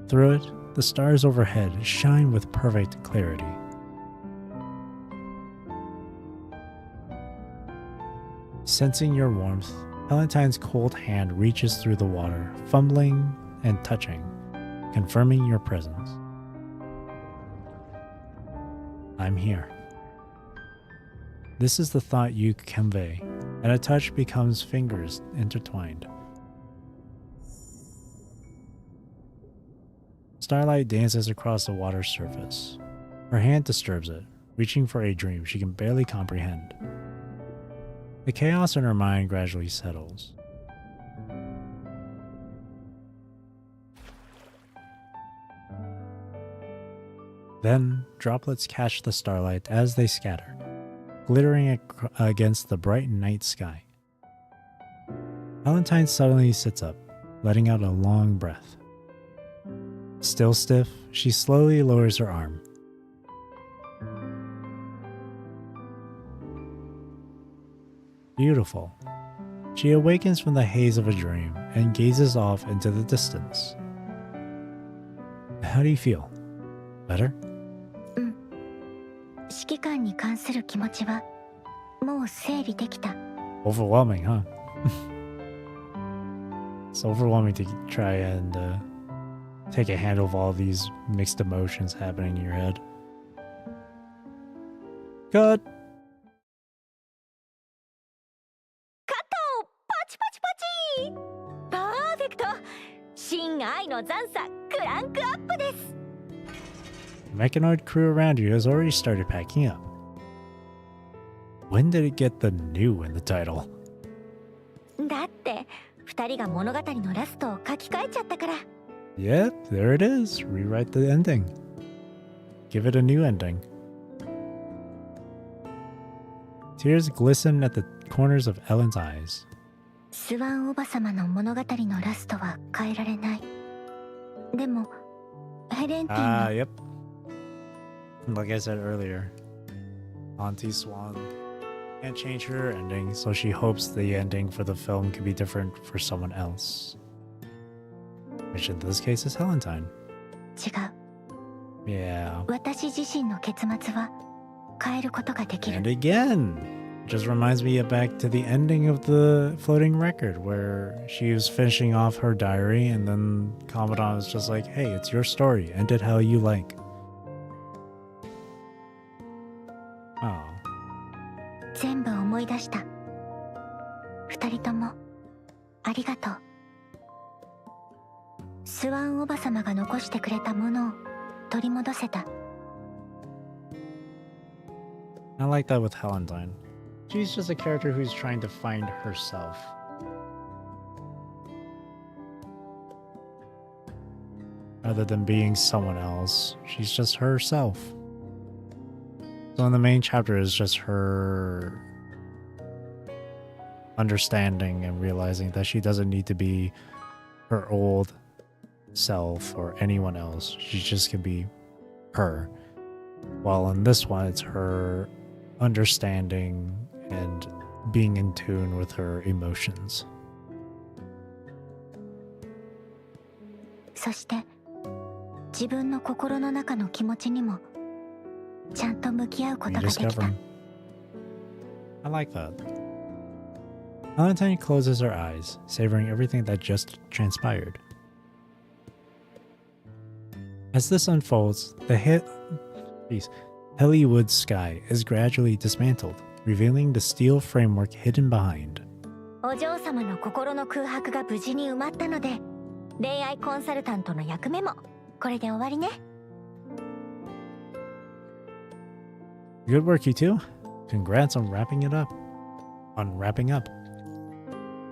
Through it, the stars overhead shine with perfect clarity. Sensing your warmth, Helentine's cold hand reaches through the water, fumbling and touching, confirming your presence. I'm here. This is the thought you convey, and a touch becomes fingers intertwined. Starlight dances across the water's surface. Her hand disturbs it, reaching for a dream she can barely comprehend. The chaos in her mind gradually settles. Then, droplets catch the starlight as they scatter, glittering against the bright night sky. Helentine suddenly sits up, letting out a long breath. Still stiff, she slowly lowers her arm. Beautiful. She awakens from the haze of a dream and gazes off into the distance. How do you feel? Better? 指揮官に関する気持ちはもう整理できた。 Overwhelming, huh? It's overwhelming to try and take a handle of all these mixed emotions happening in your head. Cut! パーフェクト。新愛の残差クランクアップです。 The mechanoid crew around you has already started packing up. When did it get the new in the title? だって二人が物語のラストを書き換えちゃったから。 Yep, there it is. Rewrite the ending. Give it a new ending. Tears glisten at the corners of Ellen's eyes. スワンおばさまの物語のラストは変えられない。でもヘレンティン Yep. Like I said earlier, Auntie Swan can't change her ending, so she hopes the ending for the film could be different for someone else. Which in this case is Helentine. 違う。 Yeah. 私自身の結末は変えることができる。 And again, just reminds me of back to the ending of the floating record where she was finishing off her diary and then Commandant was just like, hey, it's your story. End it how you like. Oh. 全部思い出した。二人ともありがとう。スワンおばさまが残してくれたものを取り戻せた。 I like that with Helentine. She's just a character who's trying to find herself. Rather than being someone else, she's just herself. So in the main chapter is just her understanding and realizing that she doesn't need to be her old self or anyone else. She just can be her. While in this one, it's her understanding and being in tune with her emotions. そして自分の心の中の気持ちにもちゃんと向き合うことができた。 Rediscovering. I like that. Valentine closes her eyes, savoring everything that just transpired. As this unfolds, the Hollywood sky is gradually dismantled, revealing the steel framework hidden behind. お嬢様の心の空白が無事に埋まったので、恋愛コンサルタントの役目もこれで終わりね。 Good work, you two. Congrats on wrapping it up. Unwrapping up.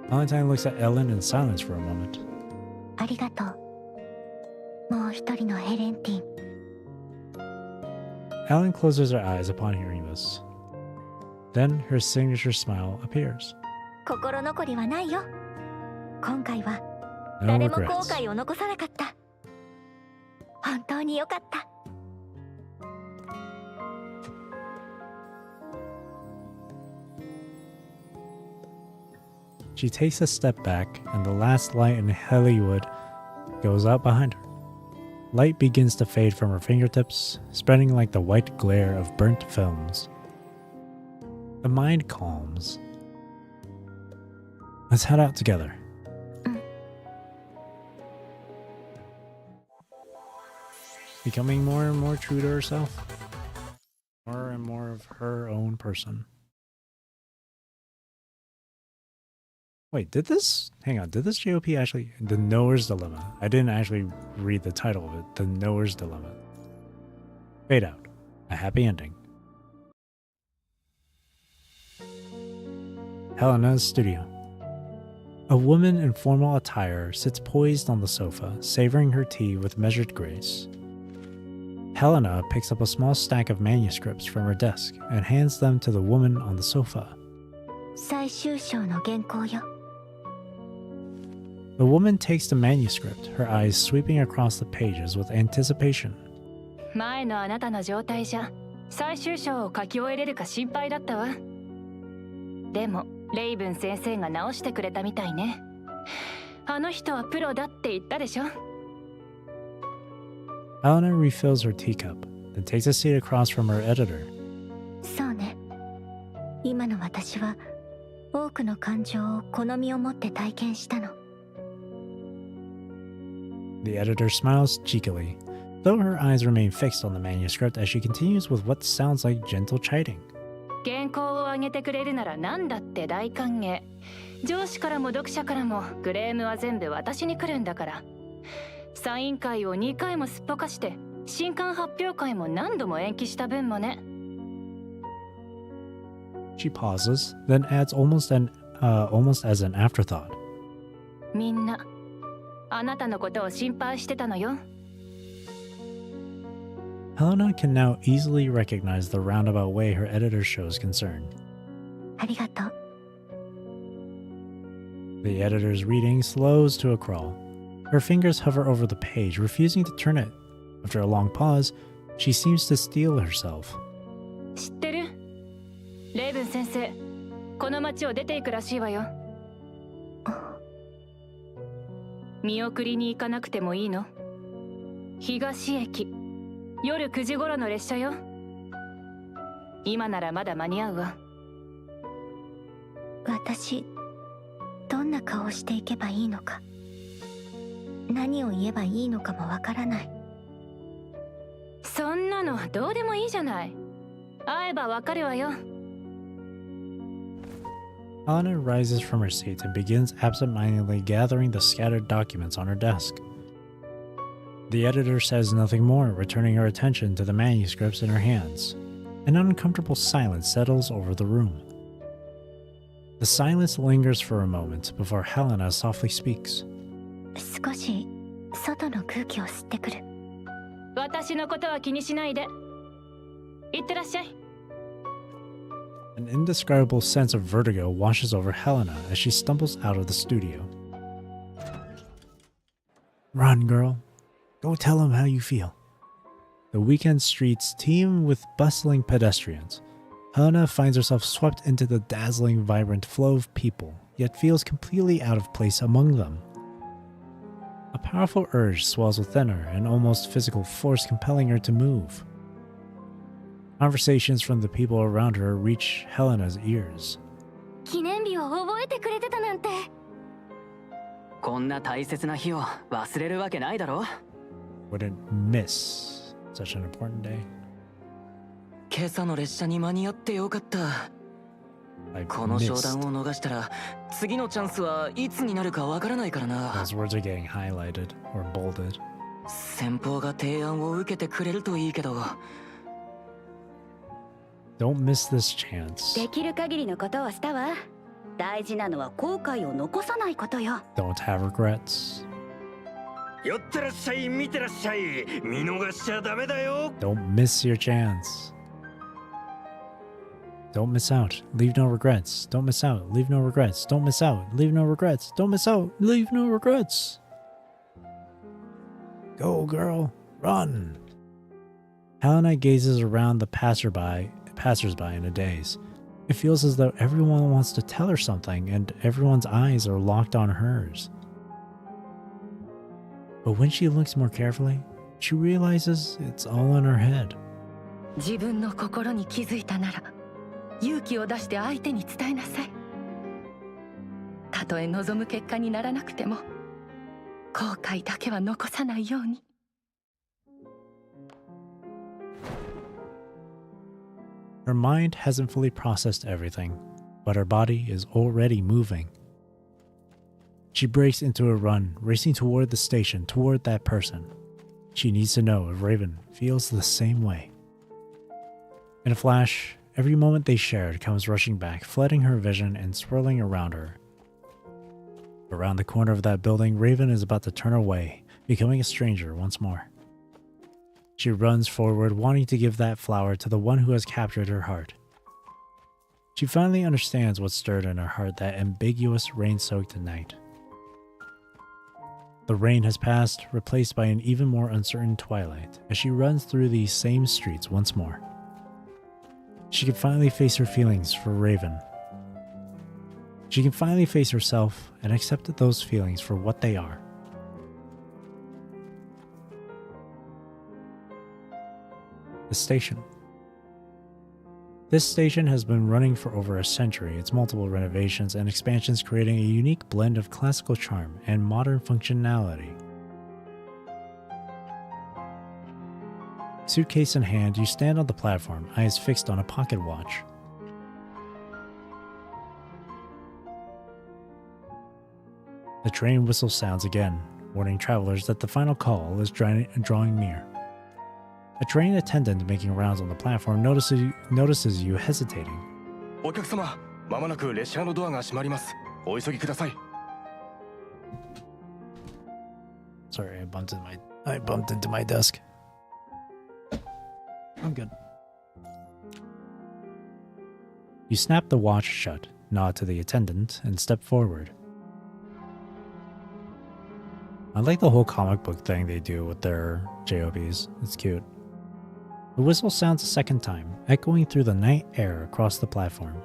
Valentine looks at Ellen in silence for a moment. ありがとう。もう一人のヘレンティン。 Ellen closes her eyes upon hearing this. Then her signature smile appears. 心残りはないよ。今回は No 誰も後 regrets. 悔を残さなかった。本当によかった。 She takes a step back, and the last light in Hollywood goes out behind her. Light begins to fade from her fingertips, spreading like the white glare of burnt films. The mind calms. Let's head out together. Becoming more and more true to herself. More and more of her own person. Wait, did this JoP actually... The Knower's Dilemma. I didn't actually read the title of it. The Knower's Dilemma. Fade out. A happy ending. Helena's studio. A woman in formal attire sits poised on the sofa, savoring her tea with measured grace. Helena picks up a small stack of manuscripts from her desk and hands them to the woman on the sofa. 最終章の原稿よ。 The woman takes the manuscript, her eyes sweeping across the pages with anticipation. 前のあなたの状態じゃ最終章を書き終えれるか心配だったわ。でもレイブン先生が直してくれたみたいね。あの人はプロだって言ったでしょ。 Helena refills her teacup, then takes a seat across from her editor. そうね。今の私は多くの感情を好みを持って体験したの。 The editor smiles cheekily, though her eyes remain fixed on the manuscript as she continues with what sounds like gentle chiding. 原稿を上げてくれるなら何だって大歓迎。上司からも読者からもクレームは全部私に来るんだから。サイン会を2回もすっぽかして新刊発表会も何度も延期した分もね。 She pauses, then adds almost as an afterthought. みんなあなたのことを心配してたのよ。 Helena can now easily recognize the roundabout way her editor shows concern. ありがとう。 The editor's reading slows to a crawl. Her fingers hover over the page, refusing to turn it. After a long pause, she seems to steel herself. 知ってる？レイブン先生、この町を出ていくらしいわよ。見送りに行かなくてもいいの？東駅、夜9時頃の列車よ。今ならまだ間に合うわ。私、どんな顔をしていけばいいのか、何を言えばいいのかもわからない。そんなのどうでもいいじゃない。会えばわかるわよ。Helena rises from her seat and begins absent-mindedly gathering the scattered documents on her desk. The editor says nothing more, returning her attention to the manuscripts in her hands. An uncomfortable silence settles over the room. The silence lingers for a moment before Helena softly speaks. 少し外の空気を吸ってくる。私のことは気にしないで。いってらっしゃい。An indescribable sense of vertigo washes over Helena as she stumbles out of the studio. Run, girl. Go tell him how you feel. The weekend streets teem with bustling pedestrians. Helena finds herself swept into the dazzling, vibrant flow of people, yet feels completely out of place among them. A powerful urge swells within her, an almost physical force compelling her to move. Conversations from the people around her reach Helena's ears. 記念日を覚えてくれてたなんて。こんな大切な日を忘れるわけないだろ。Wouldn't miss such an important day. 今朝の列車に間に合ってよかった。I この商 missed. 談を逃したら次のチャンスはいつになるかわからないからな。 Those words are getting highlighted or bolded. 先方が提案を受けてくれるといいけど。Don't miss this chance. できる限りのことをしたわ。大事なのは後悔を残さないことよ。Don't have regrets. 寄ってらっしゃい、見てらっしゃい。見逃しちゃダメだよ。 Don't miss your chance. Don't miss out. Leave no regrets. Don't miss out. Leave no regrets. Don't miss out. Leave no regrets. Don't miss out. Leave no regrets. Go, girl. Run. Helena gazes around the passersby in a daze. It feels as though everyone wants to tell her something and everyone's eyes are locked on hers. But when she looks more carefully, she realizes it's all in her head. 自分の心に気づいたなら、勇気を出して相手に伝えなさい。たとえ望む結果にならなくても、後悔だけは残さないように。Her mind hasn't fully processed everything, but her body is already moving. She breaks into a run, racing toward the station, toward that person. She needs to know if Raven feels the same way. In a flash, every moment they shared comes rushing back, flooding her vision and swirling around her. Around the corner of that building, Raven is about to turn away, becoming a stranger once more. She runs forward, wanting to give that flower to the one who has captured her heart. She finally understands what stirred in her heart that ambiguous, rain-soaked night. The rain has passed, replaced by an even more uncertain twilight, as she runs through these same streets once more. She can finally face her feelings for Raven. She can finally face herself and accept those feelings for what they are. The station. This station has been running for over a century, its multiple renovations and expansions creating a unique blend of classical charm and modern functionality. Suitcase in hand, you stand on the platform, eyes fixed on a pocket watch. The train whistle sounds again, warning travelers that the final call is drawing near. A train attendant making rounds on the platform notices you hesitating. お客様、まもなく列車のドアが閉まります。お急ぎください。Sorry, I bumped into my desk. I'm good. You snap the watch shut, nod to the attendant, and step forward. I like the whole comic book thing they do with their JoPs. It's cute. The whistle sounds a second time, echoing through the night air across the platform.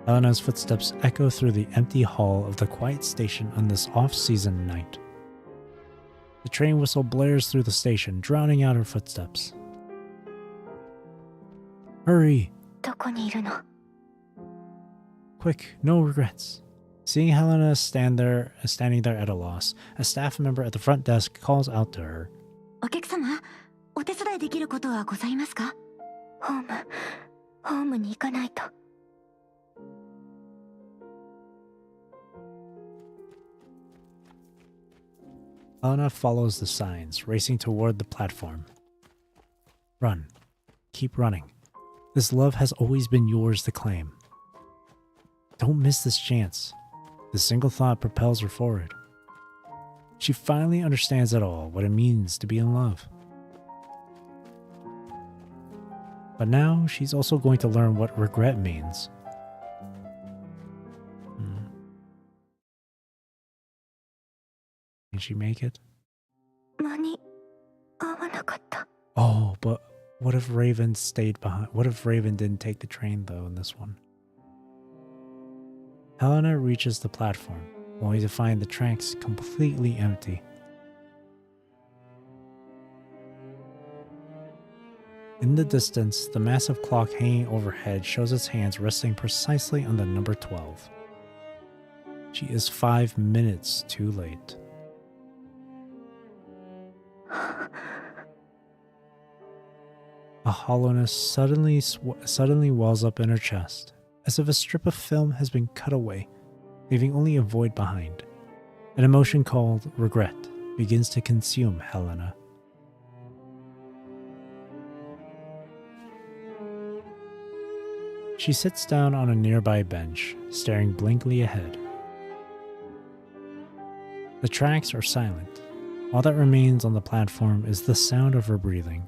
Helena's footsteps echo through the empty hall of the quiet station on this off-season night. The train whistle blares through the station, drowning out her footsteps. Hurry! どこにいるの? Quick, no regrets. Seeing Helena standing there at a loss, a staff member at the front desk calls out to her. お客様、お手伝いできることはございますか? ホームに行かないと。Helena follows the signs, racing toward the platform. Run. Keep running. This love has always been yours to claim. Don't miss this chance. This single thought propels her forward. She finally understands it all, what it means to be in love. But now she's also going to learn what regret means. Can she make it? 間に合わなかった。 Oh, but what if Raven stayed behind? What if Raven didn't take the train, though, in this one? Helena reaches the platform, only to find the tracks completely empty. In the distance, the massive clock hanging overhead shows its hands resting precisely on the number 12. She is 5 minutes too late. A hollowness suddenly wells up in her chest, as if a strip of film has been cut away, leaving only a void behind. An emotion called regret begins to consume Helena. She sits down on a nearby bench, staring blankly ahead. The tracks are silent. All that remains on the platform is the sound of her breathing.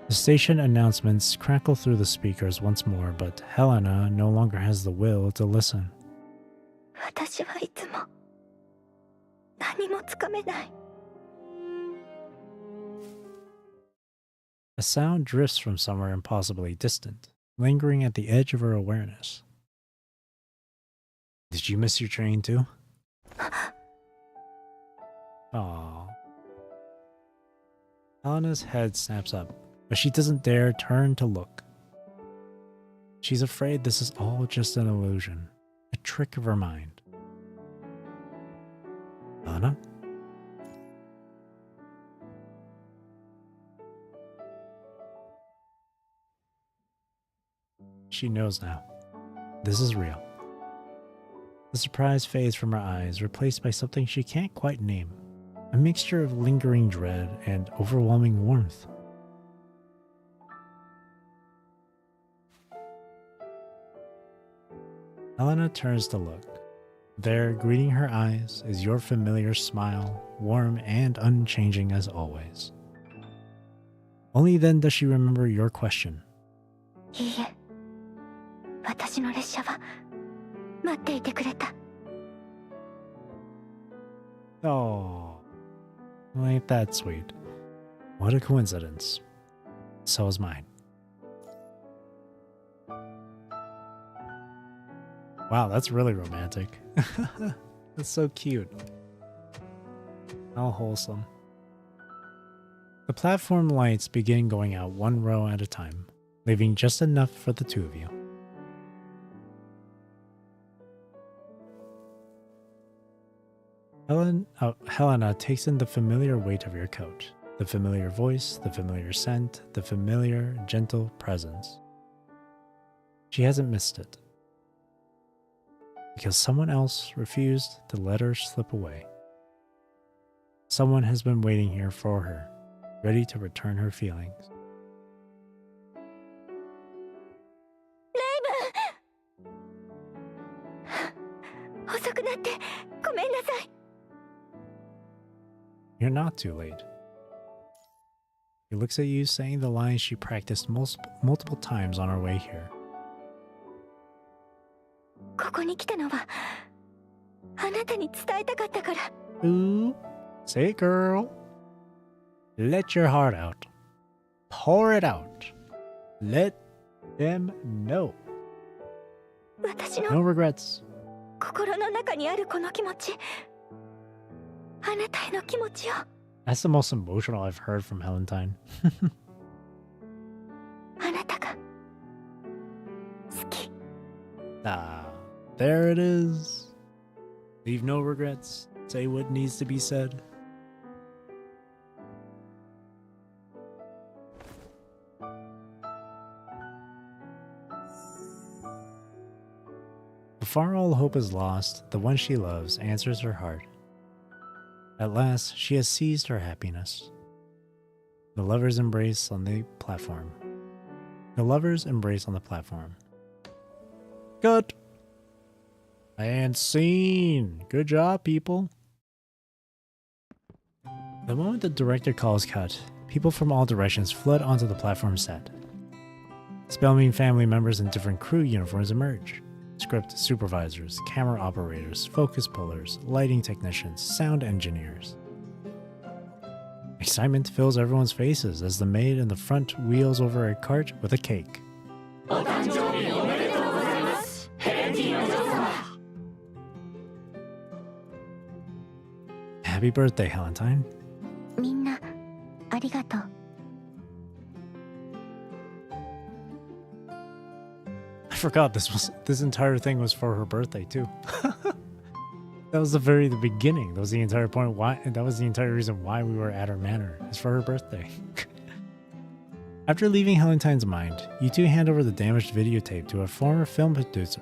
The station announcements crackle through the speakers once more, but Helena no longer has the will to listen. 私はいつも何もつかめない。 A sound drifts from somewhere impossibly distant, lingering at the edge of her awareness. Did you miss your train too? Aww. Helena's head snaps up, but she doesn't dare turn to look. She's afraid this is all just an illusion, a trick of her mind. Helena? She knows now. This is real. The surprise fades from her eyes, replaced by something she can't quite name. A mixture of lingering dread and overwhelming warmth. Helena turns to look. There, greeting her eyes, is your familiar smile, warm and unchanging as always. Only then does she remember your question. いいえ、私の列車は待っていてくれた。 Oh, ain't that sweet. What a coincidence. So is mine. Wow, that's really romantic. That's so cute. How wholesome. The platform lights begin going out one row at a time, leaving just enough for the two of you. Helena takes in the familiar weight of your coat, the familiar voice, the familiar scent, the familiar, gentle presence. She hasn't missed it, because someone else refused to let her slip away. Someone has been waiting here for her, ready to return her feelings. レイブン遅くなってごめんなさい。 You're not too late. He looks at you, saying the lines she practiced multiple times on her way here. ここに来たのはあなたに伝えたかったから。 Ooh, say it, girl. Let your heart out. Pour it out. Let them know. 私 No の regrets. 心の中にあるこの気持ち、あなたへの気持ちを。 That's the most emotional I've heard from Helentine. あなたが好き。 Ah, there it is. Leave no regrets. Say what needs to be said. Before all hope is lost, the one she loves answers her heart. At last, she has seized her happiness. The lovers embrace on the platform. The lovers embrace on the platform. Good. And scene. Good job, people. The moment the director calls cut, people from all directions flood onto the platform set. Spellman family members in different crew uniforms emerge. Script supervisors, camera operators, focus pullers, lighting technicians, sound engineers. Excitement fills everyone's faces as the maid in the front wheels over a cart with a cake. Happy birthday, Helentine. みんなありがとう。 I forgot this entire thing was for her birthday too. That was the beginning. That was the entire point that was the entire reason why we were at her manor. It's for her birthday. After leaving Helentine's mind, you two hand over the damaged videotape to a former film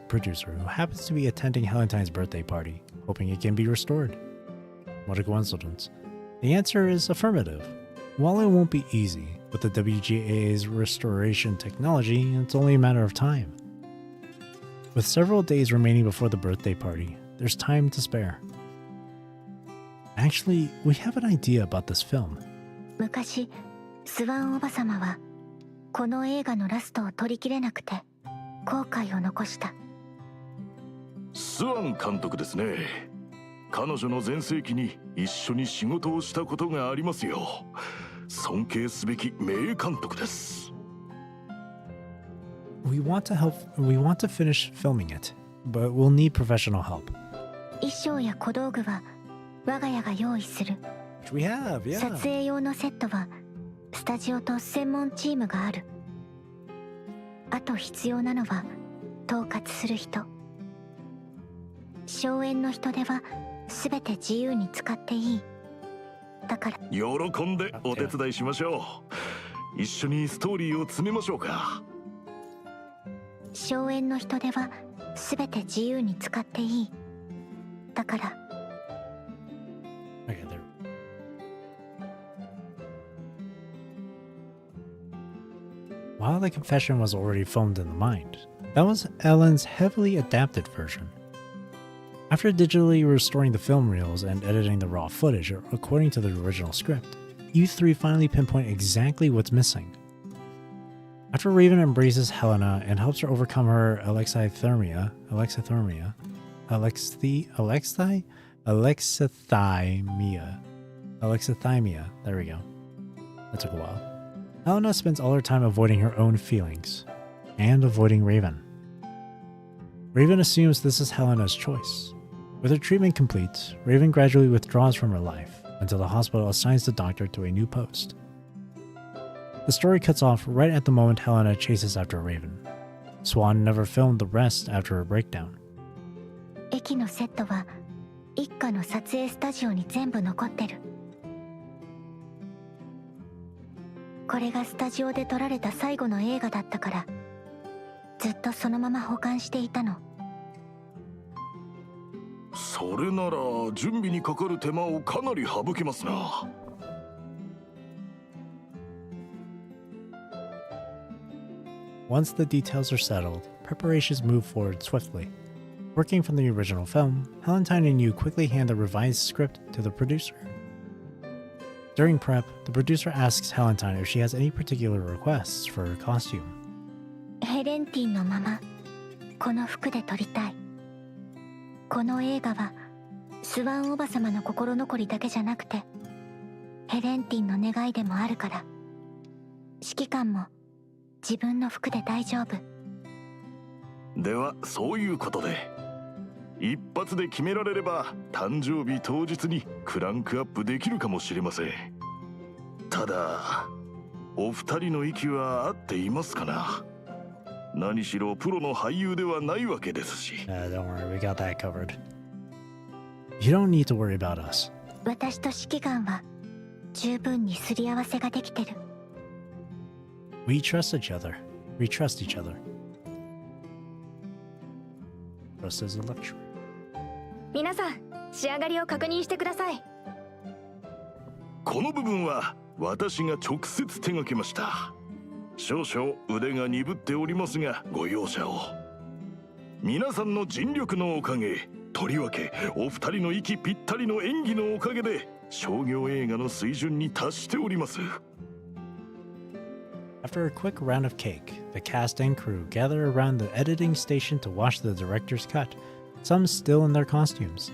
producer who happens to be attending Helentine's birthday party, hoping it can be restored. What a coincidence. The answer is affirmative. While it won't be easy, with the WGA's restoration technology, it's only a matter of time. With several days remaining before the birthday party, there's time to spare. Actually, we have an idea about this film. 昔スワンおばさまはこの映画のラストを取りきれなくて後悔を残した。スワン監督ですね。彼女の全盛期に一緒に仕事をしたことがありますよ。尊敬すべき名監督です。 We want to finish filming it, but we'll need professional help. 衣装や小道具は我が家が用意する。 Which we have, yeah. 撮影用のセットはスタジオと専門チームがある。あと必要なのは統括する人。荘園の人手はすべて自由に使っていい。だから喜んでお手伝いしましょう。一緒にストーリーを詰めましょうか。荘園の人手はすべて自由に使っていい。だから。 Okay, there. While the confession was already filmed in the mind, that was Ellen's heavily adapted version. After digitally restoring the film reels and editing the raw footage according to the original script, you three finally pinpoint exactly what's missing. After Raven embraces Helena and helps her overcome her alexithymia, there we go. That took a while. Helena spends all her time avoiding her own feelings and avoiding Raven. Raven assumes this is Helena's choice. With her treatment complete, Raven gradually withdraws from her life until the hospital assigns the doctor to a new post. The story cuts off right at the moment Helena chases after Raven. Swan never filmed the rest after her breakdown. 駅のセットは一家の撮影スタジオに全部残ってる。これがスタジオで撮られた最後の映画だったから、ずっとそのまま保管していたの。それなら準備にかかる手間をかなり省けますな。Once the details are settled, preparations move forward swiftly. Working from the original film, Helentine and you quickly hand the revised script to the producer. During prep, the producer asks Helentine if she has any particular requests for her costume. ヘレンティンのままこの服で撮りたい。この映画はスワンおばさまの心残りだけじゃなくてヘレンティンの願いでもあるから、指揮官も自分の服で大丈夫。ではそういうことで、一発で決められれば誕生日当日にクランクアップできるかもしれません。ただお二人の息は合っていますかな。何しろプロの俳優ではないわけですし。Don't worry, we got that covered. You don't need to worry about us. 私と指揮官は十分にすり合わせができてる。We trust each other. We trust each other. Trust is a luxury. 皆さん、仕上がりを確認してください。この部分は私が直接手掛けました。少々腕が鈍っておりますがご容赦を。皆さんの尽力のおかげ、とりわけお二人の息ぴったりの演技のおかげで商業映画の水準に達しております。After a quick round of cake, the cast and crew gather around the editing station to watch the director's cut, some still in their costumes.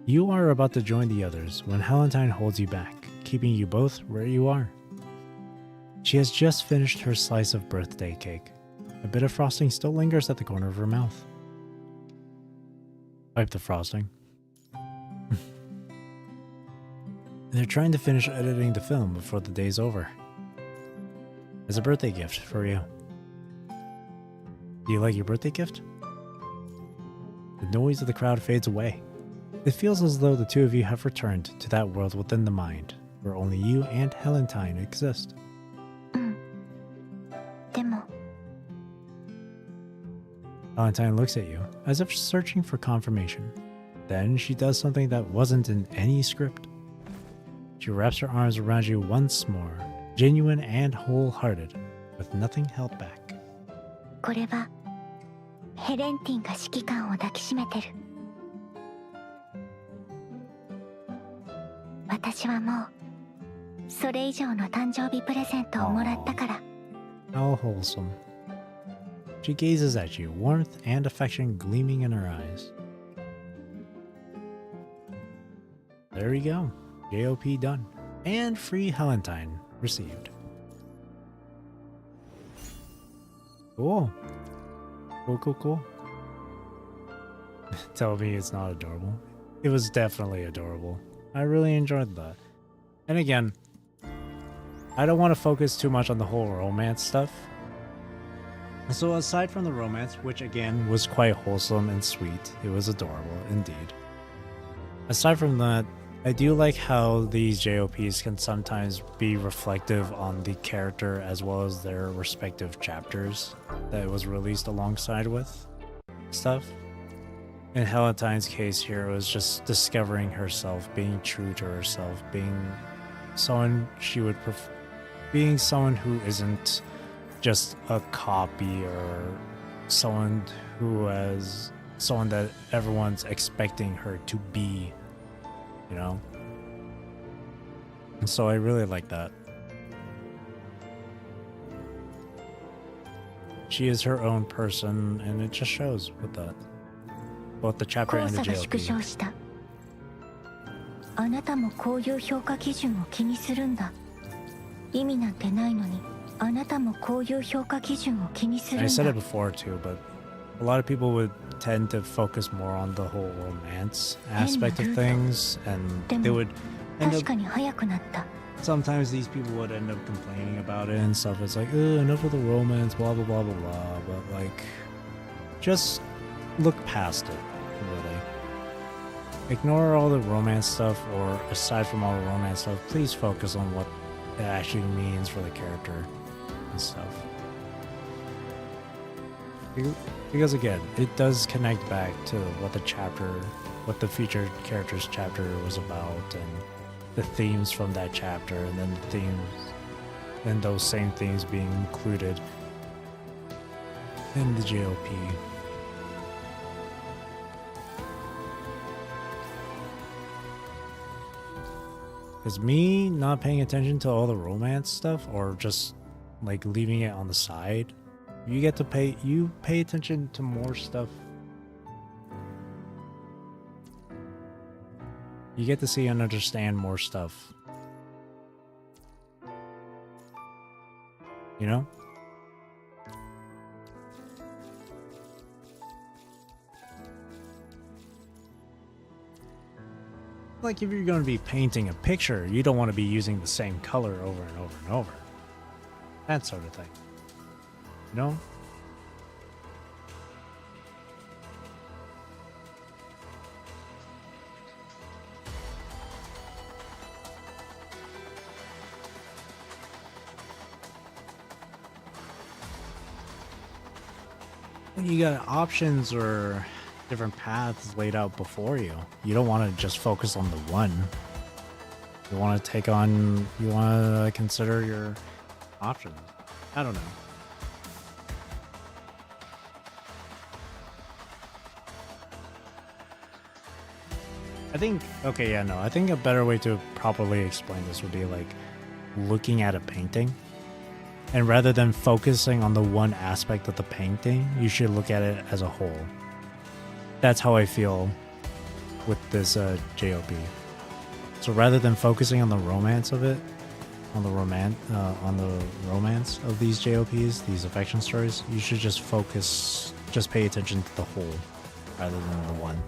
You are about to join the others when Helentine holds you back, keeping you both where you are. She has just finished her slice of birthday cake. A bit of frosting still lingers at the corner of her mouth. Wipe the frosting. They're trying to finish editing the film before the day's over. As a birthday gift for you. Do you like your birthday gift? The noise of the crowd fades away. It feels as though the two of you have returned to that world within the mind, where only you and Helentine exist. でも Valentine looks at you, as if searching for confirmation. Then she does something that wasn't in any script. She wraps her arms around you once more, genuine and wholehearted, with nothing held back. これはヘレンティンが指揮官を抱きしめてる。私はもうそれ以上の誕生日プレゼントをもらったから。How wholesome. She gazes at you, warmth and affection gleaming in her eyes. There we go. JoP done. And free Helentine received. Cool. Cool. Tell me it's not adorable. It was definitely adorable. I really enjoyed that. And again, I don't want to focus too much on the whole romance stuff. So aside from the romance, which again was quite wholesome and sweet, it was adorable indeed. Aside from that, I do like how these JoPs can sometimes be reflective on the character as well as their respective chapters that it was released alongside with stuff. In Helentine's case here, it was just discovering herself, being true to herself, being someone she would prefer, being someone who isn't just a copy or someone that everyone's expecting her to be, you know? And so I really like that. She is her own person, and it just shows with that. Both the chapter and the 交差が縮小 JoP. した。あなたもこういう評価基準を気にするんだ。意味なんてないのに、あなたもこういう評価基準を気にするん I だ。 said it before too, but a lot of people would tend to focus more on the whole romance aspect of things, and they would end 確 up, かに早くなった。 sometimes these people would end up complaining about it and stuff. It's like, enough of the romance, blah blah blah blah blah. But like, just look past it, really. Ignore all the romance stuff, or aside from all the romance stuff, please focus on what it actually means for the character and stuff. Because again, it does connect back to what the featured characters chapter was about, and the themes from that chapter, and then the themes, and those same themes being included in the JoP. Because me not paying attention to all the romance stuff, or just like leaving it on the side, you pay attention to more stuff You get to see and understand more stuff. You know? Like if you're going to be painting a picture, you don't want to be using the same color over and over and over. That sort of thing. You know? When you got options or different paths laid out before you, you don't want to just focus on the one. You want to take on, you want to consider your options. I don't know. I think, okay, yeah, no, I think a better way to properly explain this would be like looking at a painting. And rather than focusing on the one aspect of the painting, you should look at it as a whole. That's how I feel with this JoP. So rather than focusing on the romance of it, on the romance of these JoPs, these affection stories, you should just focus, just pay attention to the whole rather than the one.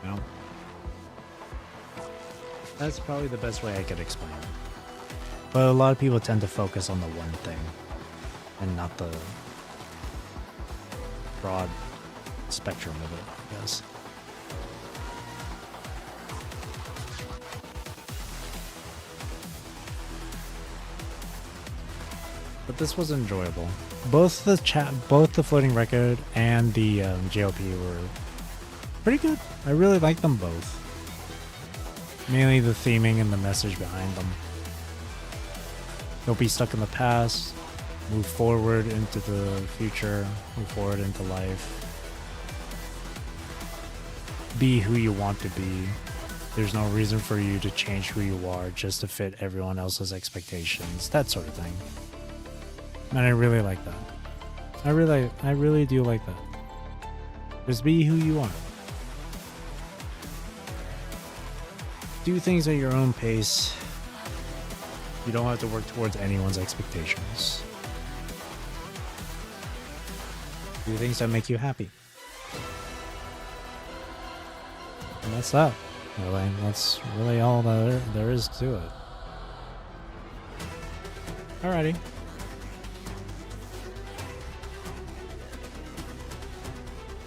You know? That's probably the best way I could explain it. But a lot of people tend to focus on the one thing and not the broad spectrum of it, I guess. But this was enjoyable. Both the floating record and the JoP were pretty good. I really liked them both. Mainly the theming and the message behind them. Don't be stuck in the past. Move forward into the future. Move forward into life. Be who you want to be. There's no reason for you to change who you are just to fit everyone else's expectations. That sort of thing. And I really like that. I really do like that. Just be who you are. Do things at your own pace. You don't have to work towards anyone's expectations. Do things that make you happy. And that's that. Really, that's really all that there is to it. Alrighty.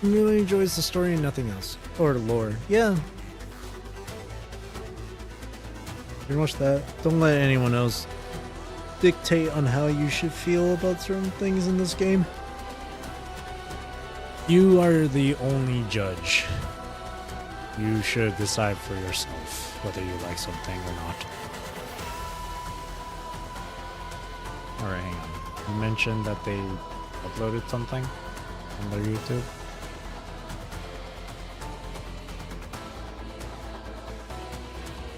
Really enjoys the story and nothing else. Or lore. Yeah. Pretty much that. Don't let anyone else dictate on how you should feel about certain things in this game. You are the only judge. You should decide for yourself whether you like something or not. Alright, hang on. You mentioned that they uploaded something on their YouTube.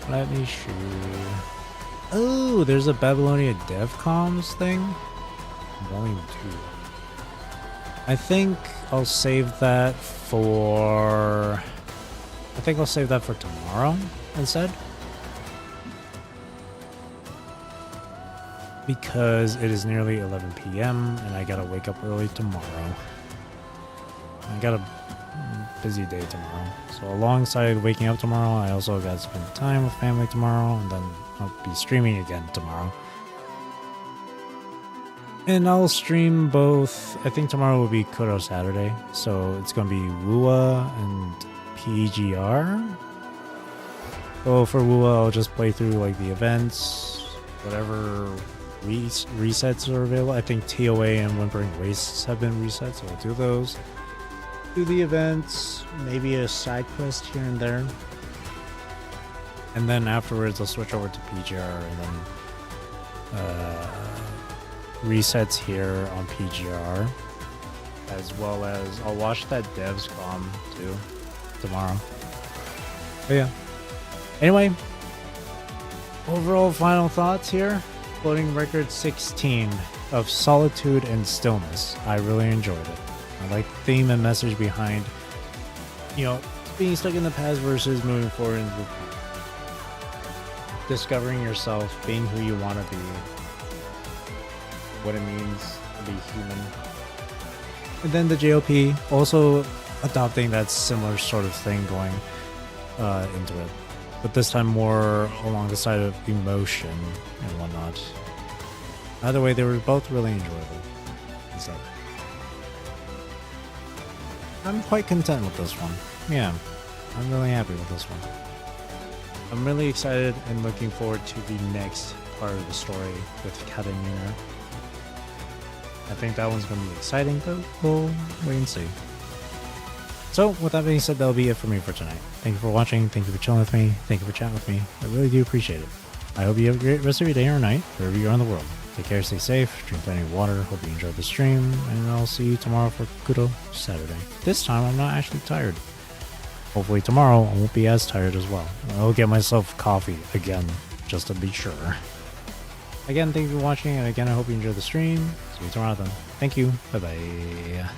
Let me show you. Oh, there's a Babylonia DevComs thing. Volume 2. I think I'll save that for... tomorrow instead. Because it is nearly 11 p.m. and I gotta wake up early tomorrow. I got a busy day tomorrow. So alongside waking up tomorrow, I also got to spend time with family tomorrow, and then I'll be streaming again tomorrow. And I'll stream both. I think tomorrow will be Kuro Saturday, so it's going to be WUA and PGR. So for WUA, I'll just play through like the events, whatever resets are available. I think TOA and Whimpering Wastes have been reset, so I'll do those. Do the events, maybe a side quest here and there. And then afterwards I'll switch over to PGR and then resets here on PGR. As well as I'll watch that DevsCom too tomorrow. But yeah. Anyway, overall final thoughts here. Floating record 16 of Solitude and Stillness. I really enjoyed it. I like the theme and message behind, being stuck in the past versus moving forward and discovering yourself, being who you want to be, what it means to be human. And then the JoP also adopting that similar sort of thing going into it, but this time more along the side of emotion and whatnot. Either way, they were both really enjoyable. So I'm quite content with this one. Yeah, I'm really happy with this one. I'm really excited and looking forward to the next part of the story with Kat and Yuna. I think that one's going to be exciting, but we'll wait and see. So, with that being said, that'll be it for me for tonight. Thank you for watching, thank you for chilling with me, thank you for chatting with me. I really do appreciate it. I hope you have a great rest of your day or night, wherever you are in the world. Take care, stay safe, drink plenty of water, hope you enjoyed the stream, and I'll see you tomorrow for Kudo Saturday. This time, I'm not actually tired. Hopefully tomorrow, I won't be as tired as well. I'll get myself coffee again, just to be sure. Again, thank you for watching, and again, I hope you enjoyed the stream. See you tomorrow then. Thank you. Bye-bye.